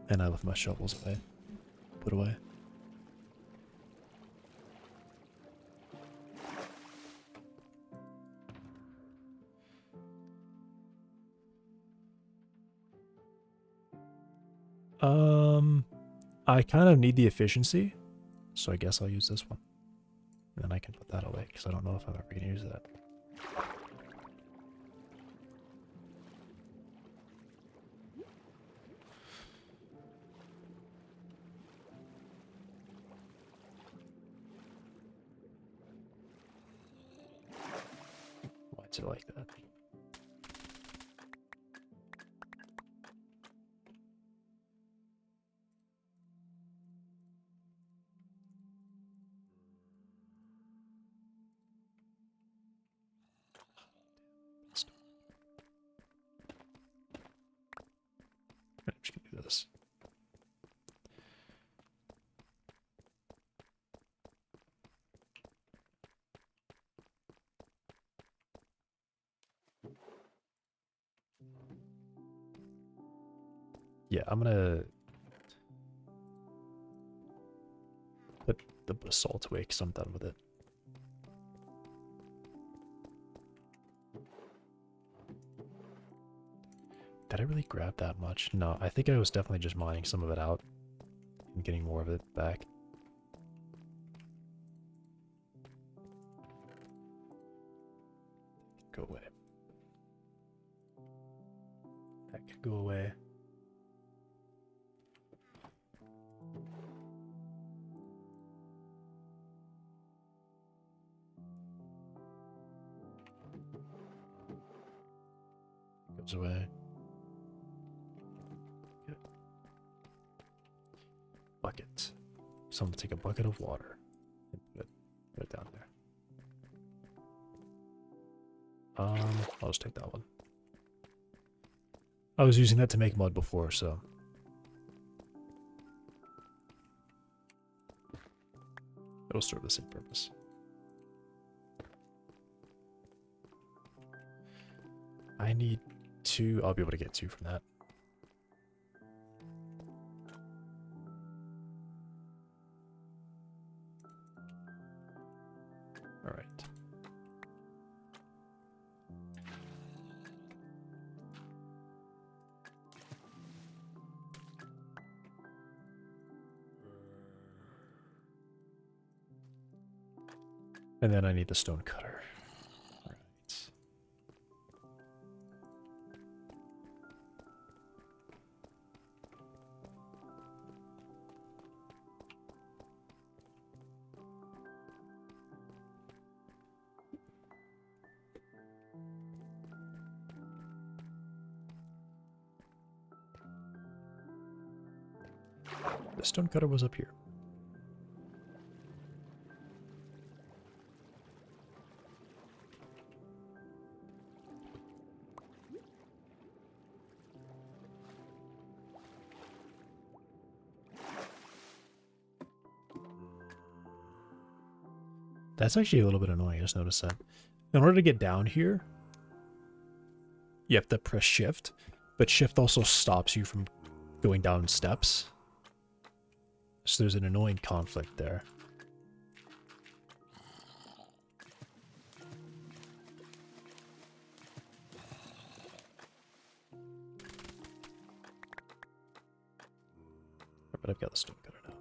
And I left my shovels away. Put away. I kind of need the efficiency, so I guess I'll use this one. And then I can put that away, because I don't know if I'm ever going to use that. Why is it like that? Yeah, I'm gonna put the basalt away because I'm done with it. Did I really grab that much? No, I think I was definitely just mining some of it out and getting more of it back. Go away. That could go away. Goes away. Good. Bucket. So I'm gonna take a bucket of water and put it down there. I'll just take that one. I was using that to make mud before, so it'll serve the same purpose. I need 2. I'll be able to get 2 from that. All right. And then I need the stone cutter. All right. The stone cutter was up here. That's actually a little bit annoying. I just noticed that. In order to get down here, you have to press shift, but shift also stops you from going down steps. So there's an annoying conflict there. But I've got the stone cutter now.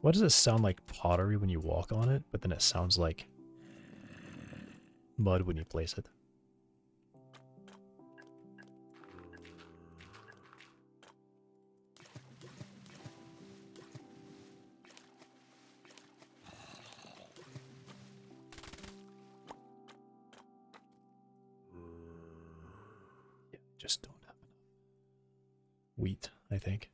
Why does it sound like pottery when you walk on it, but then it sounds like mud when you place it? Yeah, just don't have enough wheat, I think.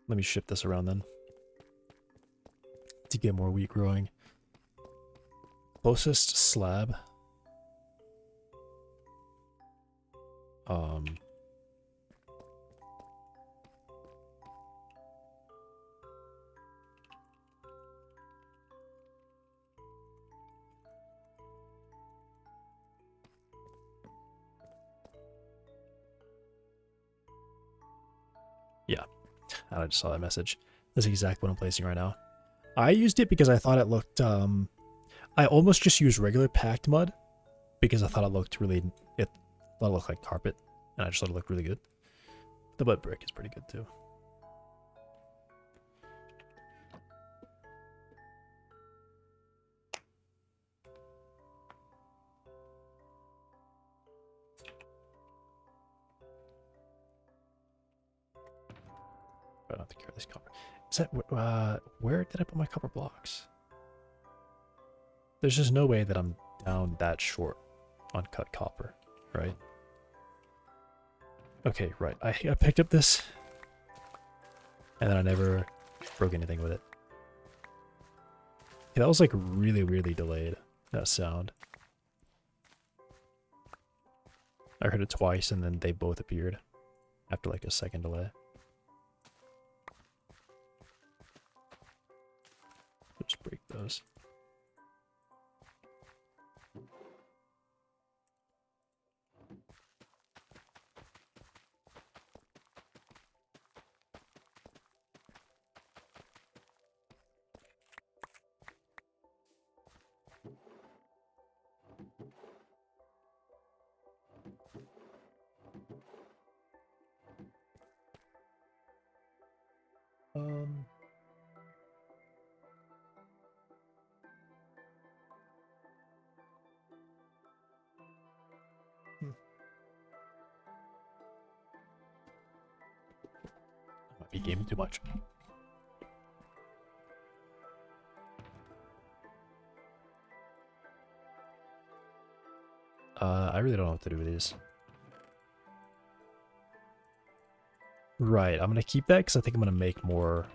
Let me shift this around then to get more wheat growing. Closest slab. Yeah, I just saw that message. That's exactly what I'm placing right now. I used it because I thought it looked, I almost just used regular packed mud because I thought it looked really, it thought it looked like carpet, and I just thought it looked really good. The mud brick is pretty good too. take care of this copper. Is that where did I put my copper blocks? There's just no way that I'm down that short on cut copper, right? Okay, right. I picked up this, and then I never broke anything with it. Okay, that was like really weirdly delayed, that sound. I heard it twice, and then they both appeared after like a second delay. Just break those. I might be gaming too much. I really don't know what to do with these. Right, I'm gonna keep that because I think I'm gonna make more.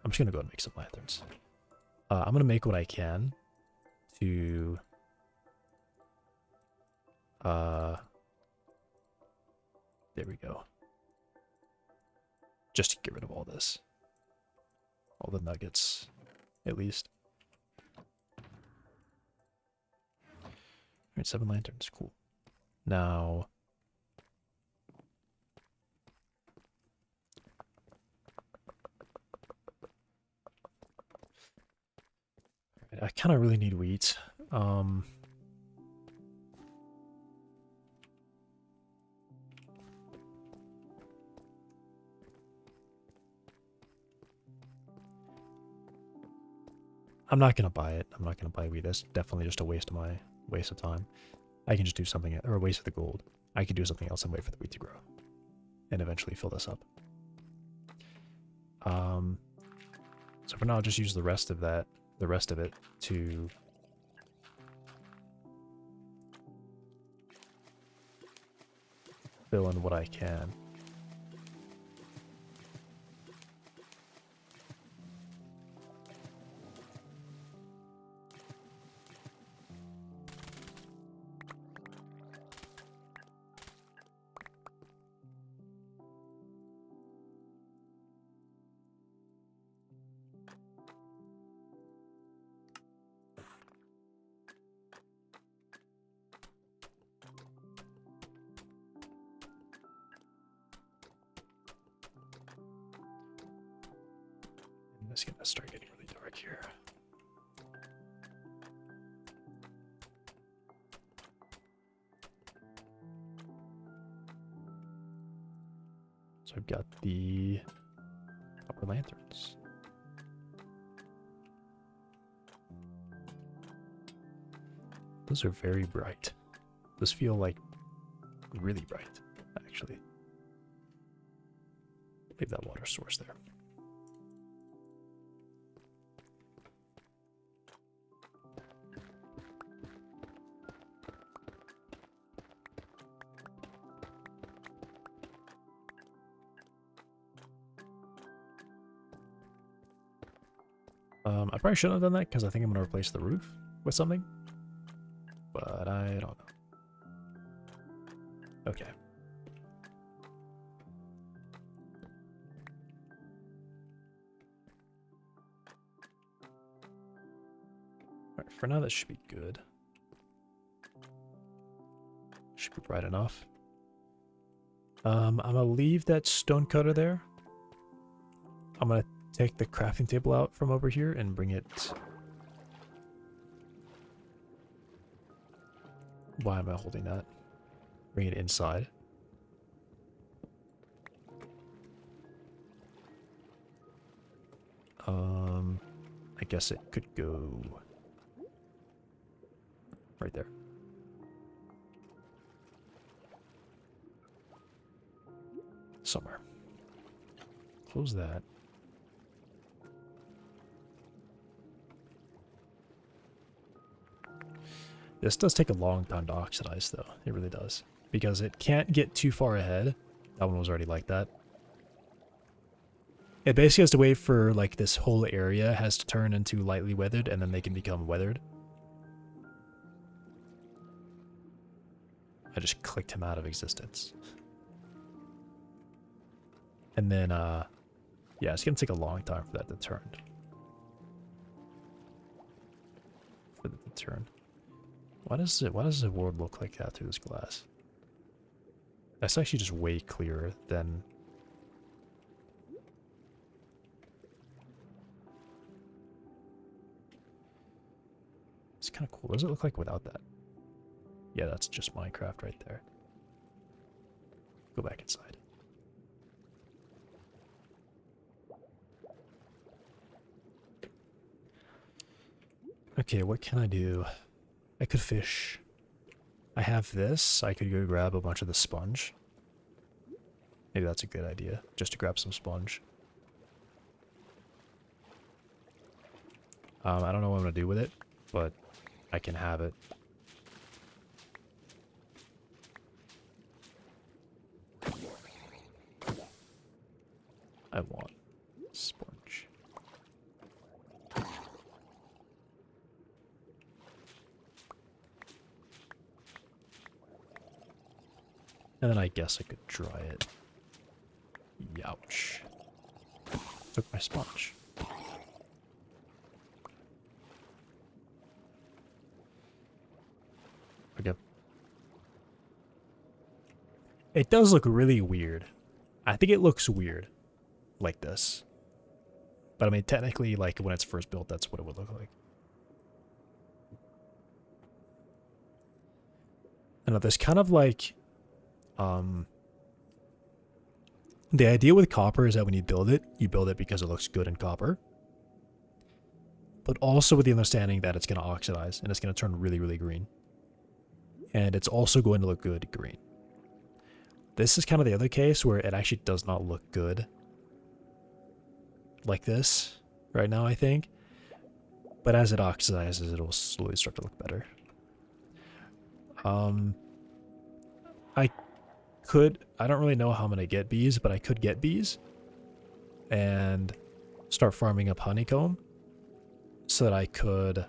I'm just gonna go and make some lanterns. I'm gonna make what I can to there we go. Just to get rid of all this. All the nuggets, at least. Alright, 7 lanterns, cool. Now I kind of really need wheat. I'm not gonna buy it. I'm not gonna buy wheat. That's definitely just a waste of time. I can just do something, or a waste of the gold. I can do something else and wait for the wheat to grow, and eventually fill this up. So for now, I'll just use the rest of it to fill in what I can. It's gonna start getting really dark here. So I've got the copper lanterns. Those are very bright. Those feel like really bright, actually. Leave that water source there. I probably shouldn't have done that because I think I'm going to replace the roof with something. But I don't know. Okay. Alright, for now that should be good. Should be bright enough. I'm going to leave that stone cutter there. I'm going to take the crafting table out from over here and bring it... Why am I holding that? Bring it inside. I guess it could go right there. Somewhere. Close that. This does take a long time to oxidize, though. It really does. Because it can't get too far ahead. That one was already like that. It basically has to wait for, like, this whole area has to turn into lightly weathered, and then they can become weathered. I just clicked him out of existence. And then, yeah, it's gonna take a long time for that to turn. For it to turn. Why does the world look like that through this glass? That's actually just way clearer than... It's kind of cool. What does it look like without that? Yeah, that's just Minecraft right there. Go back inside. Okay, what can I do? I could fish. I have this. I could go grab a bunch of the sponge. Maybe that's a good idea, just to grab some sponge. I don't know what I'm going to do with it, but I can have it. I want sponge. And then I guess I could dry it. Youch. Took my sponge. Okay. It does look really weird. I think it looks weird. Like this. But I mean, technically, like, when it's first built, that's what it would look like. I know, there's kind of like... the idea with copper is that when you build it because it looks good in copper. But also with the understanding that it's going to oxidize and it's going to turn really, really green. And it's also going to look good green. This is kind of the other case where it actually does not look good like this right now, I think. But as it oxidizes, it'll slowly start to look better. I don't really know how I'm going to get bees, but I could get bees and start farming up honeycomb so that I could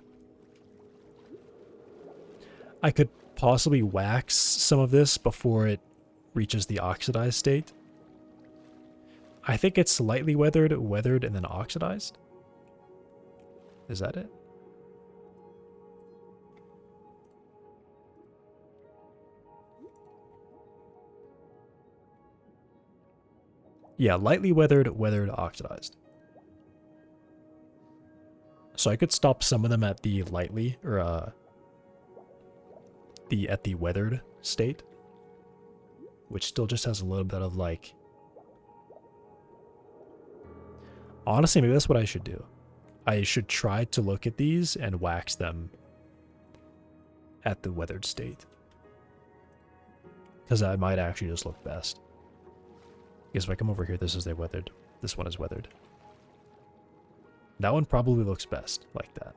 possibly wax some of this before it reaches the oxidized state. I think it's lightly weathered, and then oxidized. Is that it? Yeah, lightly weathered, oxidized. So I could stop some of them at the lightly, or at the weathered state, which still just has a little bit of like... Honestly, maybe that's what I should do. I should try to look at these and wax them at the weathered state. Because that might actually just look best. Because if I come over here, this is their weathered. This one is weathered. That one probably looks best like that.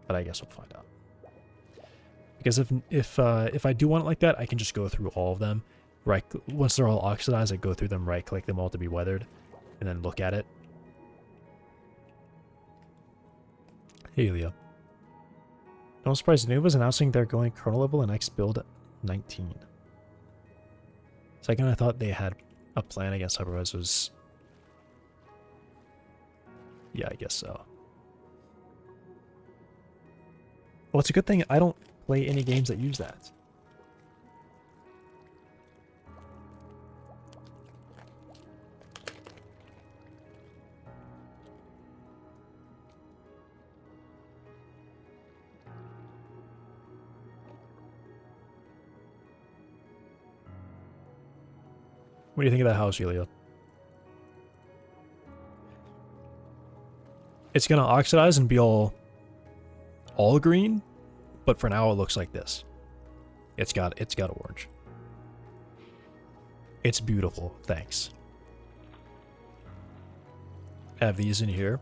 But I guess we'll find out. Because if I do want it like that, I can just go through all of them. Right, once they're all oxidized, I go through them, right-click them all to be weathered, and then look at it. Hey, Leo. No surprise, Nova's announcing they're going kernel level in X build 19. Second, I thought they had a plan against hypervisors. Yeah, I guess so. Well, it's a good thing I don't play any games that use that. What do you think of that house, Elio? It's gonna oxidize and be all green, but for now it looks like this. It's got orange. It's beautiful, thanks. I have these in here.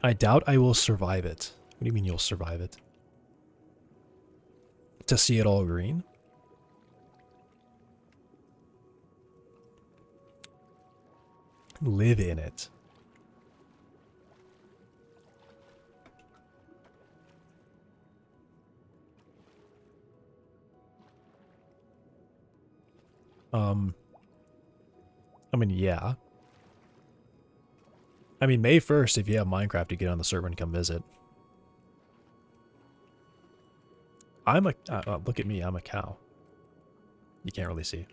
I doubt I will survive it. What do you mean you'll survive it? To see it all green? Live in it. I mean, yeah. I mean, May 1st, if you have Minecraft, you get on the server and come visit. I'm a... look at me, I'm a cow. You can't really see.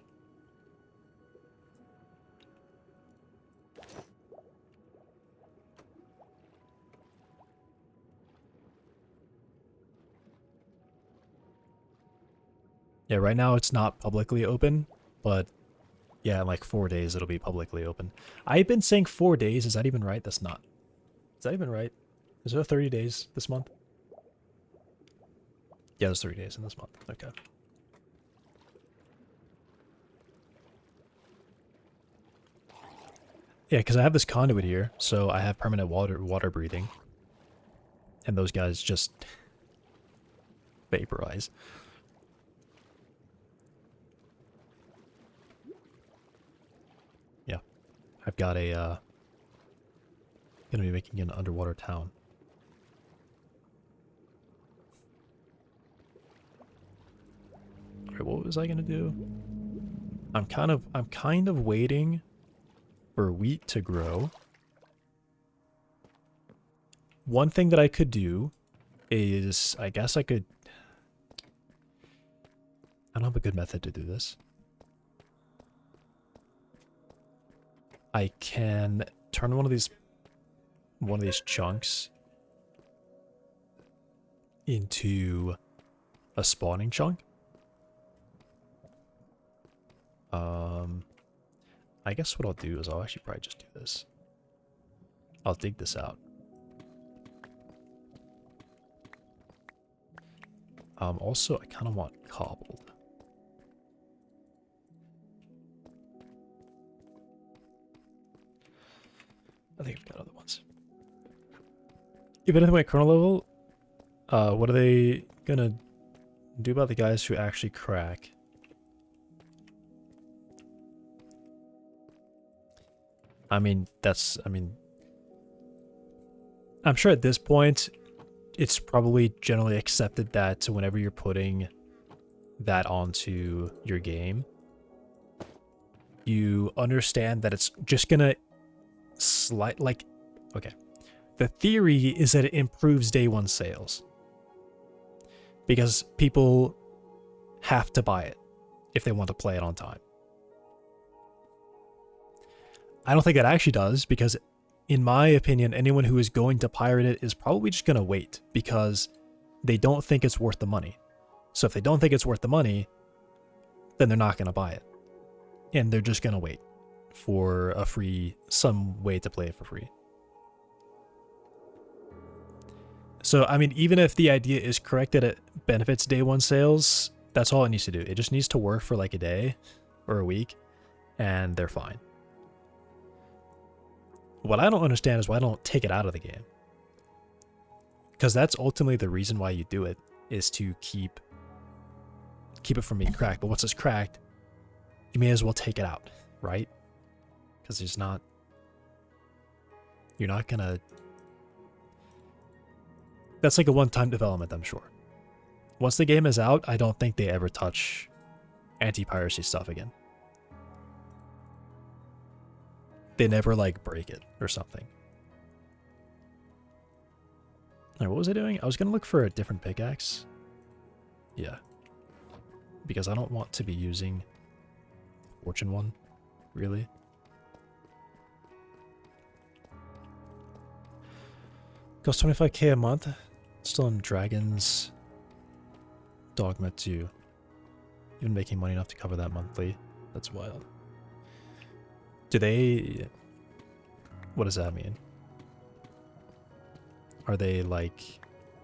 Yeah, right now it's not publicly open, but yeah, in like 4 days it'll be publicly open. I've been saying 4 days. Is that even right? That's not. Is that even right? Is there 30 days this month? Yeah, there's 30 days in this month. Okay. Yeah, because I have this conduit here, so I have permanent water breathing. And those guys just vaporize. Yeah. I've got a gonna be making an underwater town. Alright, what was I gonna do? I'm kind of waiting for wheat to grow. One thing that I could do is, I guess I could... I don't have a good method to do this. I can turn one of these chunks into a spawning chunk. I guess what I'll do is I'll actually probably just do this. I'll dig this out. Also, I kind of want cobbled. I think I've got other ones. If anything went kernel level, what are they gonna do about the guys who actually crack? I mean, I'm sure at this point, it's probably generally accepted that whenever you're putting that onto your game, you understand that it's just gonna okay. The theory is that it improves day one sales. Because people have to buy it if they want to play it on time. I don't think that actually does, because in my opinion, anyone who is going to pirate it is probably just going to wait because they don't think it's worth the money. So if they don't think it's worth the money, then they're not going to buy it. And they're just going to wait for some way to play it for free. So, I mean, even if the idea is correct that it benefits day one sales, that's all it needs to do. It just needs to work for like a day or a week, and they're fine. What I don't understand is why I don't take it out of the game. Because that's ultimately the reason why you do it, is to keep it from being cracked. But once it's cracked, you may as well take it out, right? Because you're not gonna... That's like a one-time development, I'm sure. Once the game is out, I don't think they ever touch anti-piracy stuff again. They never, like, break it or something. Alright, what was I doing? I was gonna look for a different pickaxe. Yeah. Because I don't want to be using Fortune one, really. Costs 25k a month. Still in Dragon's Dogma 2. Even making money enough to cover that monthly. That's wild. Do they... What does that mean? Are they like...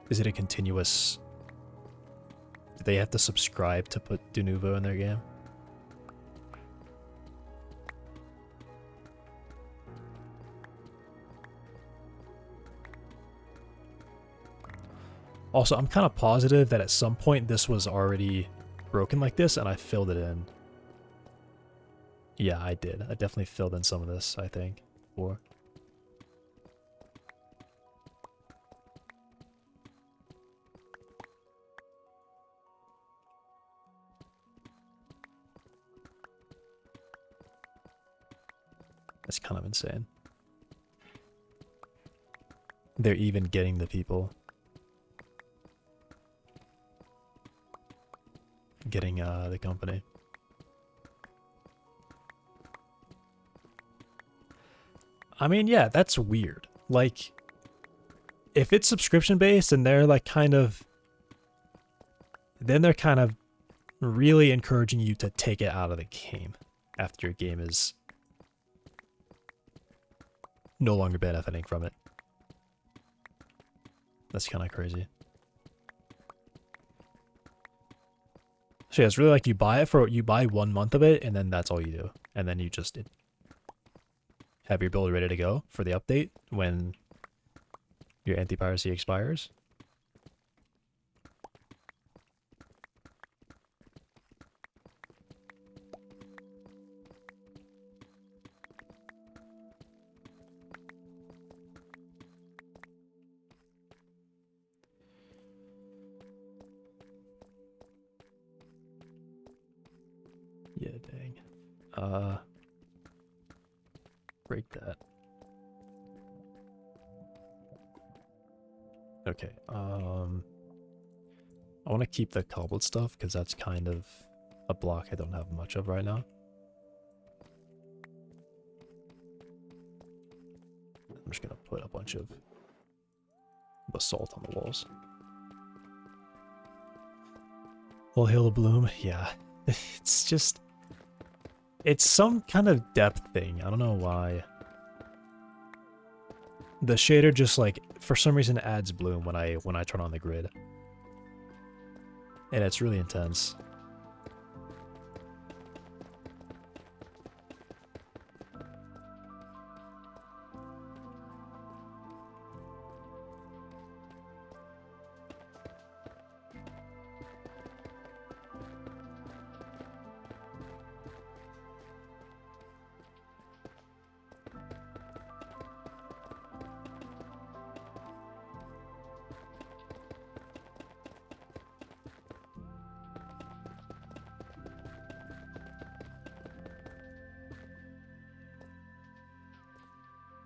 Is it a continuous... Do they have to subscribe to put De Nouveau in their game? Also, I'm kind of positive that at some point this was already broken like this, and I filled it in. Yeah, I did. I definitely filled in some of this, I think, before. That's kind of insane. They're even getting the people. Getting the company. I mean, yeah, that's weird. Like, if it's subscription based and they're like kind of, then they're kind of really encouraging you to take it out of the game after your game is no longer benefiting from it. That's kind of crazy. So yeah, it's really like you buy 1 month of it and then that's all you do. And then you just have your build ready to go for the update when your anti-piracy expires. Yeah, dang. Break that. Okay, I want to keep the cobbled stuff because that's kind of a block I don't have much of right now. I'm just gonna put a bunch of basalt on the walls. Well, Hill of Bloom, yeah. It's just... It's some kind of depth thing. I don't know why. The shader just like, for some reason adds bloom when I turn on the grid. And it's really intense.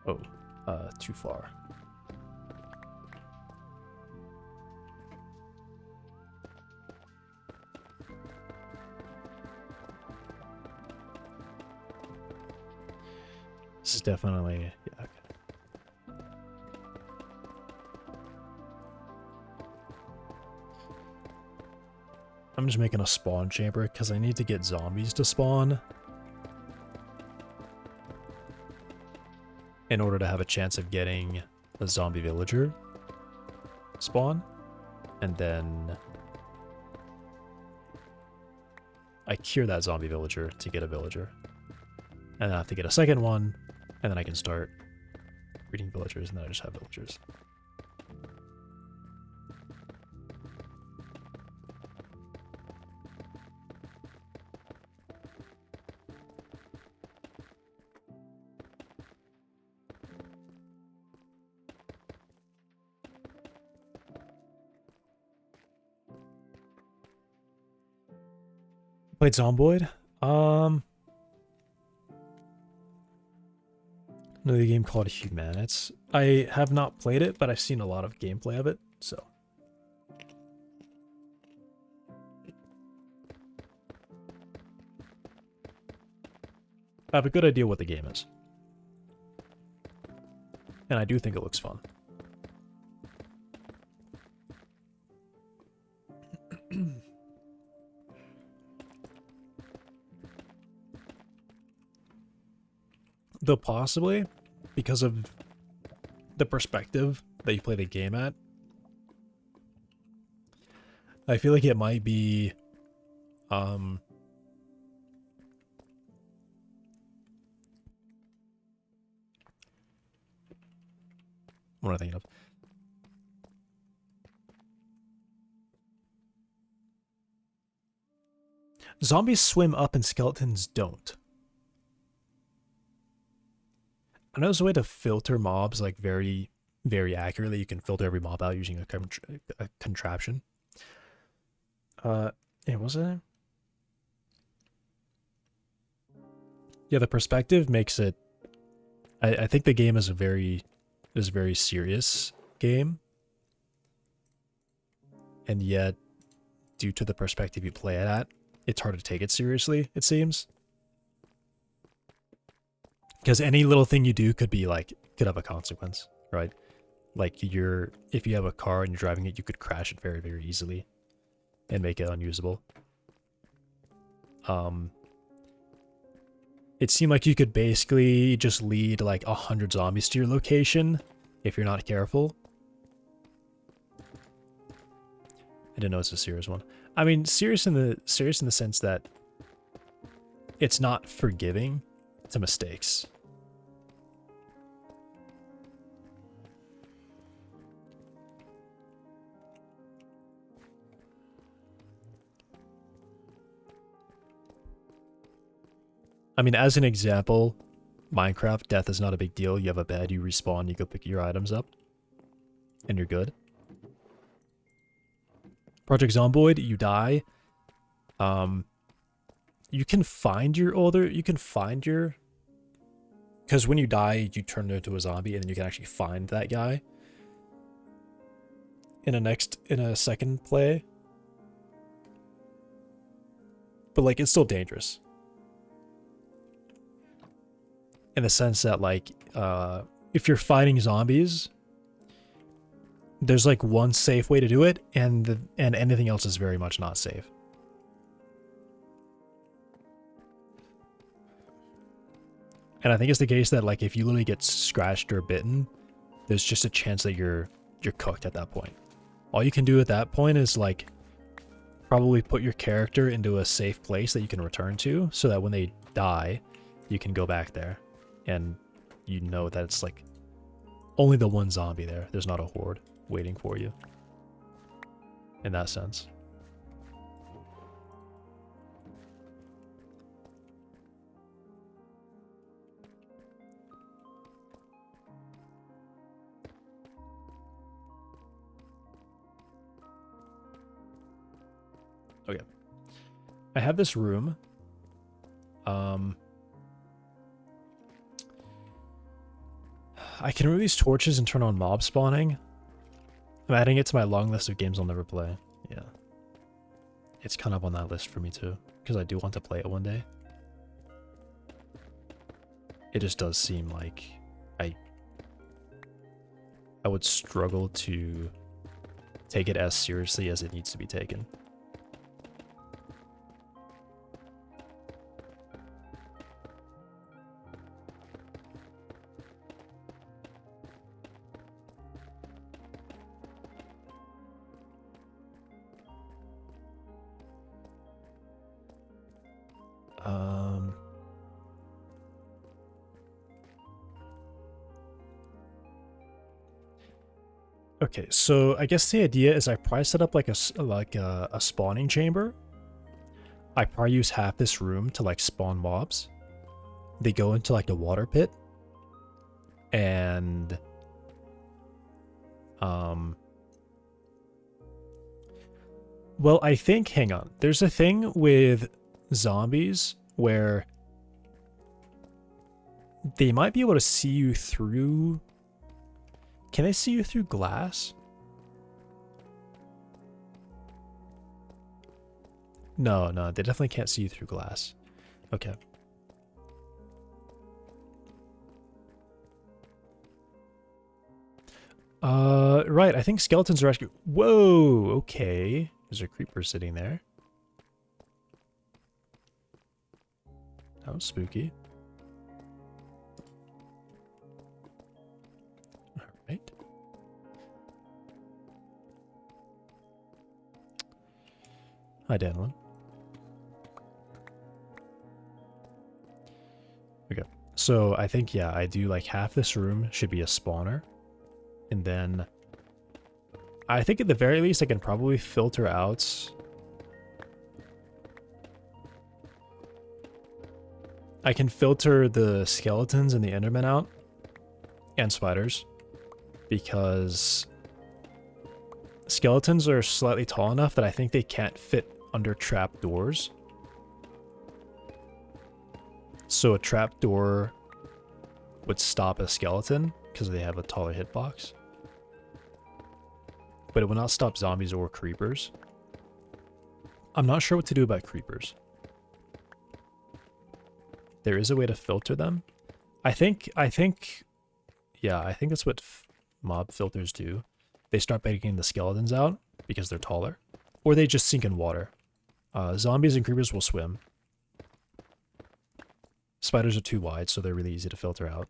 Oh, too far. This is definitely, yeah, okay. I'm just making a spawn chamber because I need to get zombies to spawn in order to have a chance of getting a zombie villager spawn. And then I cure that zombie villager to get a villager. And then I have to get a second one, and then I can start breeding villagers, and then I just have villagers. Played Zomboid? Another game called Humanits. I have not played it, but I've seen a lot of gameplay of it, so. I have a good idea what the game is. And I do think it looks fun. Though possibly, because of the perspective that you play the game at, I feel like it might be, what am I thinking of? Zombies swim up and skeletons don't. I know there's a way to filter mobs like very, very accurately. You can filter every mob out using a contraption. Yeah, was it? Yeah, the perspective makes it. I think the game is a very serious game, and yet, due to the perspective you play it at, it's hard to take it seriously. It seems. Because any little thing you do could be like, could have a consequence, right? Like if you have a car and you're driving it, you could crash it very, very easily and make it unusable. It seemed like you could basically just lead like 100 zombies to your location if you're not careful. I didn't know it's a serious one. I mean, serious in the sense that it's not forgiving to mistakes. I mean, as an example, Minecraft, death is not a big deal. You have a bed, you respawn, you go pick your items up, and you're good. Project Zomboid, you die. You can find your because when you die, you turn into a zombie, and then you can actually find that guy in a second play. But like, it's still dangerous. In the sense that, like, if you're fighting zombies, there's like one safe way to do it, and anything else is very much not safe. And I think it's the case that, like, if you literally get scratched or bitten, there's just a chance that you're cooked at that point. All you can do at that point is, like, probably put your character into a safe place that you can return to, so that when they die, you can go back there. And you know that it's, like, only the one zombie there. There's not a horde waiting for you. In that sense. Okay. I have this room. I can remove these torches and turn on mob spawning. I'm adding it to my long list of games I'll never play. Yeah. It's kind of on that list for me too, because I do want to play it one day. It just does seem like I would struggle to take it as seriously as it needs to be taken. Okay, so I guess the idea is I probably set up like a spawning chamber. I probably use half this room to like spawn mobs. They go into like a water pit. And well, I think, hang on. There's a thing with zombies where they might be able to see you through. Can they see you through glass? No, they definitely can't see you through glass. Okay. Right, I think skeletons are actually... Whoa, okay. There's a creeper sitting there. That was spooky. Alright. Hi, Danilin. Okay. So, I think, yeah, I do like half this room should be a spawner. And then I think at the very least I can probably filter out I can filter the skeletons and the endermen out, and spiders, because skeletons are slightly tall enough that I think they can't fit under trap doors. So a trap door would stop a skeleton because they have a taller hitbox. But it will not stop zombies or creepers. I'm not sure what to do about creepers. There is a way to filter them. I think that's what mob filters do. They start begging the skeletons out because they're taller, or they just sink in water. Zombies and creepers will swim. Spiders are too wide, so they're really easy to filter out.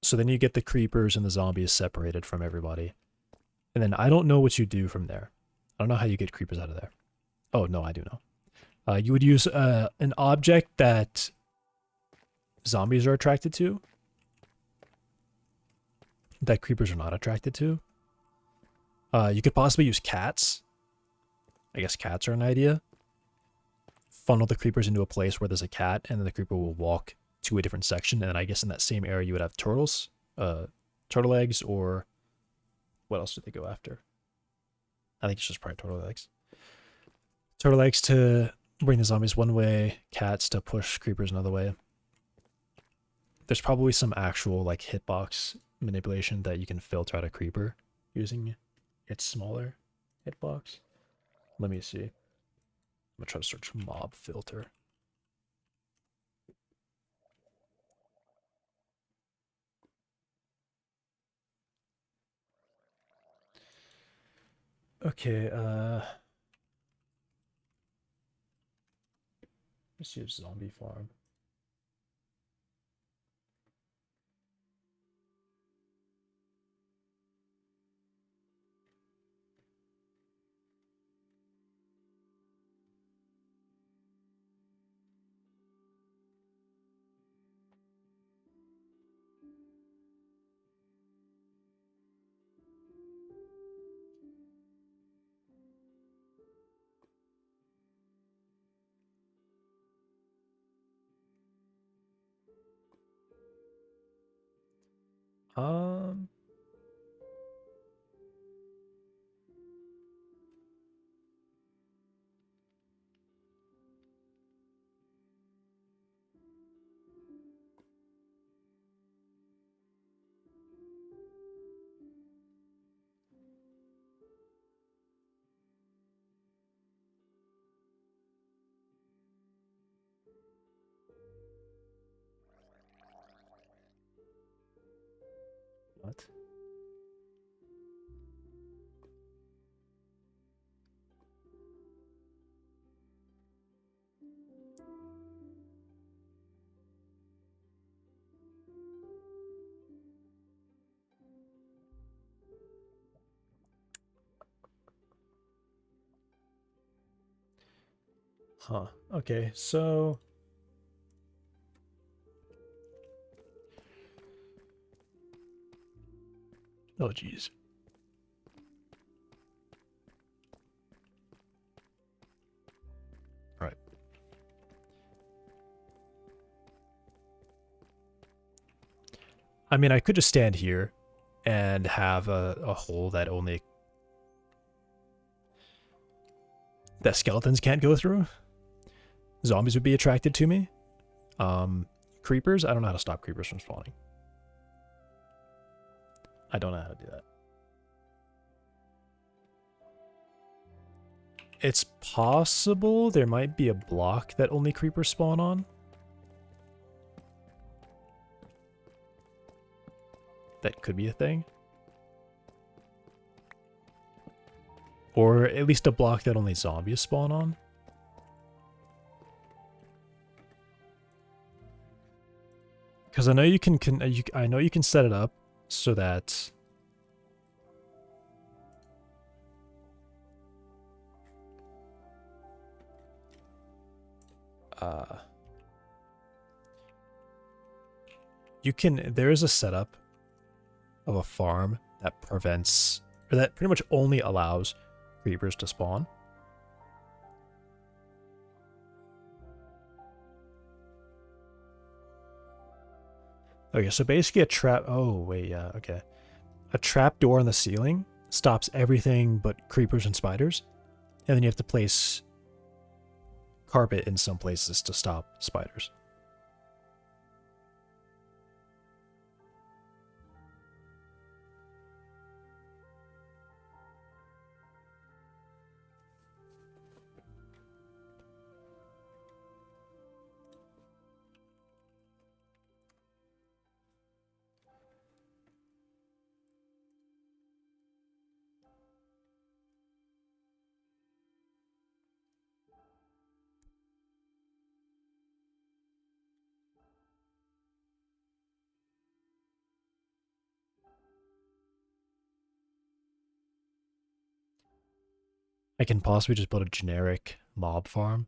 So then you get the creepers and the zombies separated from everybody. And then I don't know what you do from there. I don't know how you get creepers out of there. Oh, no, I do know. You would use an object that zombies are attracted to, that creepers are not attracted to. You could possibly use cats. I guess cats are an idea. Funnel the creepers into a place where there's a cat, and then the creeper will walk to a different section, and then I guess in that same area you would have turtles, turtle eggs, or what else did they go after? I think it's just probably turtle eggs. Turtle eggs to bring the zombies one way, cats to push creepers another way. There's probably some actual like hitbox manipulation that you can filter out a creeper using its smaller hitbox. Let me see. I'm gonna try to search mob filter. Okay, let's see if zombie farm. Um, what? Huh. Okay, so oh geez. All right. I mean, I could just stand here and have a hole that only that skeletons can't go through. Zombies would be attracted to me. Creepers, I don't know how to stop creepers from spawning. I don't know how to do that. It's possible there might be a block that only creepers spawn on. That could be a thing. Or at least a block that only zombies spawn on. Because I know you can I know you can set it up so that there is a setup of a farm that prevents, or that pretty much only allows creepers to spawn. Okay, so basically a trap... Oh, wait, yeah, okay. A trap door in the ceiling stops everything but creepers and spiders. And then you have to place carpet in some places to stop spiders. I can possibly just build a generic mob farm.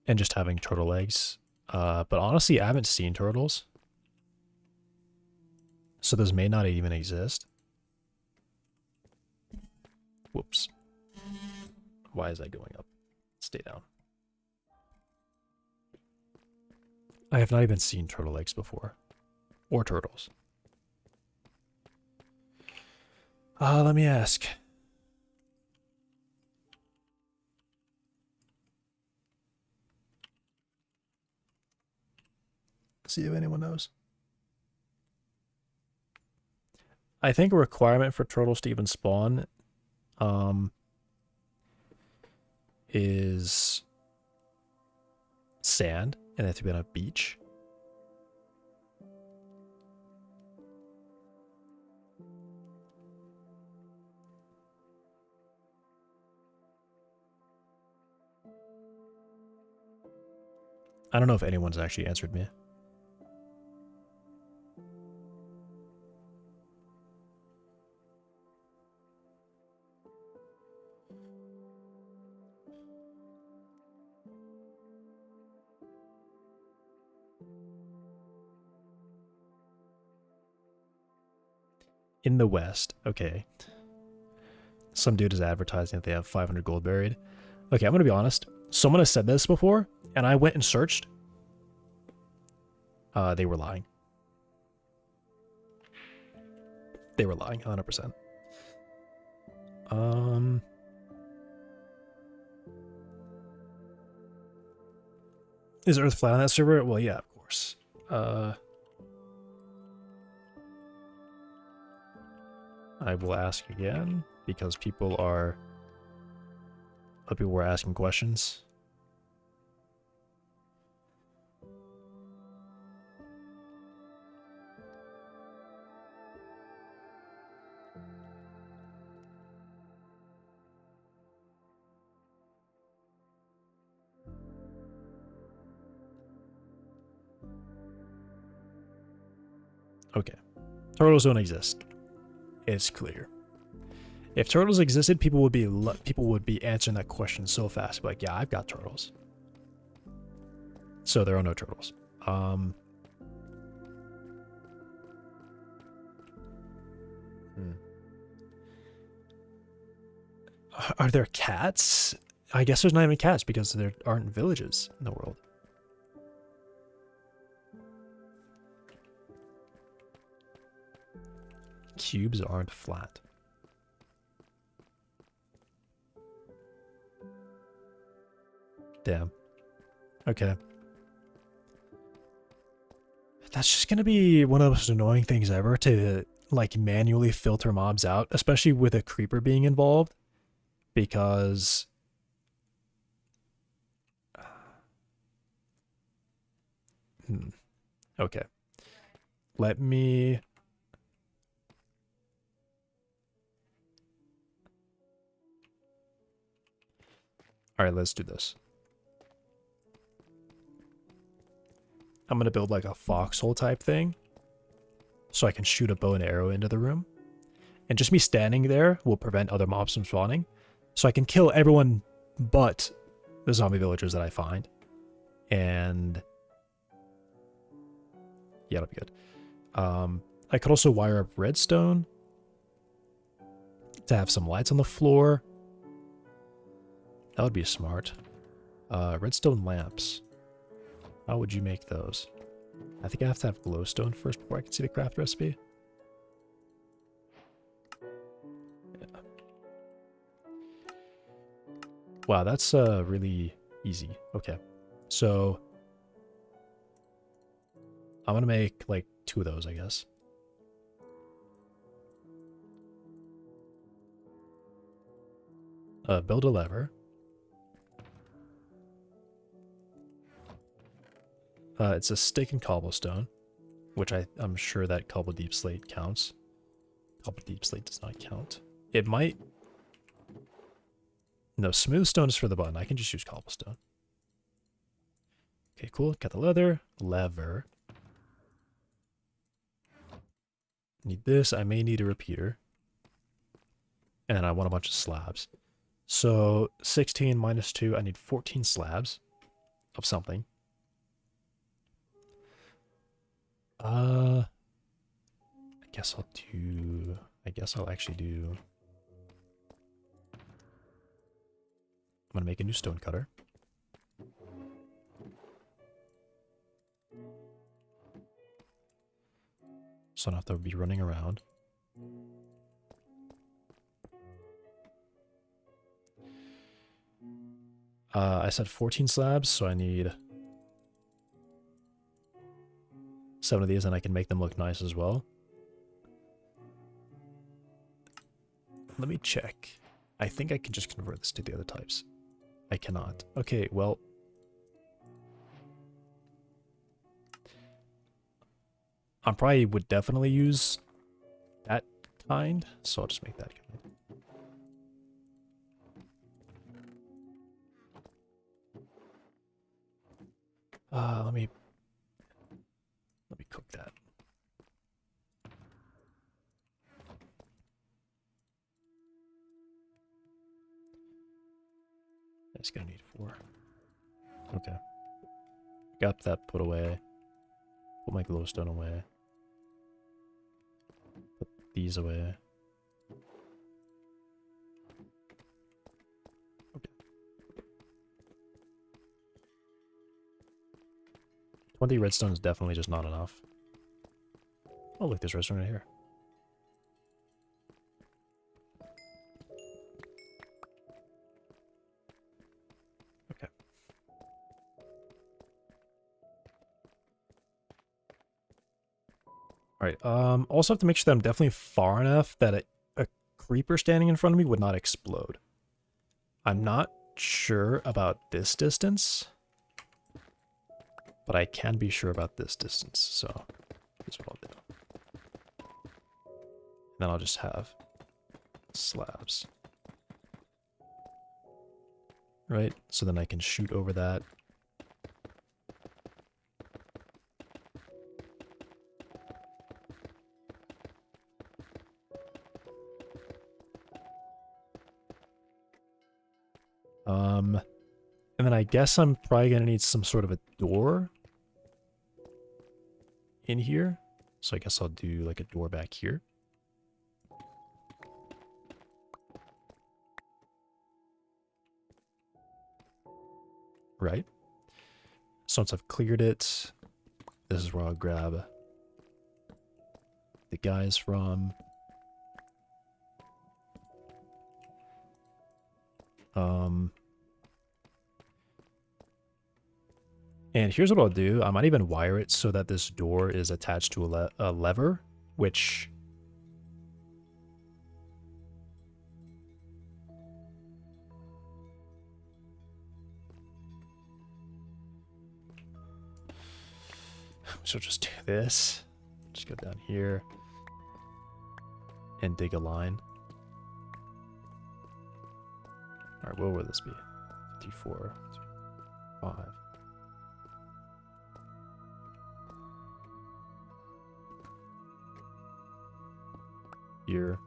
And just having turtle eggs. But honestly, I haven't seen turtles. So those may not even exist. Whoops. Why is that going up? Stay down. I have not even seen turtle eggs before. Or turtles. Let me ask. See if anyone knows. I think a requirement for turtles to even spawn is sand, and they have to be on a beach. I don't know if anyone's actually answered me. In the West, okay. Some dude is advertising that they have 500 gold buried. Okay, I'm gonna be honest. Someone has said this before, and I went and searched. They were lying. They were lying, 100%. Is Earth flat on that server? Well, yeah, of course. I will ask again because people were asking questions. Okay. Turtles don't exist. It's clear. If turtles existed, people would be answering that question so fast. Like, yeah, I've got turtles. So there are no turtles. Are there cats? I guess there's not even cats because there aren't villages in the world. Cubes aren't flat. Damn. Okay. That's just gonna be one of the most annoying things ever to, like, manually filter mobs out, especially with a creeper being involved, because... Okay. Let me... Alright, let's do this. I'm going to build like a foxhole type thing so I can shoot a bow and arrow into the room. And just me standing there will prevent other mobs from spawning. So I can kill everyone but the zombie villagers that I find. And yeah, that'll be good. I could also wire up redstone to have some lights on the floor. That would be smart. Redstone lamps. How would you make those? I think I have to have glowstone first before I can see the craft recipe. Yeah. Wow, that's really easy. Okay. So I'm gonna make like 2 of those, I guess. Build a lever. It's a stick and cobblestone, which I'm sure that cobble deep slate counts. Cobble deep slate does not count. It might. No, smooth stone is for the button. I can just use cobblestone. Okay, cool. Got the lever. Need this. I may need a repeater. And then I want a bunch of slabs. So 16 minus 2, I need 14 slabs of something. I guess I'll actually do. I'm gonna make a new stone cutter. So I don't have to be running around. I said 14 slabs, so I need 7 of these, and I can make them look nice as well. Let me check. I think I can just convert this to the other types. I cannot. Okay, well. I probably would definitely use that kind, so I'll just make that kind. Let me cook that. It's gonna need 4. Okay. Got that put away. Put my glowstone away. Put these away. Okay. 20 redstone is definitely just not enough. Oh, look, there's redstone right here. Okay. Alright, also have to make sure that I'm definitely far enough that a creeper standing in front of me would not explode. I'm not sure about this distance, but I can be sure about this distance, so here's what I'll do. Then I'll just have slabs. Right? So then I can shoot over that. And then I guess I'm probably going to need some sort of a door in here. So I guess I'll do like a door back here. Right. So once I've cleared it, this is where I'll grab the guys from. And here's what I'll do. I might even wire it so that this door is attached to a lever, which... So just do this. Just go down here. And dig a line. Alright, what will this be? 54, 5. Here.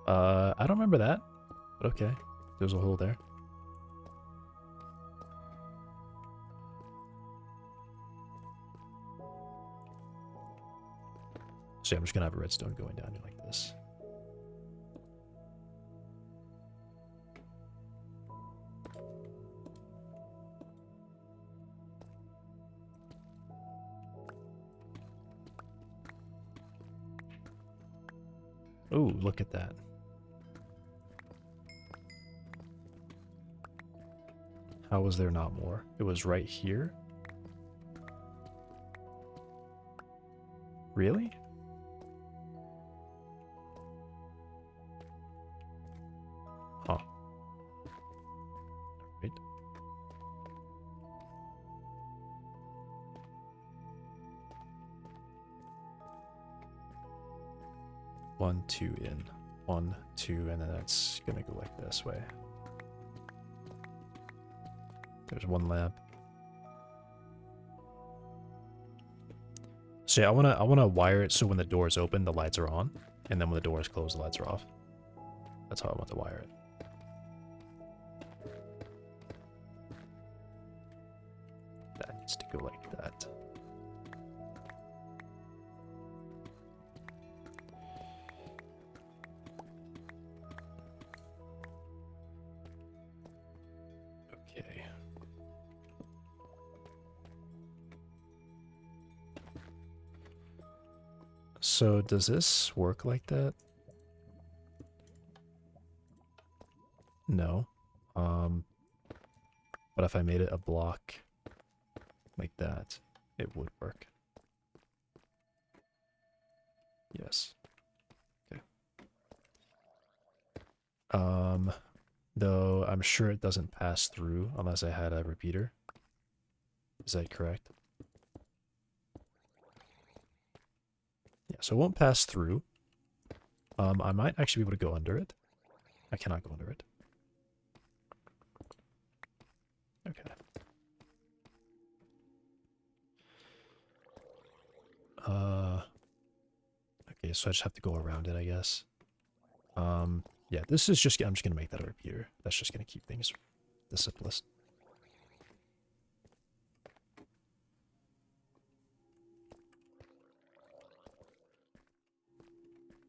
I don't remember that, but okay. There's a hole there. So yeah, I'm just gonna have a redstone going down here like this. Oh, look at that. How was there not more? It was right here? Really? Huh. Right. One, two in. 1, 2, and then that's gonna go like this way. There's one lamp. So yeah, I wanna wire it so when the door is open, the lights are on, and then when the door is closed, the lights are off. That's how I want to wire it. That needs to go like that. Okay. So does this work like that? No. But if I made it a block like that, it would work. Yes. Okay. Though I'm sure it doesn't pass through unless I had a repeater. Is that correct? Yeah, so it won't pass through. I might actually be able to go under it. I cannot go under it. Okay. Okay, so I just have to go around it, I guess. Yeah, this is just, I'm just gonna make that a repeater. That's just gonna keep things the simplest.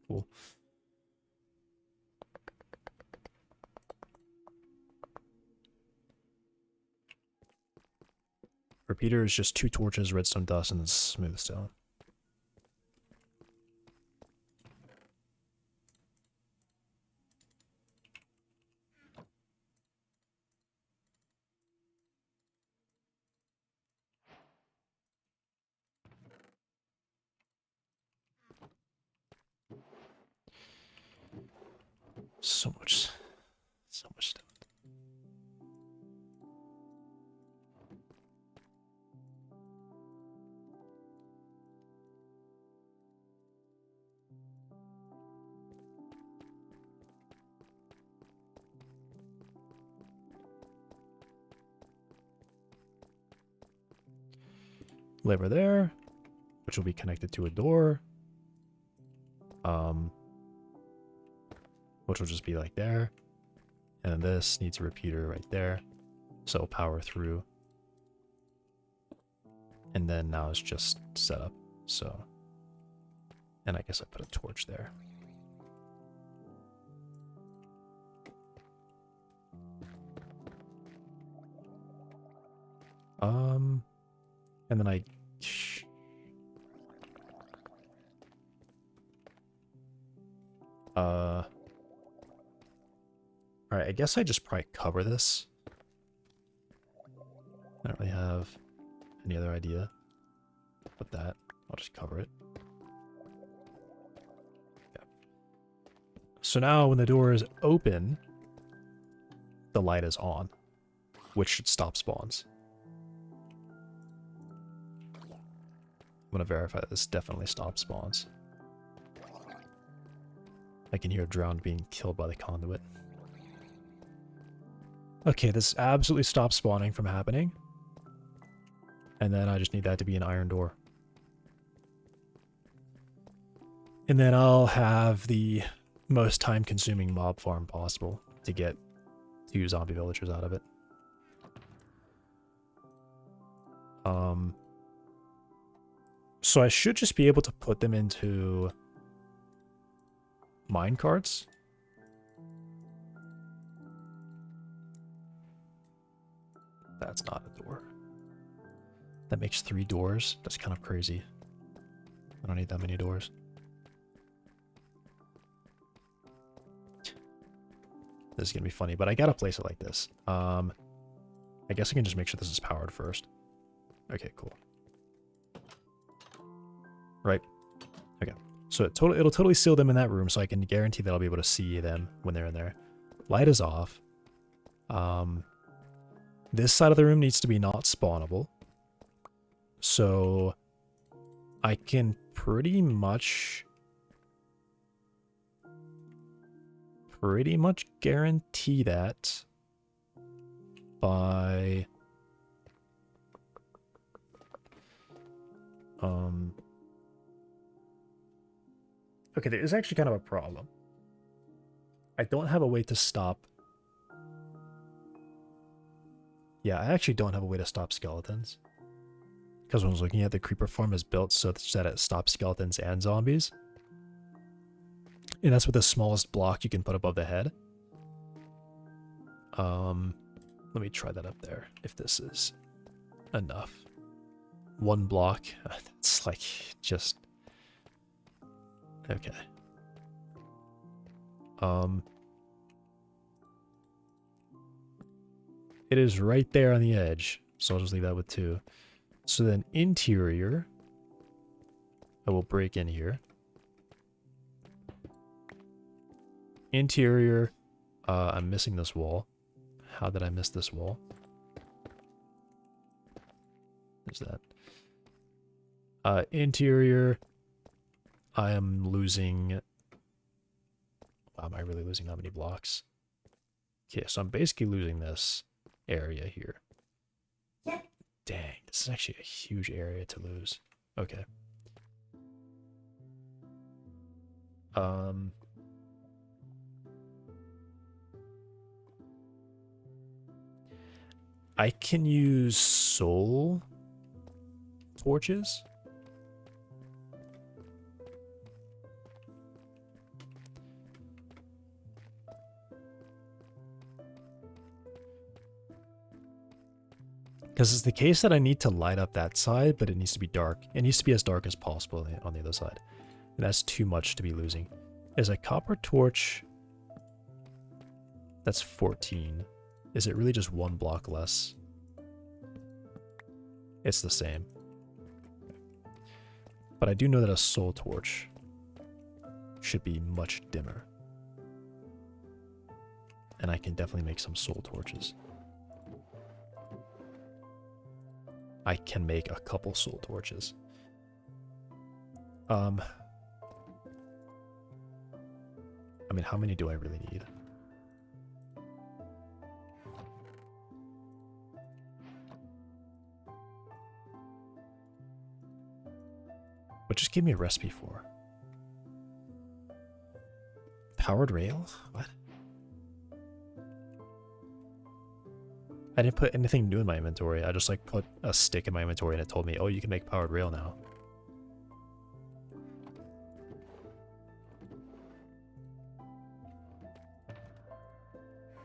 Cool. Repeater is just 2 torches, redstone dust, and then smooth stone. So much stuff. Lever there, which will be connected to a door. Which will just be like there. And then this needs a repeater right there. So it'll power through. And then now it's just set up. So, and I guess I put a torch there. And then alright, I guess I just probably cover this. I don't really have any other idea. But that, I'll just cover it. Yeah. So now when the door is open, the light is on, which should stop spawns. I'm gonna verify that this definitely stops spawns. I can hear Drowned being killed by the conduit. Okay, this absolutely stops spawning from happening. And then I just need that to be an iron door. And then I'll have the most time-consuming mob farm possible to get 2 zombie villagers out of it. So I should just be able to put them into mine carts. That's not a door. That makes 3 doors. That's kind of crazy. I don't need that many doors. This is going to be funny, but I got to place it like this. I guess I can just make sure this is powered first. Okay, cool. Right. Okay. So it'll totally seal them in that room, so I can guarantee that I'll be able to see them when they're in there. Light is off. This side of the room needs to be not spawnable. So I can pretty much guarantee that by okay, there is actually kind of a problem. I don't have a way to stop. Yeah, I actually don't have a way to stop skeletons. Because when I was looking at the creeper farm is built so that it stops skeletons and zombies. And that's with the smallest block you can put above the head. Let me try that up there, if this is enough. 1 block, that's like just... Okay. It is right there on the edge, so I'll just leave that with 2. So then interior, I will break in here. Interior, I'm missing this wall. How did I miss this wall? There's that. Interior, I am losing... Wow, am I really losing that many blocks? Okay, so I'm basically losing this area here. Dang, this is actually a huge area to lose. Okay. I can use soul torches. Because it's the case that I need to light up that side, but it needs to be dark. It needs to be as dark as possible on the other side. And that's too much to be losing. Is a copper torch... That's 14. Is it really just 1 block less? It's the same. But I do know that a soul torch should be much dimmer. And I can definitely make some soul torches. I can make a couple soul torches. I mean, how many do I really need? But just give me a recipe for. Powered rail? What? I didn't put anything new in my inventory. I just like put a stick in my inventory and it told me, oh, you can make powered rail now.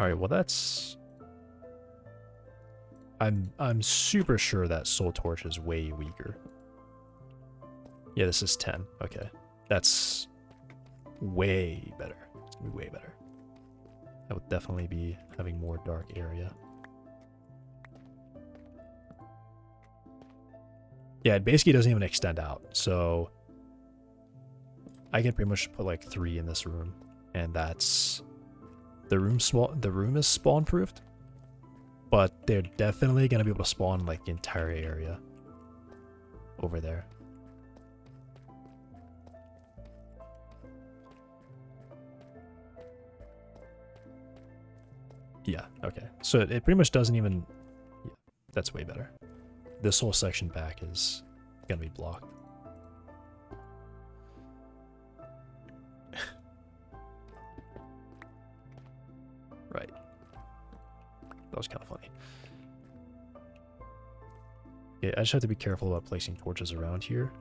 Alright, well that's... I'm super sure that soul torch is way weaker. Yeah, this is 10. Okay. That's way better. It's gonna be way better. I would definitely be having more dark area. Yeah, it basically doesn't even extend out, so I can pretty much put like 3 in this room, and that's the room is spawn proofed, but they're definitely gonna be able to spawn like the entire area over there. Yeah, okay. So it pretty much doesn't even... Yeah, that's way better. This whole section back is gonna be blocked. Right. That was kind of funny. Yeah, I just have to be careful about placing torches around here.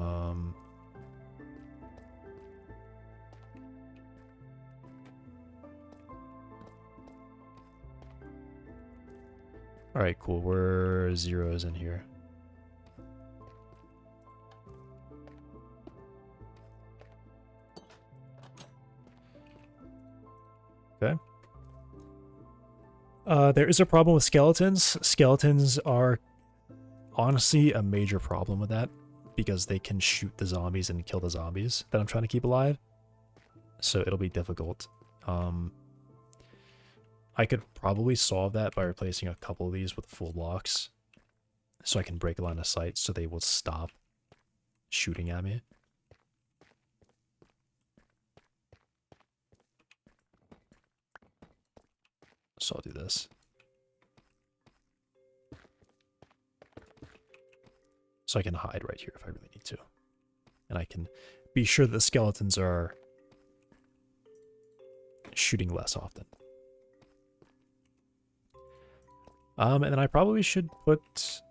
Um, all right, cool. We're zeros in here. Okay. There is a problem with skeletons. Skeletons are honestly a major problem with that because they can shoot the zombies and kill the zombies that I'm trying to keep alive. So it'll be difficult. I could probably solve that by replacing a couple of these with full blocks so I can break a line of sight so they will stop shooting at me. So I'll do this. So I can hide right here if I really need to. And I can be sure that the skeletons are shooting less often. And then I probably should put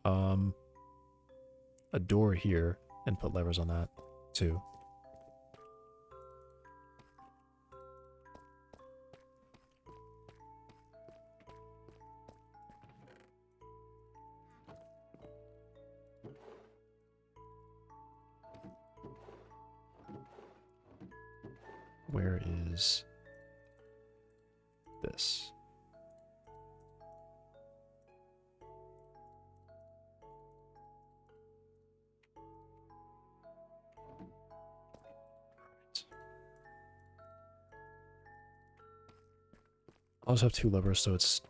a door here and put levers on that too. Where is this? I also have 2 levers, so it's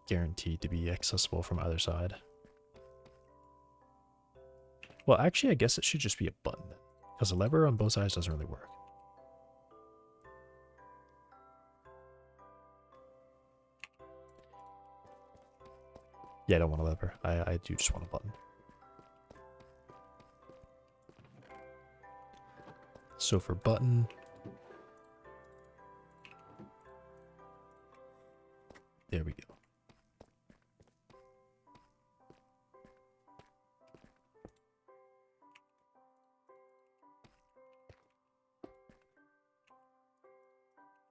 guaranteed to be accessible from either side. Well, actually, I guess it should just be a button, because a lever on both sides doesn't really work. Yeah, I don't want a lever. I do just want a button. So for button, there we go.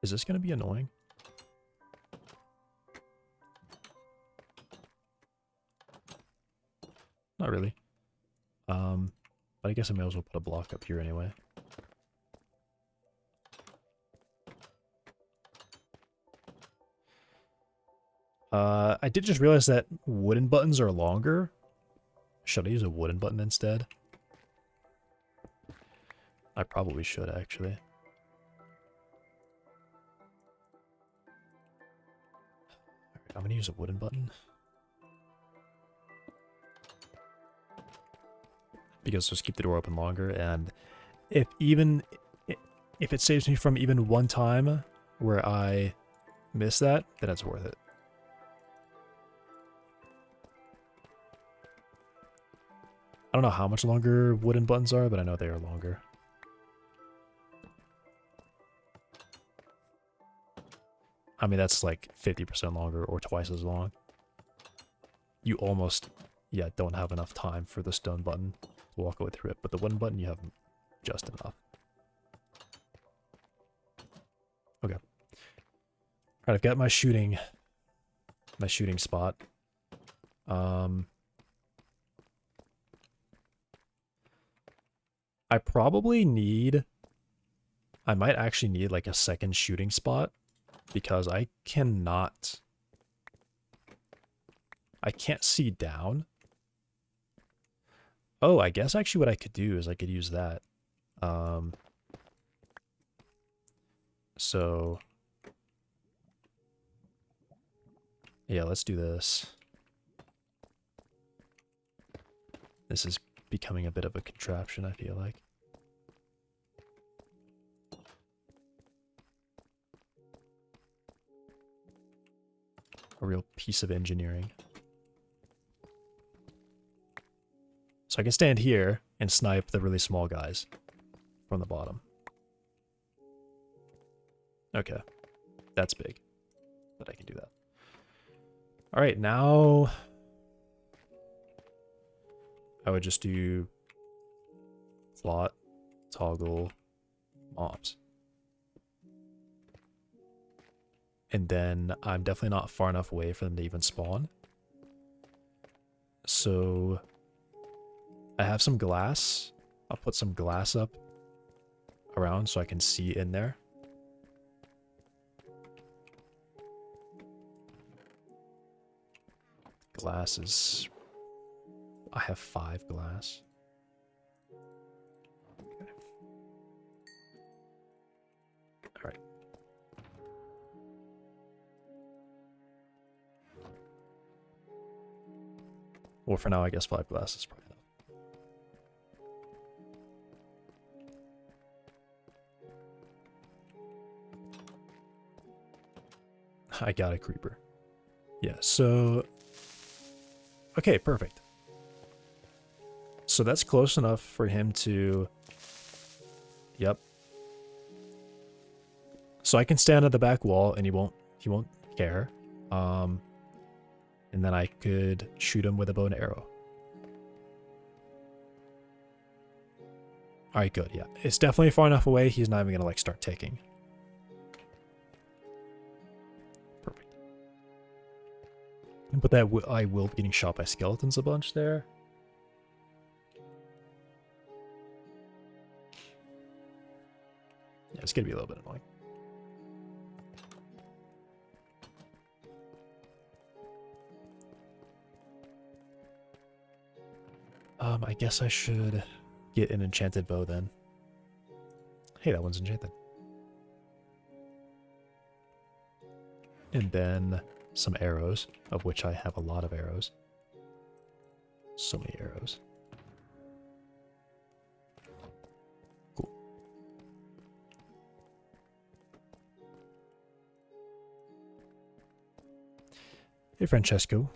Is this going to be annoying? Not really. But I guess I may as well put a block up here anyway. I did just realize that wooden buttons are longer. Should I use a wooden button instead? I probably should, actually. Alright, I'm gonna use a wooden button. Because just keep the door open longer, and if it saves me from even one time where I miss that, then it's worth it. I don't know how much longer wooden buttons are, but I know they are longer. I mean, that's like 50% longer or twice as long. You almost, yeah, don't have enough time for the stone button to walk away through it, but the wooden button, you have just enough. Okay. Alright, I've got my shooting spot. I might actually need like a second shooting spot because I can't see down. Oh, I guess actually what I could do is I could use that. So yeah, let's do this. This is becoming a bit of a contraption, I feel like. A real piece of engineering. So I can stand here and snipe the really small guys from the bottom. Okay. That's big. But I can do that. Alright, now I would just do plot, toggle, mobs. And then I'm definitely not far enough away for them to even spawn. So I have some glass. I'll put some glass up around so I can see in there. Glass is... I have 5 glass. Okay. Alright. Well, for now, I guess 5 glass is probably enough. I got a creeper. Yeah, so... Okay, perfect. So that's close enough for him to... Yep. So I can stand at the back wall and he won't care. And then I could shoot him with a bow and arrow. Alright, good, yeah. It's definitely far enough away, he's not even gonna like start ticking. Perfect. But that I will be getting shot by skeletons a bunch there. Yeah, it's gonna be a little bit annoying. I guess I should get an enchanted bow then. Hey, that one's enchanted. And then some arrows, of which I have a lot of arrows. So many arrows. Cool. Hey, Francesco.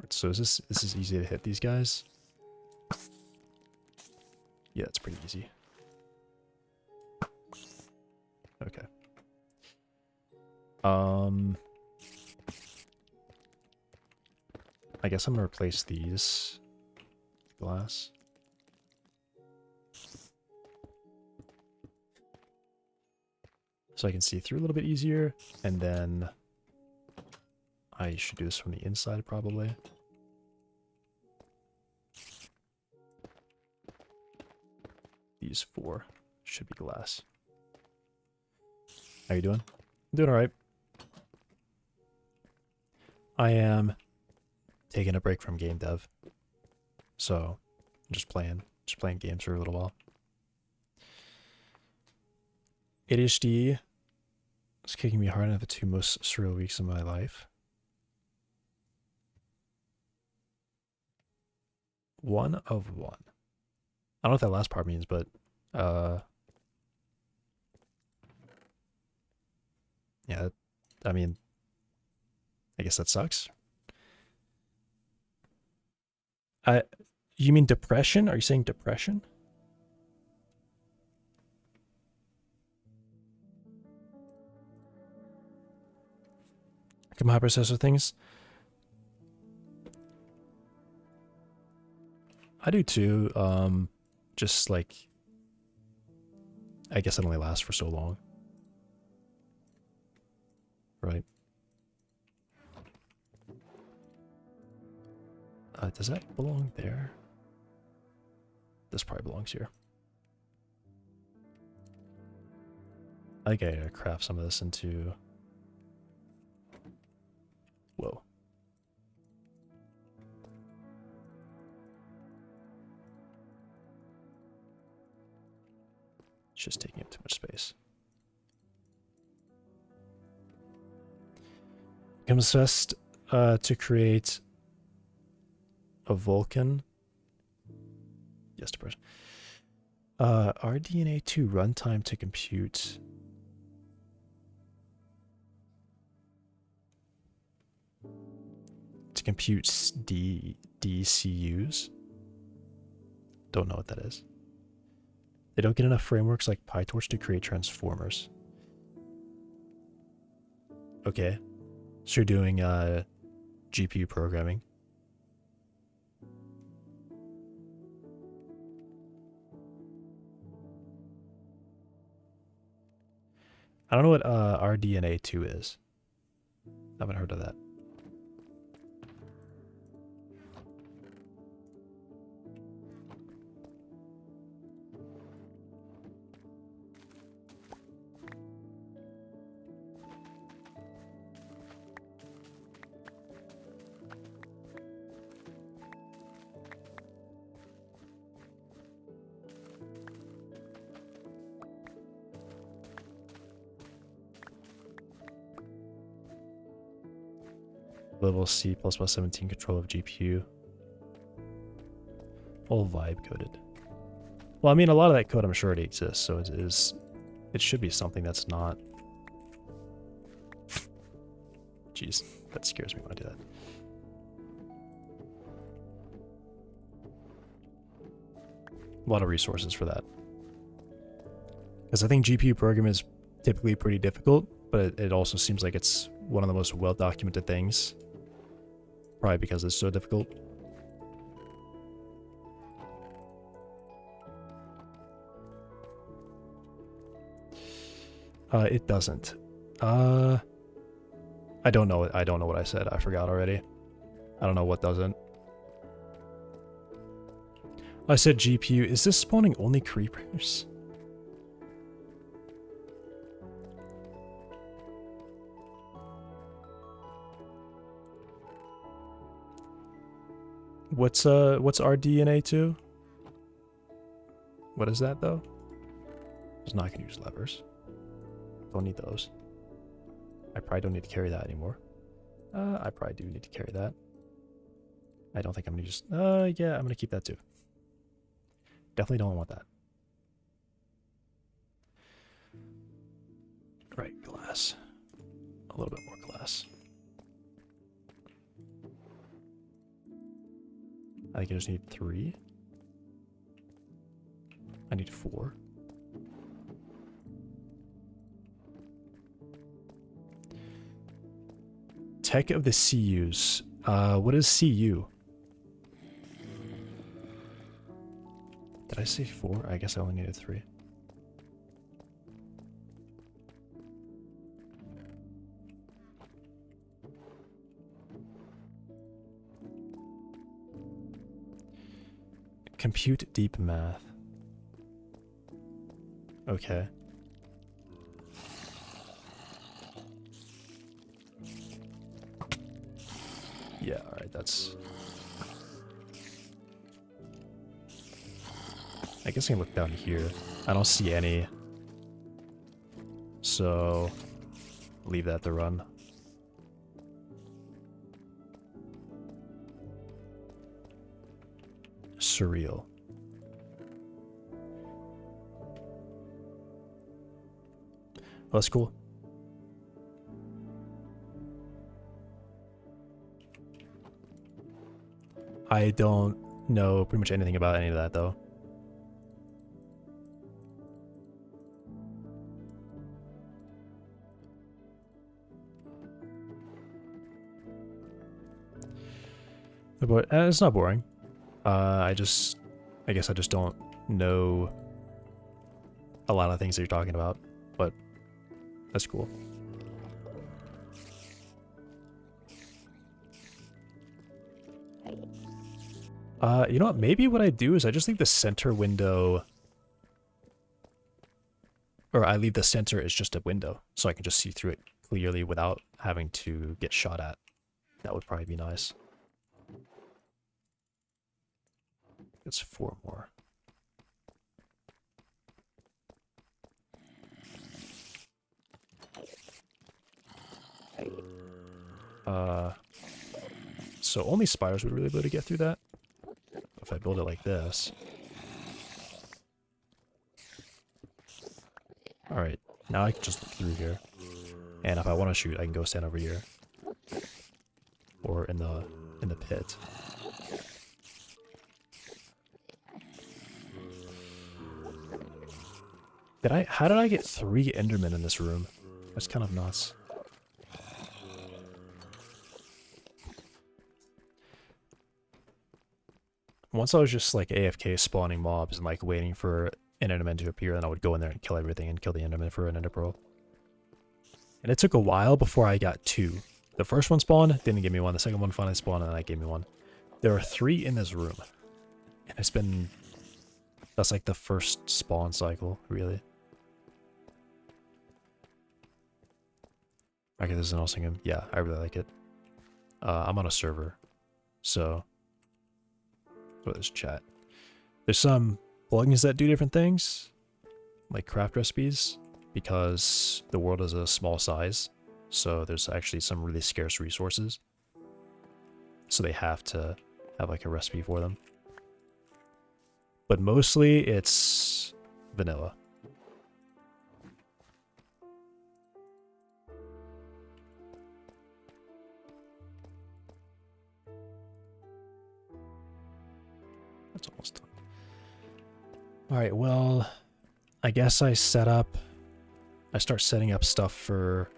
So this is easy to hit these guys? Yeah, it's pretty easy. Okay. I guess I'm gonna replace these glass. So I can see through a little bit easier, and then I should do this from the inside probably. These 4 should be glass. How you doing? I'm doing alright. I am taking a break from game dev. So I'm just playing games for a little while. ADHD is kicking me hard in the 2 most surreal weeks of my life. 1 of 1. I don't know what that last part means, but yeah, I mean, I guess that sucks. You mean depression? Are you saying depression? Come hyperprocessor things. I do too. Just like, I guess it only lasts for so long. Right. Does that belong there? This probably belongs here. I think I gotta craft some of this into... Whoa. It's just taking up too much space. Comes best to create a Vulcan. Yes, depression. RDNA2 runtime to compute. To compute DCUs. Don't know what that is. They don't get enough frameworks like PyTorch to create transformers. Okay. So you're doing GPU programming. I don't know what RDNA2 is. I haven't heard of that. Level C++ 17 control of GPU. All vibe coded. Well, I mean, a lot of that code I'm sure already exists, so it should be something that's not. Jeez, that scares me when I do that. A lot of resources for that. Because I think GPU programming is typically pretty difficult, but it also seems like it's one of the most well-documented things. Probably because it's so difficult. It doesn't. I don't know. I don't know what I said. I forgot already. I don't know what doesn't. I said GPU. Is this spawning only creepers? What's RDNA2? What is that though? It's not gonna use levers. Don't need those. I probably don't need to carry that anymore. I probably do need to carry that. I don't think I'm gonna just yeah, I'm gonna keep that too. Definitely don't want that. Right, glass. A little bit more glass. I think I just need 3. I need 4. Tech of the CUs. What is CU? Did I say 4? I guess I only needed 3. Compute deep math. Okay. Yeah, alright, that's... I guess I can look down here. I don't see any. So... leave that to run. Surreal. Oh, that's cool. I don't know pretty much anything about any of that, though. But it's not boring. I guess I just don't know a lot of things that you're talking about, but that's cool. You know what? Maybe what I do is I just leave the center window, or I leave the center as just a window, so I can just see through it clearly without having to get shot at. That would probably be nice. It's 4 more. So only spiders would really be able to get through that. If I build it like this. Alright, now I can just look through here. And if I want to shoot, I can go stand over here. Or in the pit. How did I get 3 Endermen in this room? That's kind of nuts. once I was just like AFK spawning mobs and like waiting for an Enderman to appear, and I would go in there and kill everything and kill the Enderman for an Ender Pearl. And it took a while before I got 2. The first one spawned, didn't give me one. The second one finally spawned, and then I gave me one. There are 3 in this room. And it's been... That's like the first spawn cycle, really. Okay, this is an awesome game. Yeah, I really like it. I'm on a server, so... What is chat? There's some plugins that do different things, like craft recipes, because the world is a small size, so there's actually some really scarce resources. So they have to have like a recipe for them. But mostly it's vanilla. That's almost done. Alright, well, I guess I start setting up stuff for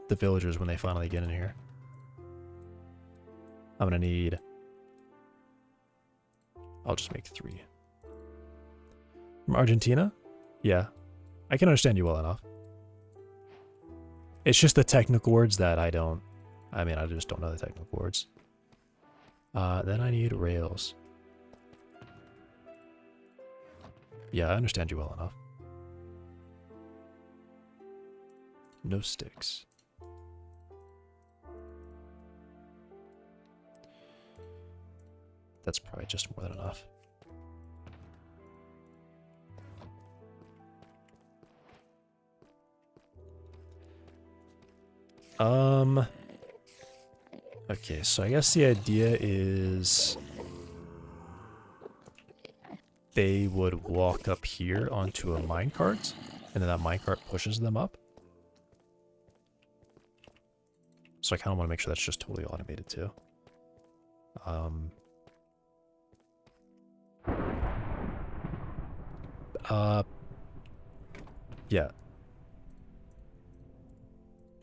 the villagers when they finally get in here. I'm gonna need... I'll just make 3. From Argentina? Yeah. I can understand you well enough. It's just the technical words that I just don't know the technical words. Then I need rails. Yeah, I understand you well enough. No sticks. That's probably just more than enough. Okay, so I guess the idea is they would walk up here onto a minecart, and then that minecart pushes them up. So I kind of want to make sure that's just totally automated too. Yeah.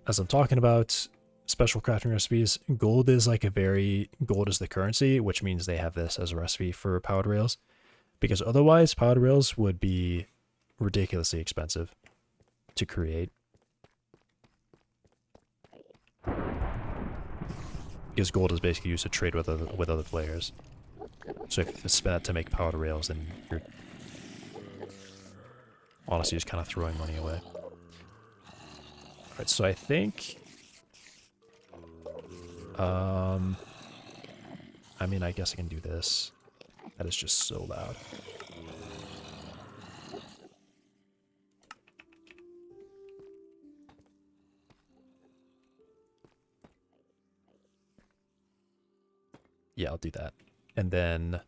As I'm talking about special crafting recipes, gold is the currency, which means they have this as a recipe for powered rails. Because otherwise, powered rails would be ridiculously expensive to create. Because gold is basically used to trade with other players. So if you spend that to make powered rails, then you're honestly just kind of throwing money away. Alright, so I think... I mean, I guess I can do this. That is just so loud. Yeah, I'll do that. And then...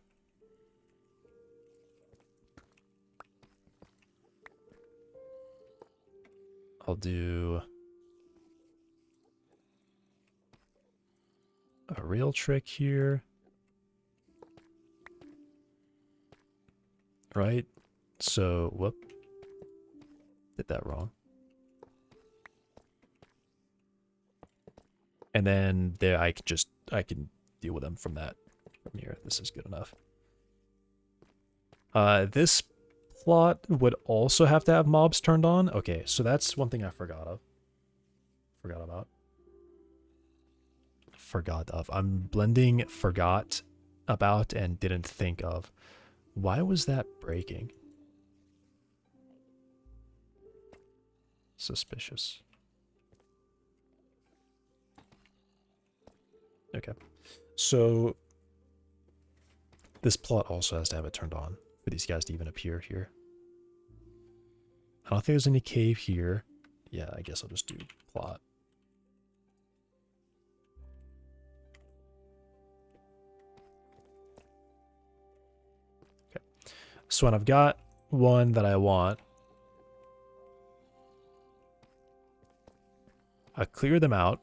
I'll do... a real trick here. Right? So, whoop. Did that wrong. And then there I can deal with them from here. This is good enough. This plot would also have to have mobs turned on. Okay, so that's one thing I forgot about. I'm blending forgot about and didn't think of. Why was that breaking? Suspicious. Okay. So this plot also has to have it turned on for these guys to even appear here. I don't think there's any cave here. Yeah, I guess I'll just do plot. Okay. So when I've got one that I want, I clear them out.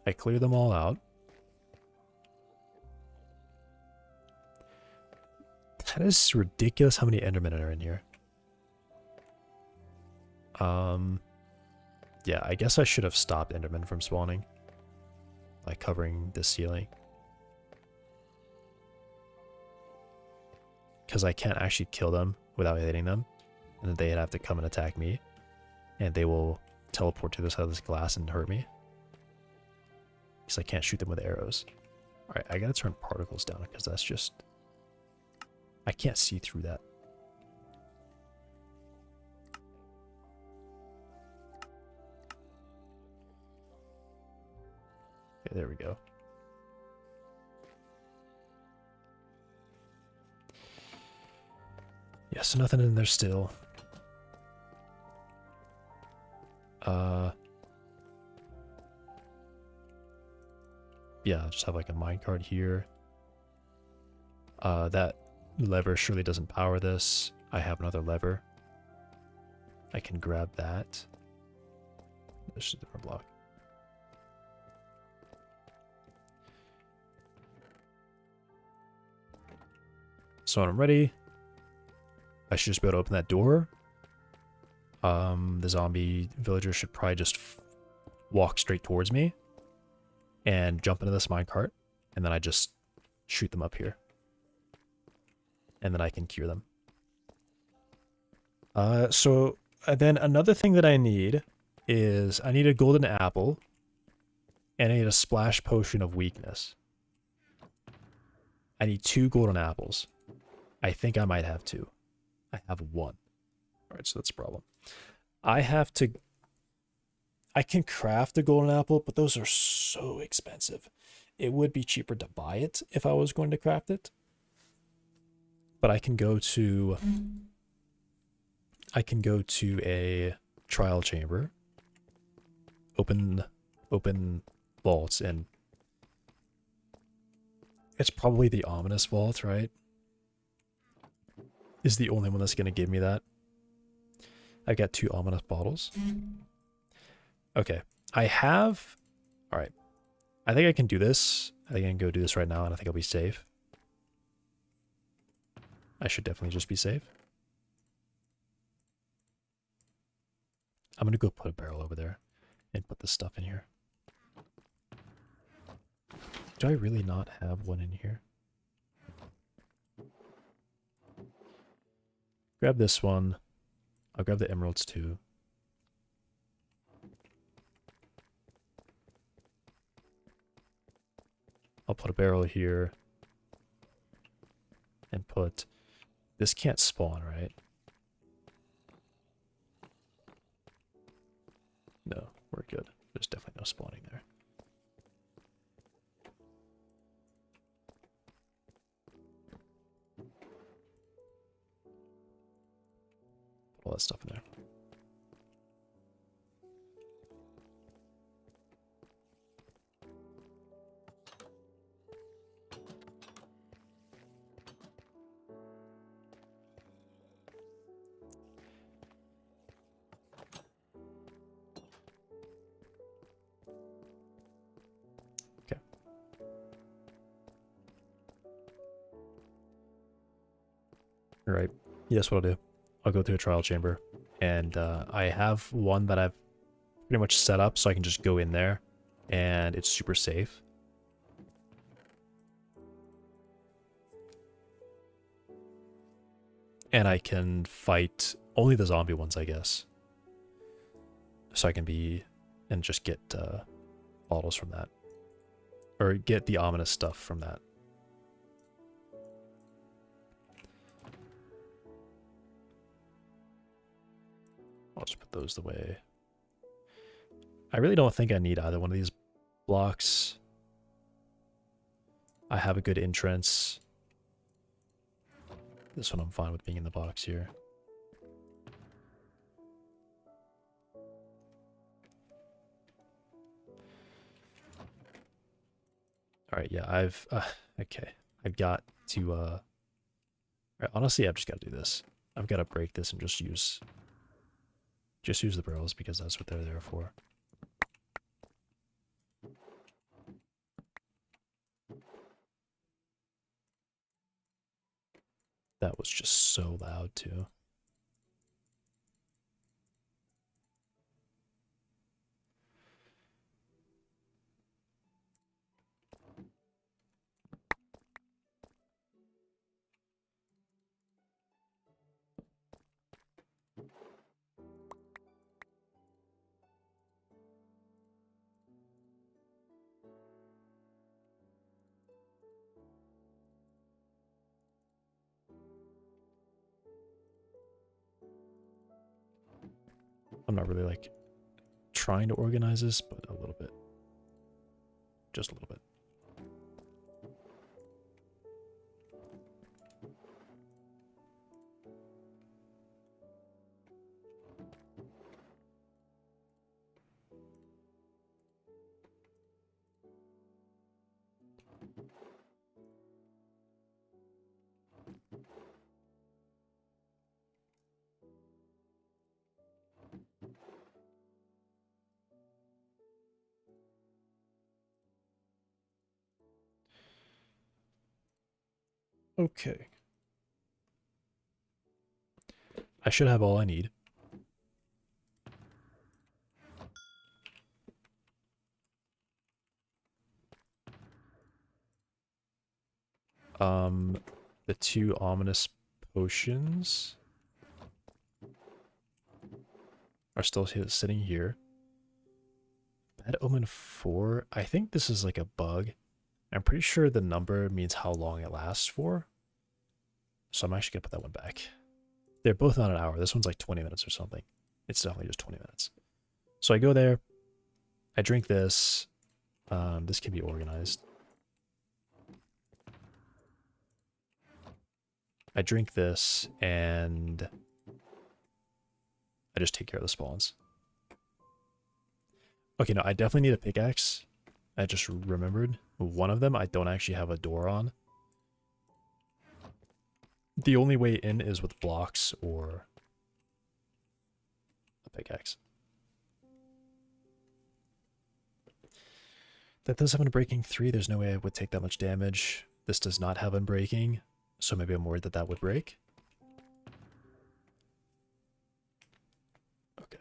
I clear them all out. That is ridiculous how many Endermen are in here. Yeah, I guess I should have stopped Endermen from spawning. by covering the ceiling. Because I can't actually kill them without hitting them. And then they'd have to come and attack me. And they will teleport to the side of this glass and hurt me. Because I can't shoot them with arrows. Alright, I gotta turn particles down because that's just... I can't see through that. Okay, there we go. Yeah, so nothing in there still. Yeah, I'll just have like a minecart here. That lever surely doesn't power this. I have another lever. I can grab that. This is a different block. So when I'm ready, I should just be able to open that door. The zombie villager should probably just walk straight towards me and jump into this minecart, and then I just shoot them up here. And then I can cure them. So then another thing that I need is I need a golden apple, and I need a splash potion of weakness. I need 2 golden apples. I think I might have 2. I have 1. Alright, so that's a problem. I can craft a golden apple, but those are so expensive. It would be cheaper to buy it if I was going to craft it. But I can go to a trial chamber, open vaults, and it's probably the ominous vault, right? Is the only one that's going to give me that. I've got 2 ominous bottles. Okay, I have... Alright, I think I can do this. I think I can go do this right now, and I think I'll be safe. I should definitely just be safe. I'm going to go put a barrel over there and put the stuff in here. Do I really not have one in here? Grab this one. I'll grab the emeralds too. I'll put a barrel here. And put... This can't spawn, right? No, we're good. There's definitely no spawning there. Put all that stuff in there. Right. Yes, what I'll do. I'll go through a trial chamber. And I have one that I've pretty much set up so I can just go in there. And it's super safe. And I can fight only the zombie ones, I guess. So I can be... and just get bottles from that. Or get the ominous stuff from that. I'll just put those away. I really don't think I need either one of these blocks. I have a good entrance. This one I'm fine with being in the box here. Alright, yeah, I've... okay. I've got to... Right, honestly, I've just got to do this. I've got to break this and just use... Just use the barrels because that's what they're there for. That was just so loud too. I'm not really like trying to organize this, but a little bit. Just a little bit. Okay. I should have all I need. The 2 ominous potions are still sitting here. Bad Omen 4, I think this is like a bug. I'm pretty sure the number means how long it lasts for. So I'm actually gonna put that one back. They're both not an hour. This one's like 20 minutes or something. It's definitely just 20 minutes. So I go there, I drink this. This can be organized. I drink this, and I just take care of the spawns. Okay, no, I definitely need a pickaxe. I just remembered. One of them I don't actually have a door on. The only way in is with blocks or a pickaxe. That does have Unbreaking 3. There's no way I would take that much damage. This does not have Unbreaking, so maybe I'm worried that that would break. Okay.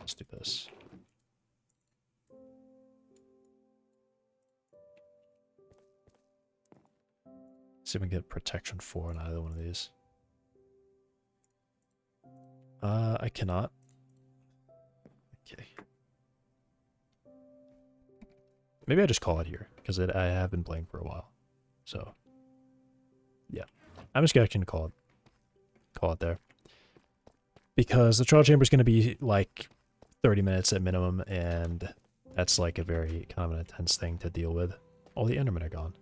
Let's do this. See if we can get protection 4 on either one of these. I cannot. Okay. Maybe I just call it here, because I have been playing for a while. So, yeah. I'm just going to call it there. Because the trial chamber is going to be like 30 minutes at minimum, and that's like a very kind of an intense thing to deal with. All the Endermen are gone.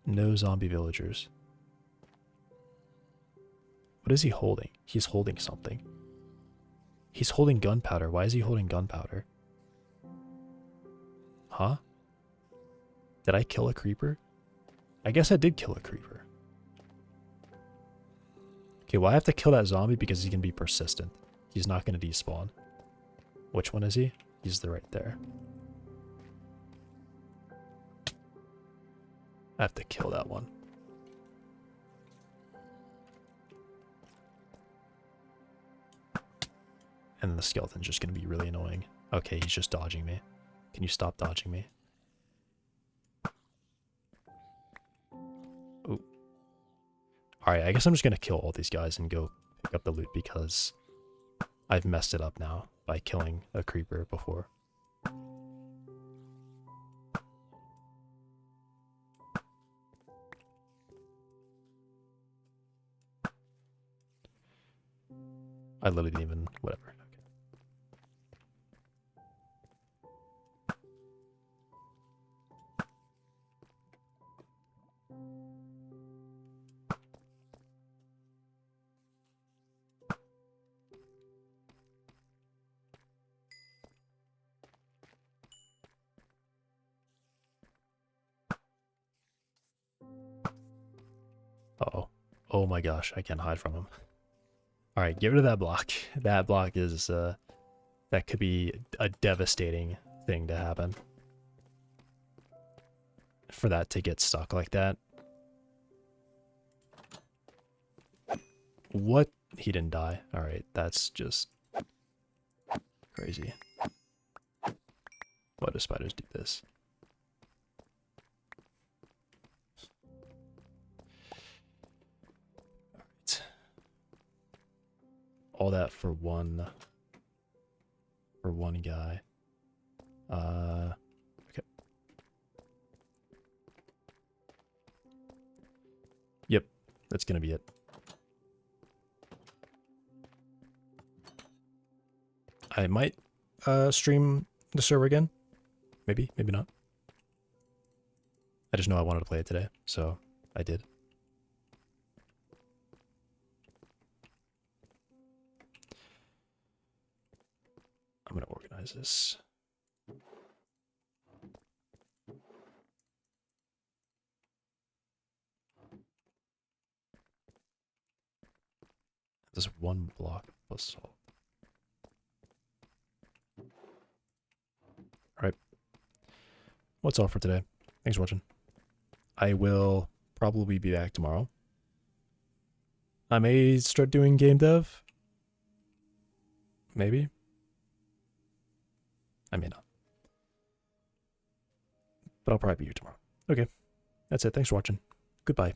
No zombie villagers. What is he holding? He's holding something. He's holding gunpowder. Why is he holding gunpowder? Huh? Did I kill a creeper? I guess I did kill a creeper. Okay, well I have to kill that zombie because he's going to be persistent. He's not going to despawn. Which one is he? He's the right there. I have to kill that one. And the skeleton's just going to be really annoying. Okay, he's just dodging me. Can you stop dodging me? Ooh. Alright, I guess I'm just going to kill all these guys and go pick up the loot because I've messed it up now by killing a creeper before. I literally didn't even... whatever. Okay. Uh-oh. Oh my gosh, I can't hide from him. Alright, get rid of that block. That block is, that could be a devastating thing to happen. For that to get stuck like that. What? He didn't die. Alright, that's just crazy. Why do spiders do this? Alright. All that for one guy. Okay. That's gonna be it. I might stream the server again. Maybe, maybe not. I just know I wanted to play it today, so I did. I'm gonna organize this. This one block of basalt. Alright. What's all for today? Thanks for watching. I will probably be back tomorrow. I may start doing game dev. Maybe. I may not. But I'll probably be here tomorrow. Okay. That's it. Thanks for watching. Goodbye.